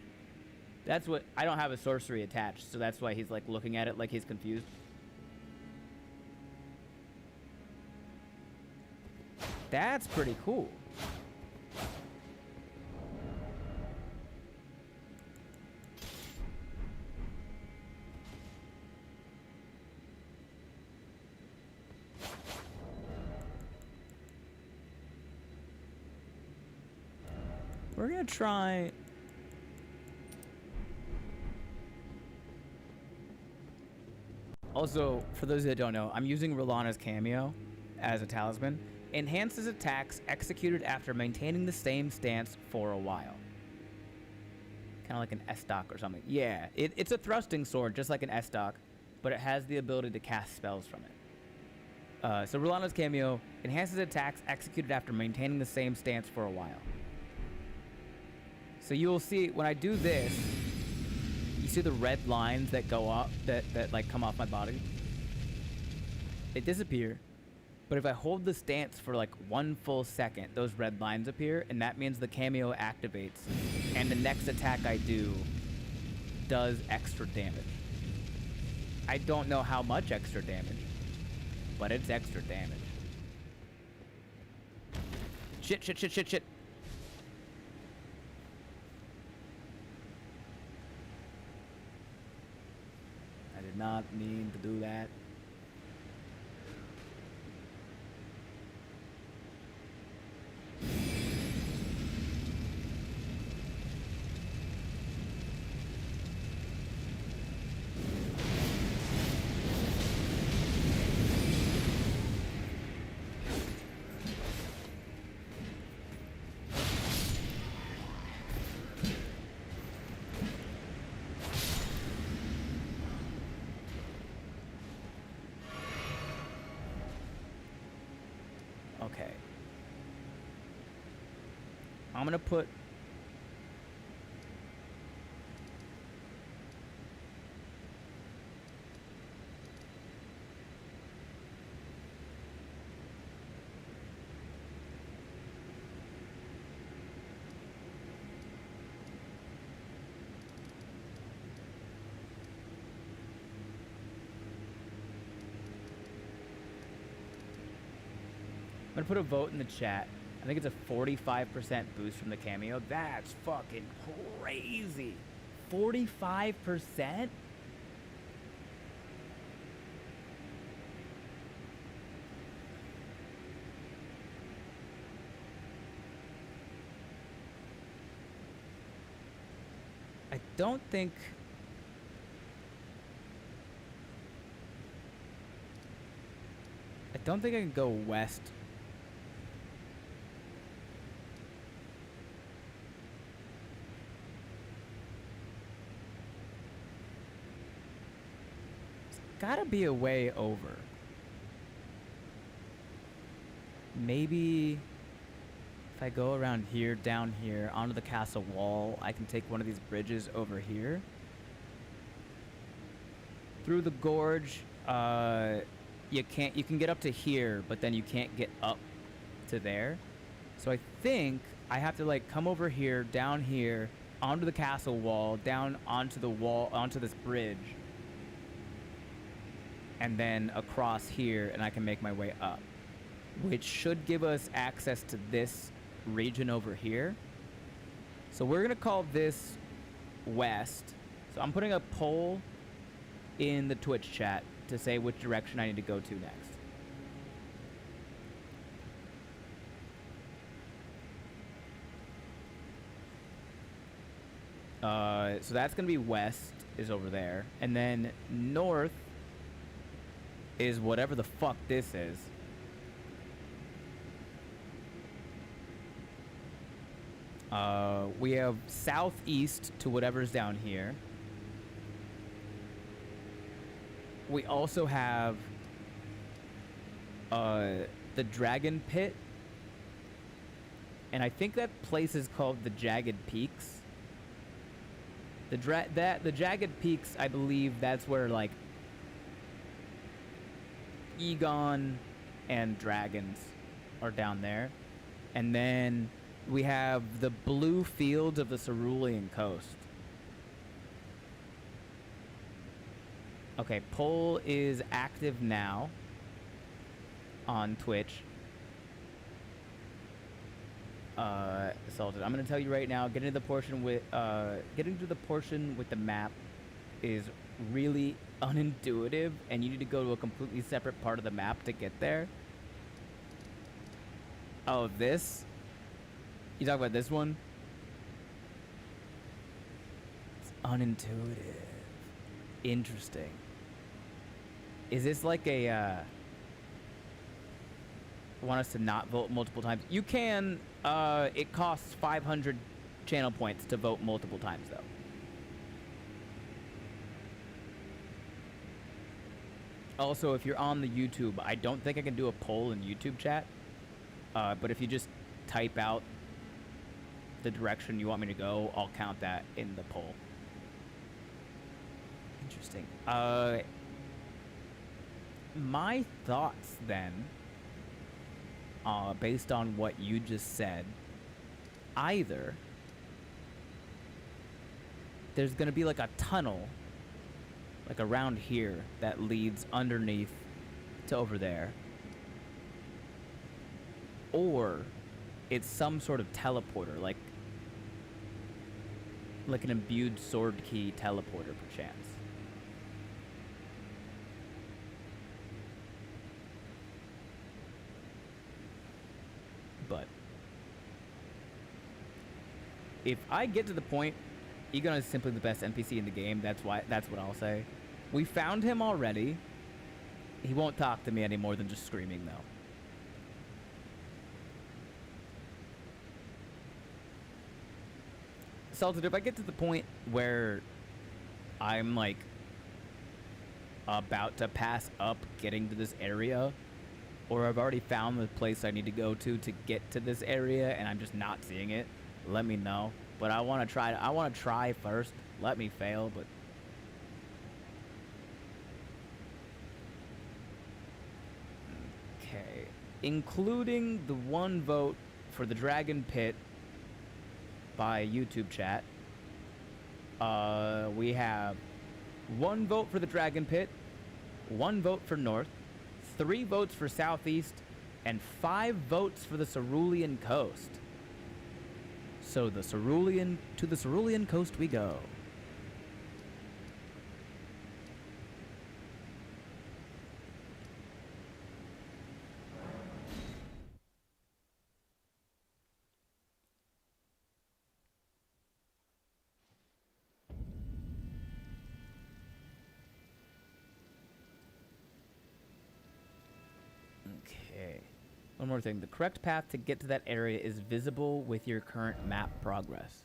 That's what, I don't have a sorcery attached, so that's why he's like looking at it like he's confused. That's pretty cool. We're gonna try. Also, for those that don't know, I'm using Rolana's cameo as a talisman. Enhances attacks executed after maintaining the same stance for a while. Kind of like an S-Stock or something. Yeah, it's a thrusting sword, just like an S-Stock, but it has the ability to cast spells from it. So Rolana's cameo enhances attacks executed after maintaining the same stance for a while. So you will see when I do this, you see the red lines that go up, that like come off my body. They disappear, but if I hold the stance for like 1 full second, those red lines appear, and that means the cameo activates, and the next attack I do does extra damage. I don't know how much extra damage, but it's extra damage. Shit, shit, shit, shit, shit. I did not mean to do that. Okay. I'm gonna put a vote in the chat. I think it's a 45% boost from the cameo. That's fucking crazy. 45%? I don't think... I don't think I can go west. Gotta be a way over. Maybe if I go around here, down here, onto the castle wall, I can take one of these bridges over here. Through the gorge, you can get up to here, but then you can't get up to there. So I think I have to like come over here, down here, onto the castle wall, down onto the wall, onto this bridge, and then across here, and I can make my way up, which should give us access to this region over here. So we're gonna call this west. So I'm putting a poll in the Twitch chat to say which direction I need to go to next. So that's gonna be west, is over there, and then north is whatever the fuck this is. We have southeast to whatever's down here. We also have the Dragon Pit, and I think that place is called the Jagged Peaks. The Jagged Peaks, I believe that's where like Egon and dragons are down there. And then we have the blue fields of the Cerulean Coast. Okay, poll is active now on Twitch. Assaulted. I'm gonna tell you right now, getting to the portion with the map is really unintuitive, and you need to go to a completely separate part of the map to get there. Oh, this? You talk about this one? Unintuitive. Interesting. Is this like a, want us to not vote multiple times? You can, it costs 500 channel points to vote multiple times, though. Also, if you're on the YouTube, I don't think I can do a poll in YouTube chat, but if you just type out the direction you want me to go, I'll count that in the poll. Interesting. My thoughts then, based on what you just said, either there's gonna be like a tunnel, like around here, that leads underneath to over there, or it's some sort of teleporter, like an imbued sword key teleporter, perchance. But if I get to the point, Egon is simply the best NPC in the game. That's what I'll say. We found him already. He won't talk to me any more than just screaming, though. Salted, if I get to the point where I'm like about to pass up getting to this area, or I've already found the place I need to go to get to this area and I'm just not seeing it, let me know. But I want to try first. Let me fail, but okay. Including the one vote for the Dragon Pit by YouTube chat, we have 1 vote for the Dragon Pit, 1 vote for North, 3 votes for Southeast, and 5 votes for the Cerulean Coast. So to the Cerulean Coast we go. Okay. One more thing. The correct path to get to that area is visible with your current map progress.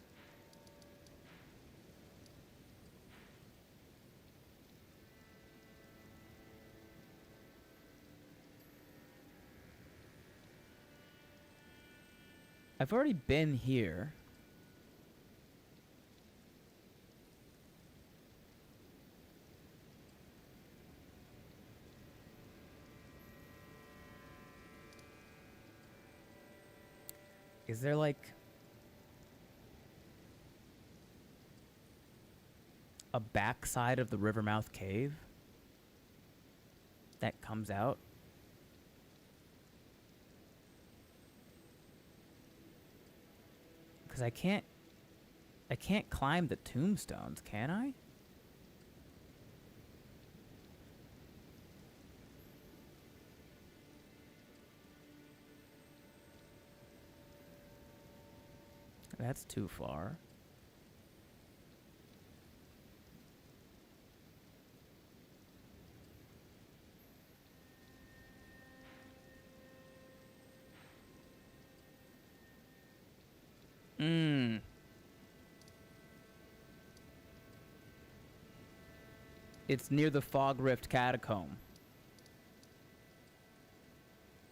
I've already been here. Is there like a backside of the Rivermouth Cave that comes out? Because I can't climb the tombstones, can I? That's too far. It's near the Fog Rift Catacomb.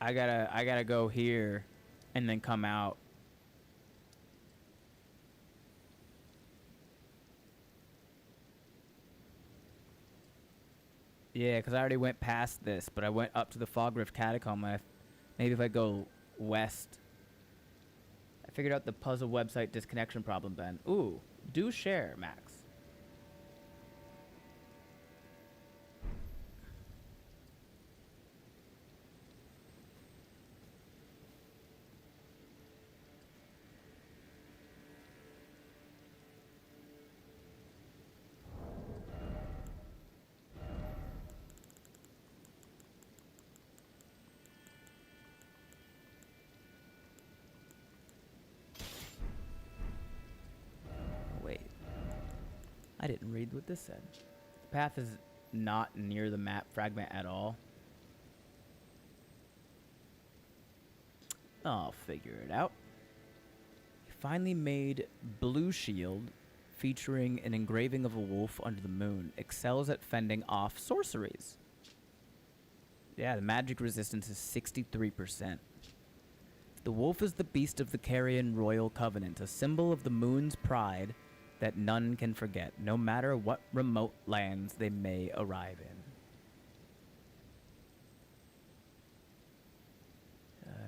I gotta go here and then come out. Yeah, because I already went past this, but I went up to the Fog Rift Catacomb. Maybe if I go west. I figured out the puzzle website disconnection problem, Ben. Ooh, do share, Max. Wait. I didn't read what this said. The path is not near the map fragment at all. I'll figure it out. He finally made Blue Shield, featuring an engraving of a wolf under the moon. Excels at fending off sorceries. Yeah, the magic resistance is 63%. The wolf is the beast of the Carrion Royal Covenant, a symbol of the moon's pride that none can forget, no matter what remote lands they may arrive in.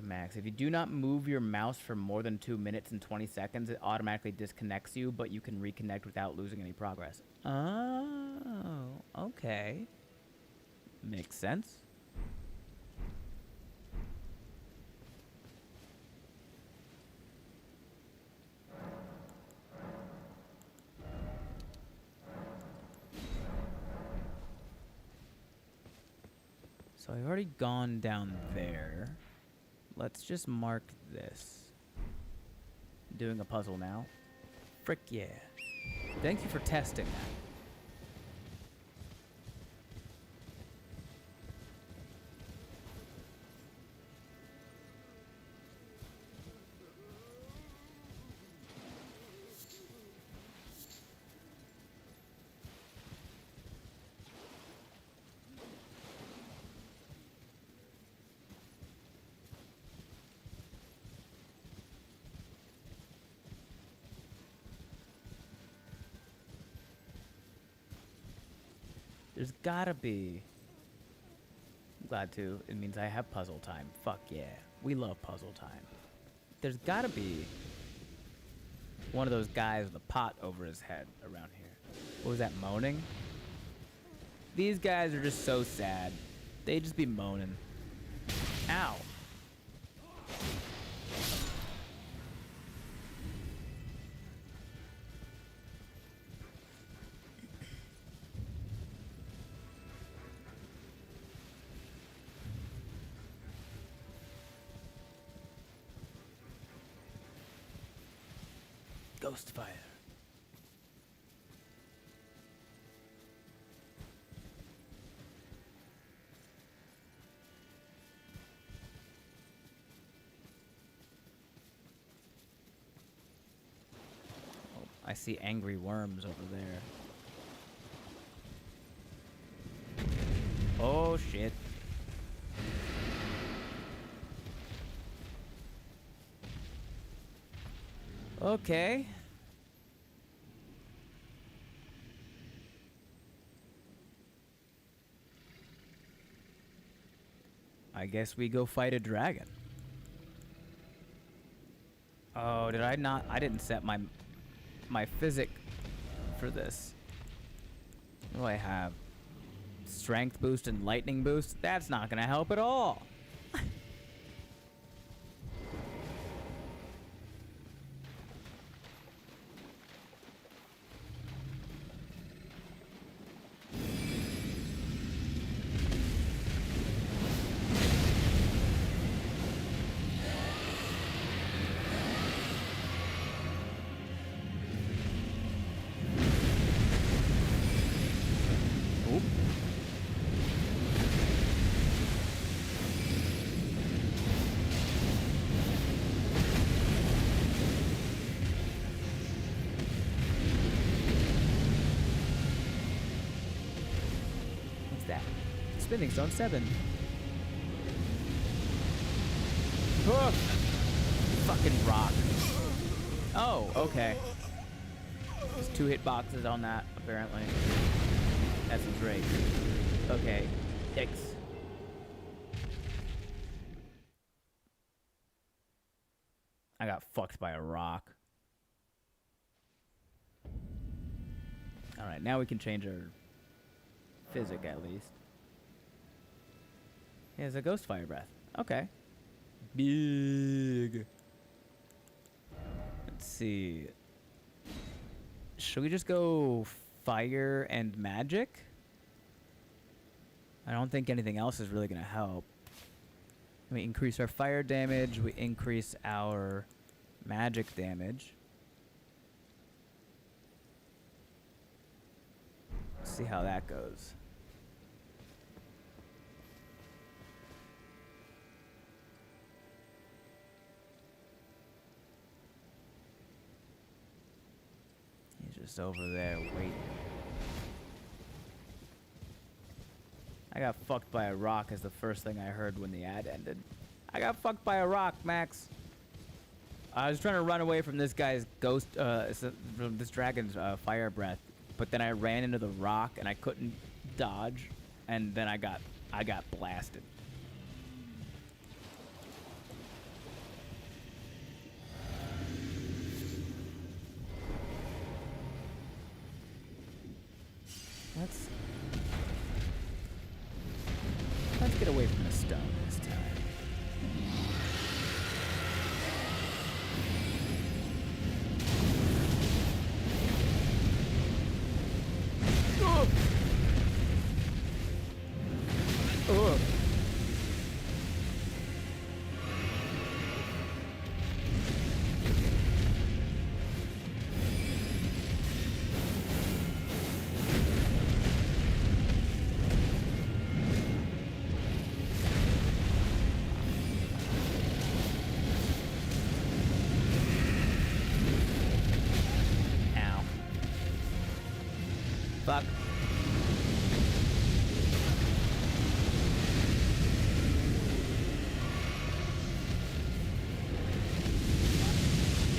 Max, if you do not move your mouse for more than 2 minutes and 20 seconds, it automatically disconnects you, but you can reconnect without losing any progress. Oh, okay. Makes sense. So I've already gone down there. Let's just mark this. Doing a puzzle now. Frick yeah. Thank you for testing that. There's gotta be. I'm glad to. It means I have puzzle time. Fuck yeah. We love puzzle time. There's gotta be one of those guys with a pot over his head around here. What was that, moaning? These guys are just so sad. They just be moaning. Ow. Ghost fire. Oh, I see angry worms over there. Oh shit. Okay. I guess we go fight a dragon. Oh, did I not? I didn't set my physic for this. What do I have? Strength boost and lightning boost? That's not gonna help at all. Spinning Stone 7. Oh, fucking rock. Oh, okay. There's 2 hitboxes on that, apparently. That's great. Okay. Yikes. I got fucked by a rock. Alright, now we can change our physic at least. He has a ghost fire breath. Okay. Big. Let's see. Should we just go fire and magic? I don't think anything else is really going to help. We increase our fire damage. We increase our magic damage. See how that goes. He's just over there waiting. I got fucked by a rock is the first thing I heard when the ad ended. I got fucked by a rock, Max. I was trying to run away from this guy's ghost, from this dragon's fire breath, but then I ran into the rock and I couldn't dodge, and then I got blasted. Let's get away from the stone this time. Ugh. Ow. Fuck.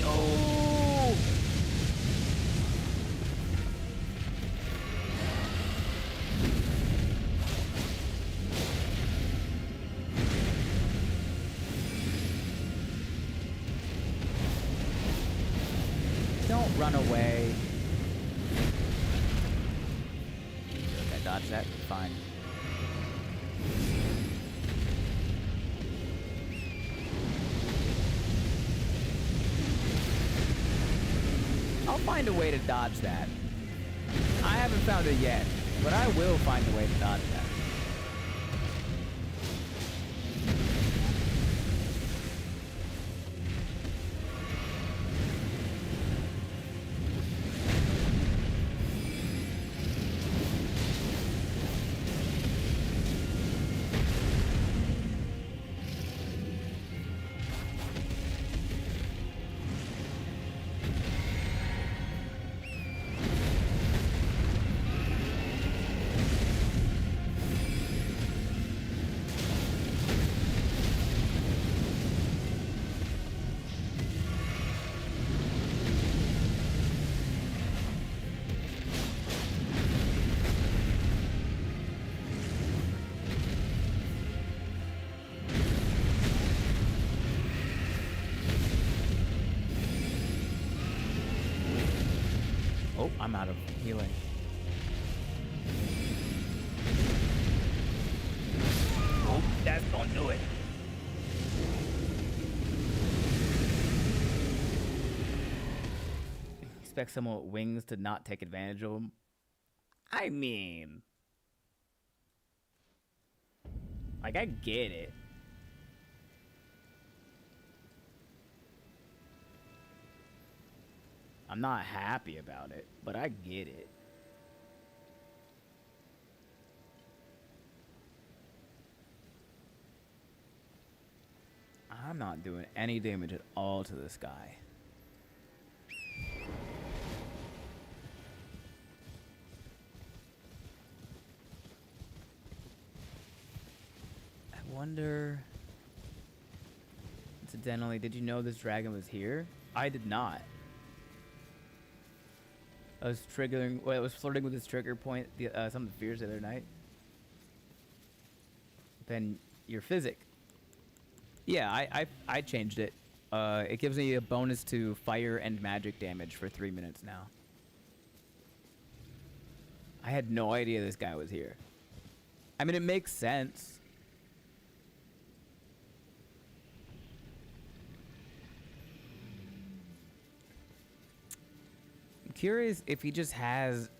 Oh! Don't run away. Okay, dodge that. Fine. I'll find a way to dodge that. I haven't found it yet, but I will find a way to dodge that. Oh, I'm out of healing. Oh, that's gonna do it. Expect someone with wings to not take advantage of them? I mean, like, I get it. I'm not happy about it, but I get it. I'm not doing any damage at all to this guy. I wonder... Incidentally, did you know this dragon was here? I did not. I was triggering. Well, I was flirting with this trigger point. Some of the fears the other night. Then your physic. Yeah, I changed it. It gives me a bonus to fire and magic damage for 3 minutes now. I had no idea this guy was here. I mean, it makes sense. Curious if he just has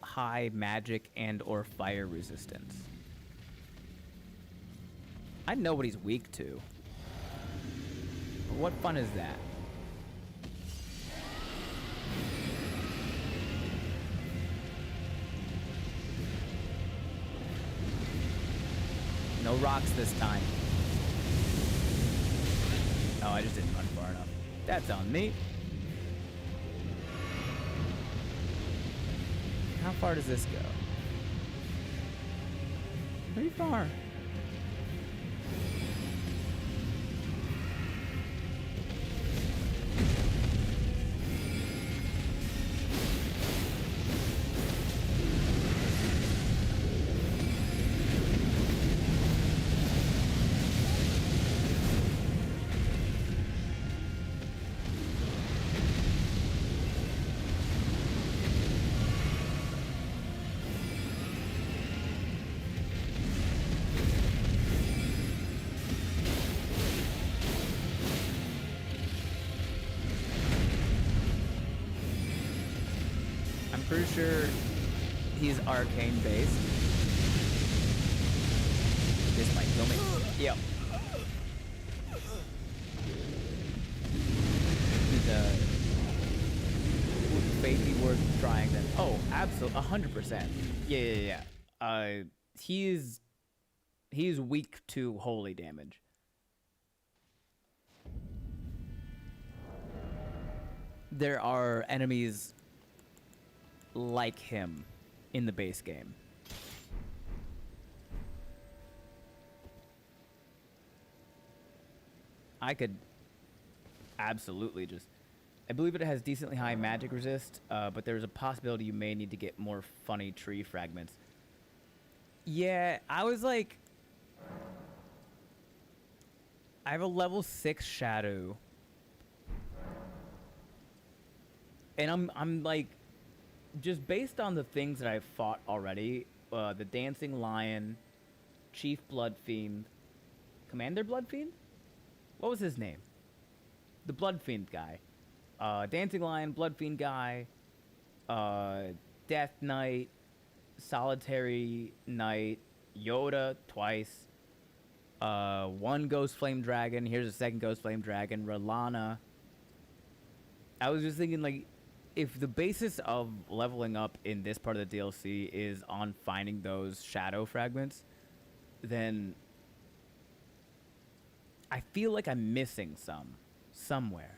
high magic and or fire resistance. I know what he's weak to. But what fun is that? No rocks this time. Oh, I just didn't run far enough. That's on me. How far does this go? Pretty far. Pretty sure he's arcane based. This might kill me. Yep. Would fate be worth trying then? Oh, absolutely, 100%. Yeah. He's weak to holy damage. There are enemies like him in the base game. I could absolutely just... I believe it has decently high magic resist, but there's a possibility you may need to get more funny tree fragments. Yeah, I was like... I have a level 6 shadow. And I'm like... Just based on the things that I've fought already, the Dancing Lion, Chief Blood Fiend, Commander Blood Fiend? What was his name? The Blood Fiend guy. Dancing Lion, Blood Fiend guy, Death Knight, Solitary Knight, Yoda twice, one Ghost Flame Dragon, here's a second Ghost Flame Dragon, Ralana. I was just thinking, like, if the basis of leveling up in this part of the DLC is on finding those shadow fragments, then I feel like I'm missing some somewhere.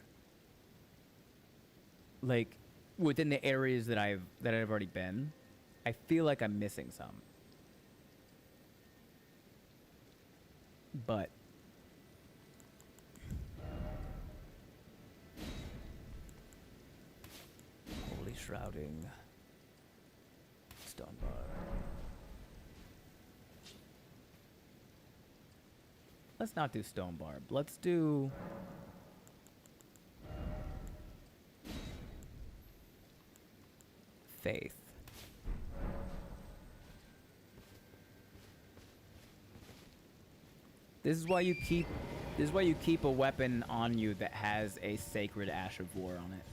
Like within the areas that I've already been, I feel like I'm missing some. But shrouding, stone bar. Let's not do stone barb. Let's do faith. This is why you keep a weapon on you that has a sacred ash of war on it.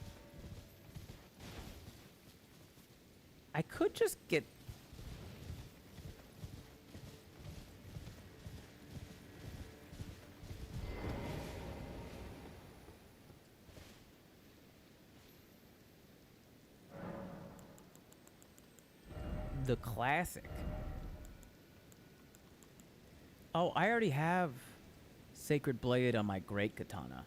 I could just get... The classic. Oh, I already have Sacred Blade on my Great Katana.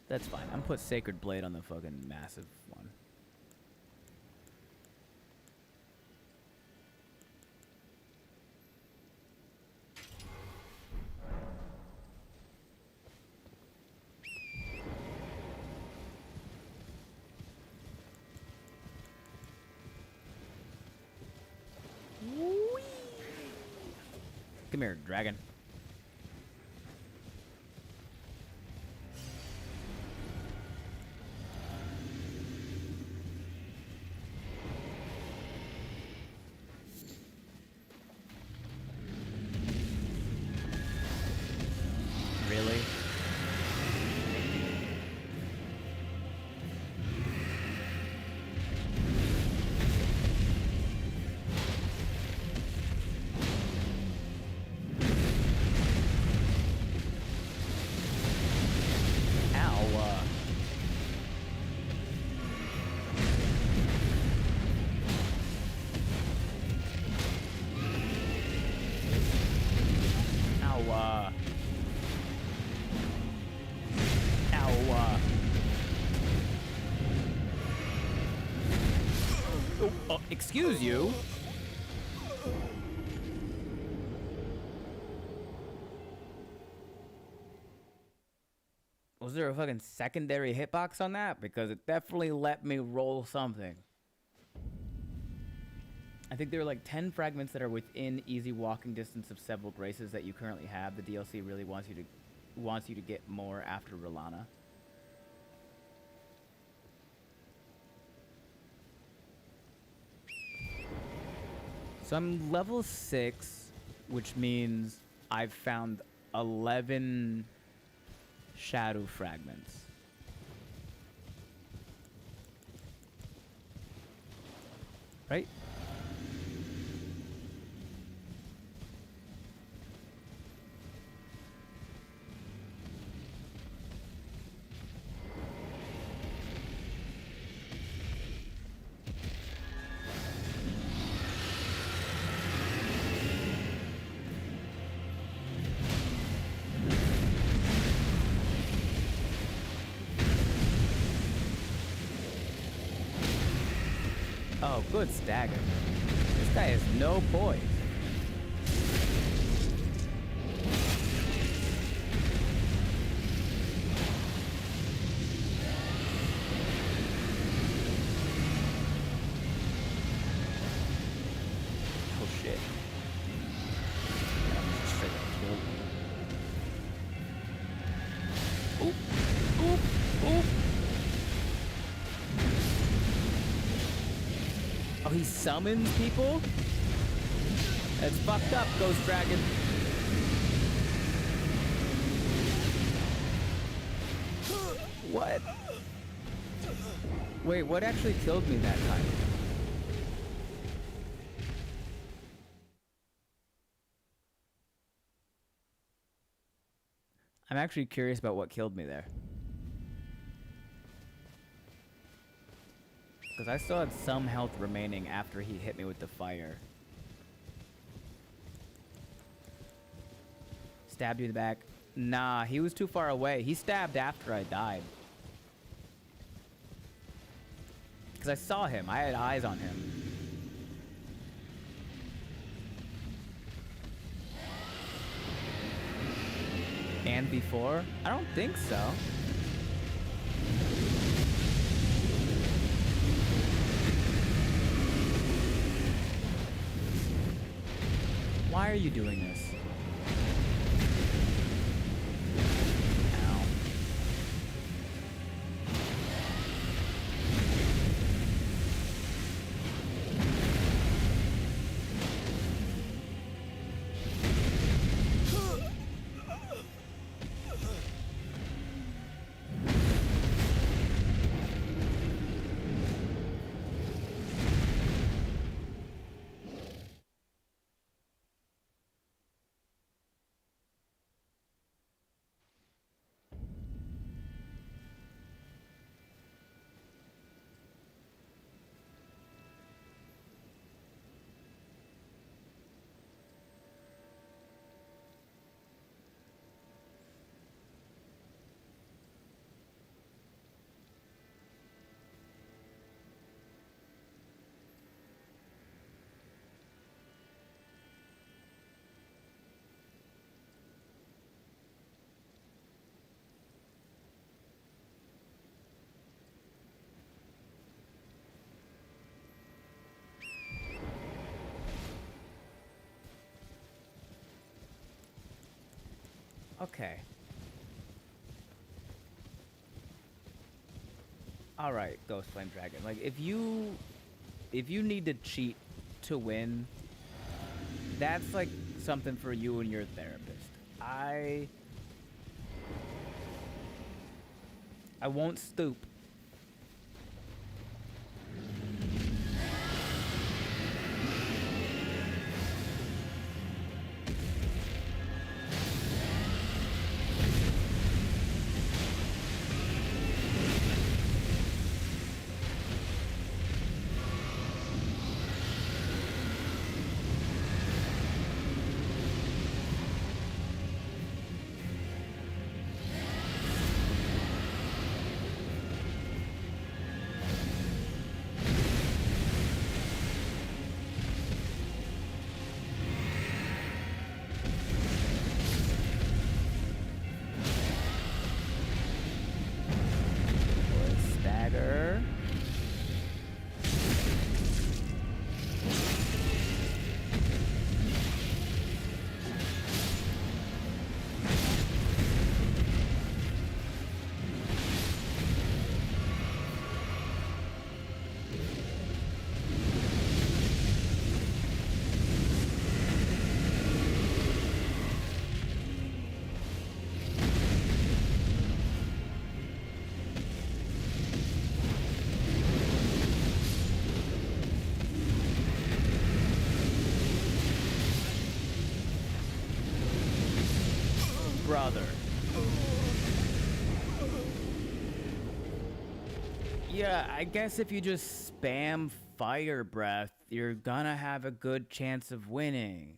That's fine. I'm put Sacred Blade on the fucking massive one. Whee! Come here, dragon. Really? Excuse you? Was there a fucking secondary hitbox on that? Because it definitely let me roll something. I think there are like 10 fragments that are within easy walking distance of several graces that you currently have. The DLC really wants you to get more after Rolana. So I'm level 6, which means I've found 11 shadow fragments. Right? Oh, good stagger. This guy has no poise. Oh shit. Straight up kill. Oop, oop, oop. Oh, he summons people? That's fucked up, Ghost Dragon. What? Wait, what actually killed me that time? I'm actually curious about what killed me there. Because I still had some health remaining after he hit me with the fire. Stabbed you in the back. Nah, he was too far away. He stabbed after I died. Because I saw him. I had eyes on him. And before? I don't think so. Why are you doing this? Ow. Okay. All right, Ghost Flame Dragon. Like, if you need to cheat to win, that's like something for you and your therapist. I won't stoop. brother. Yeah, I guess if you just spam fire breath, you're gonna have a good chance of winning.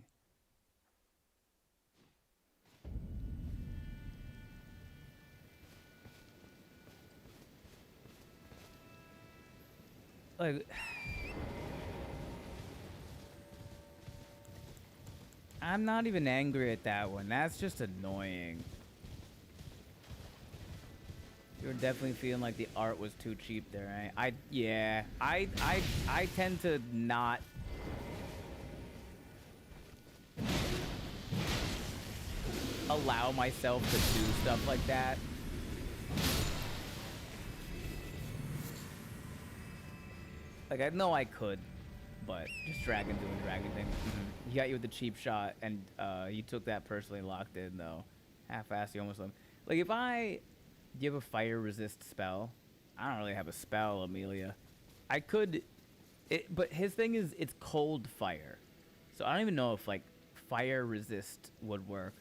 Like, I'm not even angry at that one. That's just annoying. You're definitely feeling like the art was too cheap there, right? Yeah. I tend to not allow myself to do stuff like that. Like, I know I could, but just Dragon doing Dragon thing. He got you with the cheap shot, and you took that personally locked in, though. Half-assed, you almost let him. Like, if I give a fire resist spell, I don't really have a spell, Amelia. I could, but his thing is it's cold fire. So I don't even know if, like, fire resist would work.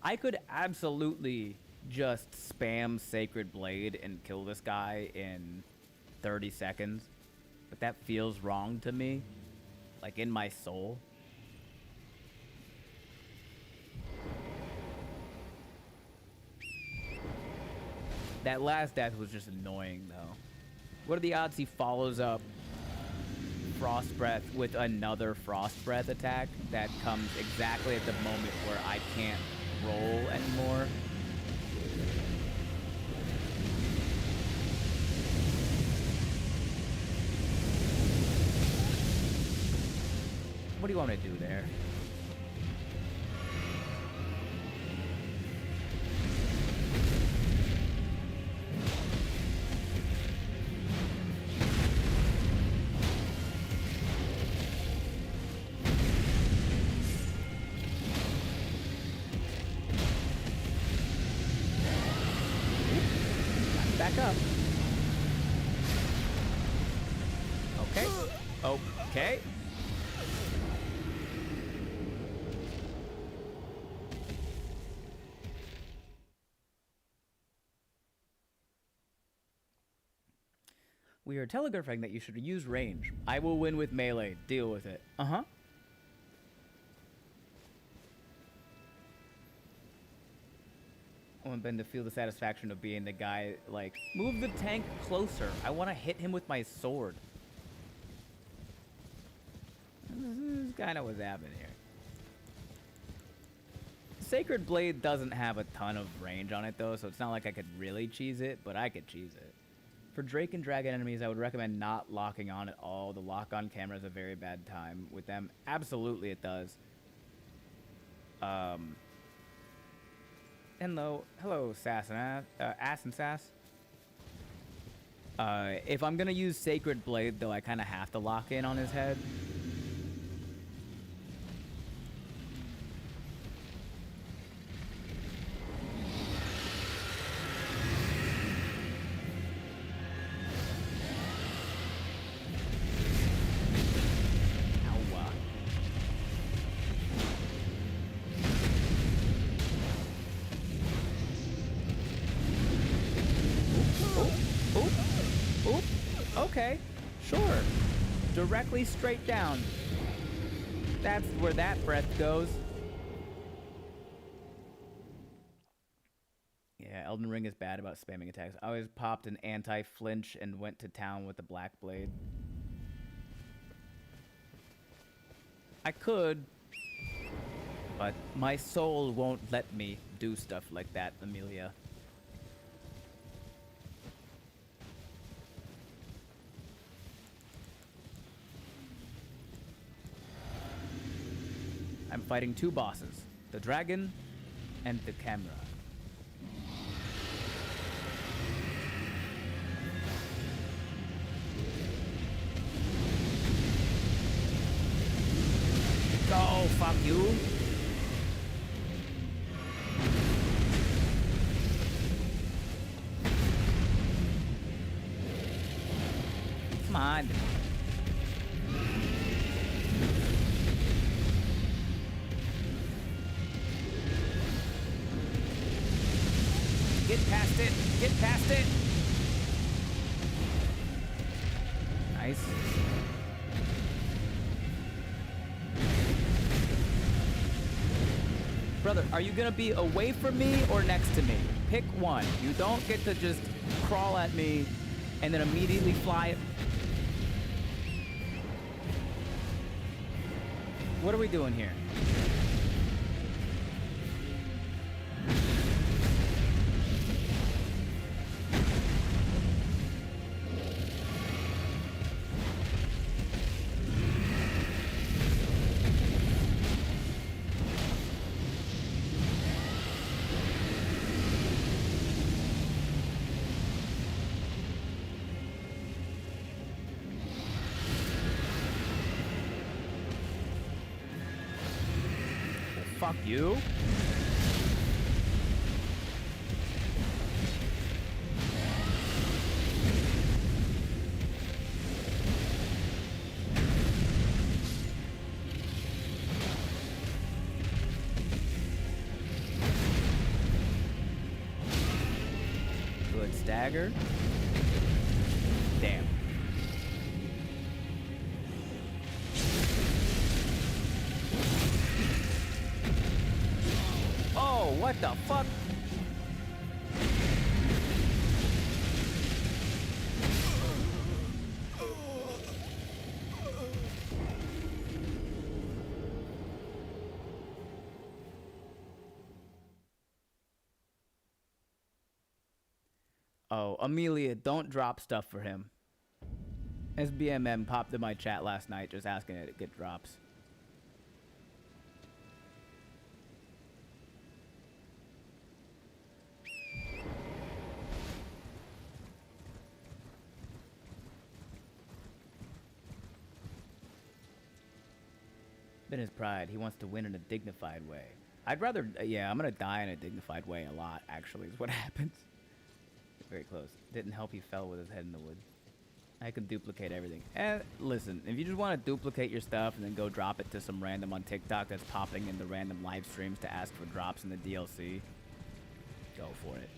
I could absolutely just spam Sacred Blade and kill this guy in 30 seconds. But that feels wrong to me, like in my soul. That last death was just annoying, though. What are the odds he follows up Frost Breath with another Frost Breath attack that comes exactly at the moment where I can't roll anymore? What do you want me to do there? Back up. Okay. Okay. We are telegraphing that you should use range. I will win with melee. Deal with it. Uh-huh. I want Ben to feel the satisfaction of being the guy, like, move the tank closer. I want to hit him with my sword. This is kind of what's happening here. Sacred Blade doesn't have a ton of range on it, though, so it's not like I could really cheese it, but I could cheese it. For Drake and Dragon enemies, I would recommend not locking on at all. The lock-on camera is a very bad time with them. Absolutely it does. Hello, Sass and Ass and Sass. If I'm gonna use Sacred Blade, though, I kind of have to lock in on his head. Okay, sure. Directly straight down. That's where that breath goes. Yeah, Elden Ring is bad about spamming attacks. I always popped an anti-flinch and went to town with the Black Blade. I could, but my soul won't let me do stuff like that, Amelia. I'm fighting two bosses, the dragon and the camera. Oh, fuck you. Come on. Get past it. Get past it. Nice. Brother, are you gonna be away from me or next to me? Pick one. You don't get to just crawl at me and then immediately fly. What are we doing here? Fuck you. Good stagger. Damn. Oh, what the fuck? Oh, Amelia, don't drop stuff for him. SBMM popped in my chat last night just asking it to get drops. Been his pride. He wants to win in a dignified way. I'd rather, yeah, I'm gonna die in a dignified way a lot, actually, is what happens. Very close. Didn't help he fell with his head in the wood. I can duplicate everything. And listen, if you just want to duplicate your stuff and then go drop it to some random on TikTok that's popping into random live streams to ask for drops in the DLC, go for it.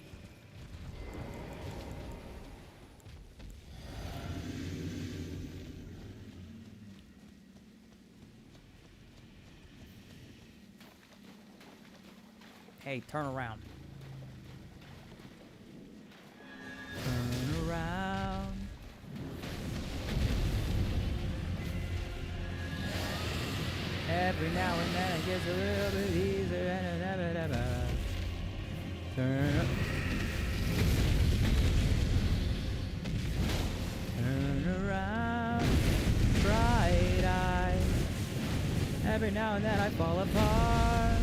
Hey, turn around. Turn around. Every now and then it gets a little bit easier. Turn up. Turn around. Bright eyes. Every now and then I fall apart.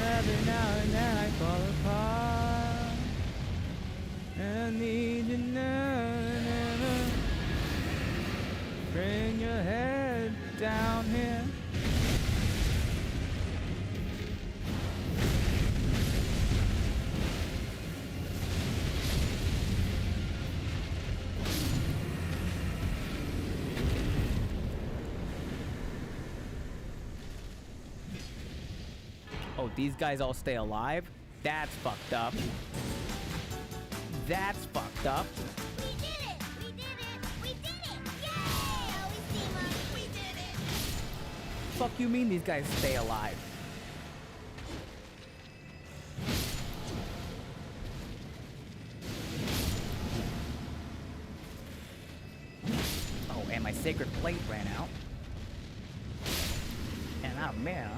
Every now and then I fall apart. I need you now. Bring your head down here. Oh, these guys all stay alive? That's fucked up. That's fucked up. We did it! We did it! We did it! Yay! Always team up! We did it! Fuck you mean these guys stay alive? Oh, and my sacred plate ran out. And I'm mad.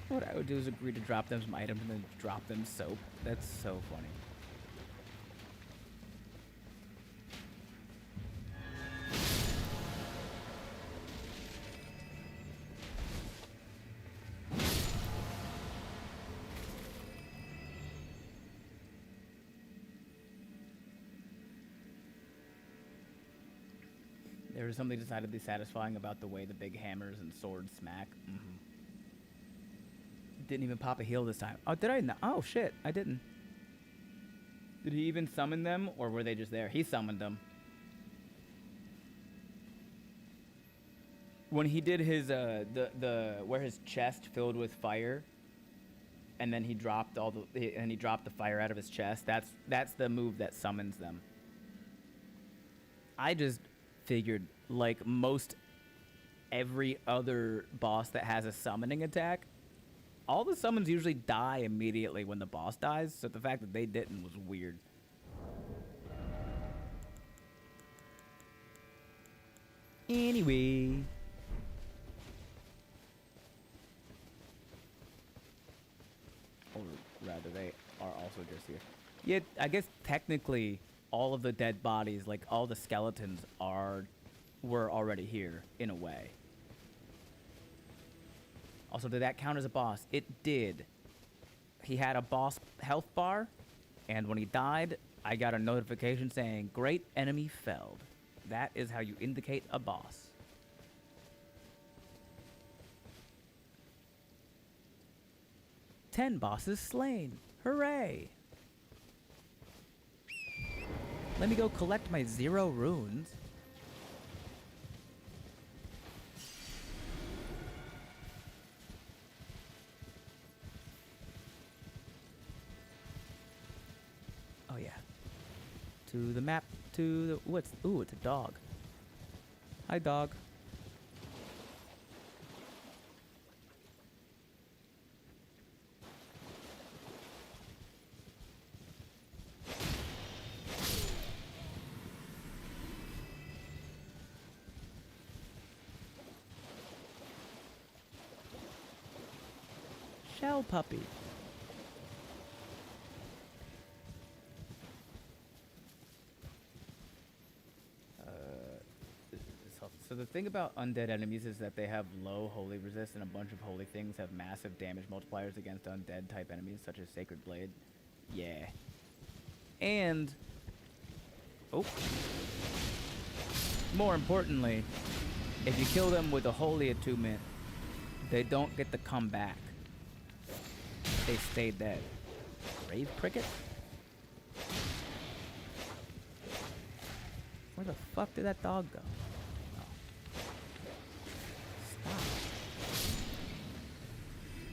What I would do is agree to drop them some items and then drop them soap. That's so funny. There was something decidedly satisfying about the way the big hammers and swords smack. Didn't even pop a heal this time. Oh, did I? Oh, shit. I didn't. Did he even summon them, or were they just there? He summoned them. When he did his, where his chest filled with fire, and then he dropped he dropped the fire out of his chest, that's the move that summons them. I just figured, like most every other boss that has a summoning attack, all the summons usually die immediately when the boss dies, so the fact that they didn't was weird. Anyway. Or rather, they are also just here. Yeah, I guess technically all of the dead bodies, like all the skeletons, were already here in a way. Also, did that count as a boss? It did. He had a boss health bar, and when he died, I got a notification saying, "Great enemy felled." That is how you indicate a boss. "10 bosses slain. Hooray!" Let me go collect my 0 runes. Oh yeah. To the map, to the ooh, it's a dog. Hi, dog. Shell puppy. So the thing about undead enemies is that they have low holy resist, and a bunch of holy things have massive damage multipliers against undead type enemies, such as Sacred Blade. Yeah. And more importantly, if you kill them with a holy attunement, they don't get to come back. They stay dead. Brave cricket? Where the fuck did that dog go? Oh. Stop.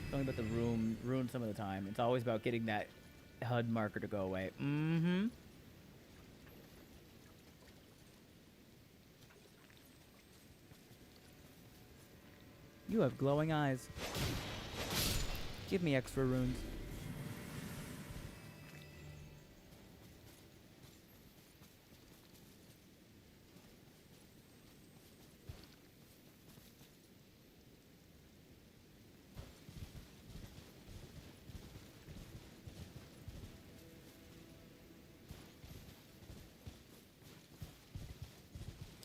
It's only about the ruin some of the time. It's always about getting that HUD marker to go away. Mm-hmm. You have glowing eyes. Give me extra runes.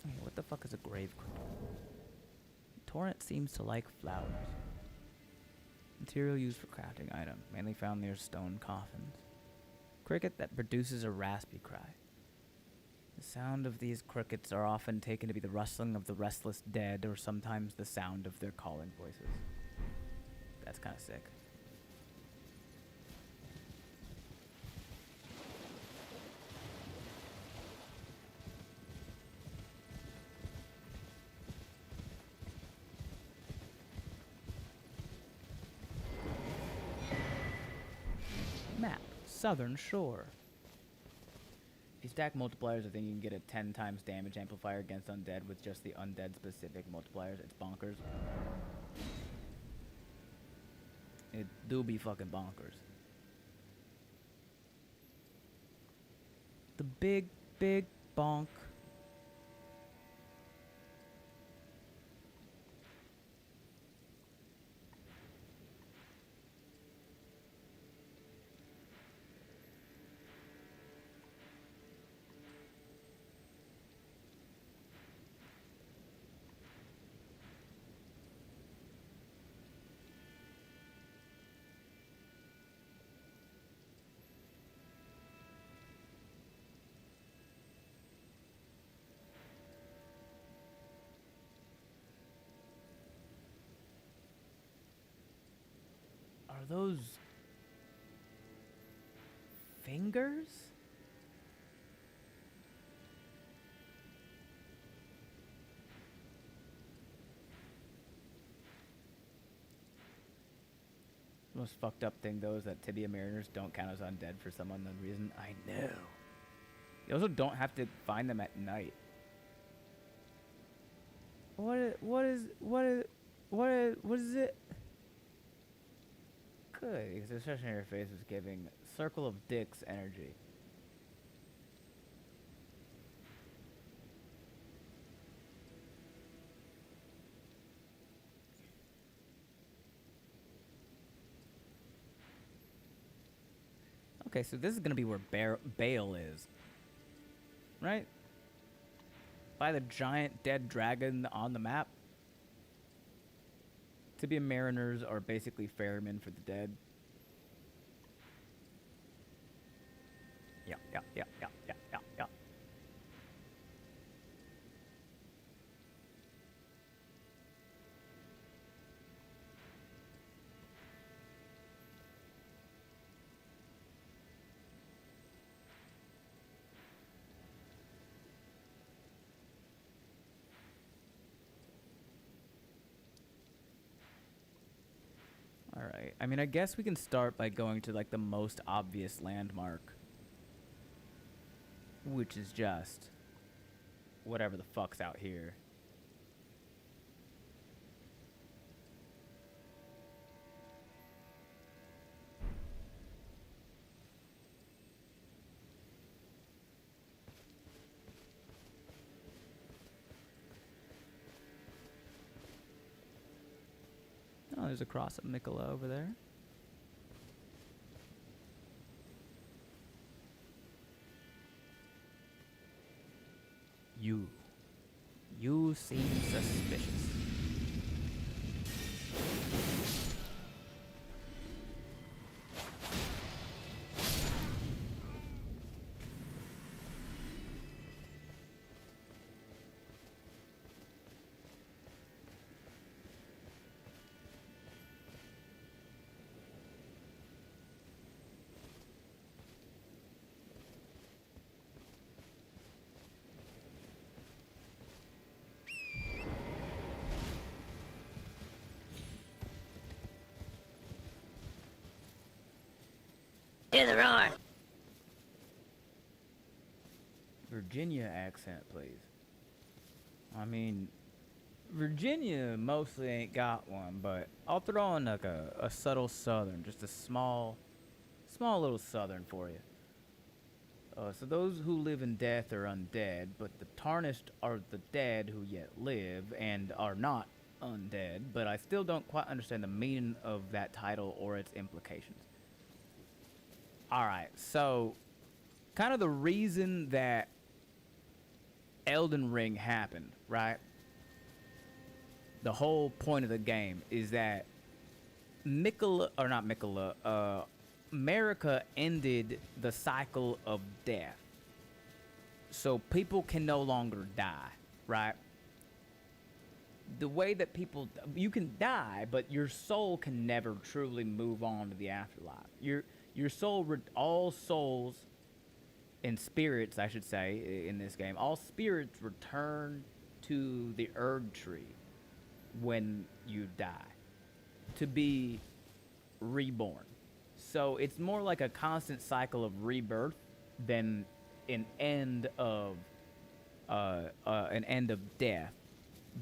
Okay, what the fuck is a grave cricket? Torrent seems to like flowers. Material used for crafting item, mainly found near stone coffins. Cricket that produces a raspy cry. The sound of these crickets are often taken to be the rustling of the restless dead, or sometimes the sound of their calling voices. That's kind of sick. Map, Southern Shore. If you stack multipliers, I think you can get a 10 times damage amplifier against undead with just the undead specific multipliers. It's bonkers. It do be fucking bonkers. The big bonk. those fingers? The most fucked up thing, though, is that tibia mariners don't count as undead for some unknown reason. I know. You also don't have to find them at night. What is it? Good, because the expression on your face is giving Circle of Dicks energy. Okay, so this is gonna be where Bale is, right? By the giant dead dragon on the map. Tibia mariners are basically ferrymen for the dead. Yeah. Alright, I mean, I guess we can start by going to, like, the most obvious landmark. Which is just whatever the fuck's out here. Oh, there's a cross of Mikola over there. You seem suspicious. To the roar. Virginia accent, please. I mean, Virginia mostly ain't got one, but I'll throw in like a subtle southern, just a small little southern for you. So those who live in death are undead, but the tarnished are the dead who yet live and are not undead, but I still don't quite understand the meaning of that title or its implications. Alright, so kind of the reason that Elden Ring happened, right? The whole point of the game is that America ended the cycle of death. So people can no longer die, right? The way that you can die, but your soul can never truly move on to the afterlife. Your soul, all souls and spirits, I should say, in this game, all spirits return to the Erdtree when you die to be reborn. So it's more like a constant cycle of rebirth than an end of death,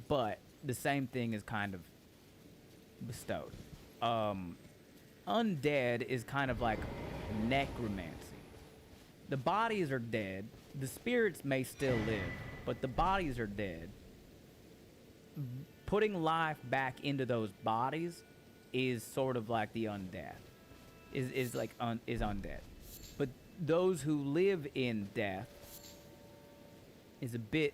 but the same thing is kind of bestowed. Undead is kind of like necromancy. The bodies are dead. The spirits may still live, but the bodies are dead. Putting life back into those bodies is sort of like the undead. Is undead. But those who live in death is a bit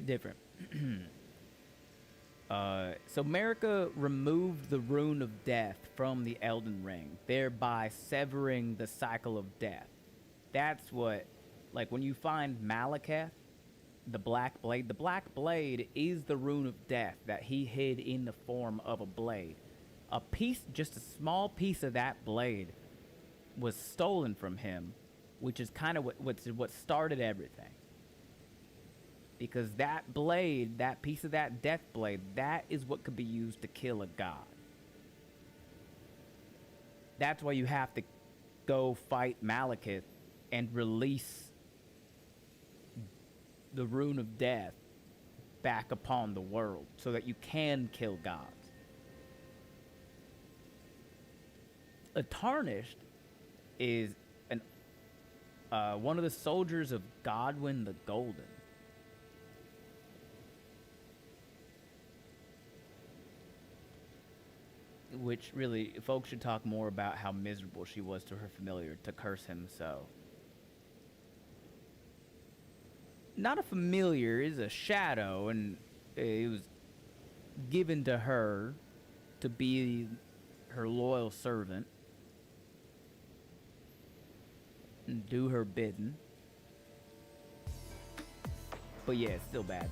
different. So America removed the rune of death from the Elden Ring, thereby severing the cycle of death. That's what, like when you find Malekith, the Black Blade is the rune of death that he hid in the form of a blade. A piece, just a small piece of that blade was stolen from him, which is kind of what started everything. Because that blade, that piece of that death blade, that is what could be used to kill a god. That's why you have to go fight Malekith and release the rune of death back upon the world so that you can kill gods. A Tarnished is one of the soldiers of Godwyn the Golden. Which really, folks should talk more about how miserable she was to her familiar to curse him so. Not a familiar, is a shadow, and it was given to her to be her loyal servant and do her bidding. But yeah, it's still bad.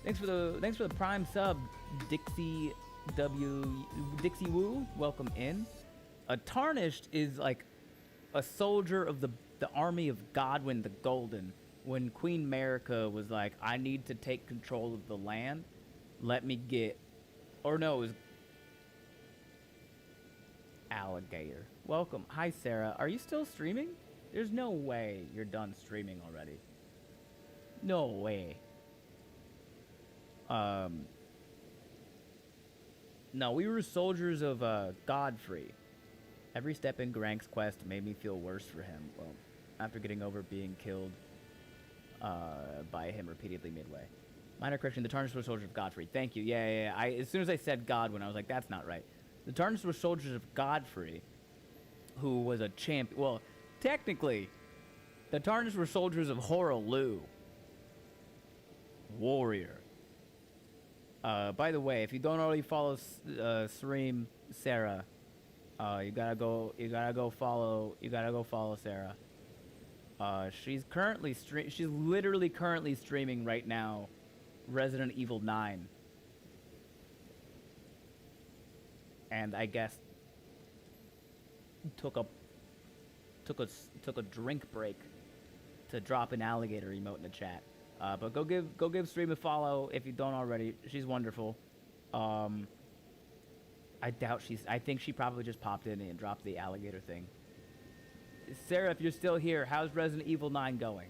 Thanks for the prime sub, Dixie Woo. Welcome in. A Tarnished is like a soldier of the army of Godwyn the Golden. When Queen America was like, I need to take control of the land, let me get, or no, it was Alligator. Welcome. Hi, Sarah. Are you still streaming? There's no way you're done streaming already. No way. No, we were soldiers of Godfrey. Every step in Grank's quest made me feel worse for him. Well, after getting over being killed by him repeatedly midway. Minor correction, the Tarnished were soldiers of Godfrey. Thank you. Yeah. As soon as I said Godwyn, I was like, that's not right. The Tarnished were soldiers of Godfrey, who was a champion. Well, technically, the Tarnished were soldiers of Horaloo. Warrior. By the way, if you don't already follow Sareem Sarah, you gotta go follow Sarah. She's literally currently streaming right now Resident Evil 9. And I guess took a drink break to drop an alligator emote in the chat. But go give Stream a follow if you don't already. She's wonderful. I think she probably just popped in and dropped the alligator thing. Sarah, if you're still here, how's Resident Evil 9 going?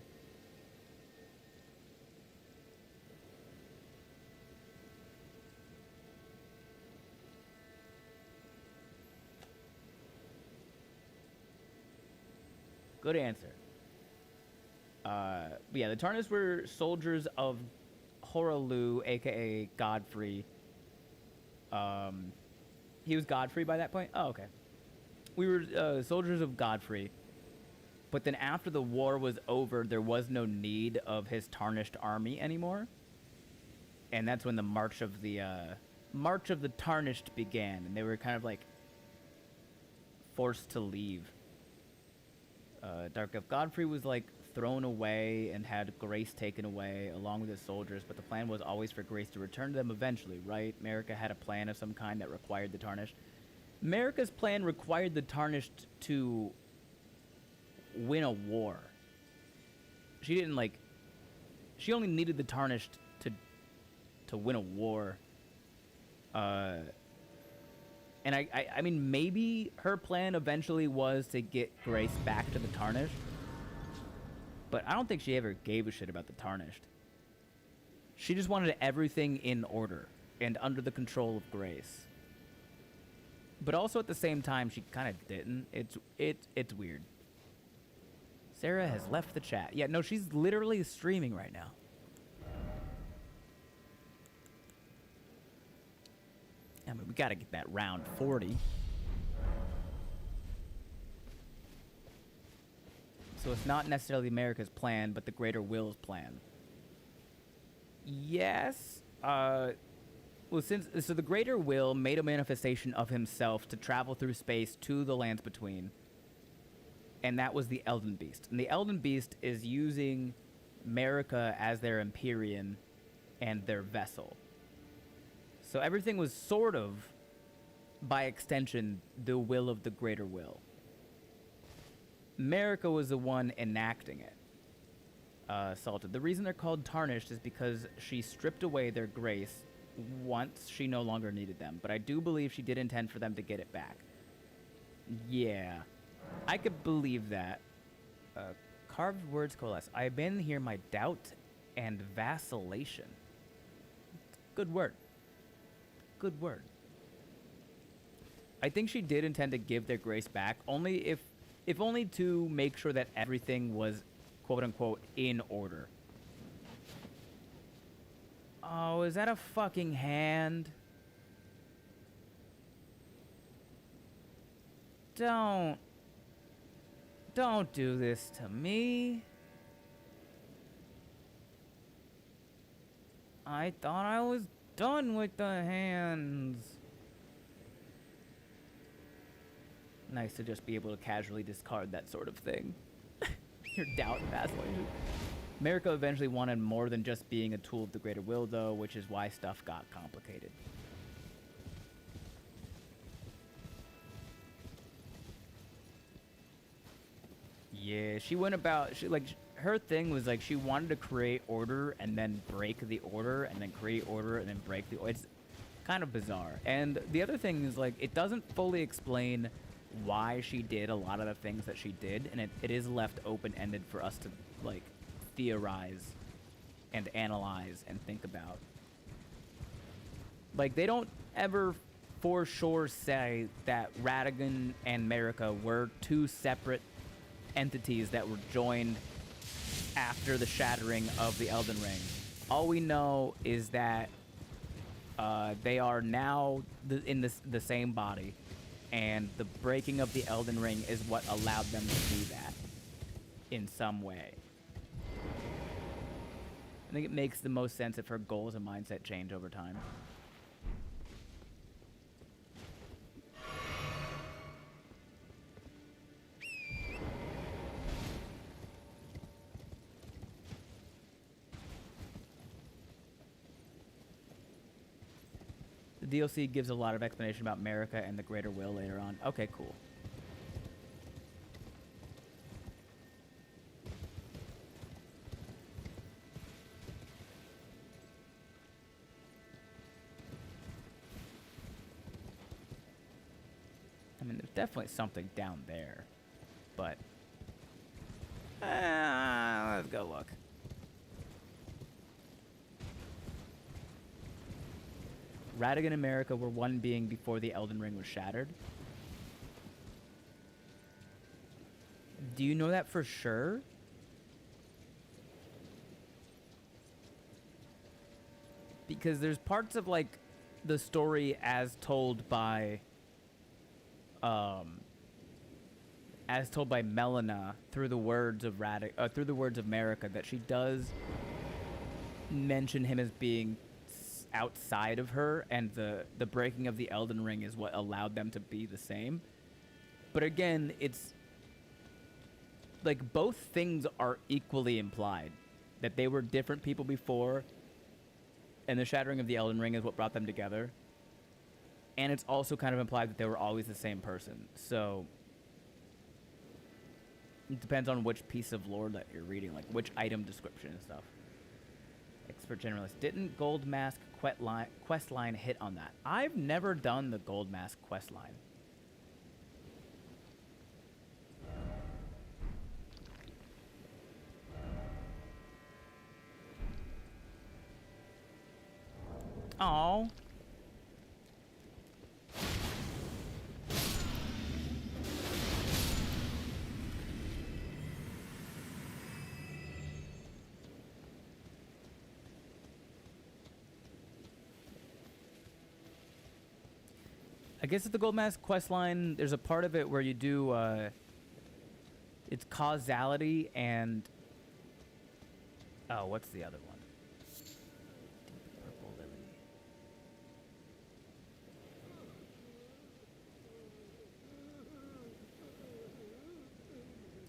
Good answer. But yeah, the Tarnished were soldiers of Horaloo, aka Godfrey. He was Godfrey by that point? Oh, okay. We were soldiers of Godfrey. But then after the war was over, there was no need of his Tarnished army anymore. And that's when the March of the Tarnished began. And they were kind of like forced to leave. Dark Elf Godfrey was like thrown away and had Grace taken away along with his soldiers, but the plan was always for Grace to return to them eventually, right? America had a plan of some kind that required the Tarnished. America's plan required the Tarnished to win a war. She only needed the Tarnished to win a war. And I mean, maybe her plan eventually was to get Grace back to the Tarnished. But I don't think she ever gave a shit about the Tarnished. She just wanted everything in order and under the control of Grace. But also at the same time, she kind of didn't. It's weird. Sarah has left the chat. Yeah, no, she's literally streaming right now. I mean, we gotta get that round 40. So it's not necessarily America's plan, but the greater will's plan. Yes. Well, so the Greater Will made a manifestation of himself to travel through space to the lands between, and that was the Elden Beast. And the Elden Beast is using America as their Empyrean and their vessel. So everything was sort of, by extension, the will of the Greater Will. America was the one enacting it. Salted. The reason they're called tarnished is because she stripped away their grace once she no longer needed them. But I do believe she did intend for them to get it back. Yeah. I could believe that. Carved words coalesce. I abandon here my doubt and vacillation. Good word. Good word. I think she did intend to give their grace back, only if only to make sure that everything was quote-unquote in order. Oh, is that a fucking hand? Don't do this to me. I thought I was done with the hands. Nice to just be able to casually discard that sort of thing. Your doubt and vacillation. America eventually wanted more than just being a tool of the Greater Will, though, which is why stuff got complicated. Yeah, she went about, her thing was like she wanted to create order and then break the order and then create order and then break the order. It's kind of bizarre. And the other thing is, like, it doesn't fully explain why she did a lot of the things that she did, and it is left open-ended for us to, like, theorize and analyze and think about. Like, they don't ever for sure say that Radigan and America were two separate entities that were joined after the shattering of the Elden Ring. All we know is that they are now in the same body, and the breaking of the Elden Ring is what allowed them to do that in some way. I think it makes the most sense if her goals and mindset change over time. The DLC gives a lot of explanation about America and the Greater Will later on. Okay, cool. I mean, there's definitely something down there, but let's go look. Radigan and America were one being before the Elden Ring was shattered. Do you know that for sure? Because there's parts of, like, the story as told by Melina through the words of through the words of America, that she does mention him as being outside of her, and the breaking of the Elden Ring is what allowed them to be the same. But again, it's like both things are equally implied, that they were different people before, and the shattering of the Elden Ring is what brought them together. And it's also kind of implied that they were always the same person. So it depends on which piece of lore that you're reading, like which item description and stuff. Expert generalist. Didn't Gold Mask quest line hit on that? I've never done the Gold Mask quest line. Oh. I guess it's the Gold Mask quest line. There's a part of it where you do, it's causality and, oh, what's the other one? Deep Purple Lily.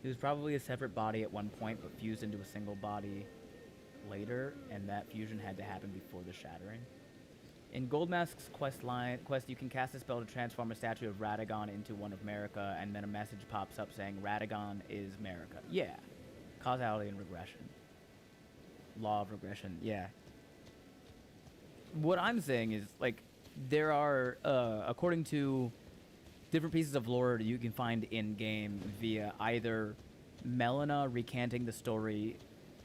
He was probably a separate body at one point, but fused into a single body later, and that fusion had to happen before the shattering. In Goldmask's quest, you can cast a spell to transform a statue of Radagon into one of Marika, and then a message pops up saying Radagon is Marika. Yeah. Causality and regression. Law of regression. Yeah. What I'm saying is, like, there are, according to different pieces of lore you can find in-game via either Melina recanting the story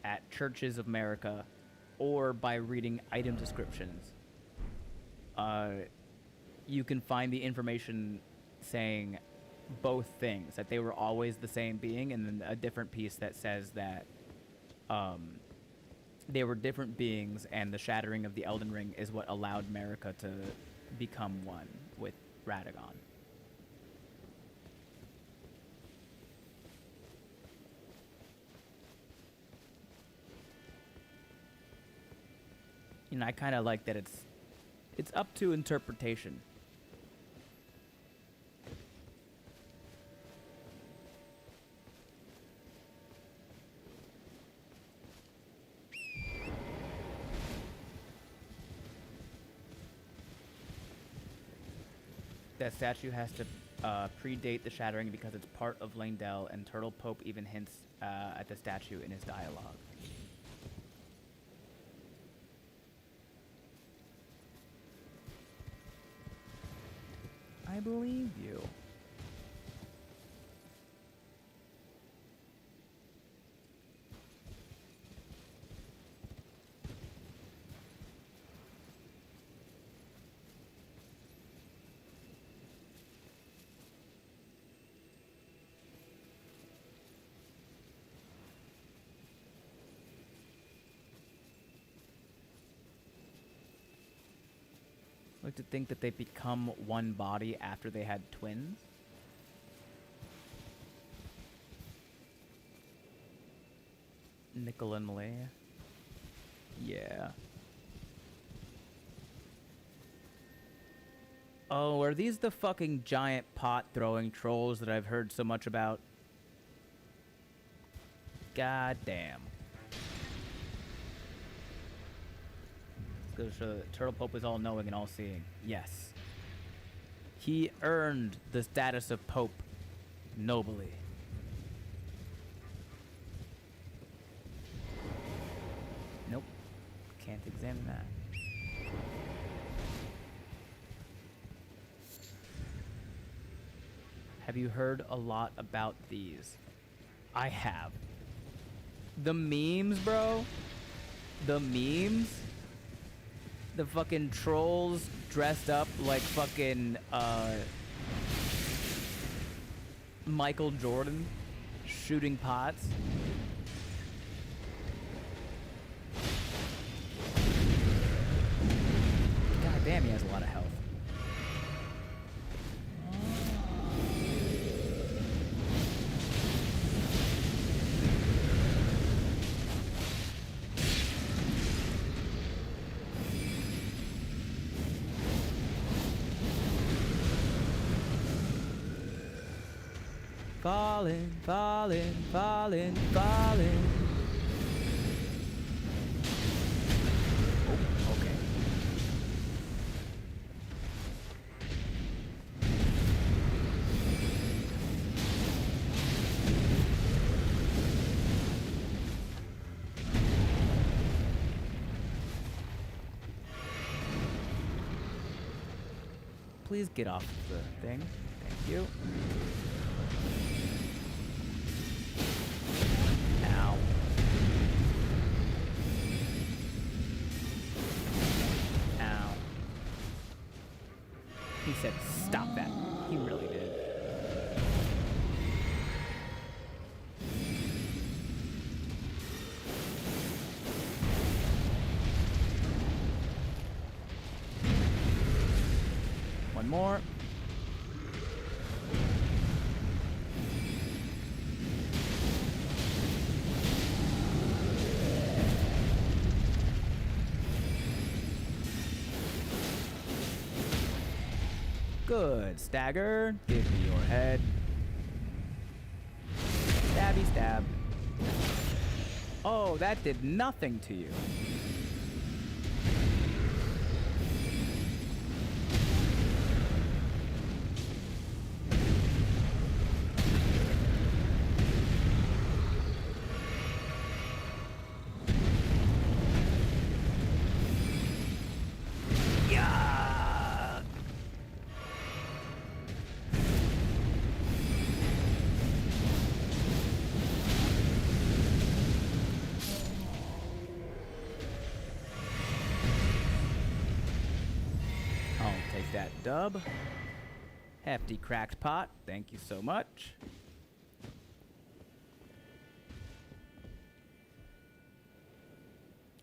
at Churches of Marika, or by reading item descriptions. You can find the information saying both things, that they were always the same being, and then a different piece that says that they were different beings, and the shattering of the Elden Ring is what allowed Marika to become one with Radagon. And I kind of like that it's up to interpretation. That statue has to predate the shattering because it's part of Langdell, and Turtle Pope even hints at the statue in his dialogue. I believe you. I like to think that they become one body after they had twins. Nickel and Malaya. Yeah. Oh, are these the fucking giant pot throwing trolls that I've heard so much about? God damn. Goes to show that Turtle Pope is all-knowing and all-seeing. Yes. He earned the status of Pope nobly. Nope. Can't examine that. Have you heard a lot about these? I have. The memes, bro? The memes? The fucking trolls dressed up like fucking Michael Jordan shooting pots. God damn, he has a lot of health. Falling, falling, falling, falling. Oh, okay. Please get off the thing. Thank you. Ow. Ow. He said, stop that. He really did. One more. Good. Stagger. Give me your head. Stab Stabby stab. Oh, that did nothing to you. That dub. Hefty cracked pot. Thank you so much.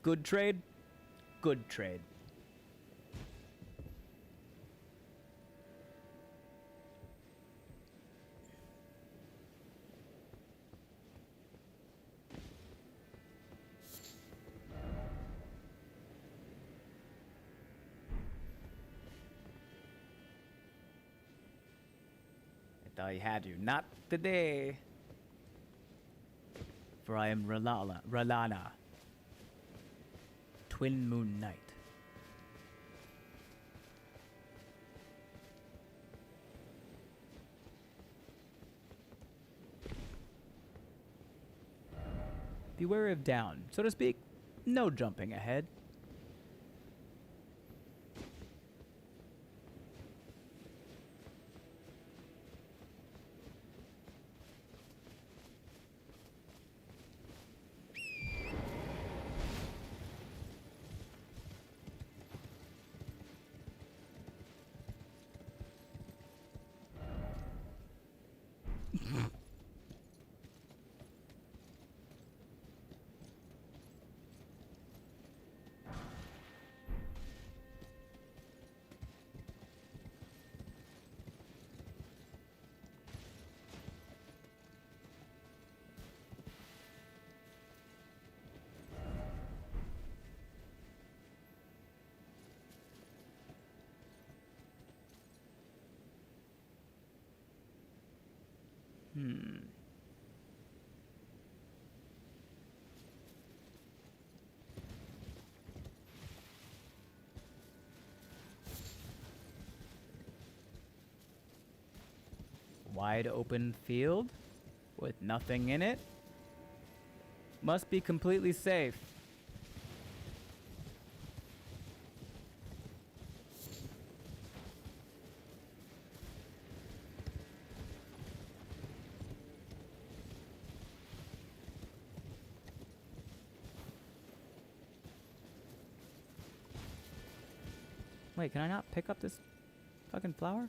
Good trade. Good trade. I had you. Not today. For I am Ralana. Twin Moon Knight. Beware of down, so to speak. No jumping ahead. Wide open field with nothing in it. Must be completely safe. Wait, can I not pick up this fucking flower?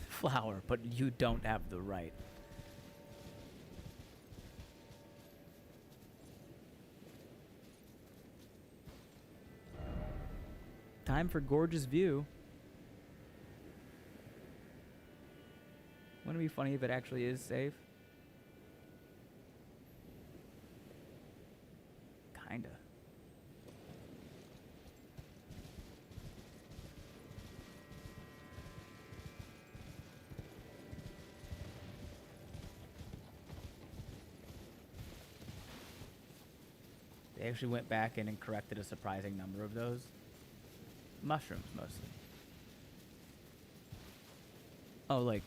Flower, but you don't have the right. Time for gorgeous view. Wouldn't it be funny if it actually is safe? Kinda. They actually went back in and corrected a surprising number of those. Mushrooms, mostly. Oh, like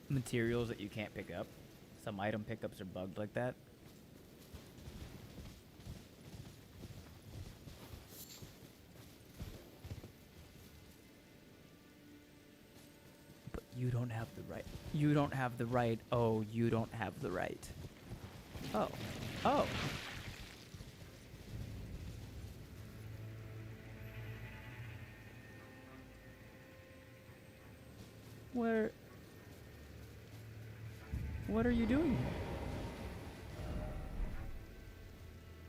materials that you can't pick up. Some item pickups are bugged like that. But you don't have the right. You don't have the right. Oh, you don't have the right. Oh. Oh. What are you doing here?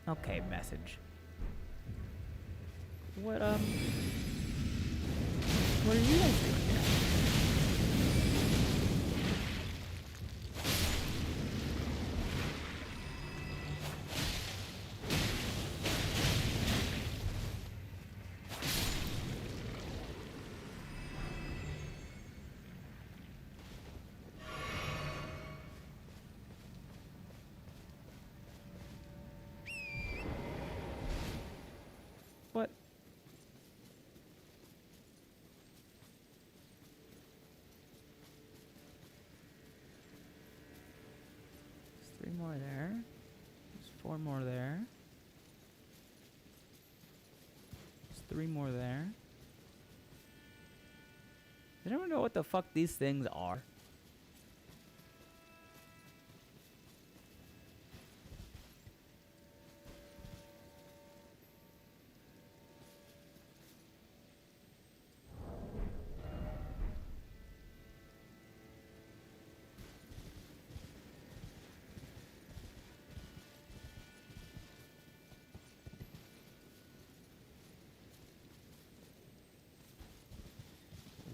Okay, message. What are you guys doing here? One more there. There's 3 more there. Does anyone know what the fuck these things are?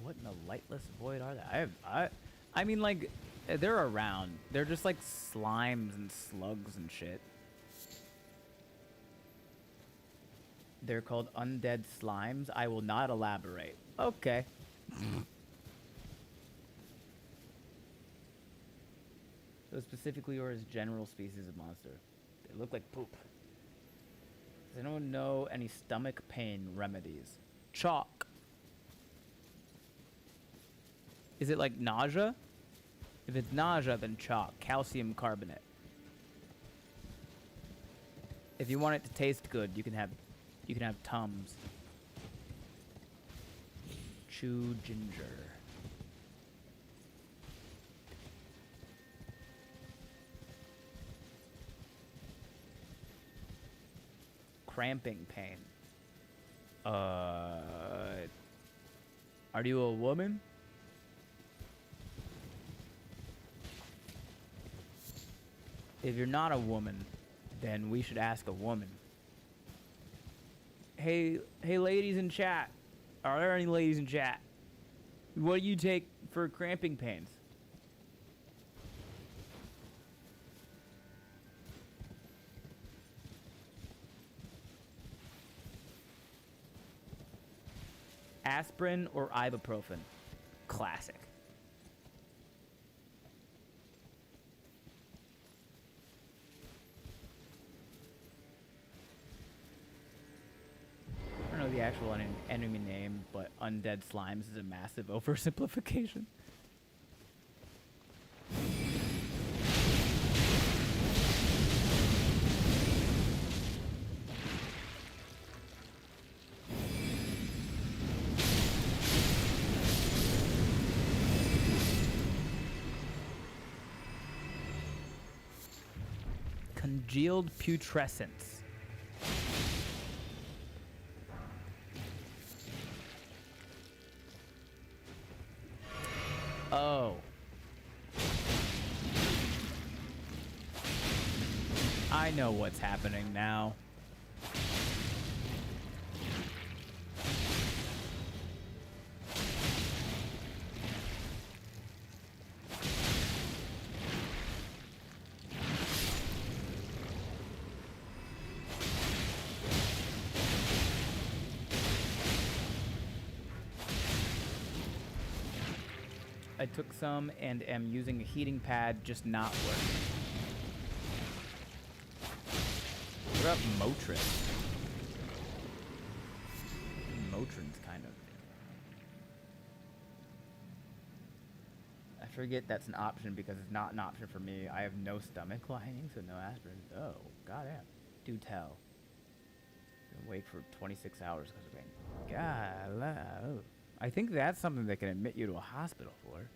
What in the lightless void are they? I mean, like, they're around. They're just like slimes and slugs and shit. They're called undead slimes. I will not elaborate. Okay. So specifically, or as general species of monster. They look like poop. Does anyone know any stomach pain remedies? Chalk. Is it like nausea? If it's nausea, then chalk. Calcium carbonate. If you want it to taste good, you can have Tums. Chew ginger. Cramping pain. Are you a woman? If you're not a woman, then we should ask a woman. Hey, ladies in chat. Are there any ladies in chat? What do you take for cramping pains? Aspirin or ibuprofen? Classic. I don't know the actual enemy name, but undead slimes is a massive oversimplification. Congealed putrescence. Oh. I know what's happening now. I took some and am using a heating pad, just not working. What about Motrin? Motrin's kind of... I forget that's an option because it's not an option for me. I have no stomach lining, so no aspirin. Oh, goddamn. Do tell. Been awake for 26 hours because of pain. God, I think that's something they can admit you to a hospital for.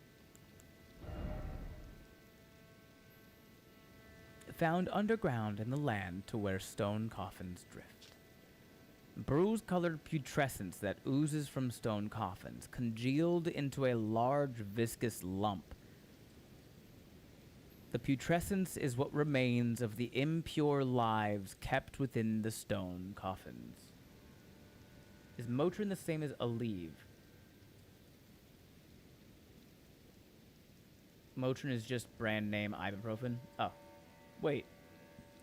Found underground in the land to where stone coffins drift. Bruise-colored putrescence that oozes from stone coffins, congealed into a large viscous lump. The putrescence is what remains of the impure lives kept within the stone coffins. Is Motrin the same as Aleve? Motrin is just brand name ibuprofen? Oh. Wait.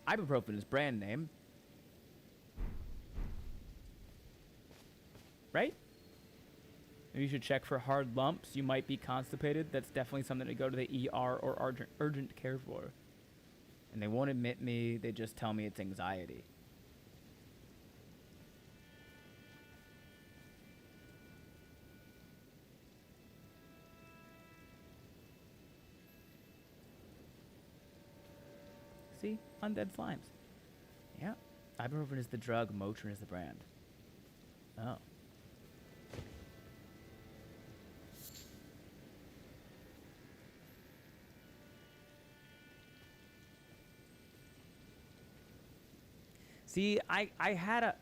Ibuprofen is brand name. Right? Maybe you should check for hard lumps. You might be constipated. That's definitely something to go to the ER or urgent care for. And they won't admit me. They just tell me it's anxiety. See? Undead slimes. Ibuprofen is the drug, Motrin is the brand. Oh. See, I had a...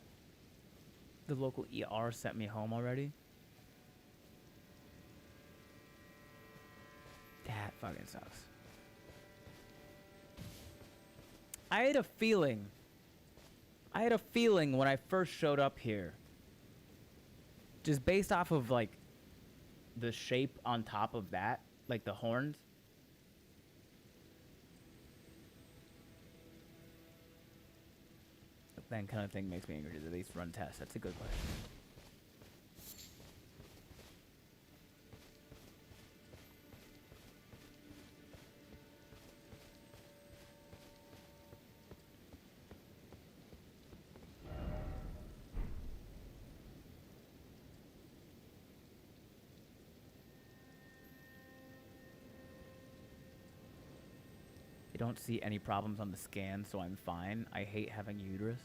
The local ER sent me home already. That fucking sucks. I had a feeling when I first showed up here, just based off of, like, the shape on top of that, like the horns. That kind of thing makes me angry to at least run tests. That's a good question. I don't see any problems on the scan, so I'm fine. I hate having uterus.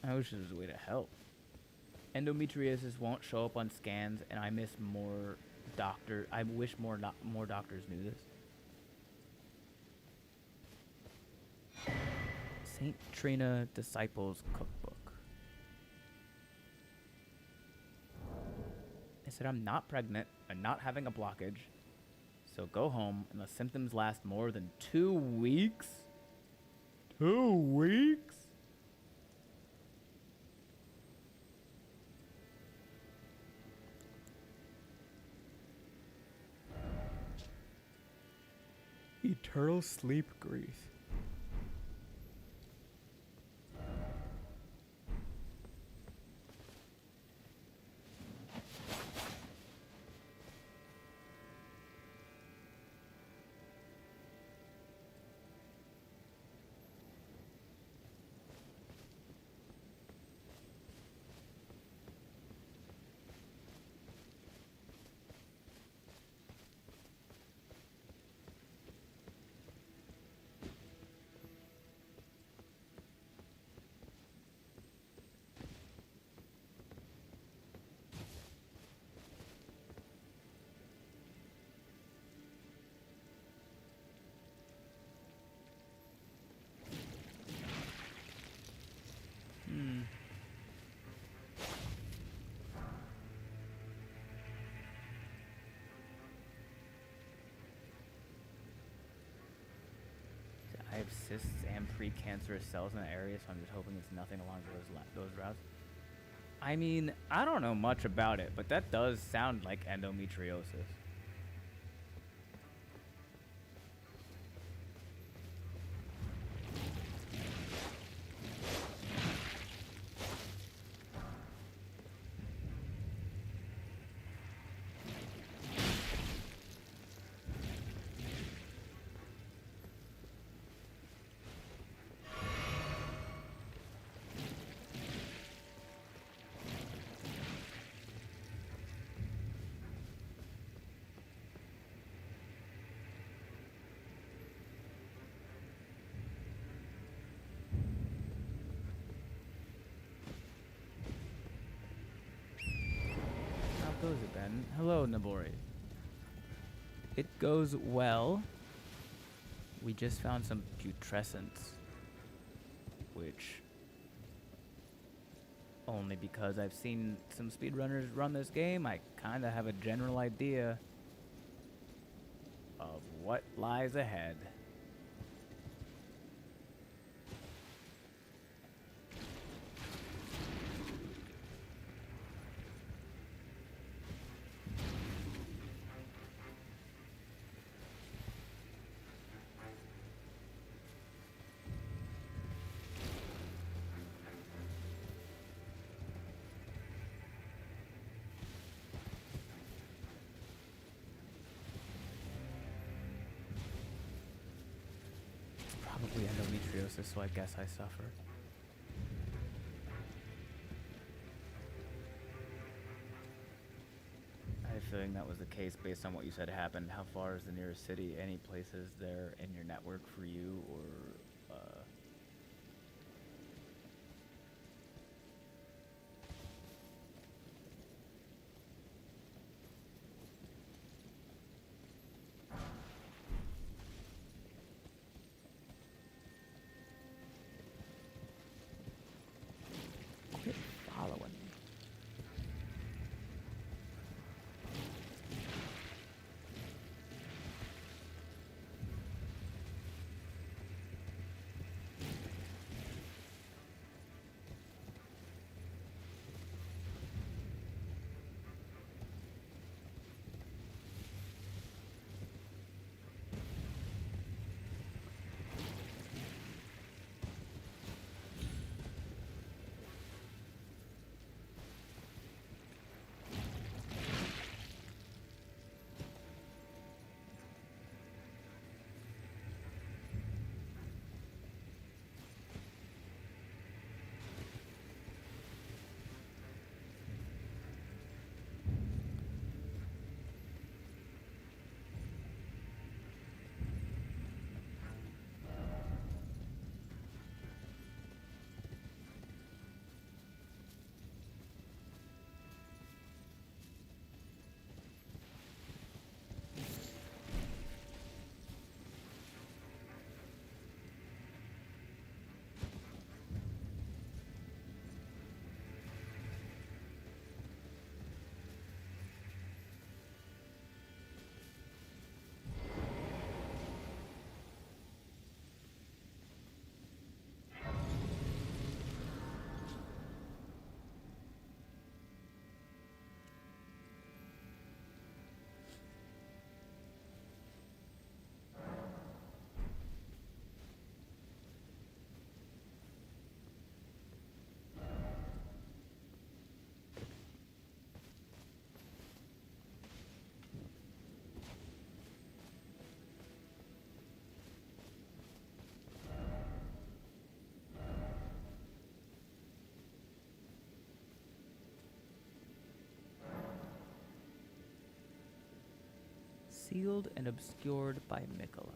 I wish there was a way to help. Endometriosis won't show up on scans, and I miss more doctor. I wish more doctors knew this. Saint Trina Disciples Cookbook. I said I'm not pregnant and not having a blockage, so go home unless symptoms last more than 2 weeks. 2 weeks? Eternal sleep grief. I have cysts and precancerous cells in the area, so I'm just hoping it's nothing along those routes. I mean, I don't know much about it, but that does sound like endometriosis. How goes it, Ben? Hello, Nabori. It goes well. We just found some putrescence, which only because I've seen some speedrunners run this game, I kind of have a general idea of what lies ahead. probably endometriosis, so I guess I suffer. I have a feeling that was the case based on what you said happened. How far is the nearest city? Any places there in your network for you, or quit following me? Sealed and obscured by Mikola.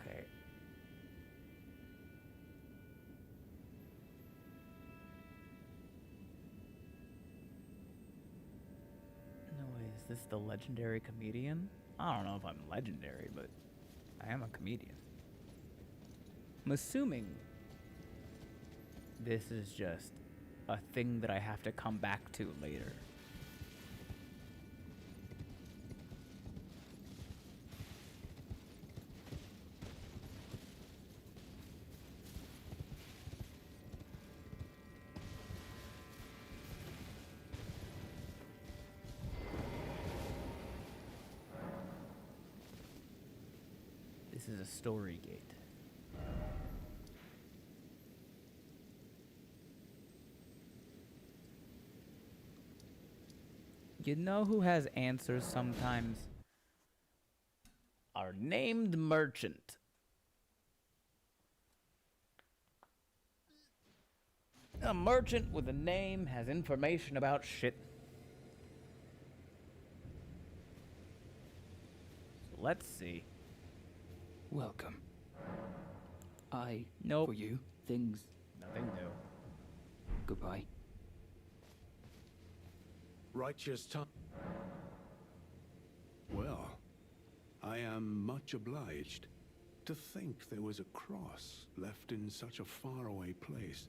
Okay. No way, is this the legendary comedian? I don't know if I'm legendary, but I am a comedian. I'm assuming this is just a thing that I have to come back to later. This is a story gate. You know who has answers sometimes? Our named merchant. A merchant with a name has information about shit. So let's see. Welcome. I Nope. for you. Things. Nothing new. Goodbye. Righteous time. Well, I am much obliged. To think there was a cross left in such a faraway place,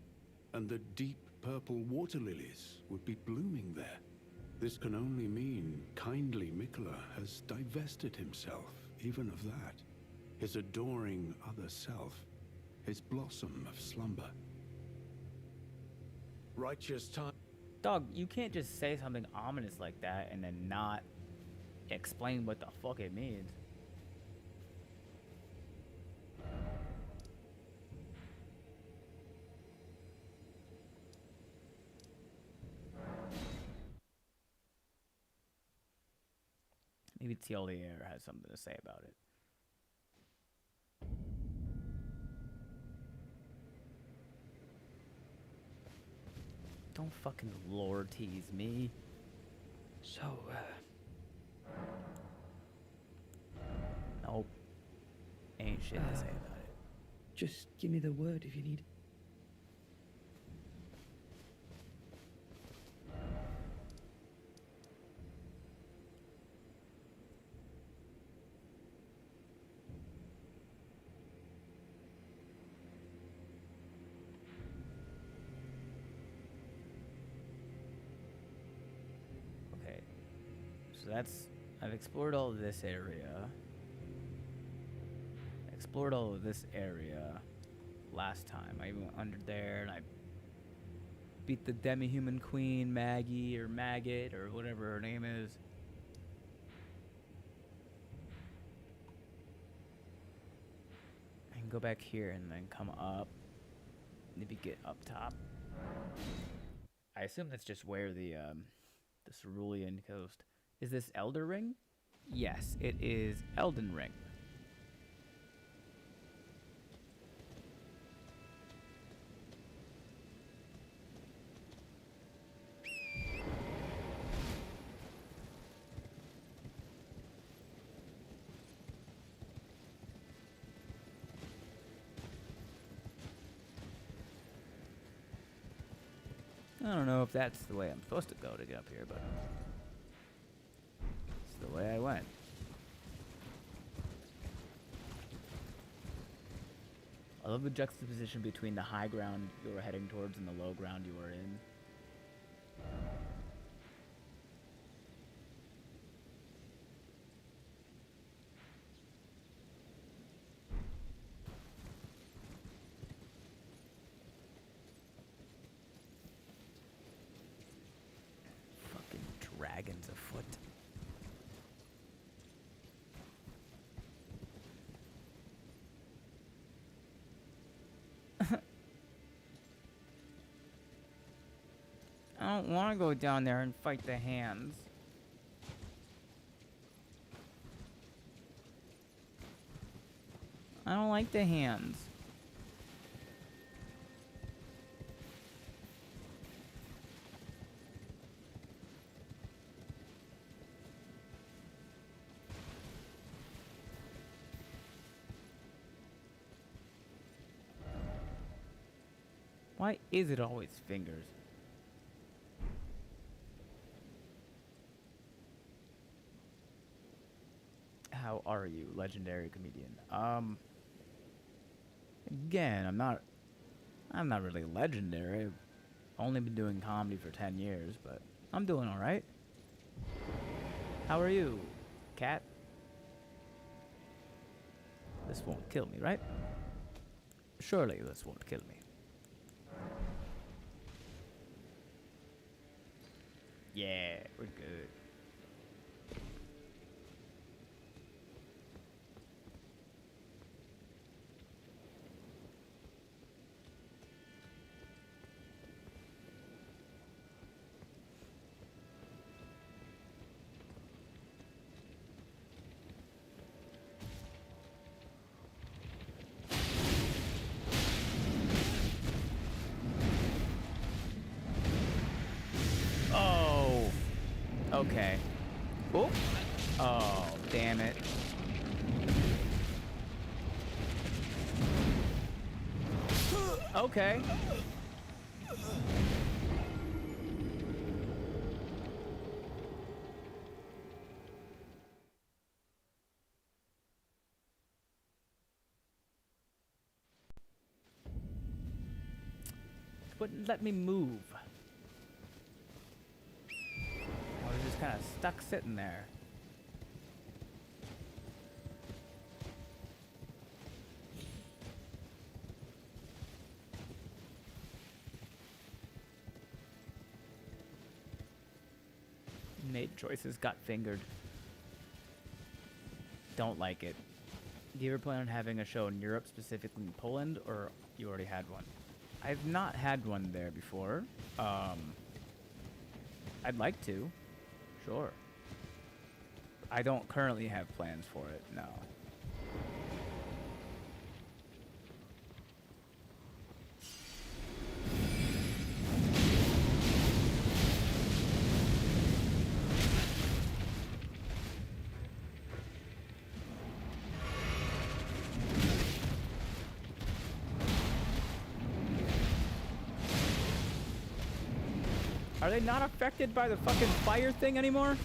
and the deep purple water lilies would be blooming there. This can only mean kindly Mikola has divested himself even of that. His adoring other self, his blossom of slumber. Righteous time. Dog, you can't just say something ominous like that and then not explain what the fuck it means. Maybe TLDR has something to say about it. Don't fucking lore tease me. So, Nope. Ain't shit to say about it. just give me the word if you need. Okay. So that's... I've explored all of this area. Explored all of this area last time. I even went under there and I beat the demi-human queen, Maggie, or Maggot, or whatever her name is. I can go back here and then come up. Maybe get up top. I assume that's just where the Cerulean Coast. Is this Elder Ring? Yes, it is Elden Ring. I don't know if that's the way I'm supposed to go to get up here, but it's the way I went. I love the juxtaposition between the high ground you were heading towards and the low ground you were in. Fucking dragons afoot. I don't want to go down there and fight the hands. I don't like the hands. Why is it always fingers? How are you, legendary comedian? Again, I'm not really legendary. I've only been doing comedy for 10 years, but I'm doing all right. How are you, cat? This won't kill me, right? Surely this won't kill me. Yeah, we're good. Okay. Oh. Oh, damn it. Okay. Wouldn't let me move. I was just kind of stuck sitting there. Made choices, got fingered. Don't like it. Do you ever plan on having a show in Europe, specifically in Poland, or you already had one? I've not had one there before. I'd like to. Sure. I don't currently have plans for it, no. Are they not affected by the fucking fire thing anymore?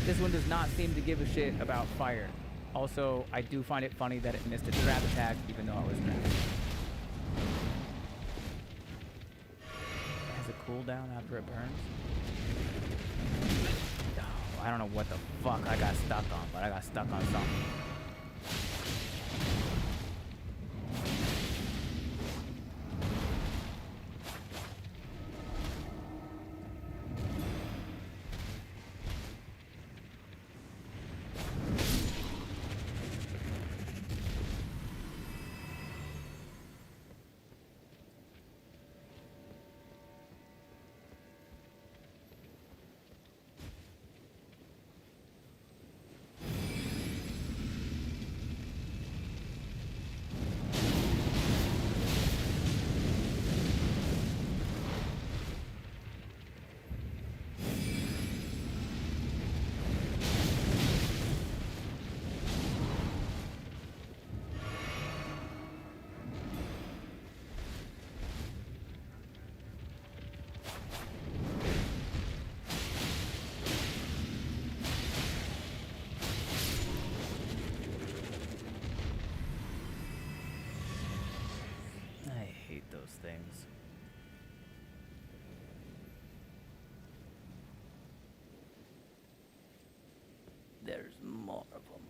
This one does not seem to give a shit about fire. Also, I do find it funny that it missed a trap attack even though it was trapped. It has a cooldown after it burns. Oh, I don't know what the fuck I got stuck on, but I got stuck on something. Things. There's more of them.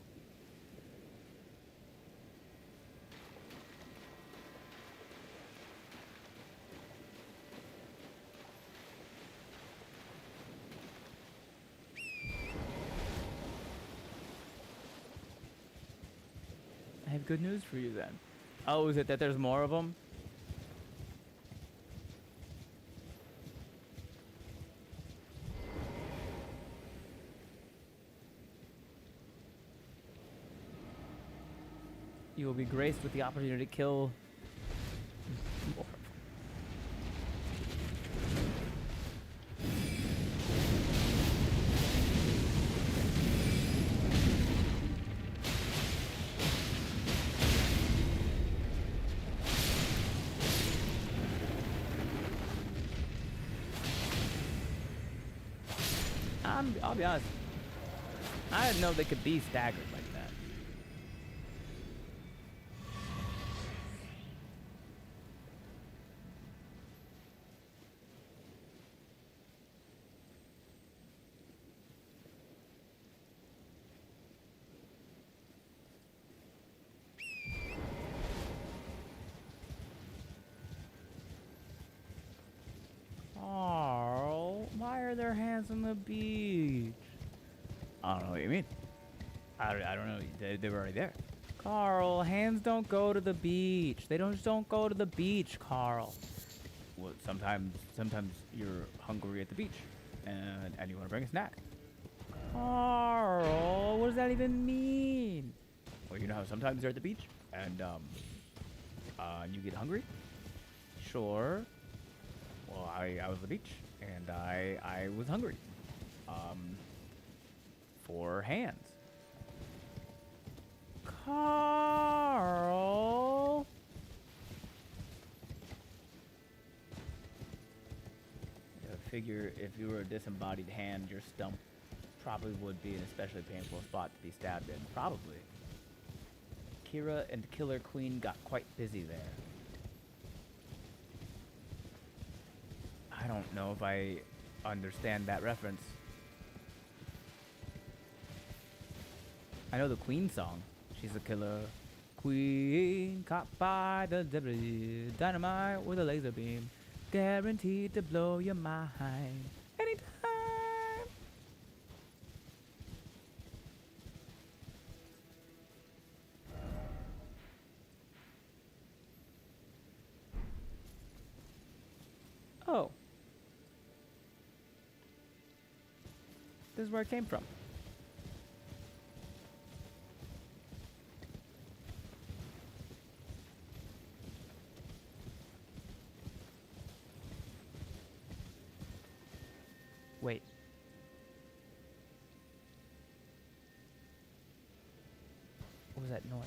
I have good news for you then. Oh, is it that there's more of them? You will be graced with the opportunity to kill more. I'll be honest. I didn't know they could be staggered like that. Why are their hands on the beach? I don't know what you mean. I don't know. They were already there. Carl, hands don't go to the beach. They don't go to the beach, Carl. Well, sometimes you're hungry at the beach, and you want to bring a snack. Carl, what does that even mean? Well, you know how sometimes you're at the beach and you get hungry? Sure. Well, I was at the beach and I was hungry. For hands. Carl. I figure if you were a disembodied hand, your stump probably would be an especially painful spot to be stabbed in. Probably. Kira and Killer Queen got quite busy there. I don't know if I understand that reference. I know the Queen song. She's a killer queen, caught by the debris, dynamite with a laser beam, guaranteed to blow your mind anytime. Oh. This is where it came from. Wait. What was that noise?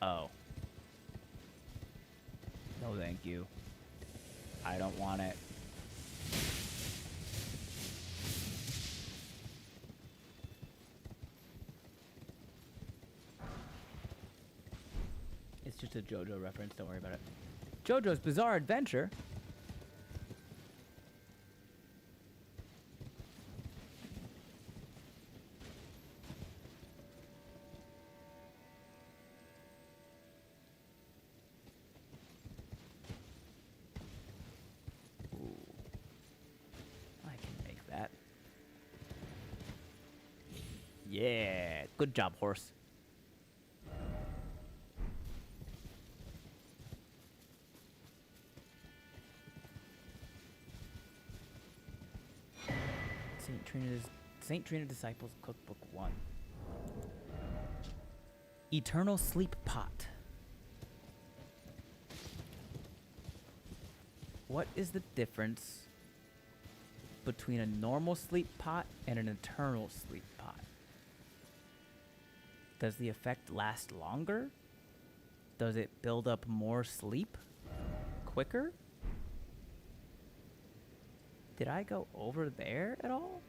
Oh. No, thank you. I don't want it. It's just a JoJo reference, don't worry about it. JoJo's Bizarre Adventure? Ooh. I can make that. Yeah, good job, horse. Saint Trina Disciples Cookbook 1. Eternal Sleep Pot. What is the difference between a normal sleep pot and an eternal sleep pot? Does the effect last longer? Does it build up more sleep quicker? Did I go over there at all?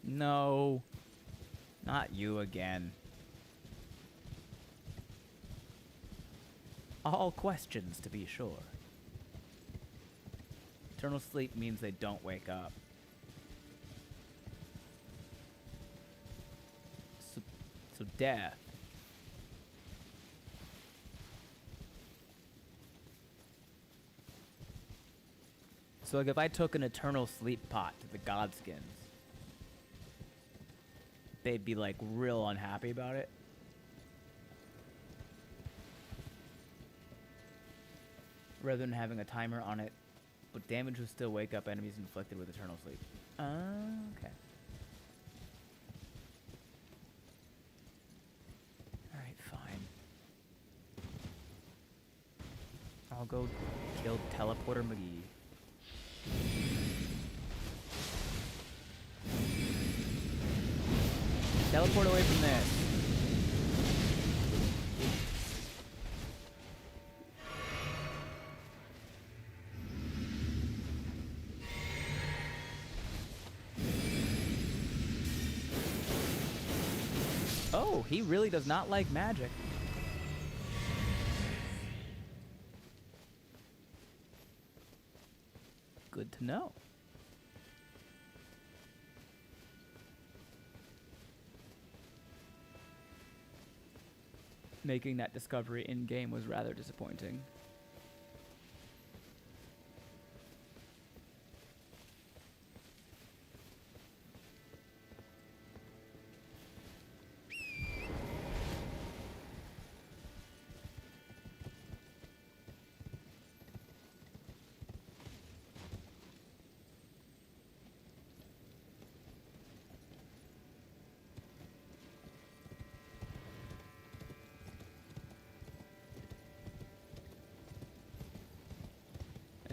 No. Not you again. All questions, to be sure. Eternal sleep means they don't wake up. So death. So like if I took an eternal sleep pot to the Godskins, they'd be like real unhappy about it. Rather than having a timer on it, but damage will still wake up enemies inflicted with eternal sleep. Okay. Alright, fine. I'll go kill Teleporter McGee. Teleport away from this. Oh, he really does not like magic. Good to know. Making that discovery in-game was rather disappointing.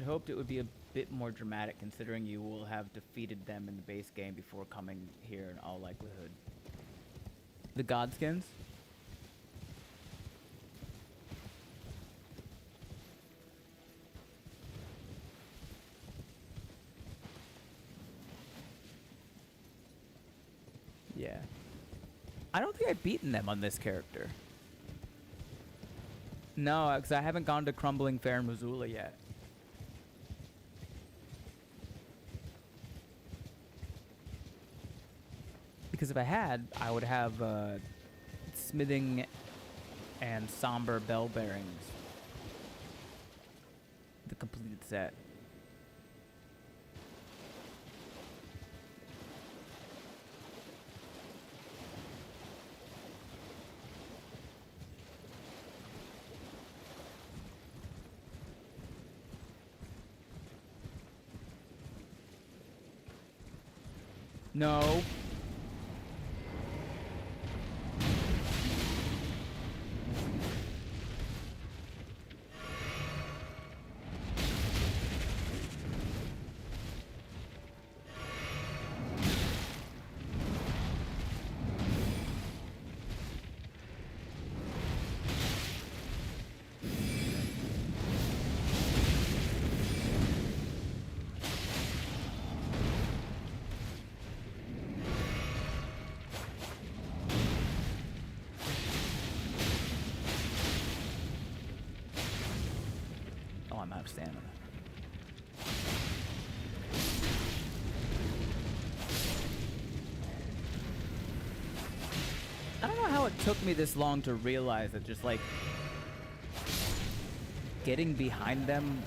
had hoped it would be a bit more dramatic, considering you will have defeated them in the base game before coming here in all likelihood. The Godskins? Yeah. I don't think I've beaten them on this character. No, because I haven't gone to Crumbling Fair in Missoula yet. Because if I had, I would have smithing and somber bell bearings. The completed set. No. I'm out of stamina. I don't know how it took me this long to realize that just like getting behind them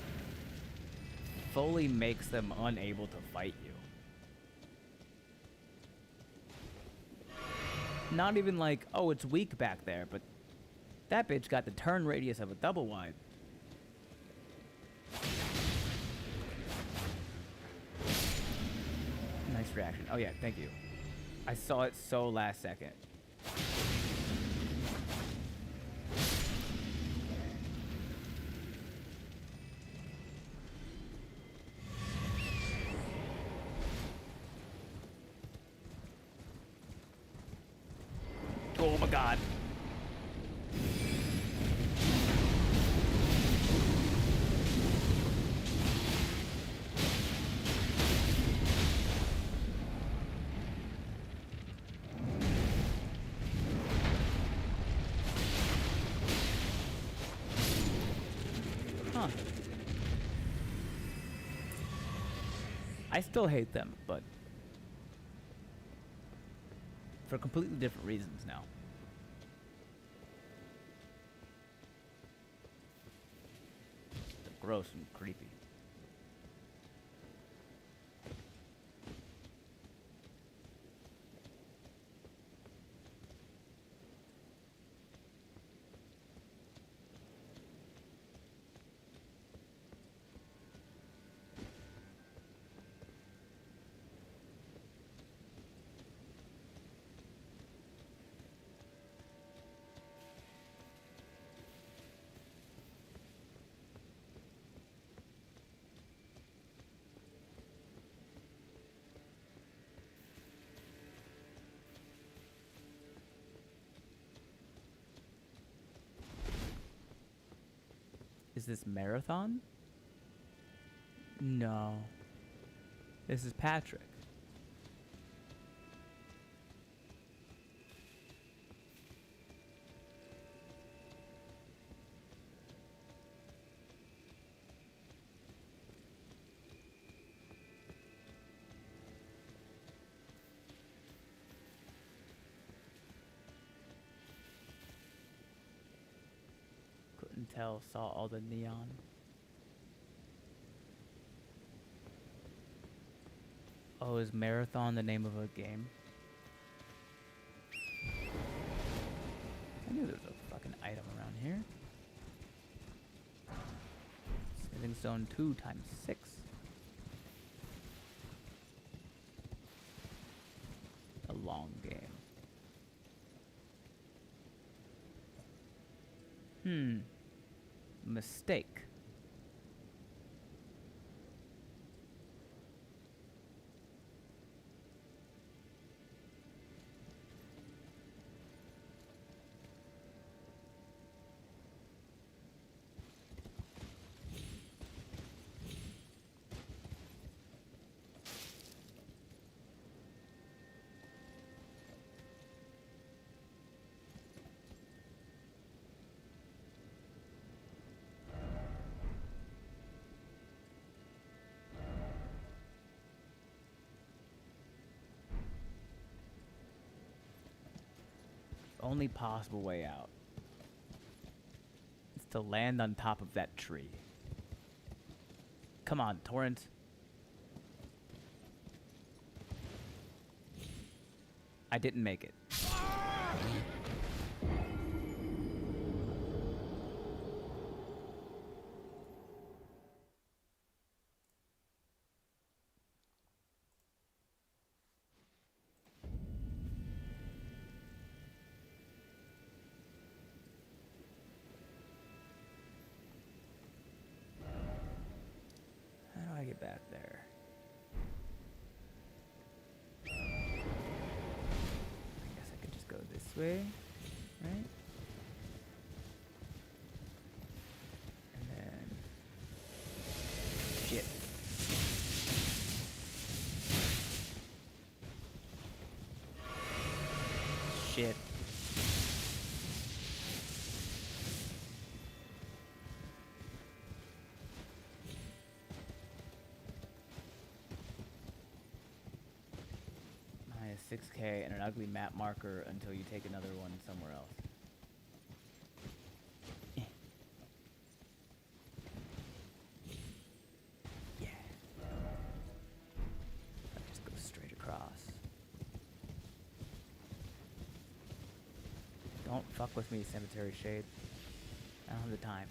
fully makes them unable to fight you. Not even like, oh, it's weak back there, but that bitch got the turn radius of a double wide. Nice reaction. Oh yeah, thank you. I saw it so last second. Oh my god. Huh. I still hate them, but for completely different reasons now. They're gross and creepy. Is this Marathon? No. This is Patrick. Couldn't tell, saw all the neon. Oh, is Marathon the name of a game? I knew there was a fucking item around here. Smithing stone 2 times 6. A long game. Mistake. Only possible way out is to land on top of that tree. Come on, Torrent. I didn't make it. How do I get back there? I guess I could just go this way, right? And then... Shit. Shit. Minus 6K and an ugly map marker until you take another one somewhere else. Yeah. I'll just go straight across. Don't fuck with me, Cemetery Shade. I don't have the time.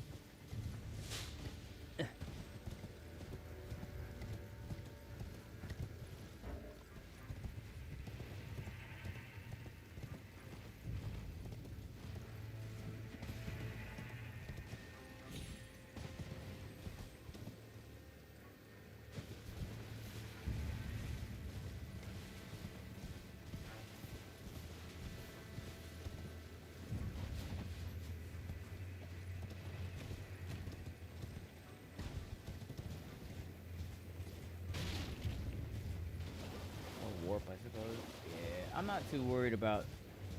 Warp, I suppose. Yeah, I'm not too worried about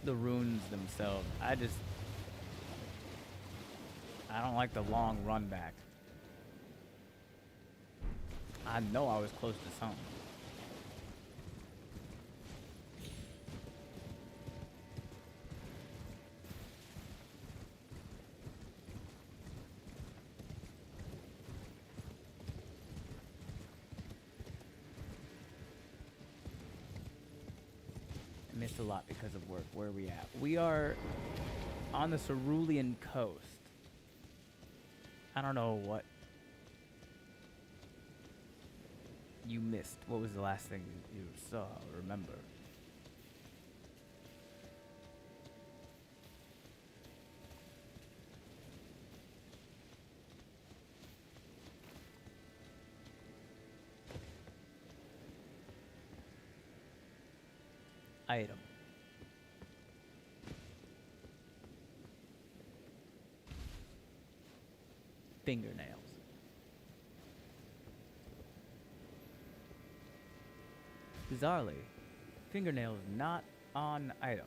the runes themselves. I don't like the long run back. I know I was close to something. Missed a lot because of work. Where are we at? We are on the Cerulean coast. I don't know what you missed. What was the last thing you saw or remember? Item. Fingernails. Bizarrely, fingernails not on item.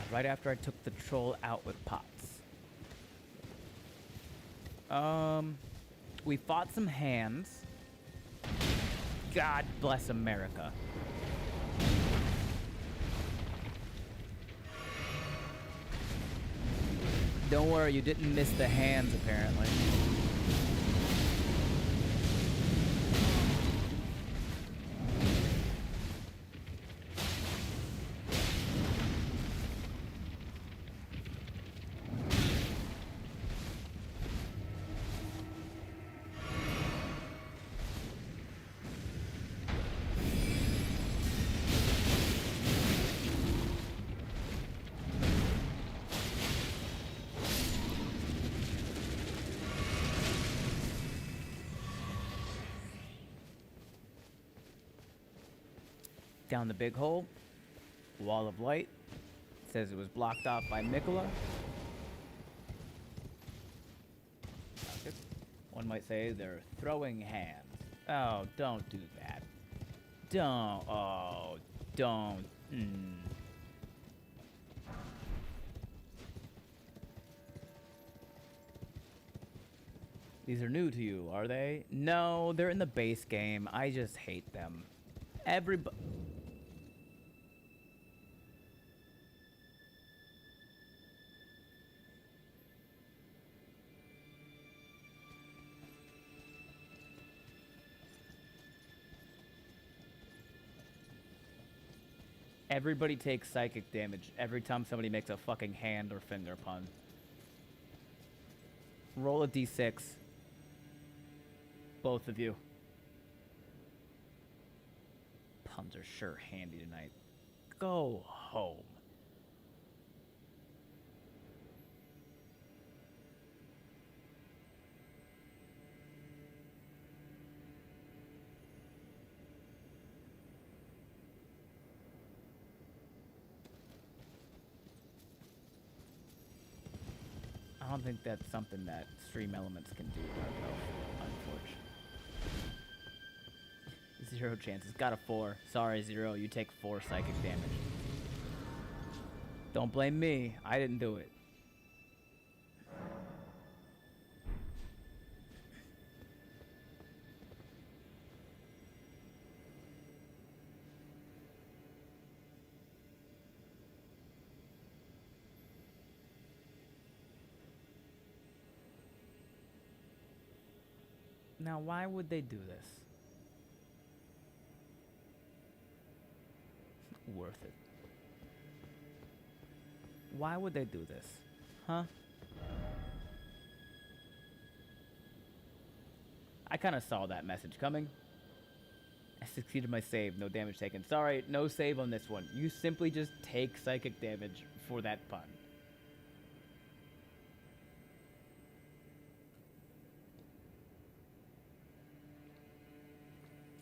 Right after I took the troll out with pots. We fought some hands. God bless America. Don't worry, you didn't miss the hands, apparently. Down the big hole. Wall of light. Says it was blocked off by Mikola. Okay. One might say they're throwing hands. Oh, don't do that. Don't. Oh, don't. These are new to you, are they? No, they're in the base game. I just hate them. Everybody. Everybody takes psychic damage every time somebody makes a fucking hand or finger pun. Roll a d6. Both of you. Puns are sure handy tonight. Go home. I don't think that's something that Stream Elements can do, unfortunately. 0 chances. Got a 4. Sorry, 0. You take 4 psychic damage. Don't blame me. I didn't do it. Now, why would they do this? Worth it. Why would they do this? Huh? I kind of saw that message coming. I succeeded my save. No damage taken. Sorry, no save on this one. You simply just take psychic damage for that pun.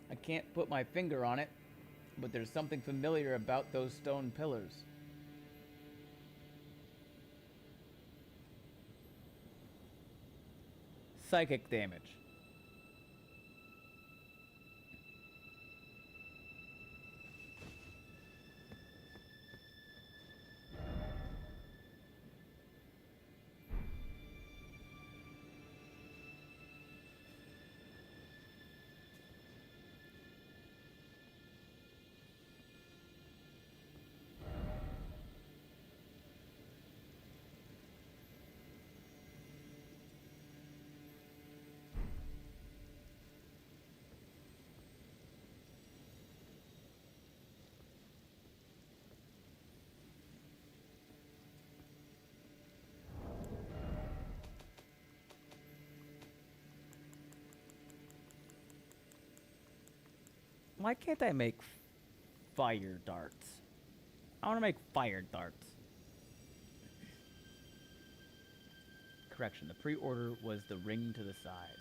I can't put my finger on it, but there's something familiar about those stone pillars. Psychic damage. Why can't I make fire darts? I want to make fire darts. Correction, the pre-order was the ring to the side.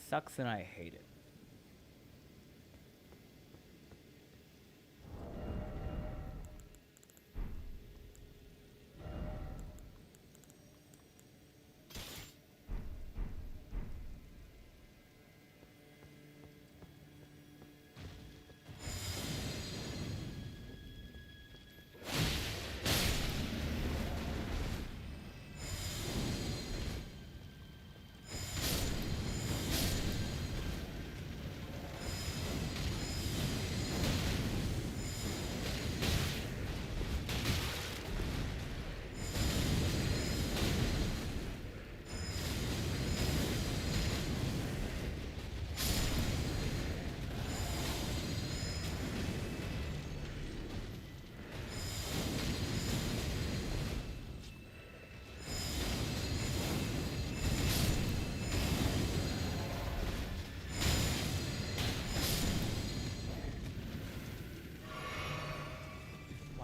Sucks and I hate it.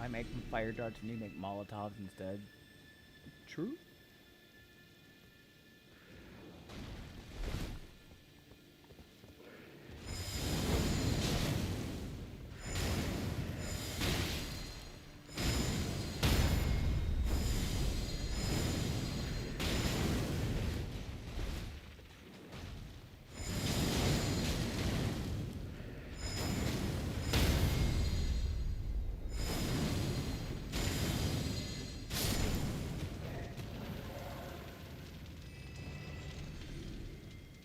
I make them fire darts and you make Molotovs instead. True?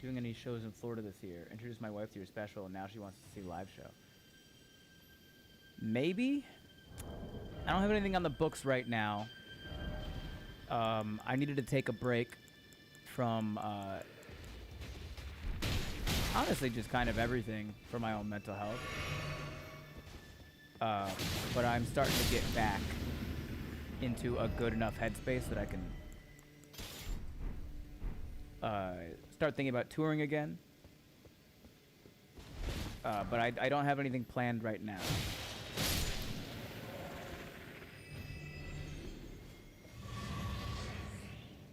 Doing any shows in Florida this year. Introduced my wife to your special, and now she wants to see live show. Maybe? I don't have anything on the books right now. I needed to take a break from, honestly, just kind of everything for my own mental health. But I'm starting to get back into a good enough headspace that I can start thinking about touring again. But I don't have anything planned right now.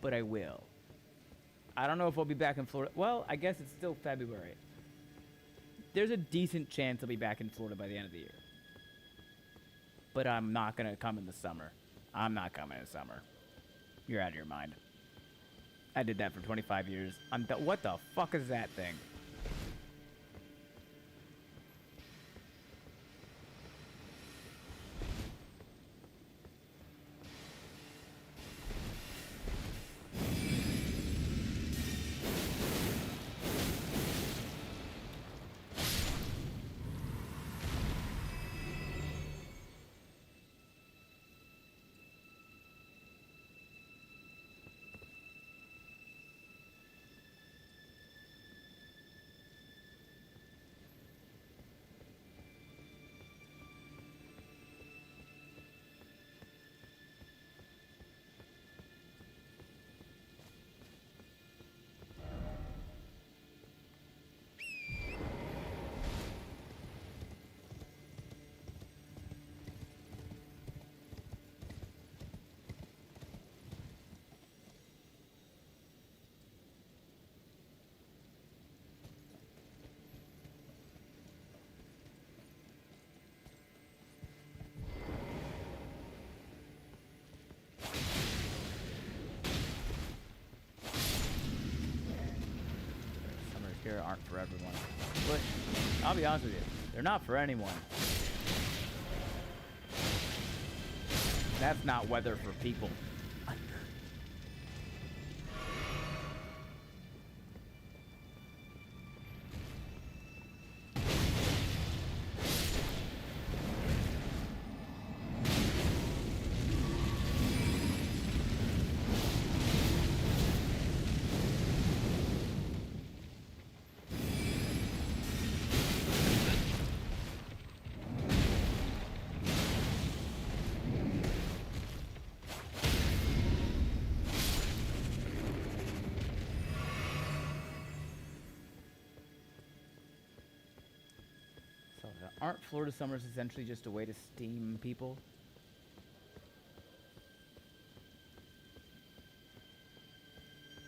But I will. I don't know if I'll be back in Florida. Well, I guess it's still February. There's a decent chance I'll be back in Florida by the end of the year. But I'm not going to come in the summer. I'm not coming in the summer. You're out of your mind. I did that for 25 years. What the fuck is that thing? Here aren't for everyone. But I'll be honest with you, they're not for anyone. That's not weather for people. Aren't Florida summers essentially just a way to steam people?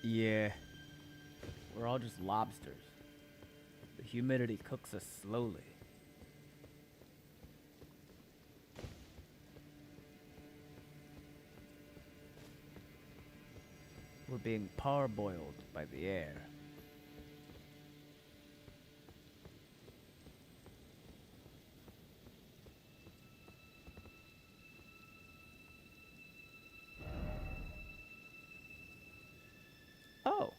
Yeah. We're all just lobsters. The humidity cooks us slowly. We're being parboiled by the air. Oh.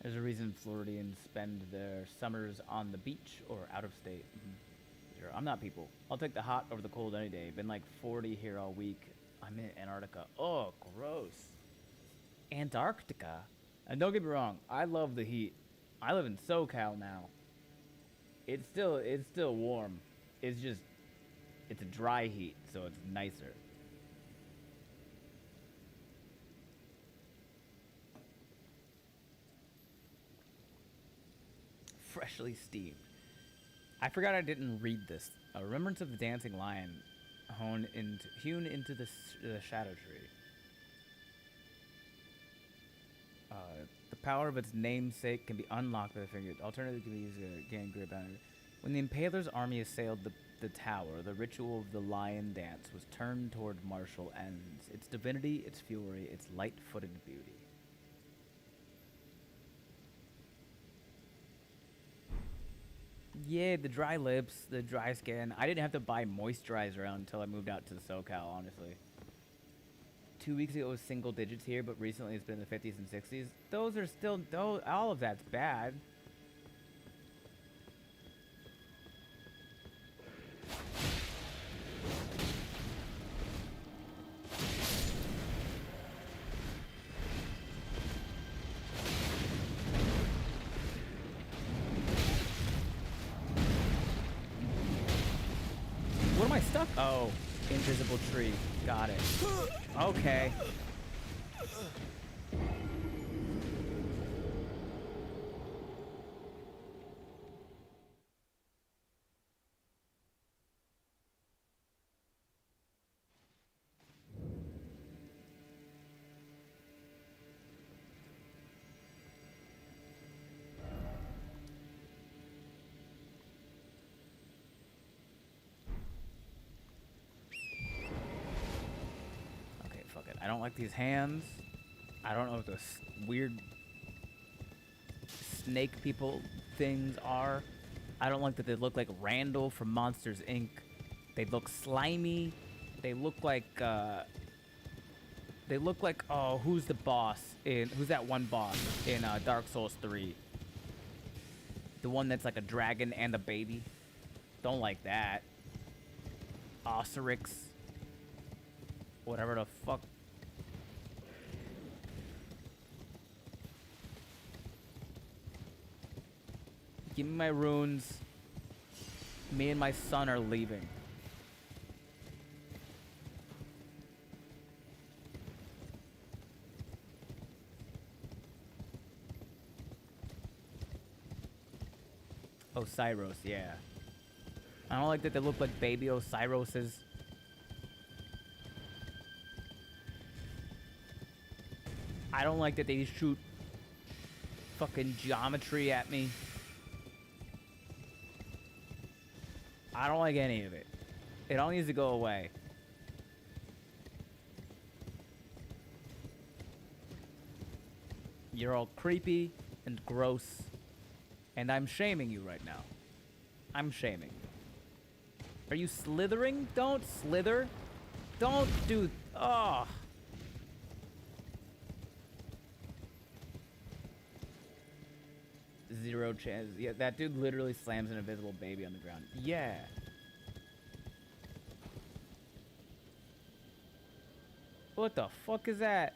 There's a reason Floridians spend their summers on the beach or out of state. Sure, I'm not people. I'll take the hot over the cold any day. Been like 40 here all week. I'm in Antarctica. Oh, gross. Antarctica? And don't get me wrong, I love the heat. I live in SoCal now. It's still warm. It's just, it's a dry heat, so it's nicer. Freshly steamed. I forgot I didn't read this. A remembrance of the dancing lion hewn into the shadow tree. The power of its namesake can be unlocked by the finger. Alternatively, can be used to gain grip on it. When the Impaler's army assailed the tower, the ritual of the lion dance was turned toward martial ends. Its divinity, its fury, its light-footed beauty. Yeah, the dry lips, the dry skin. I didn't have to buy moisturizer until I moved out to the SoCal, honestly. 2 weeks ago it was single digits here, but recently it's been in the 50s and 60s. Those are still, all of that's bad. What am I stuck? Oh, invisible tree. Got it. Okay. Fuck it. I don't like these hands. I don't know what those weird snake people things are. I don't like that they look like Randall from Monsters, Inc. They look slimy. They look like, oh, who's the boss who's that one boss in, Dark Souls 3? The one that's like a dragon and a baby. Don't like that. Osirix. Whatever the fuck. Give me my runes. Me and my son are leaving. Osiris, yeah. I don't like that they look like baby Osirises. I don't like that they shoot fucking geometry at me. I don't like any of it. It all needs to go away. You're all creepy and gross. And I'm shaming you right now. I'm shaming you. Are you slithering? Don't slither. Don't do... Oh. Zero chance. Yeah, that dude literally slams an invisible baby on the ground. Yeah. What the fuck is that?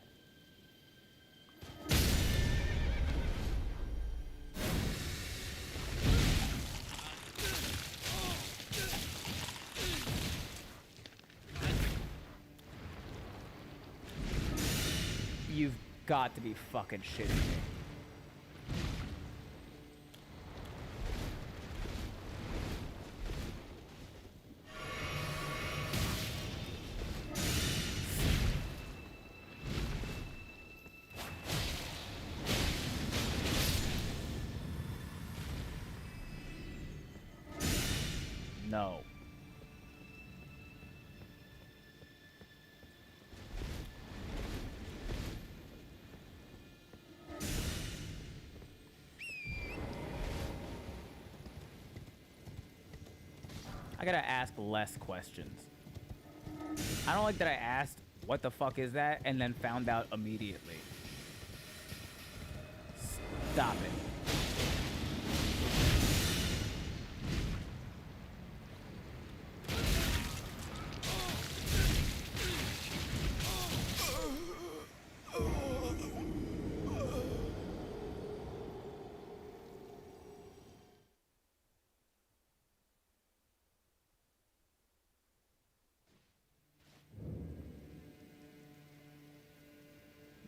You've got to be fucking shitting me. No. I gotta ask less questions. I don't like that I asked, what the fuck is that? And then found out immediately. Stop it.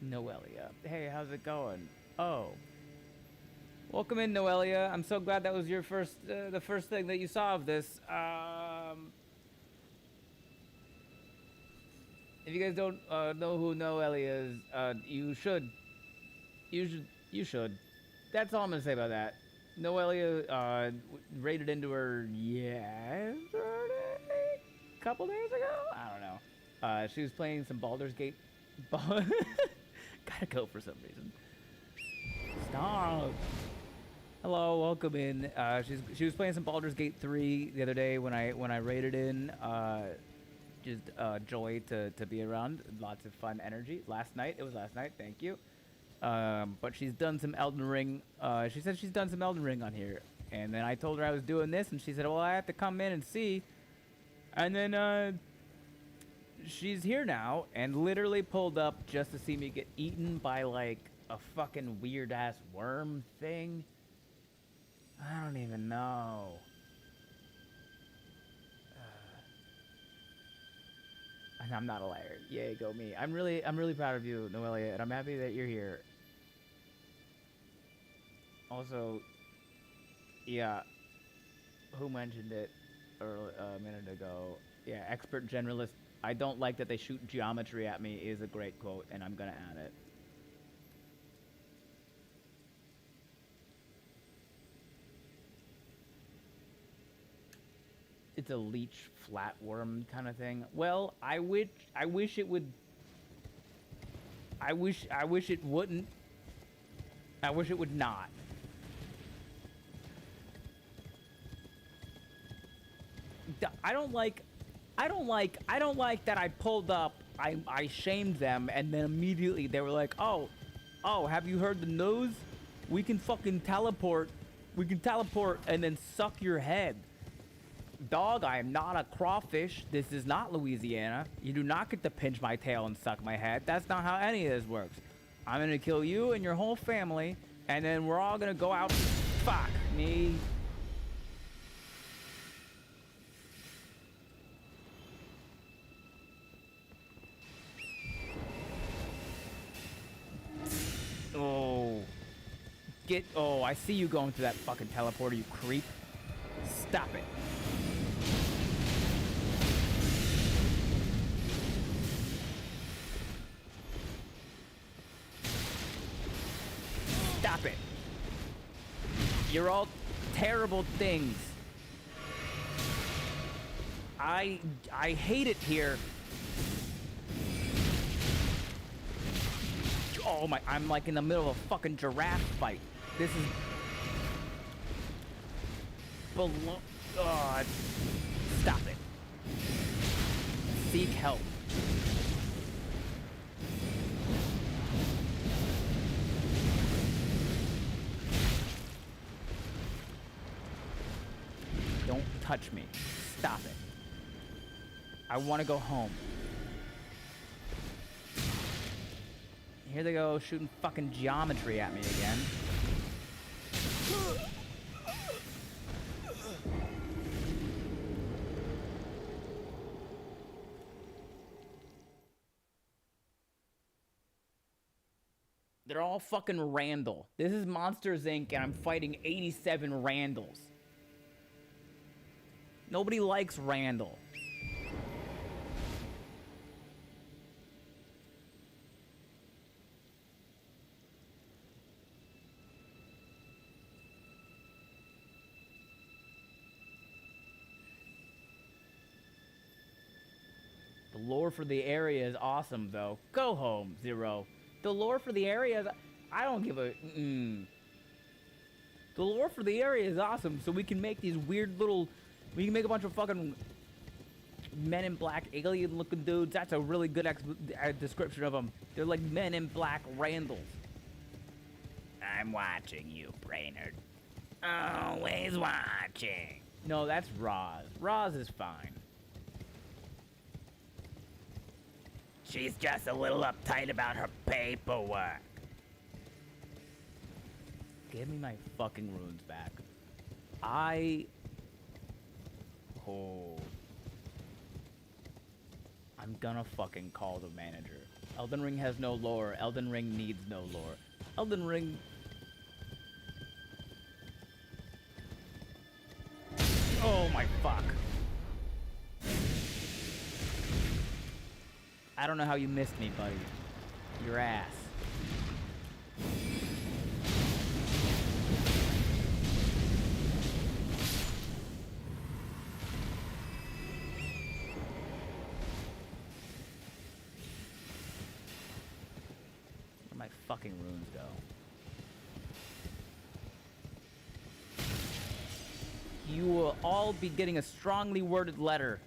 Noelia. Hey, how's it going? Oh. Welcome in, Noelia. I'm so glad that was your first, the first thing that you saw of this. If you guys don't know who Noelia is, you should. You should. That's all I'm gonna say about that. Noelia raided into her yesterday, couple days ago. I don't know. She was playing some Baldur's Gate. Gotta go for some reason. Stop. Hello, welcome in. She was playing some Baldur's Gate 3 the other day when I raided in. Just joy to be around. Lots of fun energy. Last night, it was last night. Thank you. But she's done some Elden Ring. She said she's done some Elden Ring on here, and then I told her I was doing this, and she said, "Well, I have to come in and see." And then she's here now, and literally pulled up just to see me get eaten by like a fucking weird ass worm thing. I don't even know. And I'm not a liar. Yay, go me. I'm really proud of you, Noelia, and I'm happy that you're here. Also, yeah, who mentioned it a minute ago? Yeah, expert generalist. I don't like that they shoot geometry at me is a great quote, and I'm gonna add it. It's a leech flatworm kind of thing. Well, I wish it would. I wish it wouldn't. I wish it would not. I don't like that I pulled up, I shamed them, and then immediately they were like, oh, have you heard the news? We can fucking teleport. We can teleport and then suck your head. Dog, I am not a crawfish. This is not Louisiana. You do not get to pinch my tail and suck my head. That's not how any of this works. I'm gonna kill you and your whole family, and then we're all gonna go out. Fuck me. Oh. Oh, I see you going through that fucking teleporter, you creep. Stop it. Stop it. You're all terrible things. I hate it here. Oh my, I'm like in the middle of a fucking giraffe fight. This is below. God. Stop it. Seek help. Don't touch me. Stop it. I want to go home. Here they go, shooting fucking geometry at me again. They're all fucking Randall. This is Monsters Inc. and I'm fighting 87 Randalls. Nobody likes Randall. The lore for the area is awesome, though. Go home, Zero. The lore for the area is... I don't give a... The lore for the area is awesome, so we can make these weird little... We can make a bunch of fucking Men in Black alien-looking dudes. That's a really good description of them. They're like Men in Black Randalls. I'm watching you, Brainerd. Always watching. No, that's Roz. Roz is fine. She's just a little uptight about her paperwork. Give me my fucking runes back. I'm gonna fucking call the manager. Elden Ring has no lore. Elden Ring needs no lore. Elden Ring... my fuck. I don't know how you missed me, buddy. Your ass. Where'd my fucking runes go? You will all be getting a strongly worded letter.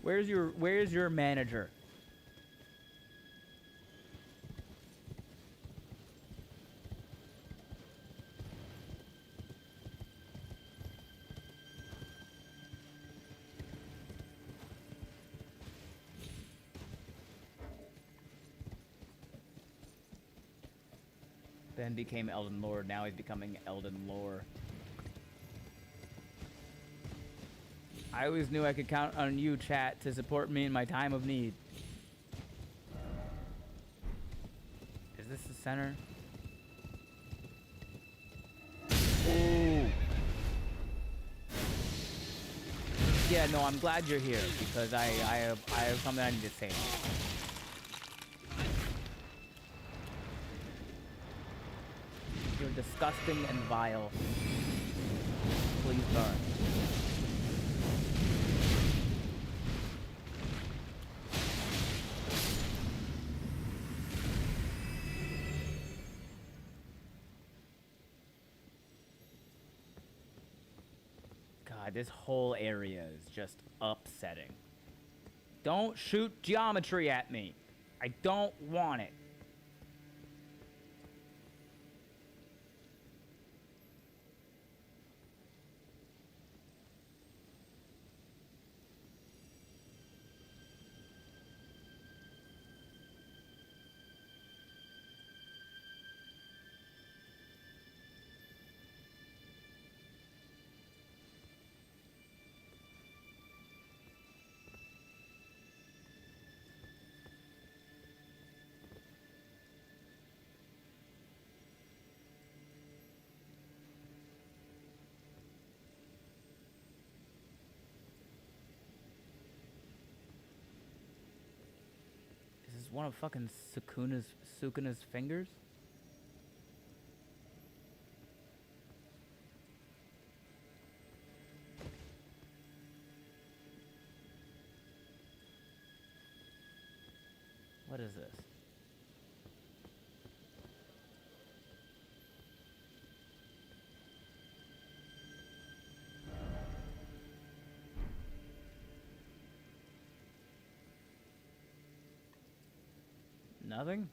Where's your manager? Ben became Elden Lord, now he's becoming Elden Lore. I always knew I could count on you, chat, to support me in my time of need. Is this the center? Ooh. Yeah, no, I'm glad you're here because I have something I need to say. You're disgusting and vile. Please burn. God, this whole area is just upsetting. Don't shoot geometry at me. I don't want it. Is one of fucking Sukuna's fingers? What is this? Nothing?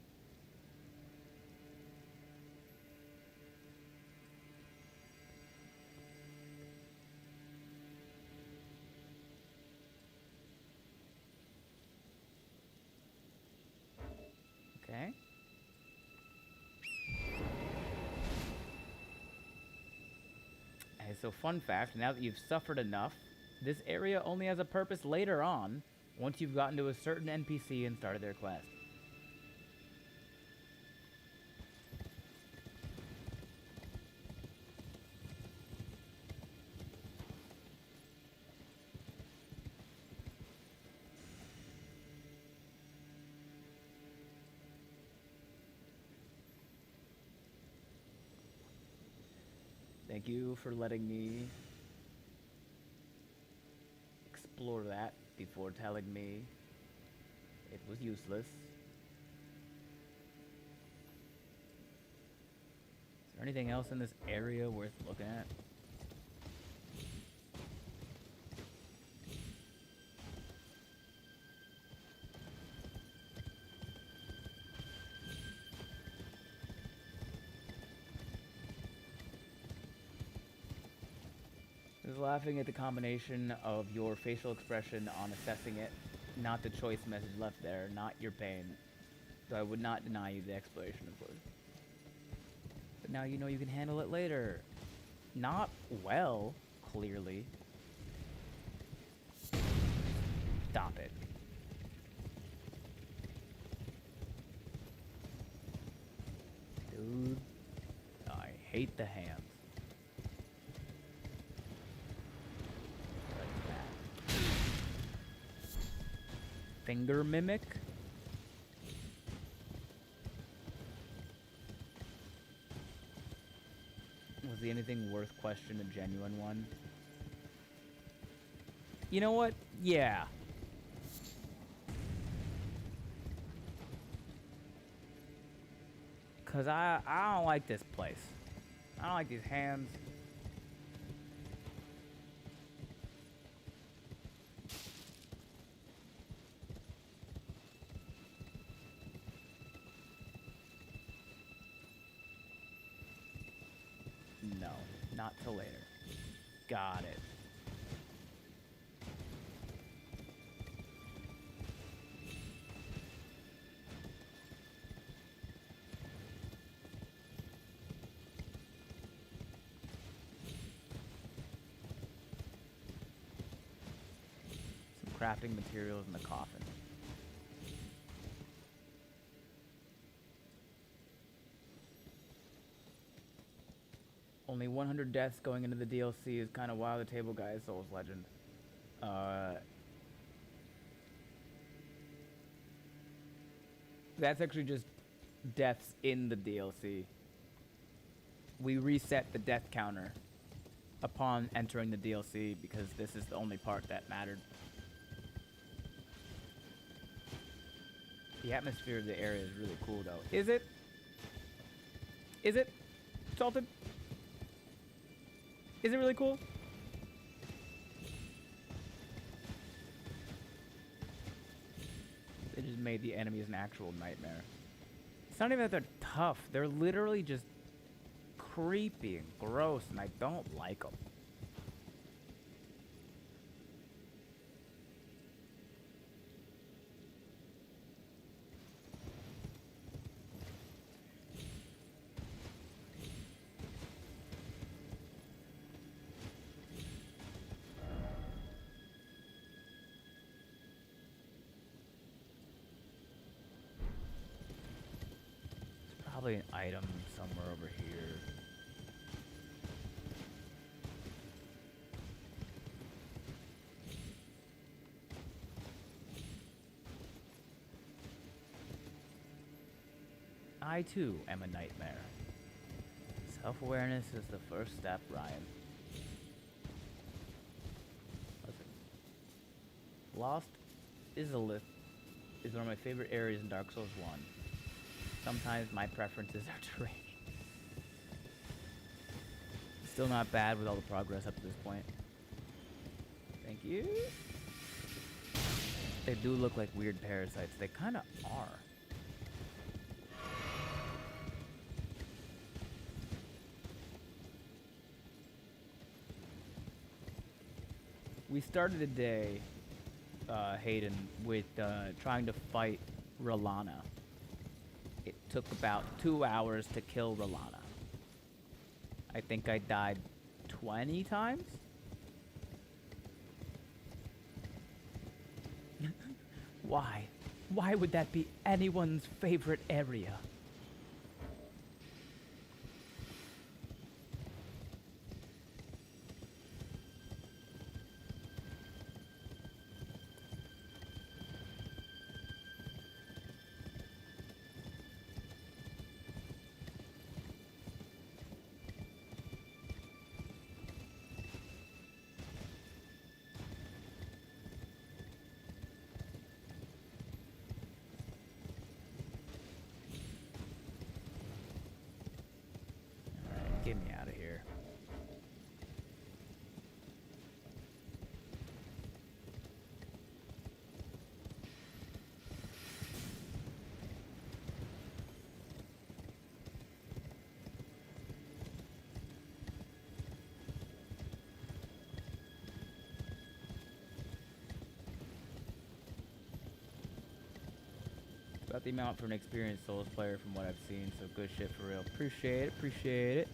Okay. Okay, so fun fact, now that you've suffered enough, this area only has a purpose later on, once you've gotten to a certain NPC and started their quest. Thank you for letting me explore that before telling me it was useless. Is there anything else in this area worth looking at? I was laughing at the combination of your facial expression on assessing it, not the choice message left there, not your pain. So I would not deny you the exploration, of course. But now you know you can handle it later. Not well, clearly. Stop it. Dude, I hate the hands. Finger mimic. Was the anything worth question a genuine one? You know what? Yeah. Cause I don't like this place. I don't like these hands. No, not till later. Got it. Some crafting materials in the coffin. Only 100 deaths going into the DLC is kind of wild. The table guy is Souls Legend. That's actually just deaths in the DLC. We reset the death counter upon entering the DLC because this is the only part that mattered. The atmosphere of the area is really cool though. Is it? Is it? Salted? Is it really cool? They just made the enemies an actual nightmare. It's not even that they're tough. They're literally just creepy and gross, and I don't like them. Probably an item somewhere over here. I too am a nightmare. Self-awareness is the first step, Ryan. Listen. Lost is one of my favorite areas in Dark Souls 1. Sometimes my preferences are terrain. Still not bad with all the progress up to this point. Thank you. They do look like weird parasites. They kind of are. We started the day, Hayden, with trying to fight Rolana. It took about 2 hours to kill Rolana. I think I died 20 times? Why? Why would that be anyone's favorite area? Get me out of here. About the amount for an experienced Souls player from what I've seen, so good shit for real. Appreciate it, appreciate it.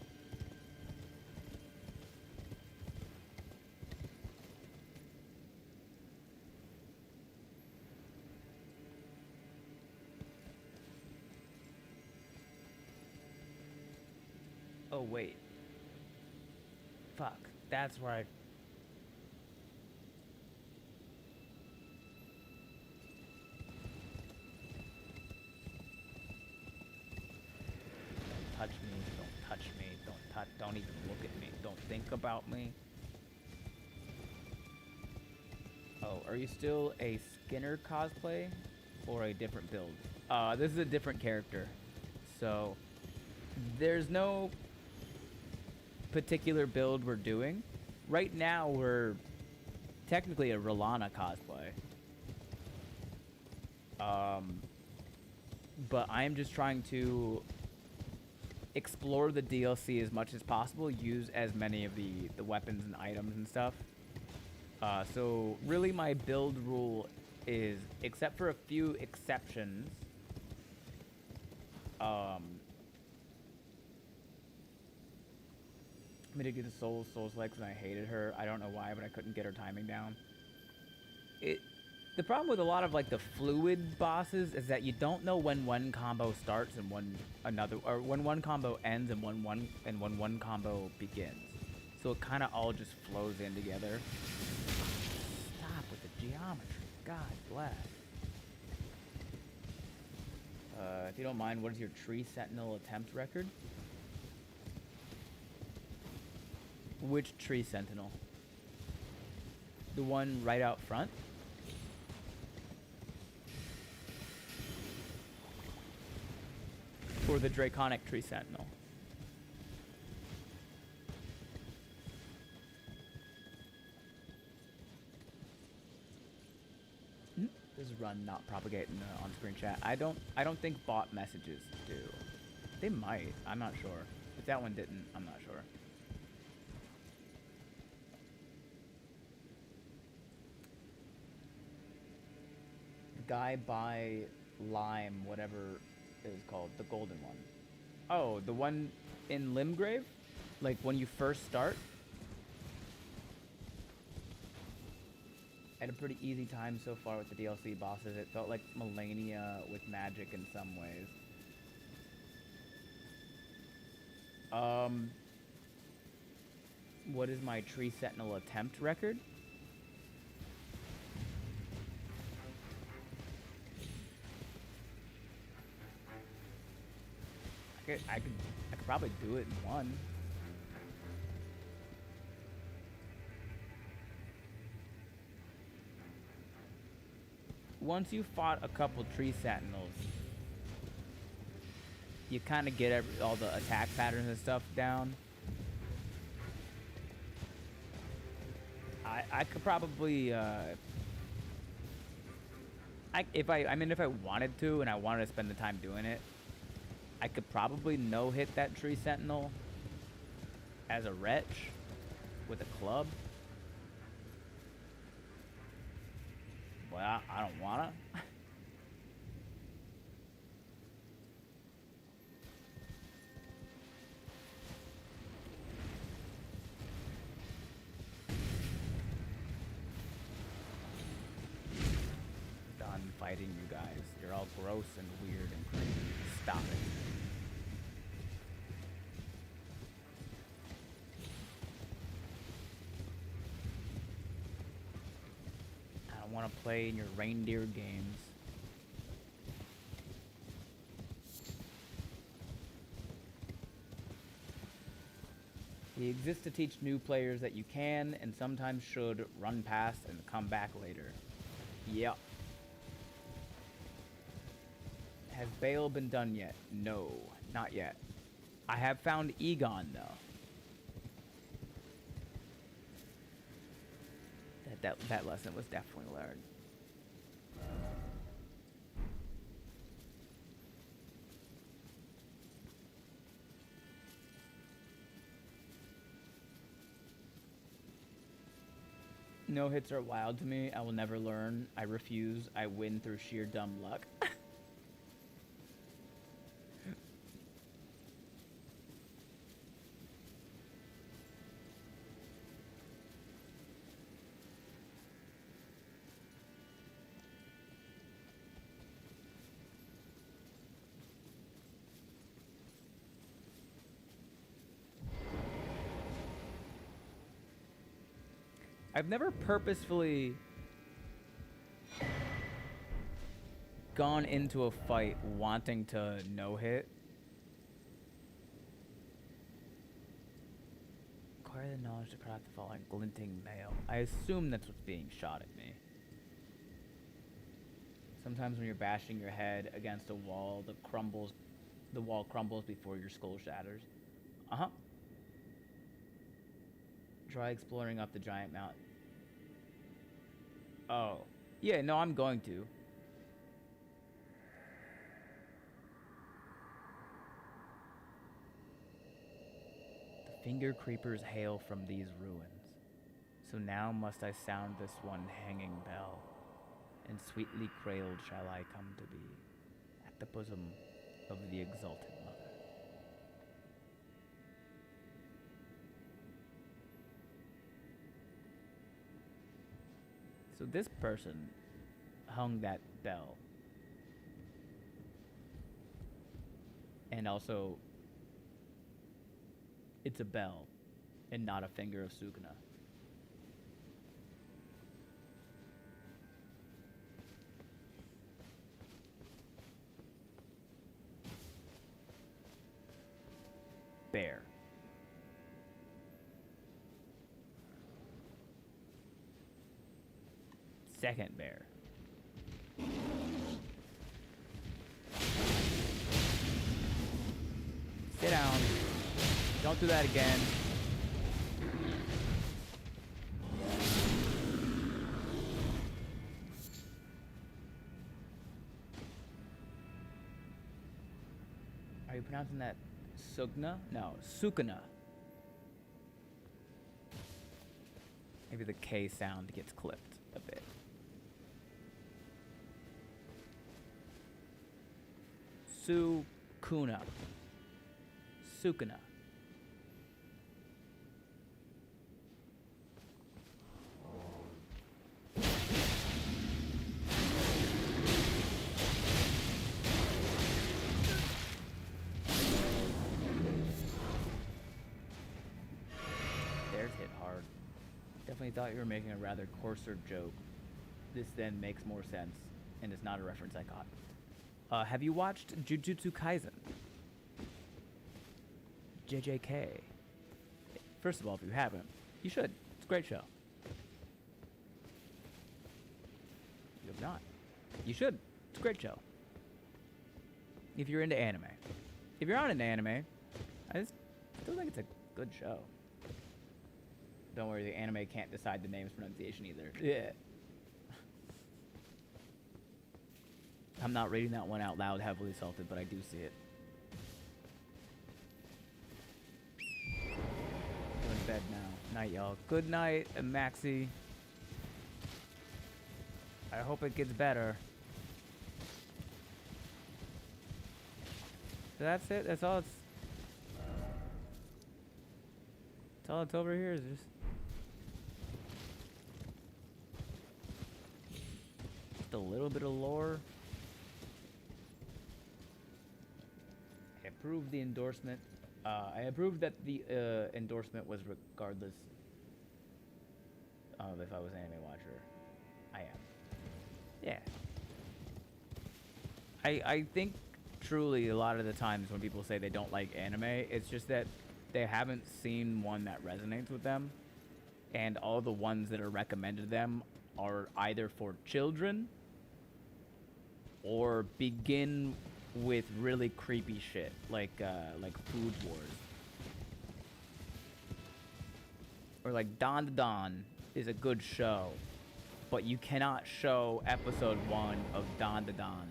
Oh, wait. Fuck. That's where I... God, don't even look at me. Don't think about me. Oh, are you still a Skinner cosplay or a different build? This is a different character. So there's no particular build we're doing. Right now we're technically a Rolana cosplay. But I'm just trying to explore the DLC as much as possible, use as many of the weapons and items and stuff. So really my build rule is, except for a few exceptions, I'm gonna get a Souls legs and I hated her. I don't know why, but I couldn't get her timing down. The problem with a lot of like the fluid bosses is that you don't know when one combo starts and when one combo ends and when one combo begins. So it kind of all just flows in together. Stop with the geometry. God bless. If you don't mind, what is your Tree Sentinel attempt record? Which Tree Sentinel? The one right out front? Or the Draconic Tree Sentinel? This is run not propagating the on-screen chat. I don't think bot messages do. They might. I'm not sure. If that one didn't, I'm not sure. Guy by Lime, whatever it was called, the golden one. Oh, the one in Limgrave? Like when you first start? I had a pretty easy time so far with the DLC bosses. It felt like Melania with magic in some ways. What is my Tree Sentinel attempt record? I could probably do it in one. Once you fought a couple Tree Sentinels, you kind of get all the attack patterns and stuff down. I could probably, if I wanted to and I wanted to spend the time doing it, I could probably no-hit that Tree Sentinel as a wretch with a club. But I don't wanna. Done fighting you guys. You're all gross and weird and crazy. Stop it. I want to play in your reindeer games. He exists to teach new players that you can and sometimes should run past and come back later. Yep. Has Bale been done yet? No, not yet. I have found Egon though. That lesson was definitely learned. No hits are wild to me. I will never learn. I refuse. I win through sheer dumb luck. I've never purposefully gone into a fight wanting to no-hit. knowledge to craft the following glinting mail. I assume that's what's being shot at me. Sometimes when you're bashing your head against a wall, the wall crumbles before your skull shatters. Uh-huh. Try exploring up the giant mountain. Oh. Yeah, no, I'm going to. The finger creepers hail from these ruins. So now must I sound this one hanging bell, and sweetly cradled shall I come to be, at the bosom of the exalted mother. So this person hung that bell. And also, it's a bell and not a finger of Sukuna. Bear. Second bear. Sit down. Don't do that again. Are you pronouncing that Sugna? No, Sukuna. Maybe the K sound gets clipped a bit. Sukuna. Sukuna. There's hit hard. Definitely thought you were making a rather coarser joke. This then makes more sense, and is not a reference I caught. Have you watched Jujutsu Kaisen? JJK. First of all, if you haven't, you should. It's a great show. You have not. You should. It's a great show. If you're into anime. If you're not into anime, I still think it's a good show. Don't worry, the anime can't decide the name's pronunciation either. Yeah. I'm not reading that one out loud, heavily salted, but I do see it. Going to bed now. Night, y'all. Good night, Maxie. I hope it gets better. So that's it. That's all it's over here. Is just a little bit of lore. I approved the endorsement. I approved that the endorsement was regardless of if I was an anime watcher. I am. Yeah. I think truly a lot of the times when people say they don't like anime, it's just that they haven't seen one that resonates with them, and all the ones that are recommended to them are either for children or begin with really creepy shit like Food Wars, or like Dawn to Dawn is a good show, but you cannot show episode 1 of Dawn to Dawn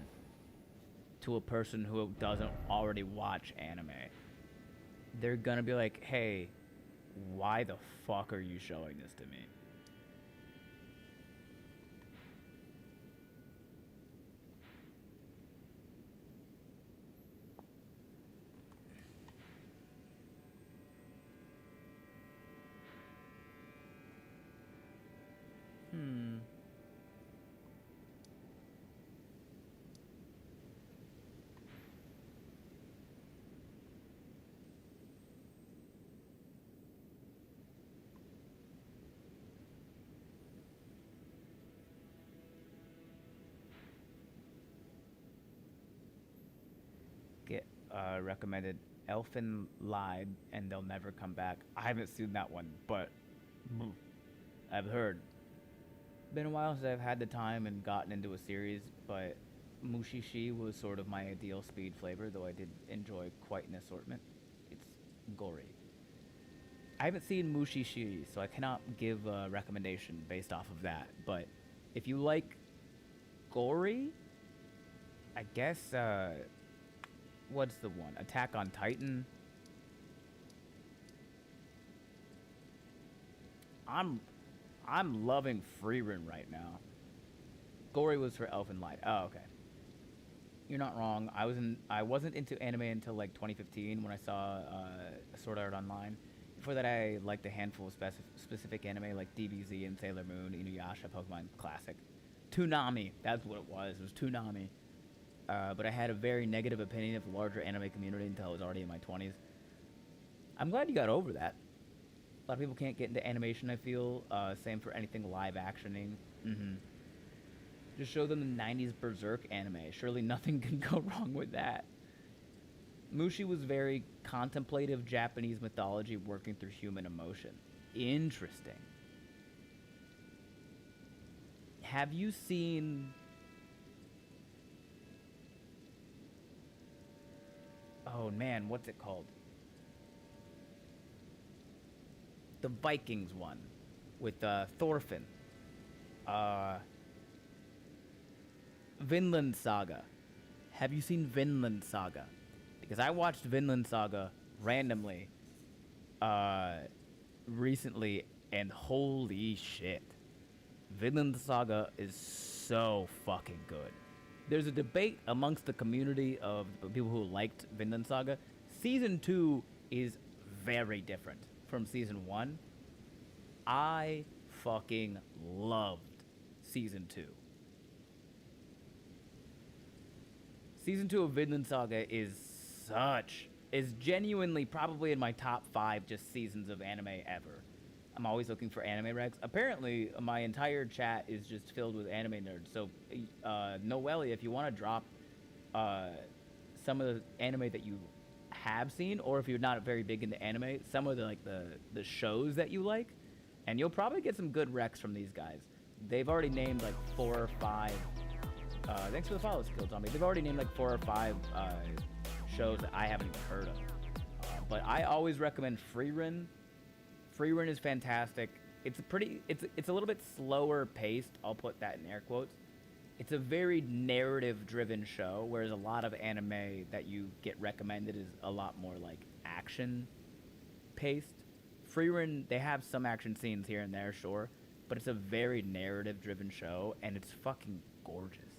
to a person who doesn't already watch anime. They're gonna be like, hey, why the fuck are you showing this to me? Get recommended Elfin lied and they'll never come back. I haven't seen that one, but I've heard. Been a while since I've had the time and gotten into a series, but Mushishi was sort of my ideal speed flavor, though I did enjoy quite an assortment. It's gory. I haven't seen Mushishi, so I cannot give a recommendation based off of that, but if you like gory, I guess, what's the one? Attack on Titan. I'm loving Freerun right now. Gory was for Elfin Light. Oh, okay. You're not wrong. I wasn't into anime until like 2015 when I saw Sword Art Online. Before that, I liked a handful of specific anime like DBZ and Sailor Moon, Inuyasha, Pokemon Classic. Toonami, that's what it was. It was Toonami. But I had a very negative opinion of the larger anime community until I was already in my 20s. I'm glad you got over that. A lot of people can't get into animation, I feel. Same for anything live actioning. Just show them the 90s Berserk anime. Surely nothing can go wrong with that. Mushi was very contemplative Japanese mythology working through human emotion. Interesting. Have you seen... Oh man, what's it called? The Vikings one with Thorfinn. Vinland Saga. Have you seen Vinland Saga? Because I watched Vinland Saga randomly recently, and holy shit. Vinland Saga is so fucking good. There's a debate amongst the community of the people who liked Vinland Saga. Season 2 is very different from Season 1. I fucking loved Season 2. Season 2 of Vinland Saga is genuinely probably in my top 5 just seasons of anime ever. I'm always looking for anime recs. Apparently, my entire chat is just filled with anime nerds. So, Noelle, if you want to drop some of the anime that you have seen, or if you're not very big into anime, some of the shows that you like, and you'll probably get some good recs from these guys. They've already named like 4 or 5. Thanks for the follow, Skill Zombie. They've already named like 4 or 5 shows that I haven't even heard of. But I always recommend Freerun. Freerun is fantastic. It's a little bit slower paced. I'll put that in air quotes. It's a very narrative-driven show, whereas a lot of anime that you get recommended is a lot more like action-paced. Freerun, they have some action scenes here and there, sure, but it's a very narrative-driven show, and it's fucking gorgeous.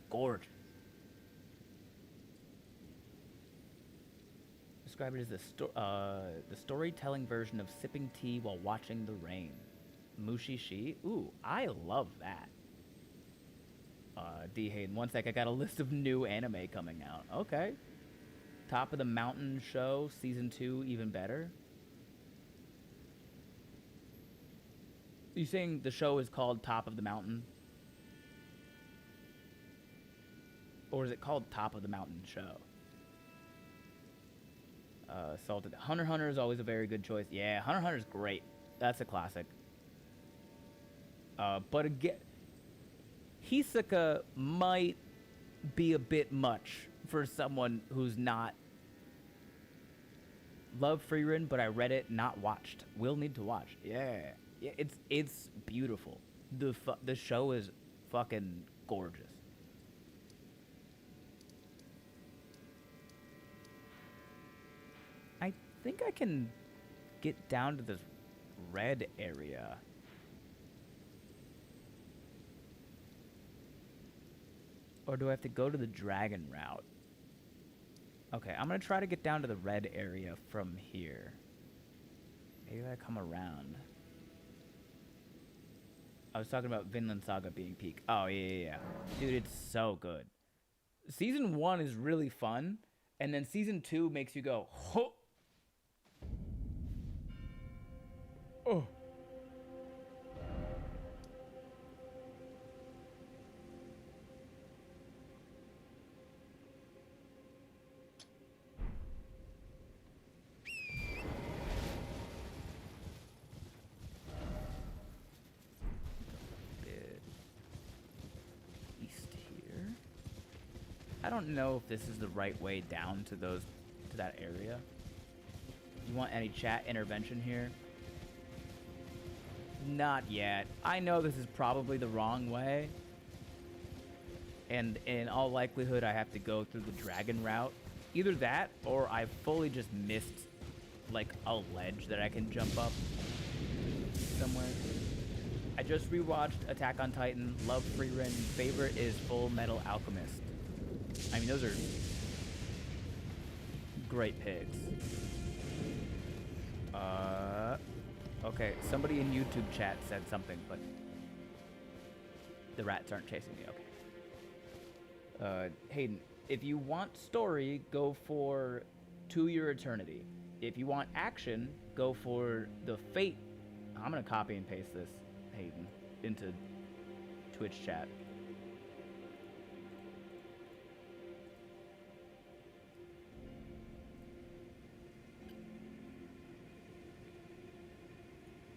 Gorgeous. Describe it as the storytelling version of sipping tea while watching the rain. Mushishi? Ooh, I love that. D. Hayden, one sec, I got a list of new anime coming out. Okay. Top of the Mountain show, season 2, even better. You saying the show is called Top of the Mountain? Or is it called Top of the Mountain show? Salted. Hunter x Hunter is always a very good choice. Yeah, Hunter x Hunter is great. That's a classic. But again, Hisoka might be a bit much for someone who's not... Love Freerun, but I read it, not watched. Will need to watch. Yeah, it's beautiful. The show is fucking gorgeous. I think I can get down to this red area. Or do I have to go to the dragon route? Okay, I'm gonna try to get down to the red area from here. Maybe I come around. I was talking about Vinland Saga being peak. Oh, yeah. Dude, it's so good. Season 1 is really fun, and then Season 2 makes you go, ho! Oh. I don't know if this is the right way down to that area. You want any chat intervention here? Not yet. I know this is probably the wrong way. And in all likelihood, I have to go through the dragon route. Either that, or I fully just missed, like, a ledge that I can jump up somewhere. I just rewatched Attack on Titan. Love Frieren. Favorite is Full Metal Alchemist. I mean, those are great picks. Okay, somebody in YouTube chat said something, but the rats aren't chasing me. Okay. Hayden, if you want story, go for To Your Eternity. If you want action, go for the Fate. I'm gonna copy and paste this, Hayden, into Twitch chat.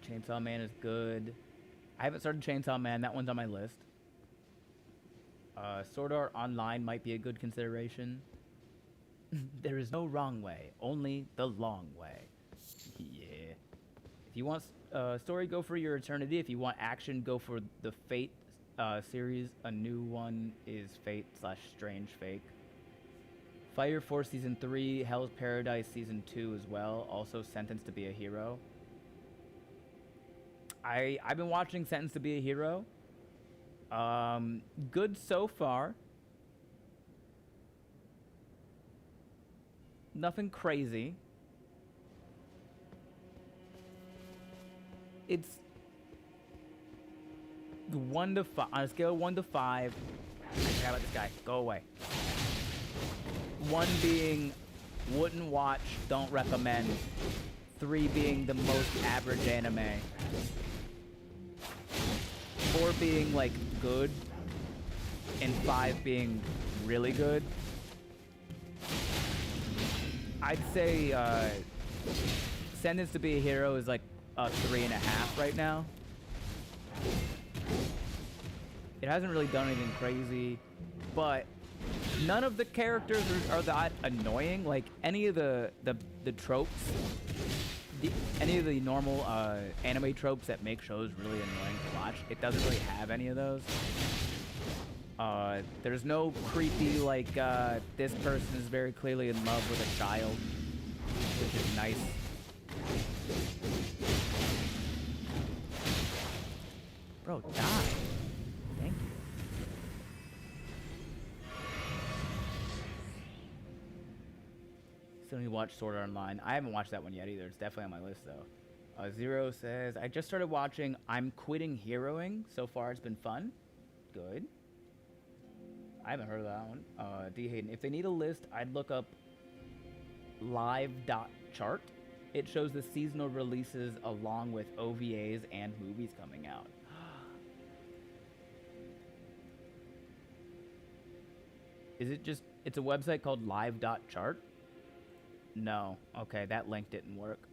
Chainsaw Man is good. I haven't started Chainsaw Man. That one's on my list. Sword Art Online might be a good consideration. There is no wrong way, only the long way. Yeah. If you want story, go for Your Eternity. If you want action, go for the Fate series. A new one is Fate/Strange Fake. Fire Force Season 3, Hell's Paradise Season 2 as well. Also Sentenced to Be a Hero. I've been watching Sentenced to Be a Hero. Good so far. Nothing crazy. It's 1 to 5 on a scale of 1 to 5. I forgot about this guy. Go away. 1 being wouldn't watch, don't recommend. 3 being the most average anime. 4 being like good, and 5 being really good. I'd say Sentenced to Be a Hero is like a 3.5 right now. It hasn't really done anything crazy, but none of the characters are that annoying. Like any of the tropes, any of the normal anime tropes that make shows really annoying to watch, it doesn't really have any of those. There's no creepy, like, this person is very clearly in love with a child, which is nice. Bro, die. Thank you. Still need to watch Sword Art Online. I haven't watched that one yet either. It's definitely on my list, though. Zero says, I just started watching I'm Quitting Heroing. So far, it's been fun. Good. I haven't heard of that one. D. Hayden, if they need a list, I'd look up live.chart. It shows the seasonal releases along with OVAs and movies coming out. Is it just, it's a website called live.chart? No. Okay, that link didn't work.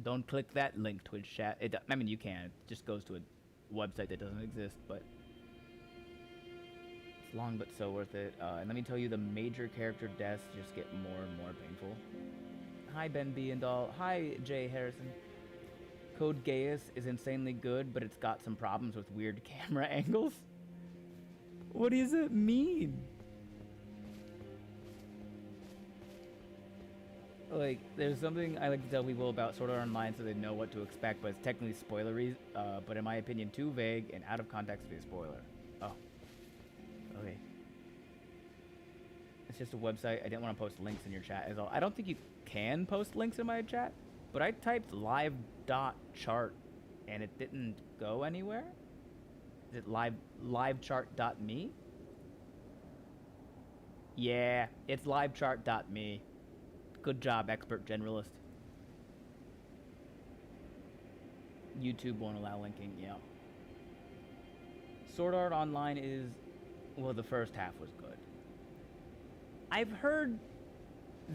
Don't click that link, Twitch chat. I mean, you can. It just goes to a website that doesn't exist, but it's long but so worth it. And let me tell you, the major character deaths just get more and more painful. Hi, Ben B. and all. Hi, Jay Harrison. Code Geass is insanely good, but it's got some problems with weird camera angles. What does it mean? Like, there's something I like to tell people about Sword Art Online so they know what to expect, but it's technically spoilery, but in my opinion, too vague and out of context to be a spoiler. Oh. Okay. It's just a website. I didn't want to post links in your chat as well. I don't think you can post links in my chat, but I typed live.chart and it didn't go anywhere. Is it livechart.me? Yeah, it's livechart.me. Good job, expert generalist. YouTube won't allow linking, yeah. Sword Art Online is, well, the first half was good. I've heard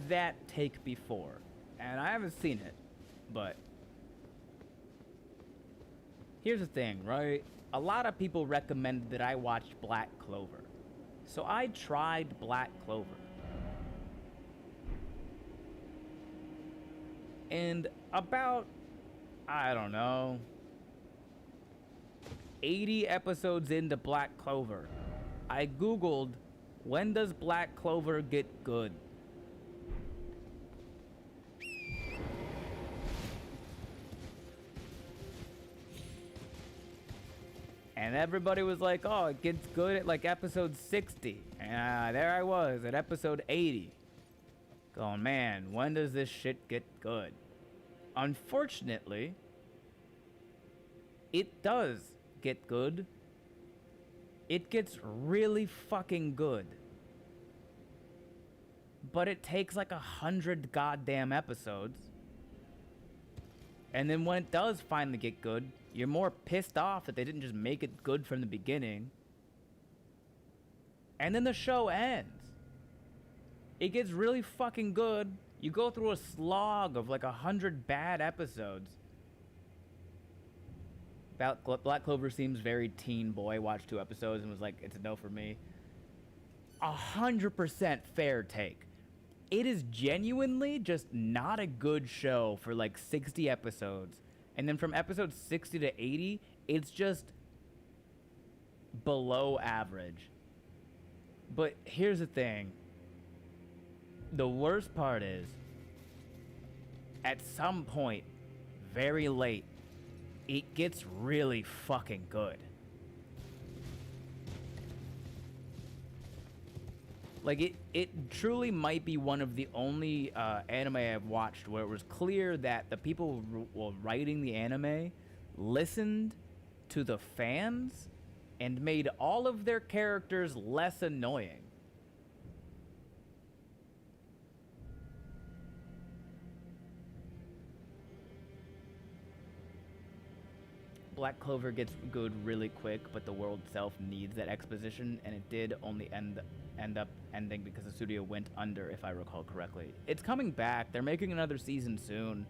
that take before, and I haven't seen it, but Here's the thing, right? A lot of people recommended that I watch Black Clover. So I tried Black Clover. And about, I don't know, 80 episodes into Black Clover, I Googled, when does Black Clover get good? And everybody was like, oh, it gets good at like episode 60. And there I was at episode 80. Going, man, when does this shit get good? Unfortunately, it does get good. It gets really fucking good. But it takes like 100 goddamn episodes. And then when it does finally get good, you're more pissed off that they didn't just make it good from the beginning. And then the show ends. It gets really fucking good. You go through a slog of like 100 bad episodes. Black Clover seems very teen boy. Watched 2 episodes and was like, it's a no for me. 100% fair take. It is genuinely just not a good show for like 60 episodes. And then from episode 60 to 80, it's just below average. But here's the thing. The worst part is, at some point, very late, it gets really fucking good. Like, it truly might be one of the only anime I've watched where it was clear that the people who were writing the anime listened to the fans and made all of their characters less annoying. Black Clover gets good really quick, but the world itself needs that exposition, and it did only end up ending because the studio went under, if I recall correctly. It's coming back. They're making another season soon.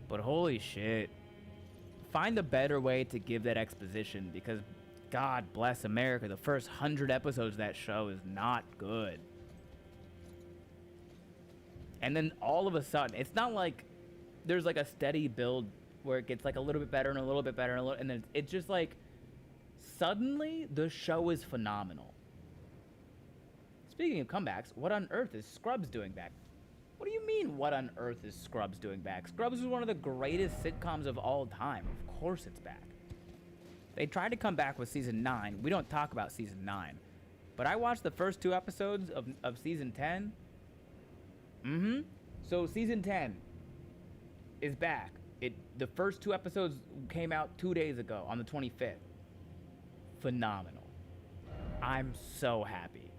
But holy shit. Find a better way to give that exposition, because God bless America, the first 100 episodes of that show is not good. And then all of a sudden, it's not like there's like a steady build where it gets like a little bit better and a little bit better and then it's just like suddenly the show is phenomenal. Speaking of comebacks, what on earth is Scrubs doing back? What do you mean, what on earth is Scrubs doing back? Scrubs is one of the greatest sitcoms of all time. Of course it's back. They tried to come back with season 9. We don't talk about season 9. But I watched the first 2 episodes of season 10. So season 10 is back. The first 2 episodes came out 2 days ago on the 25th. Phenomenal. I'm so happy.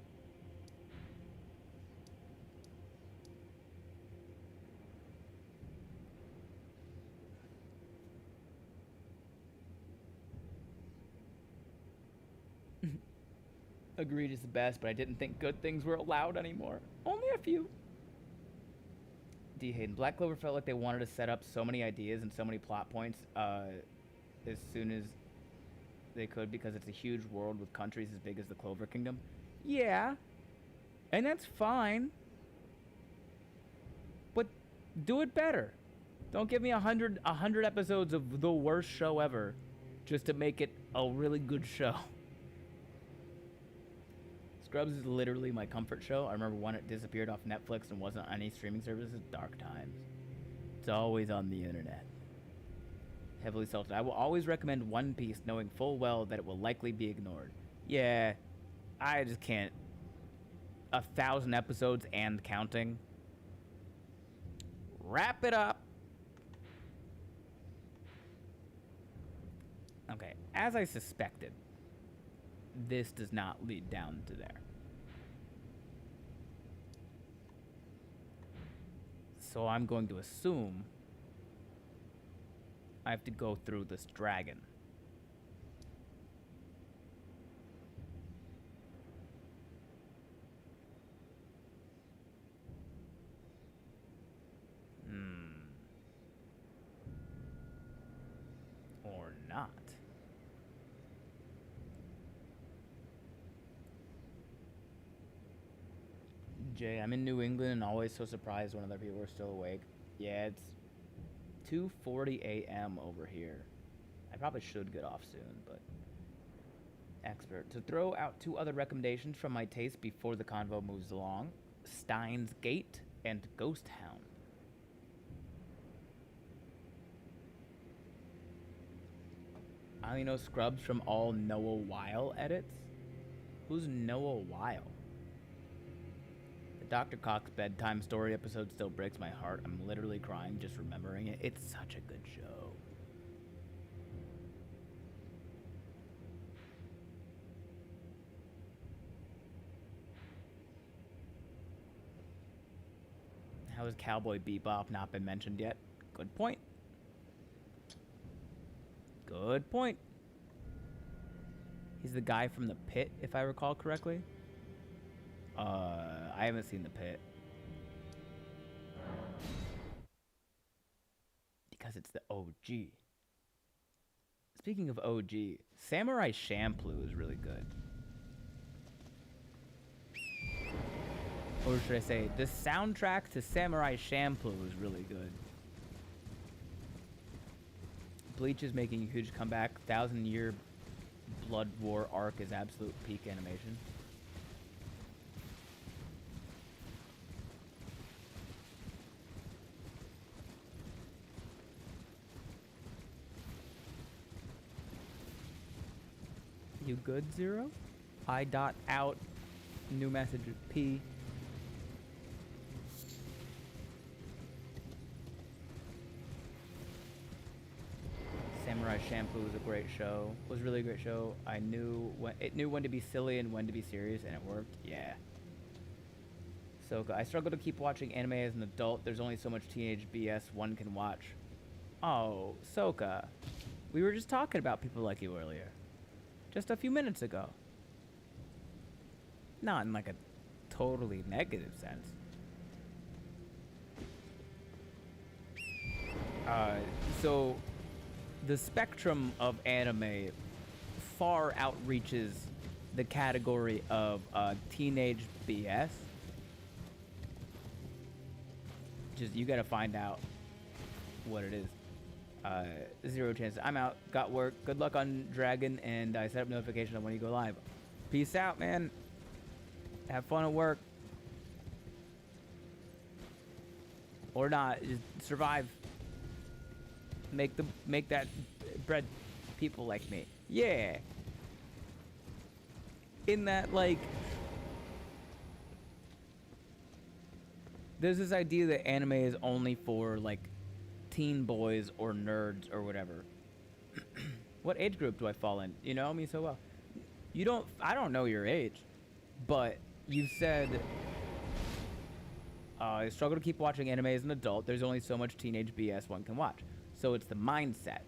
Agreed is the best, but I didn't think good things were allowed anymore. Only a few. D. Hayden. Black Clover felt like they wanted to set up so many ideas and so many plot points as soon as they could, because it's a huge world with countries as big as the Clover Kingdom. Yeah. And that's fine. But do it better. Don't give me 100 episodes of the worst show ever just to make it a really good show. Scrubs is literally my comfort show. I remember when it disappeared off Netflix and wasn't on any streaming services. Dark times. It's always on the internet. Heavily salted. I will always recommend One Piece, knowing full well that it will likely be ignored. Yeah, I just can't. 1,000 episodes and counting. Wrap it up. Okay, as I suspected, this does not lead down to there. So I'm going to assume I have to go through this dragon. Or not? Jay, I'm in New England and always so surprised when other people are still awake. Yeah, it's 2:40 a.m. over here. I probably should get off soon, but expert. To throw out two other recommendations from my taste before the convo moves along: Steins Gate and Ghost Hound. I only know Scrubs from all Noah Weil edits. Who's Noah Weil? The Dr. Cox bedtime story episode still breaks my heart. I'm literally crying just remembering it. It's such a good show. How has Cowboy Bebop not been mentioned yet? Good point. Good point. He's the guy from The Pit, if I recall correctly. I haven't seen The Pit. Because it's the OG. Speaking of OG, Samurai Champloo is really good. Or should I say, the soundtrack to Samurai Champloo is really good. Bleach is making a huge comeback. 1,000-year Blood War arc is absolute peak animation. You good, Zero? I dot out. New message P. Samurai Champloo was a great show. Was really a great show. I knew when to be silly and when to be serious, and it worked. Yeah. Soka. I struggle to keep watching anime as an adult. There's only so much teenage BS one can watch. Oh, Soka. We were just talking about people like you earlier. Just a few minutes ago. Not in like a totally negative sense. So the spectrum of anime far outreaches the category of teenage BS. Just, you gotta find out what it is. Zero chance. I'm out. Got work. Good luck on Dragon, and I set up notification on when you go live. Peace out, man. Have fun at work. Or not. Just survive. Make that bread people like me. Yeah. In that, like, there's this idea that anime is only for, like, teen boys or nerds or whatever. What age group do I fall in? You know me so well. I don't know your age, but you said, I struggle to keep watching anime as an adult. There's only so much teenage BS one can watch. So it's the mindset.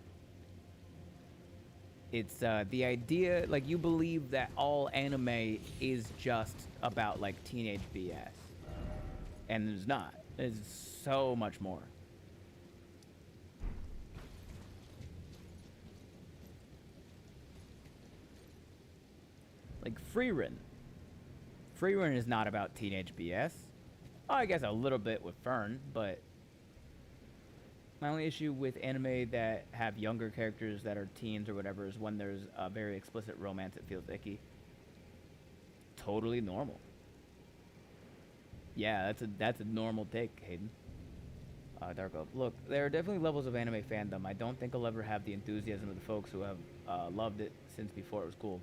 It's the idea, like, you believe that all anime is just about, like, teenage BS. And it's not. There's so much more. Like Freerun. Freerun is not about teenage BS. Oh, I guess a little bit with Fern, but my only issue with anime that have younger characters that are teens or whatever is when there's a very explicit romance, it feels icky. Totally normal. Yeah, that's a normal take, Hayden. Darko. Look, there are definitely levels of anime fandom. I don't think I'll ever have the enthusiasm of the folks who have loved it since before it was cool.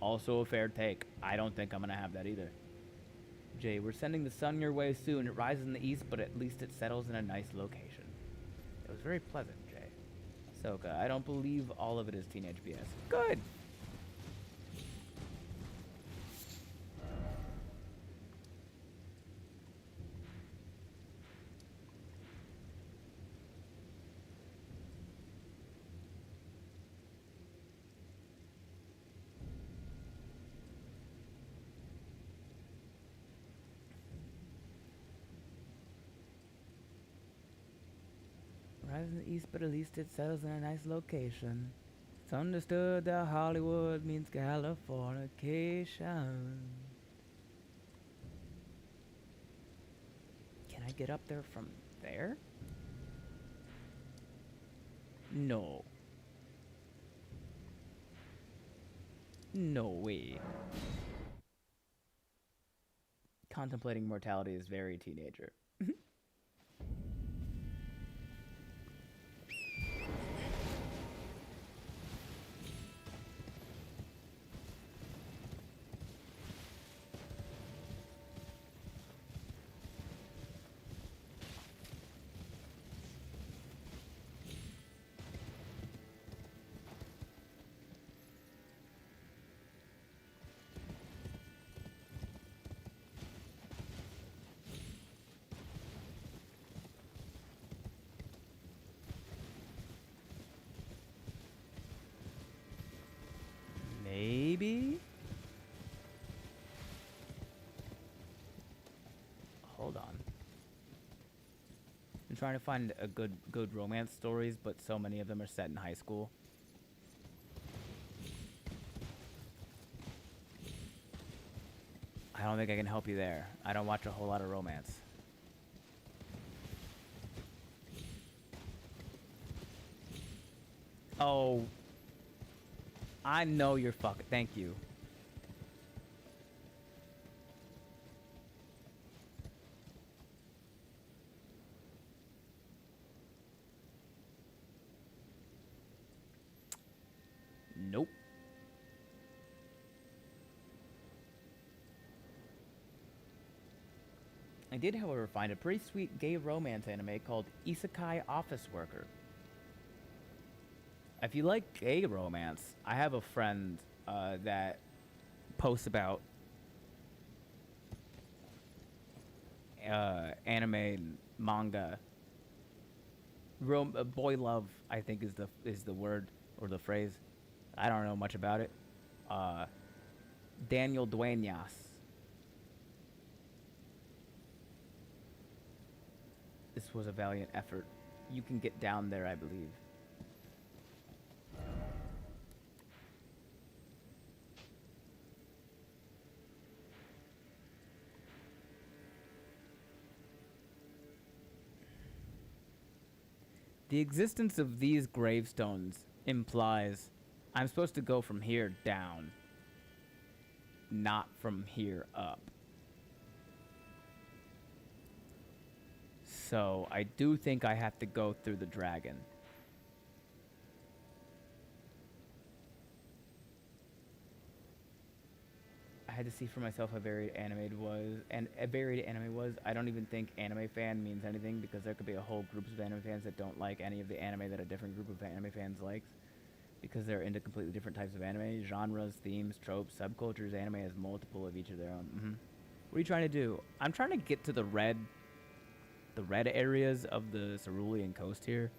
Also a fair take. I don't think I'm going to have that either. Jay, we're sending the sun your way soon. It rises in the east, but at least it settles in a nice location. It was very pleasant, Jay. Soka, I don't believe all of it is teenage BS. Good! Rise in the east, but at least it settles in a nice location. It's understood that Hollywood means Californication. Can I get up there from there? No. No way. Contemplating mortality is very teenager. Maybe? Hold on. I'm trying to find a good romance stories, but so many of them are set in high school. I don't think I can help you there. I don't watch a whole lot of romance. Oh, I know you're fucking. Thank you. Nope. I did, however, find a pretty sweet gay romance anime called Isekai Office Worker. If you like gay romance, I have a friend that posts about anime and manga. Boy love, I think, is the word or the phrase. I don't know much about it. Daniel Duenas. This was a valiant effort. You can get down there, I believe. The existence of these gravestones implies I'm supposed to go from here down, not from here up. So I do think I have to go through the dragon. I had to see for myself how varied anime was, and a varied anime was. I don't even think anime fan means anything, because there could be a whole group of anime fans that don't like any of the anime that a different group of anime fans likes, because they're into completely different types of anime, genres, themes, tropes, subcultures. Anime has multiple of each of their own. What are you trying to do? I'm trying to get to the red areas of the Cerulean coast here,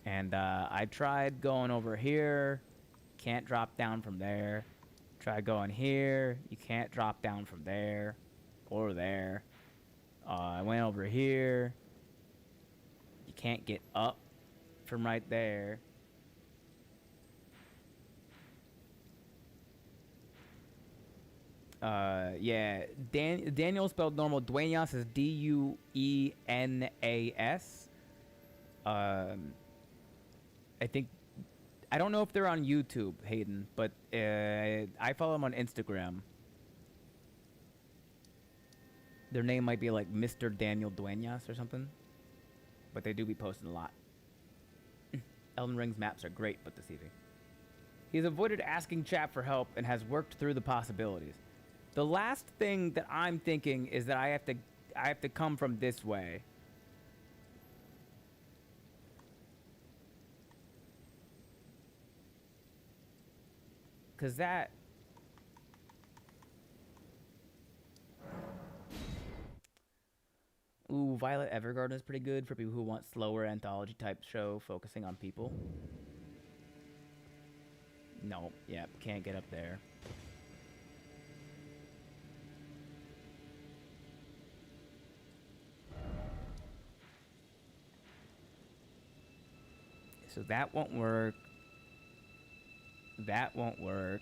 and I tried going over here, can't drop down from there. Try going here, you can't drop down from there or there. I went over here, you can't get up from right there. Yeah, Daniel spelled normal. Duenas is Duenas. I think, I don't know if they're on YouTube, Hayden, but I follow them on Instagram. Their name might be like Mr. Daniel Duenas or something, but they do be posting a lot. Elden Ring's maps are great, but deceiving. He's avoided asking chat for help and has worked through the possibilities. The last thing that I'm thinking is that I have to come from this way. Cause that... Ooh, Violet Evergarden is pretty good for people who want slower anthology type show focusing on people. No, yep, can't get up there. So that won't work. That won't work.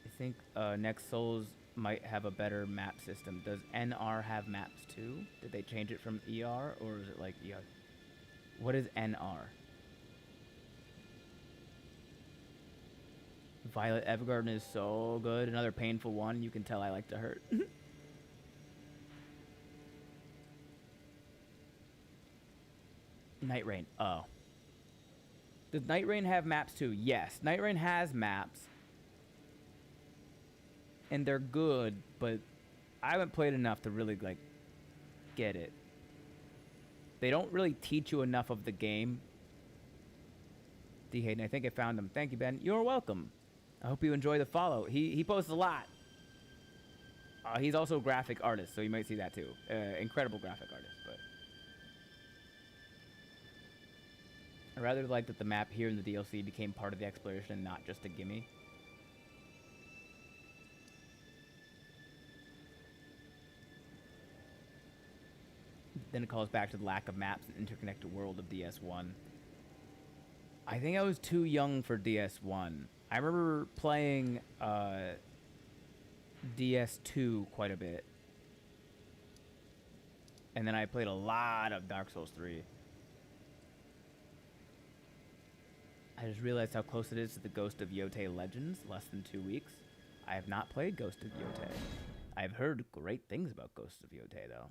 I think Next Souls might have a better map system. Does NR have maps too? Did they change it from ER, or is it like ER? What is NR? Violet Evergarden is so good. Another painful one. You can tell I like to hurt. Night Rain. Oh. Does Night Rain have maps too? Yes. Night Rain has maps. And they're good, but I haven't played enough to really, like, get it. They don't really teach you enough of the game. D. Hayden, I think I found him. Thank you, Ben. You're welcome. I hope you enjoy the follow. He posts a lot. He's also a graphic artist, so you might see that too. Incredible graphic artist, but I rather like that the map here in the DLC became part of the exploration and not just a gimme. Then it calls back to the lack of maps and interconnected world of DS1. I think I was too young for DS1. I remember playing DS2 quite a bit. And then I played a lot of Dark Souls 3. I just realized how close it is to the Ghost of Yotei Legends, less than 2 weeks. I have not played Ghost of Yotei. I've heard great things about Ghost of Yotei, though.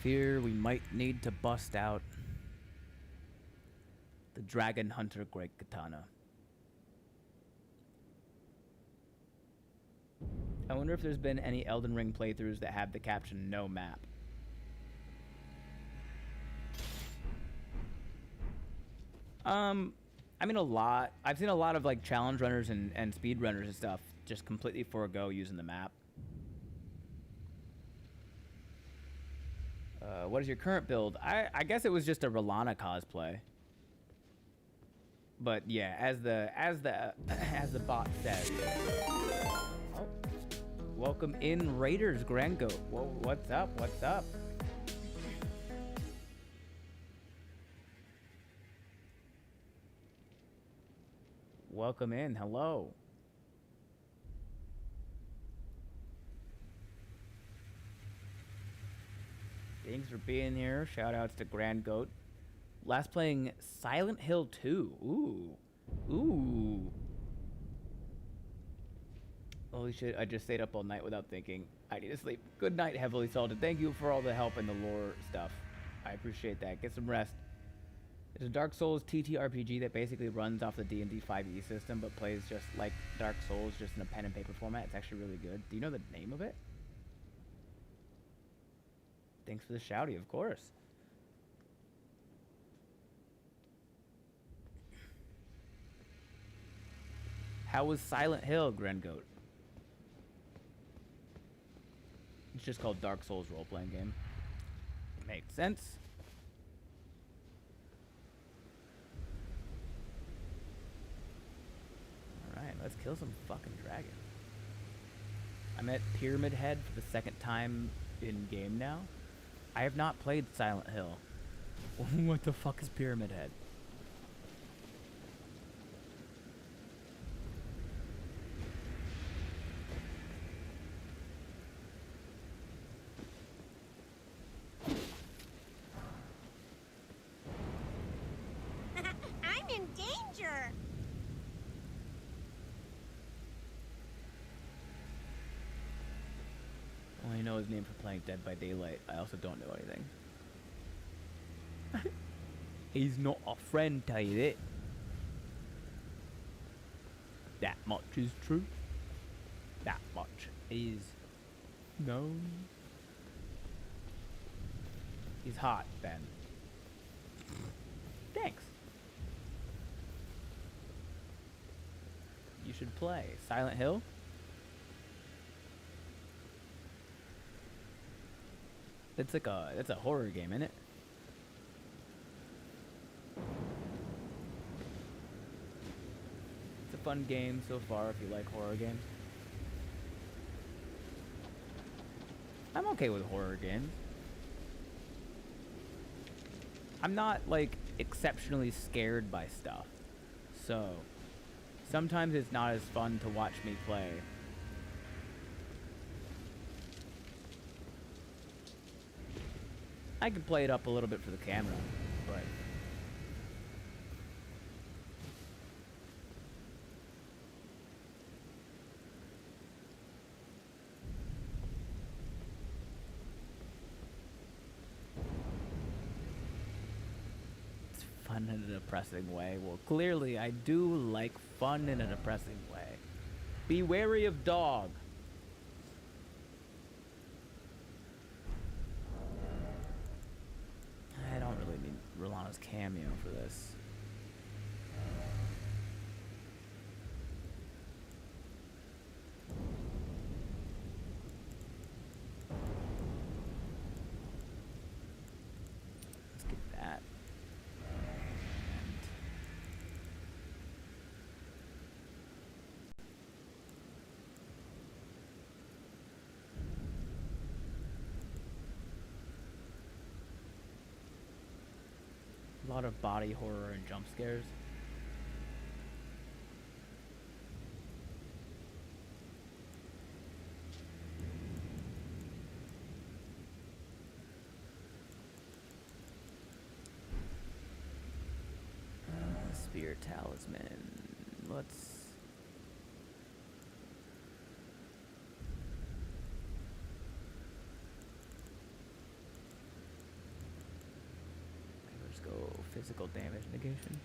Fear we might need to bust out the Dragon Hunter Great Katana. I wonder if there's been any Elden Ring playthroughs that have the caption no map. I mean a lot. I've seen a lot of like challenge runners and speed runners and stuff just completely forego using the map. What is your current build? I guess it was just a Rolana cosplay. But yeah, as the bot says. Oh. Welcome in Raiders, Grand Goat. Whoa, what's up? What's up? Welcome in. Hello. Thanks for being here. Shout outs to Grand Goat. Last playing Silent Hill 2. Ooh. Ooh. Holy shit, I just stayed up all night without thinking. I need to sleep. Good night, Heavily Salted. Thank you for all the help and the lore stuff. I appreciate that. Get some rest. It's a Dark Souls TTRPG that basically runs off the D&D 5e system, but plays just like Dark Souls, just in a pen and paper format. It's actually really good. Do you know the name of it? Thanks for the shouty, of course. How was Silent Hill, Grand Goat? It's just called Dark Souls role-playing game. Makes sense. Alright, let's kill some fucking dragon. I'm at Pyramid Head for the second time in game now. I have not played Silent Hill. What the fuck is Pyramid Head? I'm in danger. Only know his name for playing Dead by Daylight. I also don't know anything. He's not a friend, tell you that. That much is true. That much is known. He's hot, Ben. Thanks. You should play Silent Hill. That's like that's a horror game, isn't it? It's a fun game so far if you like horror games. I'm okay with horror games. I'm not like exceptionally scared by stuff. So sometimes it's not as fun to watch me play. I can play it up a little bit for the camera, but it's fun in a depressing way. Well, clearly I do like fun in a depressing way. Be wary of dog. I don't really need Rolano's cameo for this. Let's get that. A lot of body horror and jump scares. Spear talisman. Let's. Let's go physical damage negation.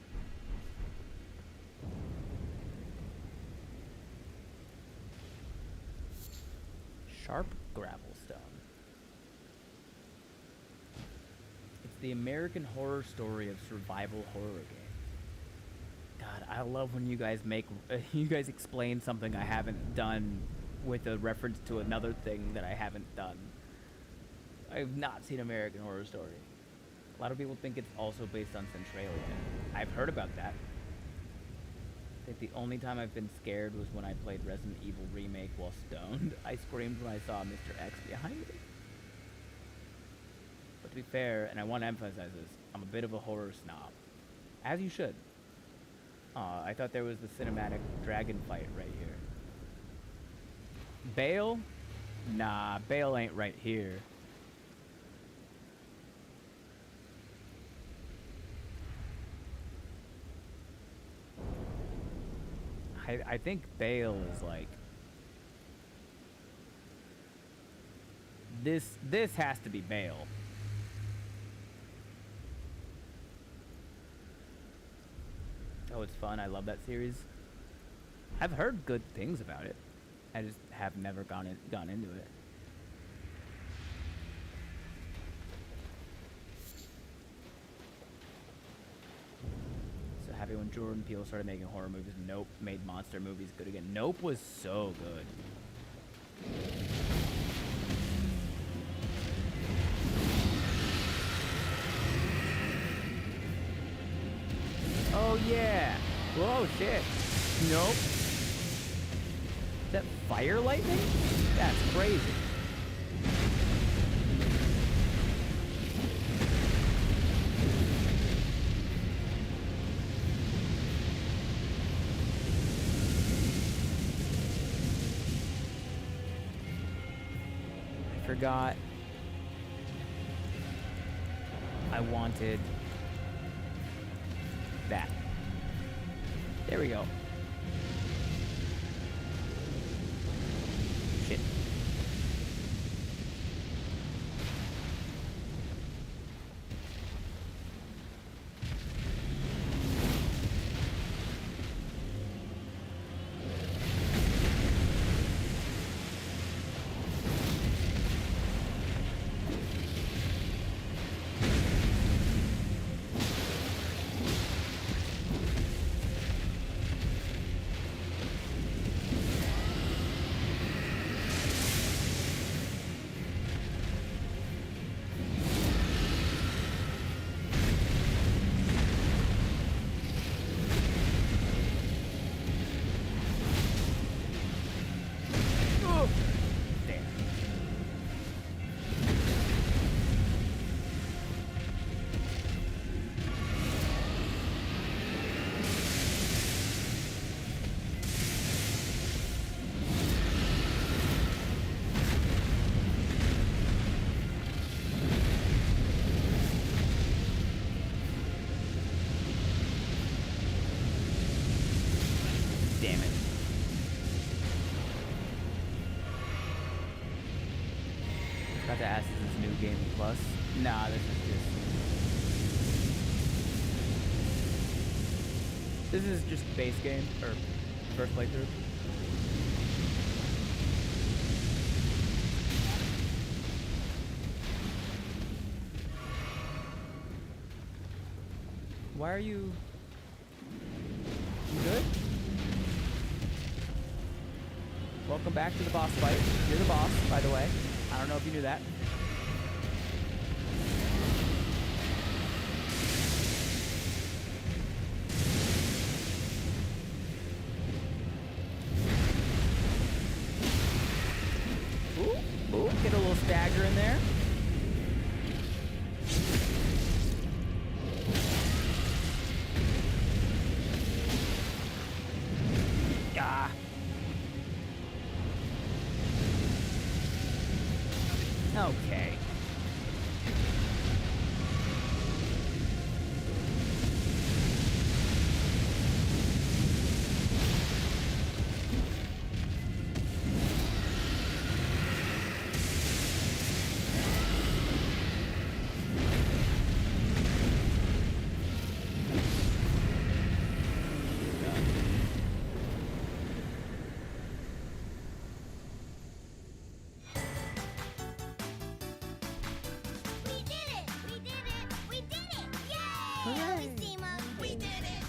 Sharp gravel stone. It's the American Horror Story of survival horror game. God, I love when you guys you guys explain something I haven't done with a reference to another thing that I haven't done. I've not seen American Horror Story. A lot of people think it's also based on Centralia. I've heard about that. I think the only time I've been scared was when I played Resident Evil Remake while stoned. I screamed when I saw Mr. X behind me. But to be fair, and I want to emphasize this, I'm a bit of a horror snob. As you should. I thought there was the cinematic dragon fight right here. Bale? Nah, Bale ain't right here. I think Bale is like this has to be Bale. Oh, it's fun. I love that series. I've heard good things about it. I just have never gone into it. So happy when Jordan Peele started making horror movies. Nope made monster movies good again. Nope was so good. Oh yeah. Whoa, shit. Nope. Is that fire lightning? That's crazy. I forgot. I wanted that. There we go. Shit. About to ask, is this new game plus? Nah, this is just... This is just base game, or first playthrough. Why are you... You good? Welcome back to the boss fight. You're the boss, by the way. I don't know if you knew that. Ooh, get a little stagger in there. Ah. Okay. We did it! We did it! We did it! Yay! Oishima, we did it!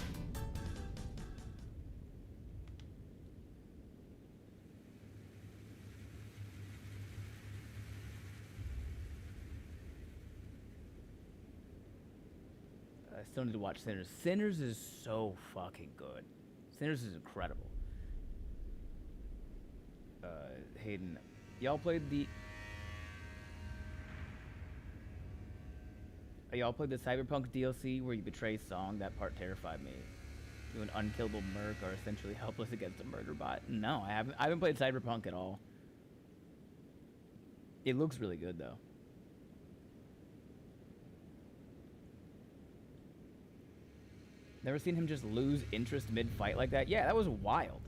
I still need to watch Sinners. Sinners is so fucking good. Sinners is incredible. Hayden, y'all played the... Y'all played the Cyberpunk DLC where you betray Song? That part terrified me. You, an unkillable merc, are essentially helpless against a murder bot. No, I haven't played Cyberpunk at all. It looks really good though. Never seen him just lose interest mid-fight like that? Yeah, that was wild.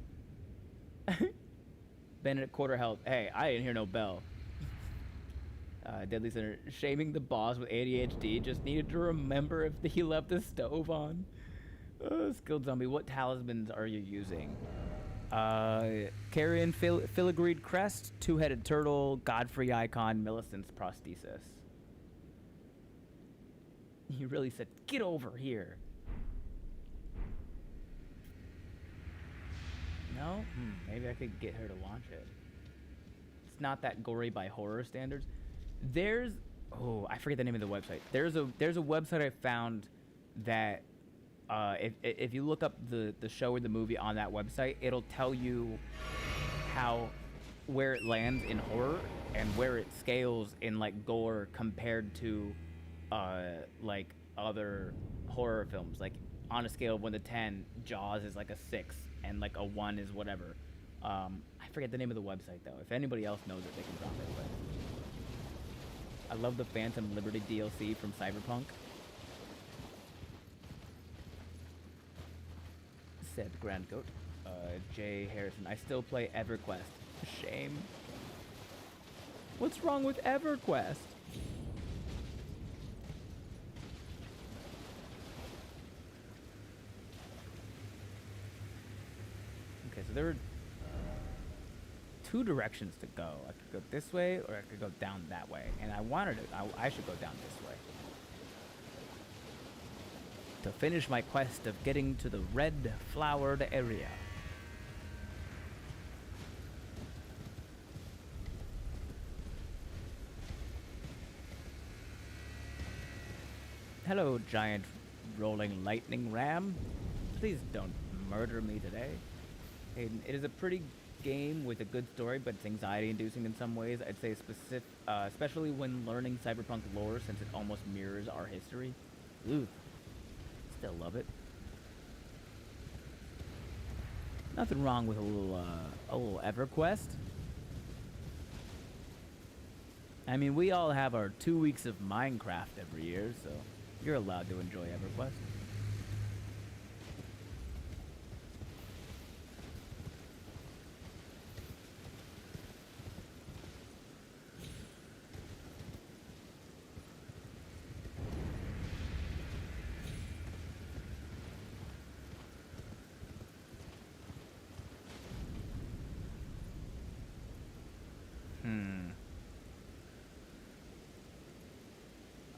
Bennett at quarter health. Hey, I didn't hear no bell. Deadly Center. Shaming the boss with ADHD. Just needed to remember if he left the stove on. Skilled Zombie. What talismans are you using? Carrion Filigreed Crest. Two-headed turtle. Godfrey icon. Millicent's prosthesis. He really said, get over here. No? Maybe I could get her to launch it. It's not that gory by horror standards. There's... Oh, I forget the name of the website. There's a website I found that... if you look up the show or the movie on that website, it'll tell you where it lands in horror and where it scales in like gore compared to like other horror films. Like on a scale of 1 to 10, Jaws is like a 6 and like a 1 is whatever. I forget the name of the website though. If anybody else knows it, they can drop it. But I love the Phantom Liberty DLC from Cyberpunk. Said Grand Goat. Jay Harrison. I still play EverQuest. Shame. What's wrong with EverQuest? Okay, so there are 2 directions to go. I could go this way or I could go down that way. And I wanted it. I should go down this way. To finish my quest of getting to the red flowered area. Hello, giant rolling lightning ram. Please don't murder me today. Hayden, it is a pretty game with a good story, but it's anxiety-inducing in some ways. I'd say especially when learning Cyberpunk lore, since it almost mirrors our history. Ooh. Still love it. Nothing wrong with a little EverQuest. I mean, we all have our 2 weeks of Minecraft every year, so you're allowed to enjoy EverQuest.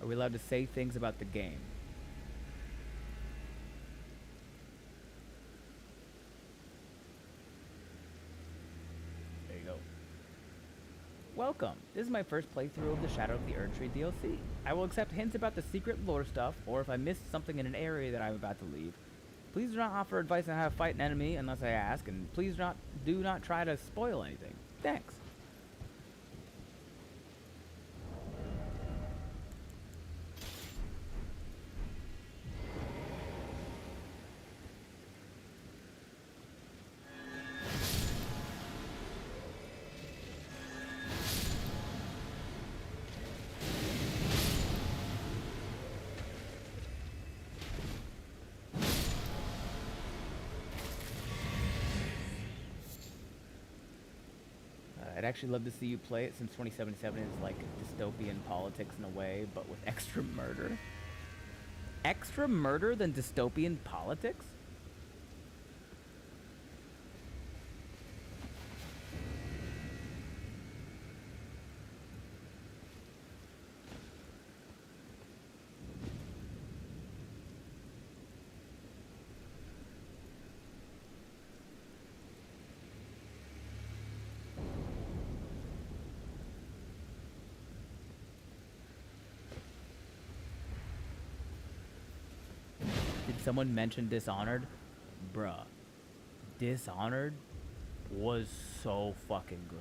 Are we allowed to say things about the game? There you go. Welcome. This is my first playthrough of the Shadow of the Erdtree DLC. I will accept hints about the secret lore stuff, or if I missed something in an area that I'm about to leave. Please do not offer advice on how to fight an enemy unless I ask, and please do not try to spoil anything. Thanks. I'd actually love to see you play it since 2077 is like dystopian politics in a way, but with extra murder. Extra murder than dystopian politics? Someone mentioned Dishonored. Bruh. Dishonored was so fucking good.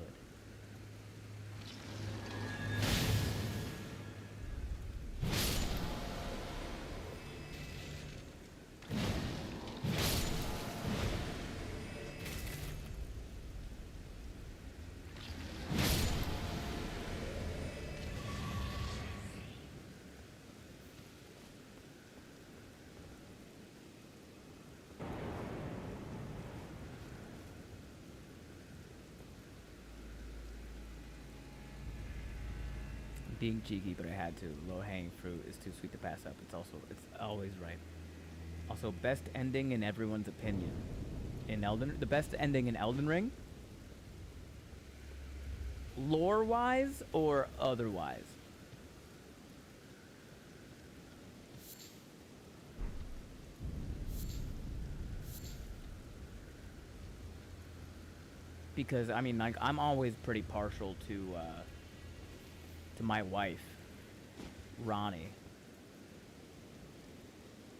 Being cheeky, but I had to. Low-hanging fruit is too sweet to pass up. It's always right. Also, best ending in everyone's opinion. The best ending in Elden Ring? Lore-wise or otherwise? Because, I mean, like, I'm always pretty partial to my wife, Ronnie.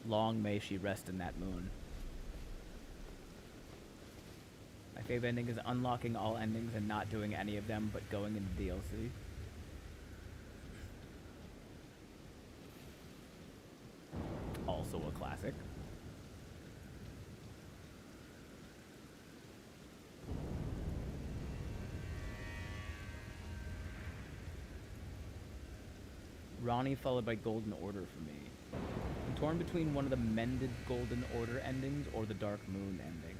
Long may she rest in that moon. My favorite ending is unlocking all endings and not doing any of them, but going into DLC. Also a classic. Ronnie followed by Golden Order for me. I'm torn between one of the mended Golden Order endings or the Dark Moon ending.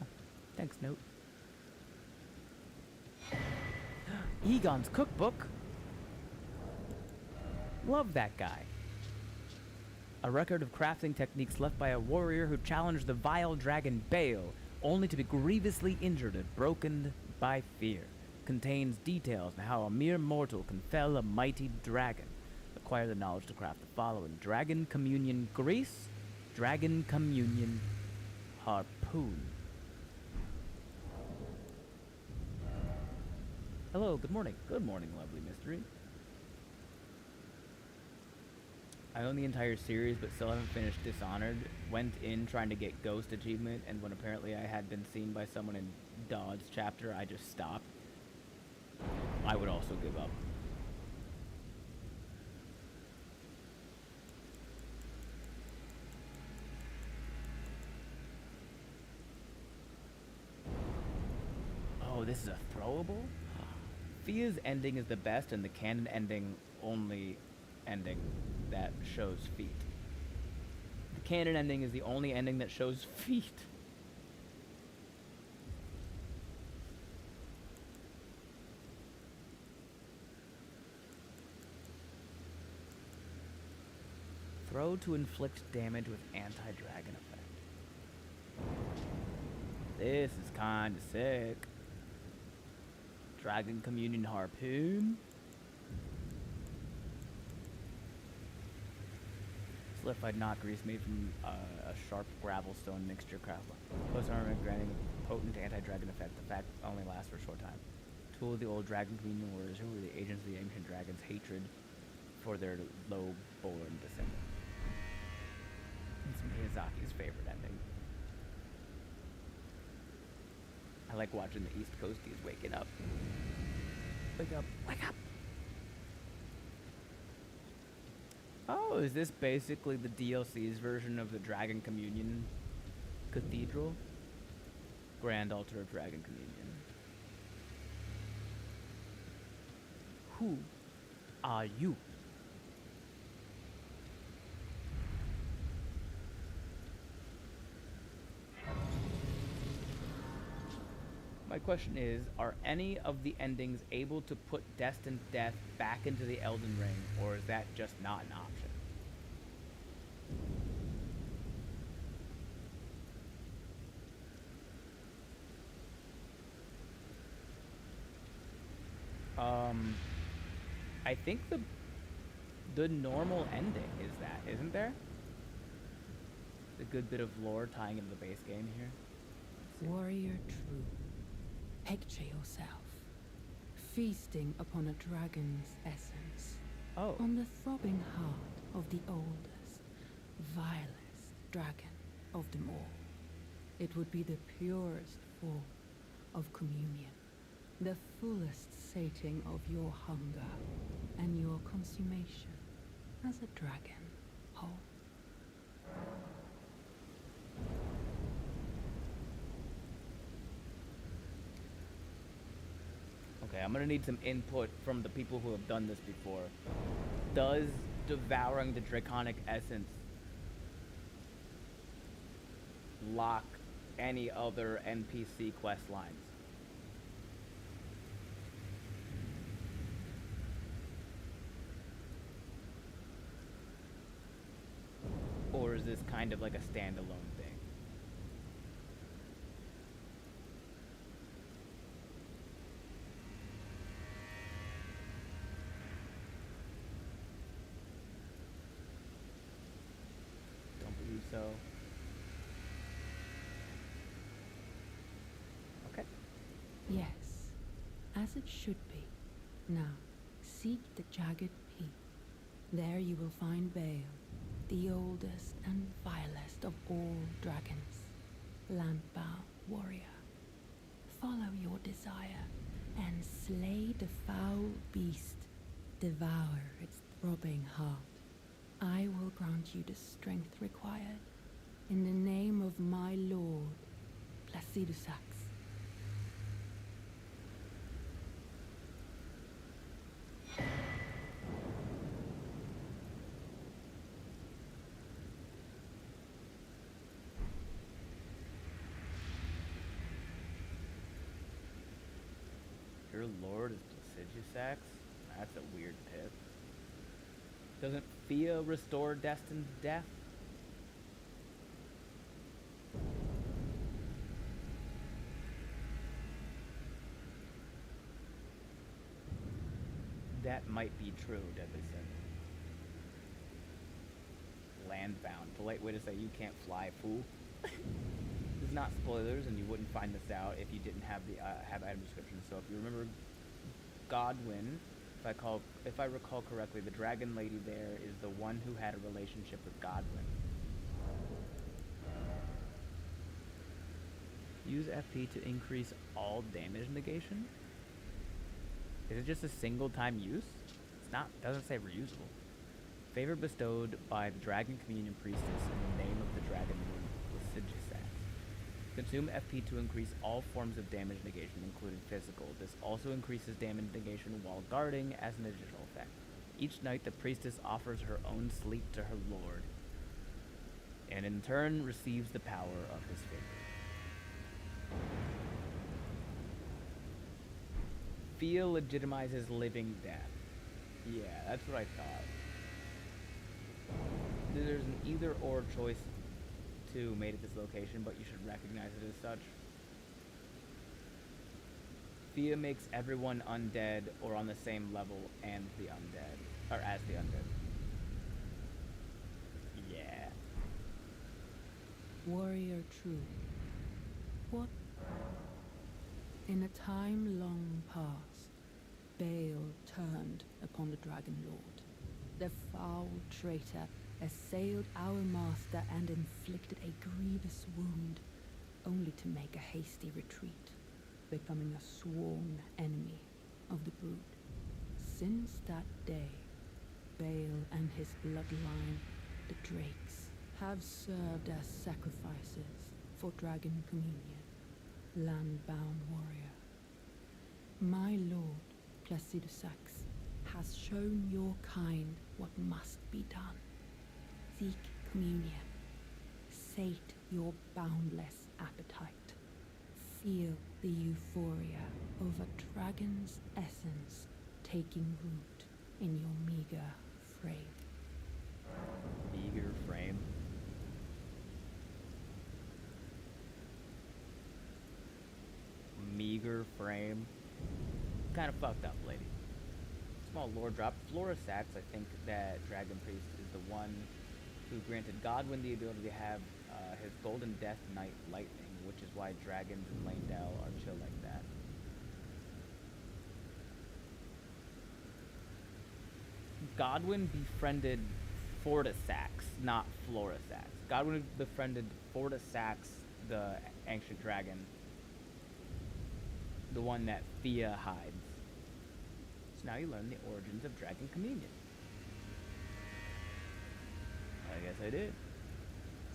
Oh, thanks, Note. Egon's Cookbook. Love that guy. A record of crafting techniques left by a warrior who challenged the vile dragon Baal, only to be grievously injured and broken by fear. Contains details on how a mere mortal can fell a mighty dragon. Acquire the knowledge to craft the following: Dragon Communion Grease, Dragon Communion Harpoon. Hello, good morning. Good morning, lovely mystery. I own the entire series, but still haven't finished Dishonored. Went in trying to get Ghost achievement, and when apparently I had been seen by someone in Dodd's chapter, I just stopped. I would also give up. Oh, this is a throwable? Fia's ending is the best, and the canon ending only ending that shows feet. The canon ending is the only ending that shows feet. Throw to inflict damage with anti-dragon effect. This is kinda sick. Dragon Communion Harpoon. Solidified knot grease made from a sharp gravel stone mixture craft. Post armor granting a potent anti-dragon effect. The fact only lasts for a short time. Tool of the old Dragon Communion warriors who were the agents of the ancient dragons' hatred for their low-born descendant. It's Miyazaki's favorite ending. I like watching the East Coasties waking up. Wake up, wake up! Oh, is this basically the DLC's version of the Dragon Communion Cathedral? Grand Altar of Dragon Communion. Who are you? My question is, are any of the endings able to put Destined Death back into the Elden Ring, or is that just not an option? I think the normal ending is that, isn't there? A good bit of lore tying into the base game here. Warrior true. Picture yourself feasting upon a dragon's essence. Oh. On the throbbing heart of the oldest, vilest dragon of them all. It would be the purest form of communion, the fullest sating of your hunger and your consummation as a dragon whole. Okay, I'm gonna need some input from the people who have done this before. Does devouring the draconic essence lock any other NPC quest lines? Or is this kind of like a standalone thing? Don't believe so. Okay. Yes, as it should be. Now, seek the jagged peak. There you will find Bale, the oldest and vilest of all dragons, landbound warrior. Follow your desire and slay the foul beast. Devour its throbbing heart. I will grant you the strength required in the name of my lord, Placidusax. Your lord is Placidusax? That's a weird pip. Doesn't Fia restore Destined Death? That might be true, Deadly Sin. Landbound. Polite way to say you can't fly, fool. This is not spoilers, and you wouldn't find this out if you didn't have the have item description. So if you remember Godwyn, if I recall correctly, the dragon lady there is the one who had a relationship with Godwyn. Use FP to increase all damage negation? Is it just a single time use? It's not, doesn't say reusable. Favor bestowed by the Dragon Communion Priestess in the name of the Dragon Lord, Placidusax. Consume FP to increase all forms of damage negation, including physical. This also increases damage negation while guarding as an additional effect. Each night, the priestess offers her own sleep to her lord, and in turn receives the power of his favor. Fia legitimizes living death. Yeah, that's what I thought. There's an either or choice to made at this location, but you should recognize it as such. Fia makes everyone undead or on the same level and the undead, or as the undead. Yeah. Warrior true. What? In a time long past, Baal turned upon the Dragon Lord. The foul traitor assailed our master and inflicted a grievous wound, only to make a hasty retreat, becoming a sworn enemy of the brood. Since that day, Baal and his bloodline, the Drakes, have served as sacrifices for Dragon Communion, land-bound warrior. My lord, Placidusax, has shown your kind what must be done. Seek communion. Sate your boundless appetite. Feel the euphoria of a dragon's essence taking root in your meager frame. Meager frame. Meager frame. Kind of fucked up, lady. Small lore drop. Florisax, I think that Dragon Priest is the one who granted Godwyn the ability to have his Golden Death Knight lightning, which is why dragons in Lanedale are chill like that. Godwyn befriended Fortisax, not Florisax. Godwyn befriended Fortisax, the ancient dragon, the one that Fia hides. So now you learn the origins of Dragon Communion. I guess I did.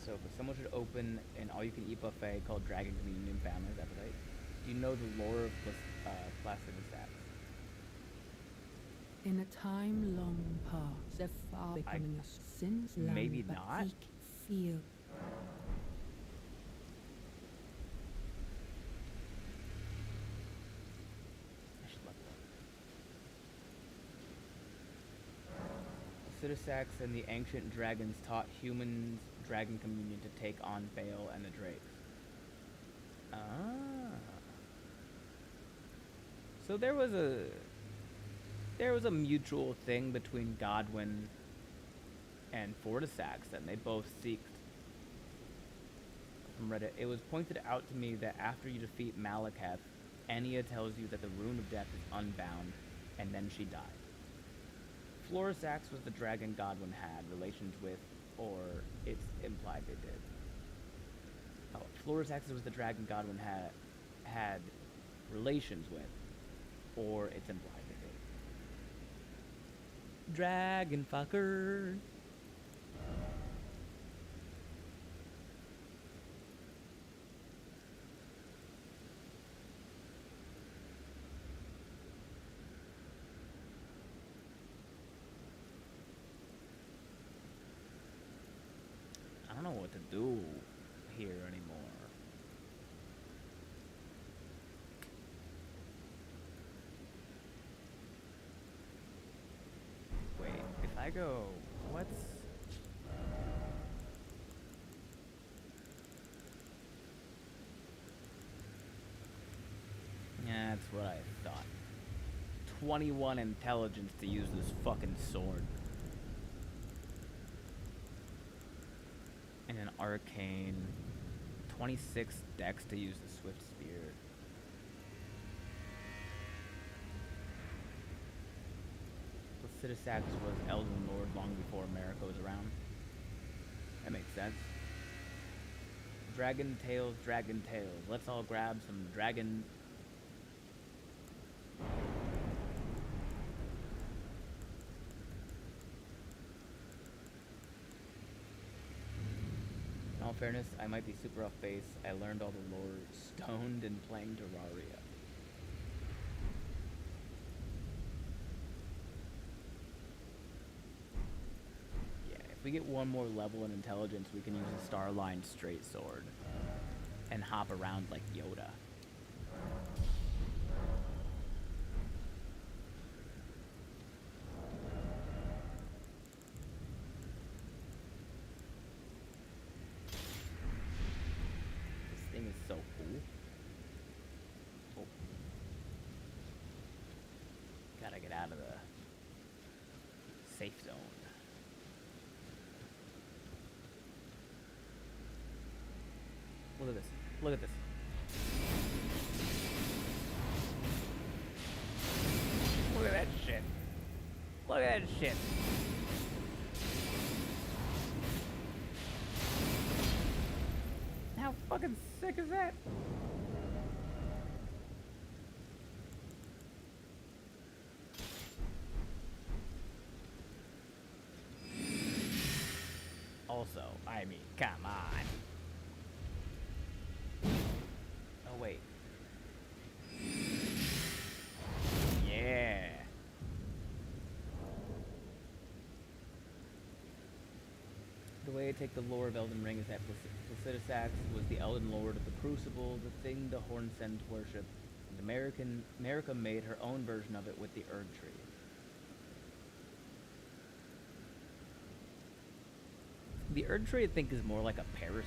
So someone should open an all-you-can-eat buffet called Dragon Communion Family's Appetite. Do you know the lore of Placidusax? In a time long past, the far becoming a since maybe land, not. Feel. Placidusax and the ancient dragons taught humans Dragon Communion to take on Baal and the Drakes. Ah. So there was a mutual thing between Godwyn and Fortisax, and they both seeked. From Reddit, it was pointed out to me that after you defeat Malekith, Enya tells you that the Rune of Death is unbound, and then she died. Florisax was the dragon Godwyn had relations with, or it's implied they did. Oh, Florisax was the dragon Godwyn had relations with, or it's implied they did. Dragon fucker. I don't know what to do here anymore. Wait, if I go, what's... Yeah, that's what I thought. 21 intelligence to use this fucking sword. And an arcane. 26 dex to use the swift spear. Placidusax was Elden Lord long before America was around. That makes sense. Dragon tails, dragon tails. Let's all grab some dragon... In all fairness, I might be super off base. I learned all the lore stoned and playing Terraria. Yeah, if we get one more level in intelligence, we can use a Starline straight sword and hop around like Yoda. This thing is so cool. Oh. safe zone. Look at this. Look at this. Look at that shit. Look at that shit. How fucking sick is that? Also, I mean, come on. Oh, wait. Yeah. The way I take the lore of Elden Ring is that Placidusax was the Elden Lord of the Crucible, the thing the Hornsens worship. And America made her own version of it with the Erdtree. The Erdtree, I think, is more like a parasite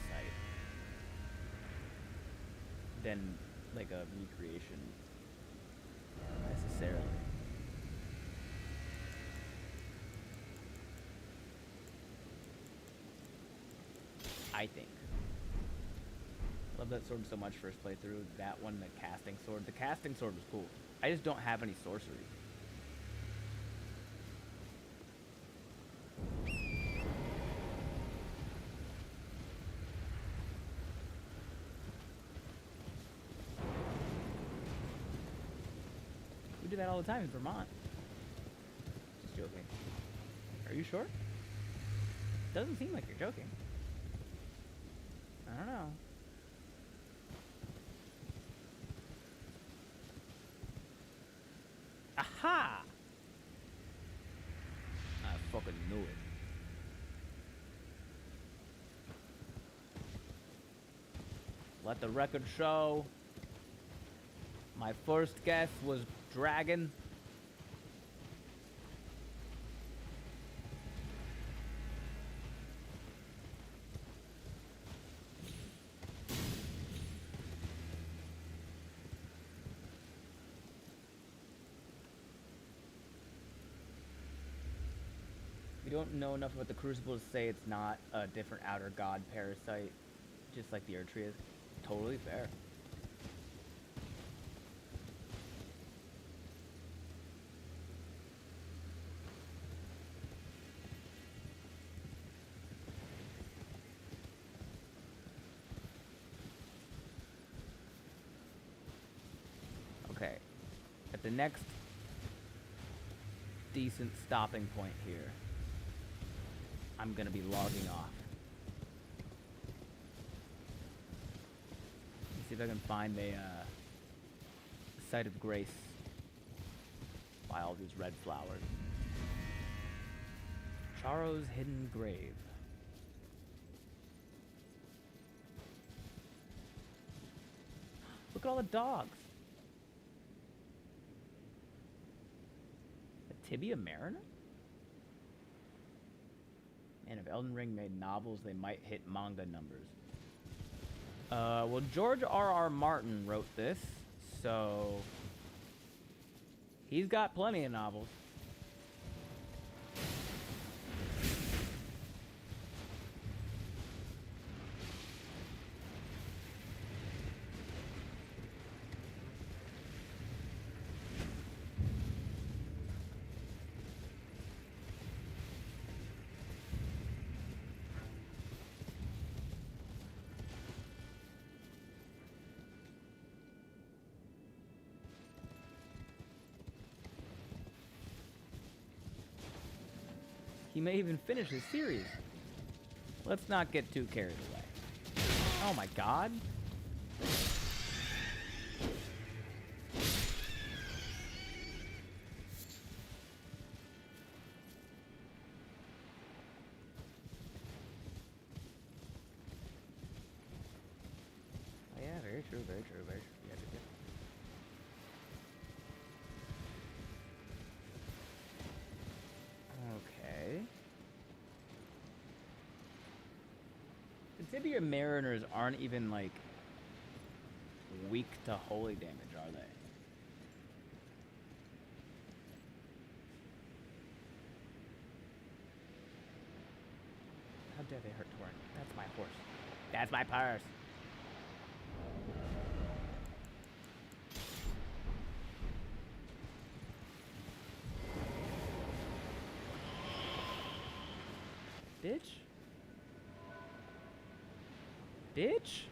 than like a recreation, necessarily. I think. Love that sword so much first playthrough. That one, the casting sword. The casting sword was cool. I just don't have any sorcery. We do that all the time in Vermont. Just joking. Are you sure? Doesn't seem like you're joking. I don't know. Aha! I fucking knew it. Let the record show. My first guess was dragon. We don't know enough about the Crucible to say it's not a different outer god parasite, just like the Erdtree is. Totally fair. Okay, at the next decent stopping point here, I'm gonna be logging off. Let's see if I can find a site of grace by all these red flowers. Charo's hidden grave. Look at all the dogs. A Tibia Mariner? And if Elden Ring made novels, they might hit manga numbers. Well, George R.R. Martin wrote this, so he's got plenty of novels. He may even finish his series. Let's not get too carried away. Oh my god. Oh yeah, very true, very true, very true. Yeah, yeah, yeah. Okay. The Tibia Mariners aren't even, like, weak to holy damage, are they? That's my purse. Bitch? Bitch?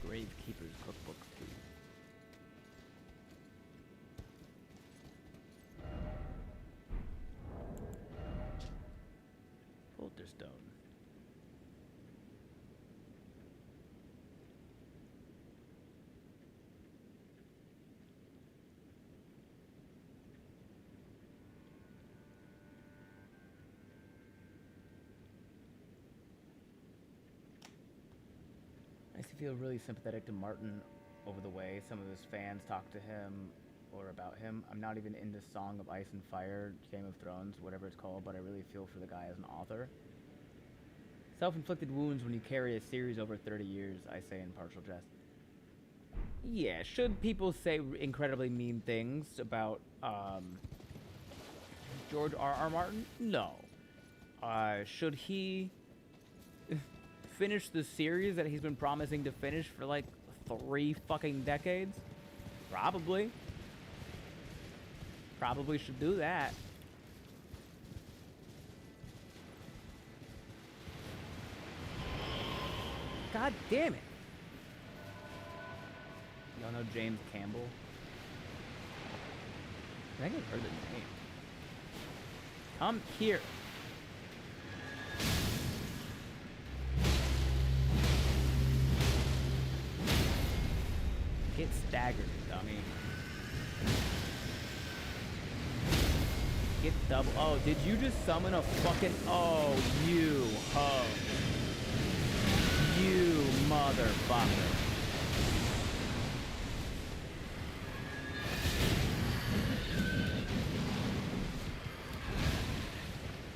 Gravekeeper's Cookbook 2. Folderstone. I used to feel really sympathetic to Martin over the way some of his fans talk to him or about him. I'm not even into Song of Ice and Fire, Game of Thrones, whatever it's called, but I really feel for the guy as an author. Self-inflicted wounds when you carry a series over 30 years, I say in partial jest. Yeah, should people say incredibly mean things about George R.R. Martin? No. Should he finish the series that he's been promising to finish for like 3 fucking decades? Probably. Probably should do that. God damn it. Y'all know James Campbell? I think I've heard the name. Come here. Get staggered, dummy. Get double. Oh, did you just summon a fucking... Oh, you hoe. You motherfucker.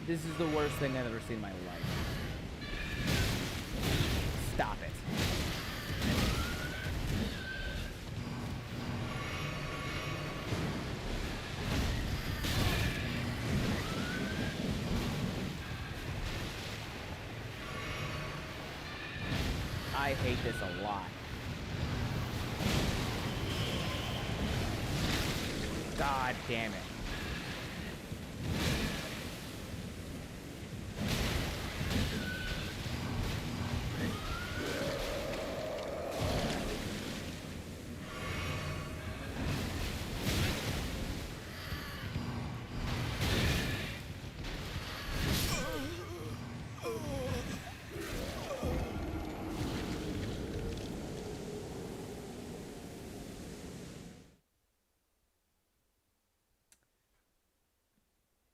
This is the worst thing I've ever seen in my life. Stop it. I hate this a lot. God damn it.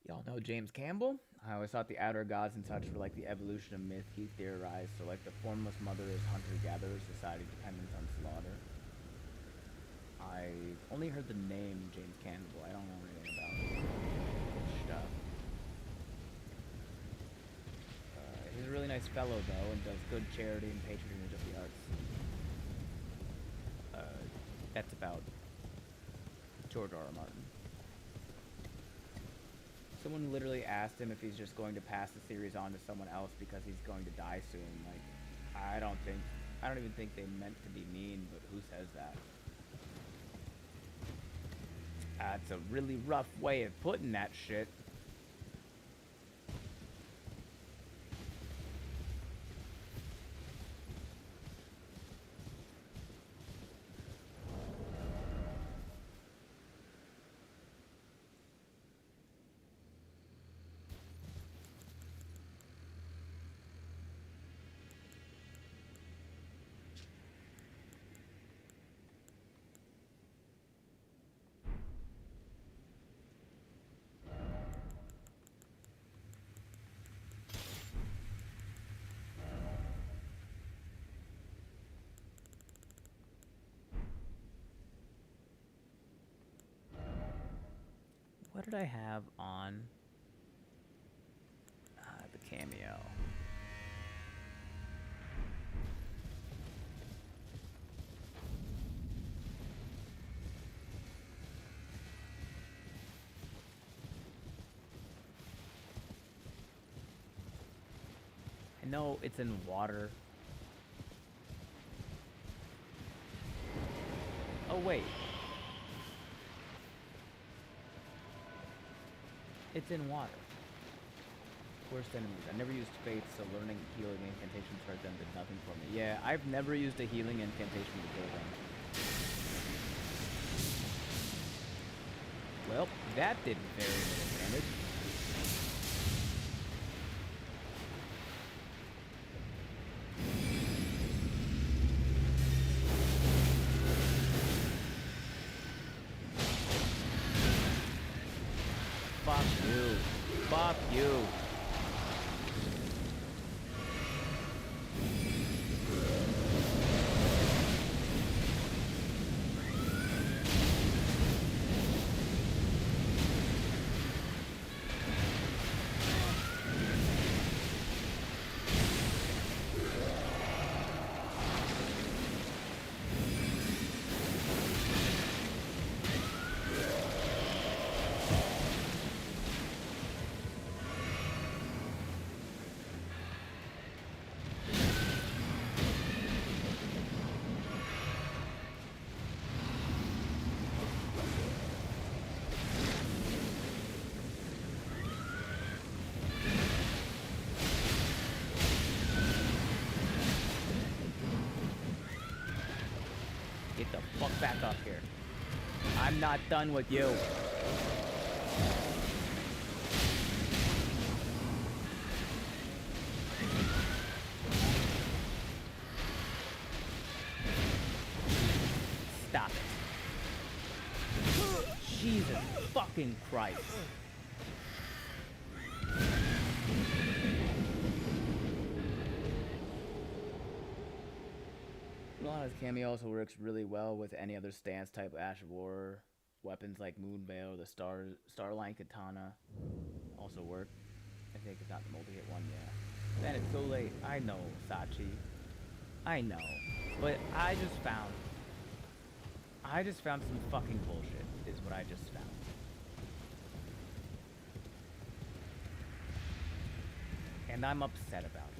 Y'all know James Campbell? I always thought the outer gods and such were like the evolution of myth he theorized, so like the formless mother is hunter-gatherers, society dependent on slaughter. I only heard the name James Campbell. I don't know anything about stuff. He's a really nice fellow though, and does good charity and patronage of the arts. That's about George R.R. Martin. Someone literally asked him if he's just going to pass the series on to someone else because he's going to die soon. Like, I don't even think they meant to be mean, but who says that? That's a really rough way of putting that shit. What did I have on the cameo? No, it's in water. Oh, wait. It's in water. Worst enemies. I never used faith, so learning healing incantations for them did nothing for me. Yeah, I've never used a healing incantation to kill them. Well, that did very little damage. Fuck you. Fuck you. Get the fuck back up here. I'm not done with you. Stop it. Jesus fucking Christ. Milana's cameo also works really well with any other stance type Ash of War. Weapons like Moonveil, the Starline Katana also work. I think it's not the multi-hit one, yeah. Then it's so late. I know, Sachi. I know. But I just found some fucking bullshit, is what I just found. And I'm upset about it.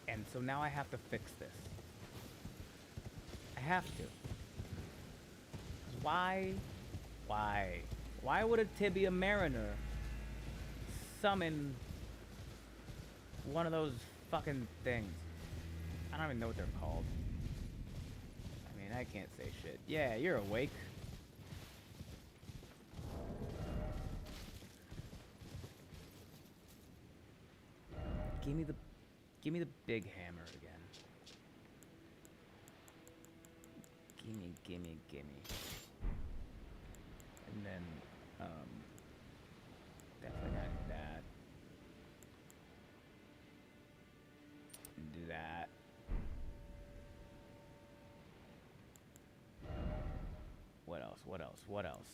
And so now I have to fix this. I have to. 'Cause why would a Tibia Mariner summon one of those fucking things? I don't even know what they're called. I mean, I can't say shit. Yeah, you're awake. Give me the big hammer again. Gimme. And then, definitely gotta do that. And do that. What else?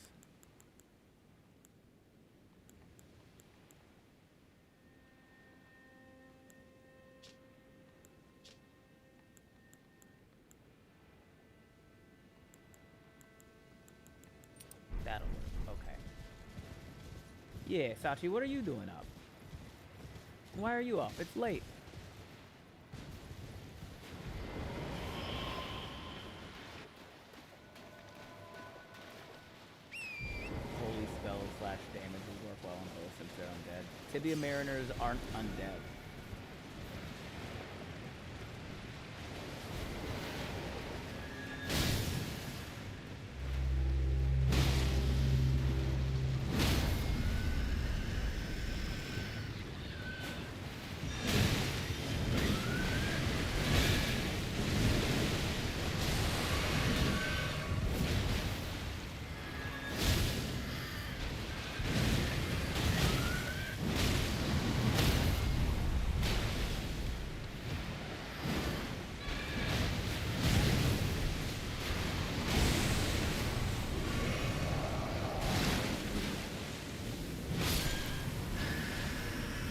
That'll work. Okay. Yeah, Sachi, what are you doing up? Why are you up? It's late. Holy spell / damage will work well on both since they're undead. Tibia Mariners aren't undead.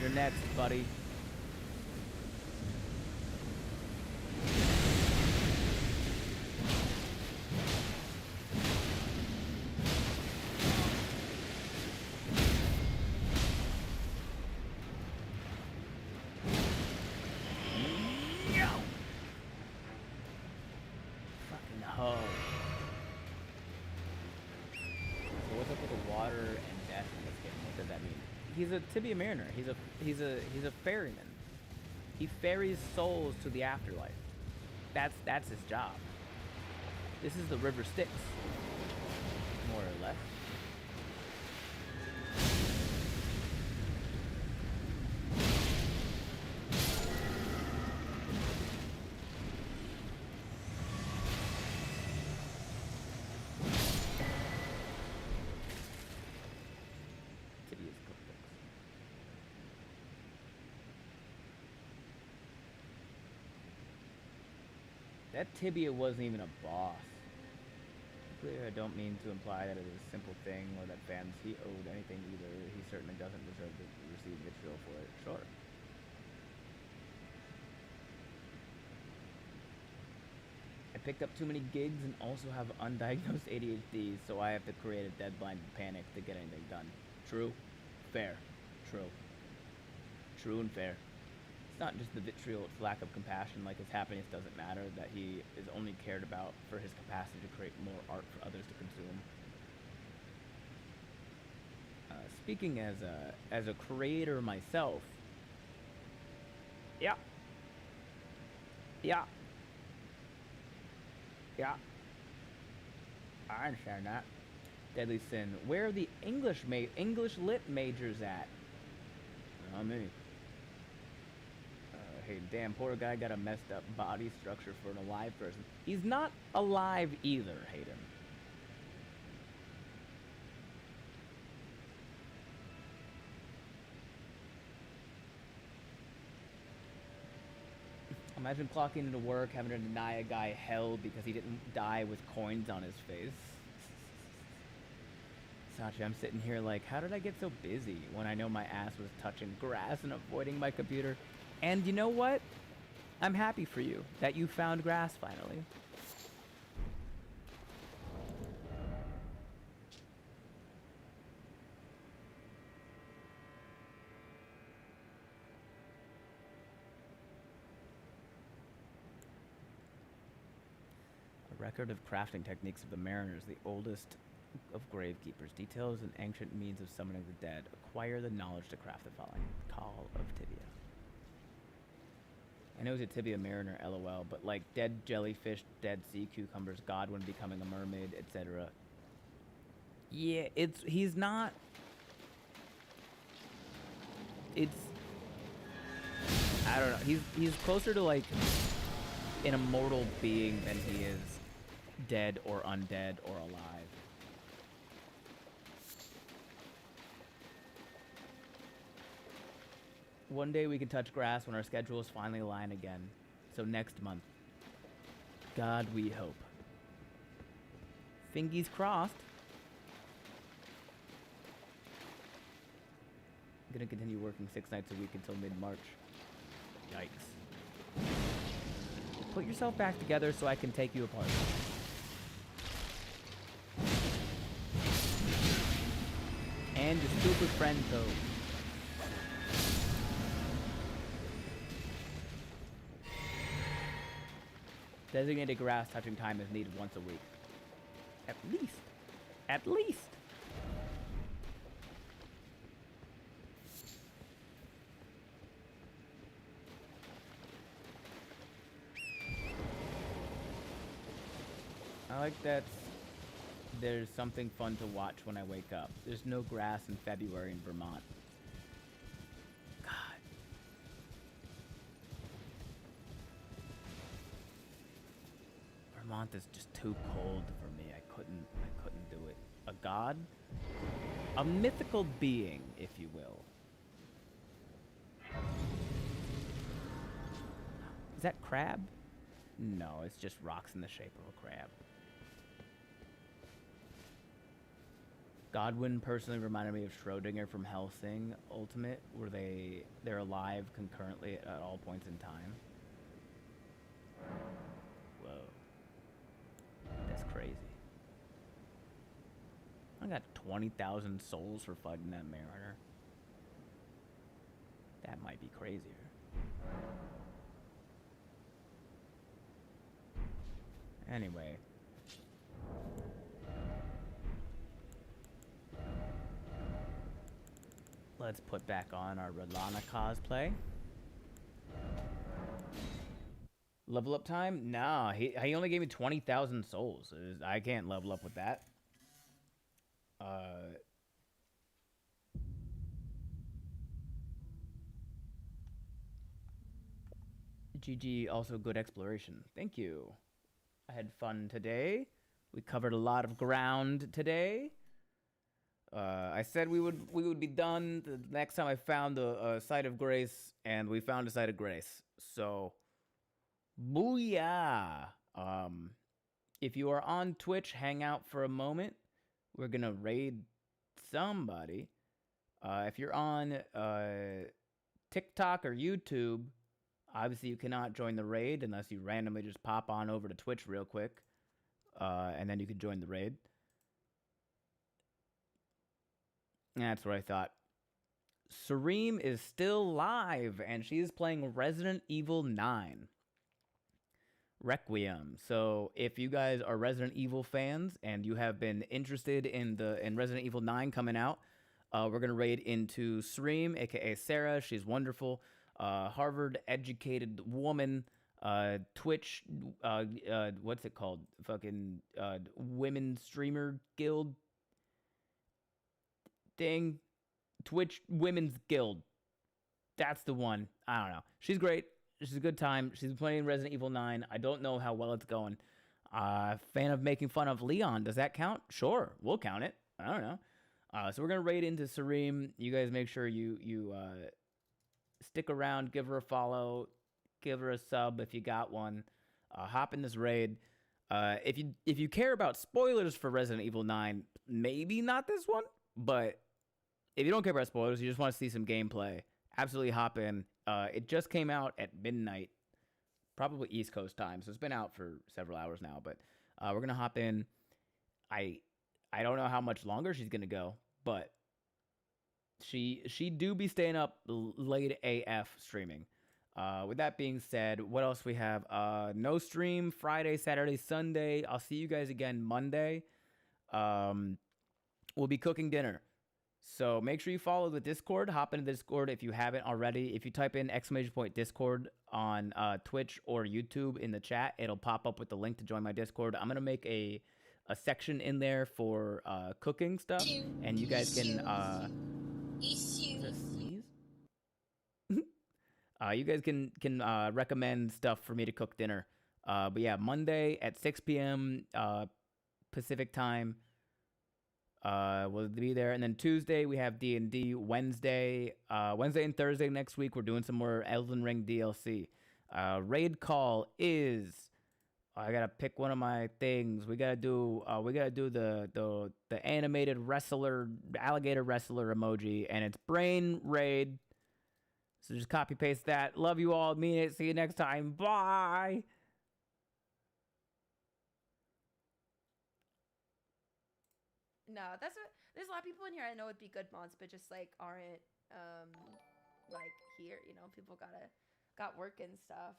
You're next, buddy. he's a Tibia Mariner. He's a ferryman. He ferries souls to the afterlife. That's his job. This is the River Styx, more or less. Tibia's cookbooks. That Tibia wasn't even a boss. Clear, I don't mean to imply that it is a simple thing or that fans he owed anything either. He certainly doesn't deserve to receive vitriol for it. Sure. I picked up too many gigs and also have undiagnosed ADHD, so I have to create a deadline and panic to get anything done. True. Fair. True. True and fair. It's not just the vitriol, it's lack of compassion, like his happiness doesn't matter, that he is only cared about for his capacity to create more art for others to consume. Speaking as a creator myself, yeah. I understand that. Deadly Sin. Where are the English lit majors at? Not me. Hey, damn, poor guy got a messed up body structure for an alive person. He's not alive either, Hayden. Imagine clocking into work, having to deny a guy hell because he didn't die with coins on his face. Sachi, I'm sitting here like, how did I get so busy when I know my ass was touching grass and avoiding my computer? And you know what? I'm happy for you that you found grass finally. A record of crafting techniques of the mariners, the oldest of gravekeepers, details an ancient means of summoning the dead. Acquire the knowledge to craft the following. Call of Tibia. I know he's a Tibia Mariner, lol, but like dead jellyfish, dead sea cucumbers, Godwin becoming a mermaid, etc. Yeah, he's not... It's... I don't know, he's closer to like an immortal being than he is dead or undead or alive. One day we can touch grass when our schedules finally align again. So next month. God, we hope. Fingies crossed. I'm gonna continue working 6 nights a week until mid-March. Yikes. Put yourself back together so I can take you apart. And your stupid friend, though. Designated grass touching time is needed once a week. At least. At least. I like that there's something fun to watch when I wake up. There's no grass in February in Vermont. Vermont is just too cold for me. I couldn't do it. A god? A mythical being, if you will. Is that crab? No, it's just rocks in the shape of a crab. Godwin personally reminded me of Schrodinger from Hellsing Ultimate, where they're alive concurrently at all points in time. Whoa. That's crazy. I got 20,000 souls for fighting that Mariner. That might be crazier. Anyway. Let's put back on our Rolana cosplay. Level up time? Nah, he only gave me 20,000 souls. I can't level up with that. GG, also good exploration. Thank you. I had fun today. We covered a lot of ground today. I said we would be done the next time I found a site of grace, and we found a site of grace. So, booyah! If you are on Twitch, hang out for a moment. We're gonna raid somebody. If you're on TikTok or YouTube, obviously you cannot join the raid unless you randomly just pop on over to Twitch real quick, and then you can join the raid. That's what I thought. Sareem is still live, and she's playing Resident Evil 9. Requiem. So if you guys are Resident Evil fans and you have been interested in Resident Evil 9 coming out, we're gonna raid into Sareem, aka Sarah. She's wonderful, Harvard-educated woman. Twitch, what's it called? Fucking Women Streamer Guild thing. Twitch Women's Guild. That's the one. I don't know. She's great. She's a good time. She's playing Resident Evil 9. I don't know how well it's going. Fan of making fun of Leon. Does that count? Sure. We'll count it. I don't know. So we're going to raid into Sareem. You guys make sure you stick around. Give her a follow. Give her a sub if you got one. Hop in this raid. If you care about spoilers for Resident Evil 9, maybe not this one. But if you don't care about spoilers, you just want to see some gameplay, absolutely hop in. It just came out at midnight, probably East Coast time, so it's been out for several hours now. But we're gonna hop in. I don't know how much longer she's gonna go, but she do be staying up late AF streaming. With that being said, what else we have? No stream Friday, Saturday, Sunday. I'll see you guys again Monday. We'll be cooking dinner. So make sure you follow the Discord. Hop into the Discord if you haven't already. If you type in !Discord on Twitch or YouTube in the chat, it'll pop up with the link to join my Discord. I'm going to make a section in there for cooking stuff. And you guys can... you guys can recommend stuff for me to cook dinner. But yeah, Monday at 6 p.m. Pacific time. We'll be there, and then Tuesday we have D&D. Wednesday and Thursday next week we're doing some more Elden Ring DLC. Raid call is I gotta pick one of my things. We gotta do the animated wrestler, alligator wrestler emoji, and it's brain raid. So just copy paste that. Love you all. Mean it. See you next time. Bye. No, that's what. There's a lot of people in here I know would be good mods, but just like aren't like here. You know, people got work and stuff.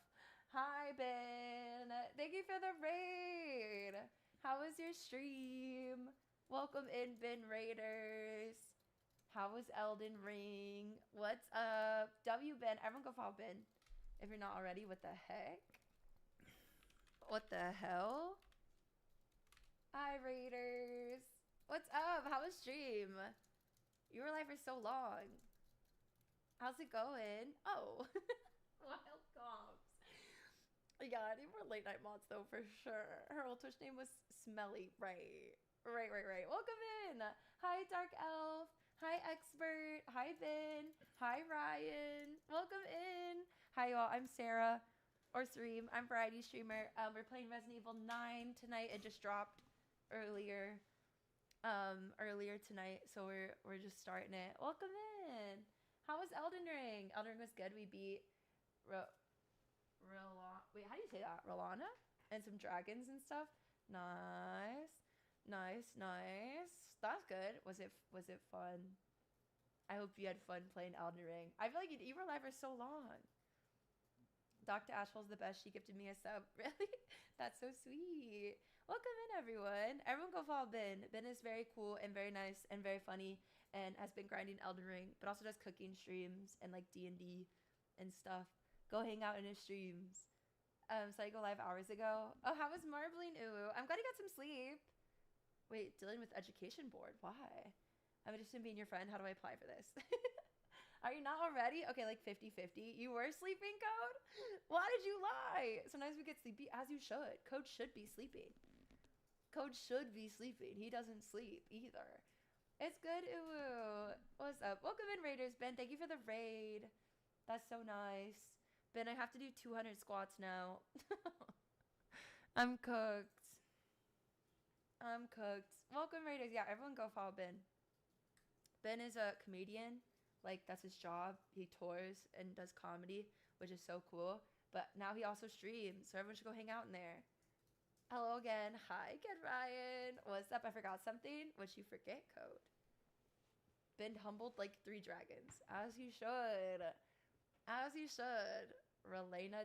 Hi Ben, thank you for the raid. How was your stream? Welcome in, Ben Raiders. How was Elden Ring? What's up? W Ben, everyone go follow Ben if you're not already. What the heck? What the hell? Hi Raiders. What's up? How was stream? You were live for so long. How's it going? Oh, wild comps. Yeah, I need more late night mods though for sure. Her old Twitch name was Smelly. Right. Welcome in. Hi Dark Elf. Hi Expert. Hi Ben. Hi Ryan. Welcome in. Hi y'all. I'm Sarah or Stream. I'm variety streamer. We're playing Resident Evil 9 tonight. It just dropped earlier tonight, so we're just starting it. Welcome in. How was Elden Ring? Elden Ring was good. We beat wait, how do you say that? Rolana? And some dragons and stuff. Nice. That's good. Was it fun? I hope you had fun playing Elden Ring. I feel like you were live for so long. Dr. Ashwell's the best. She gifted me a sub. Really? That's so sweet. Welcome in, everyone. Everyone go follow Ben. Ben is very cool and very nice and very funny and has been grinding Elden Ring, but also does cooking streams and like D&D and stuff. Go hang out in his streams. So I go live hours ago. Oh, how was marbling? Ooh, I'm glad you got some sleep. Wait, dealing with education board. Why? I'm interested in being your friend. How do I apply for this? Are you not already? Okay, like 50-50. You were sleeping, Code? Why did you lie? Sometimes we get sleepy, as you should. Code should be sleeping. Code should be sleeping. He doesn't sleep either. It's good, Uwu. What's up? Welcome in, Raiders. Ben, thank you for the raid. That's so nice. Ben, I have to do 200 squats now. I'm cooked. I'm cooked. Welcome, Raiders. Yeah, everyone go follow Ben. Ben is a comedian. Like, that's his job. He tours and does comedy, which is so cool. But now he also streams, so everyone should go hang out in there. Hello again. Hi, Kid Ryan. What's up? I forgot something. What'd you forget, Code? Ben humbled like 3 dragons. As you should. As you should. Rolana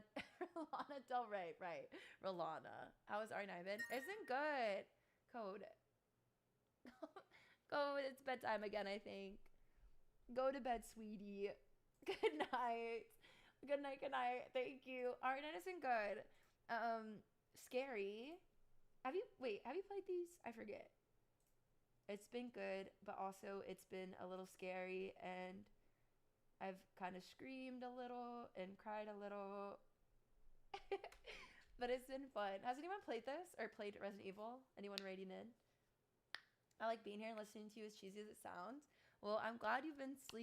Del Rey. Right. Rolana. How is R9 been? Isn't good. Code. Code. It's bedtime again, I think. Go to bed, sweetie. Good night. Good night, good night. Thank you. R9 isn't good. Scary. Have you played these? I forget. It's been good, but also it's been a little scary, and I've kind of screamed a little and cried a little. But it's been fun. Has anyone played this or played Resident Evil? Anyone raiding in? I like being here and listening to you as cheesy as it sounds. Well, I'm glad you've been sleeping.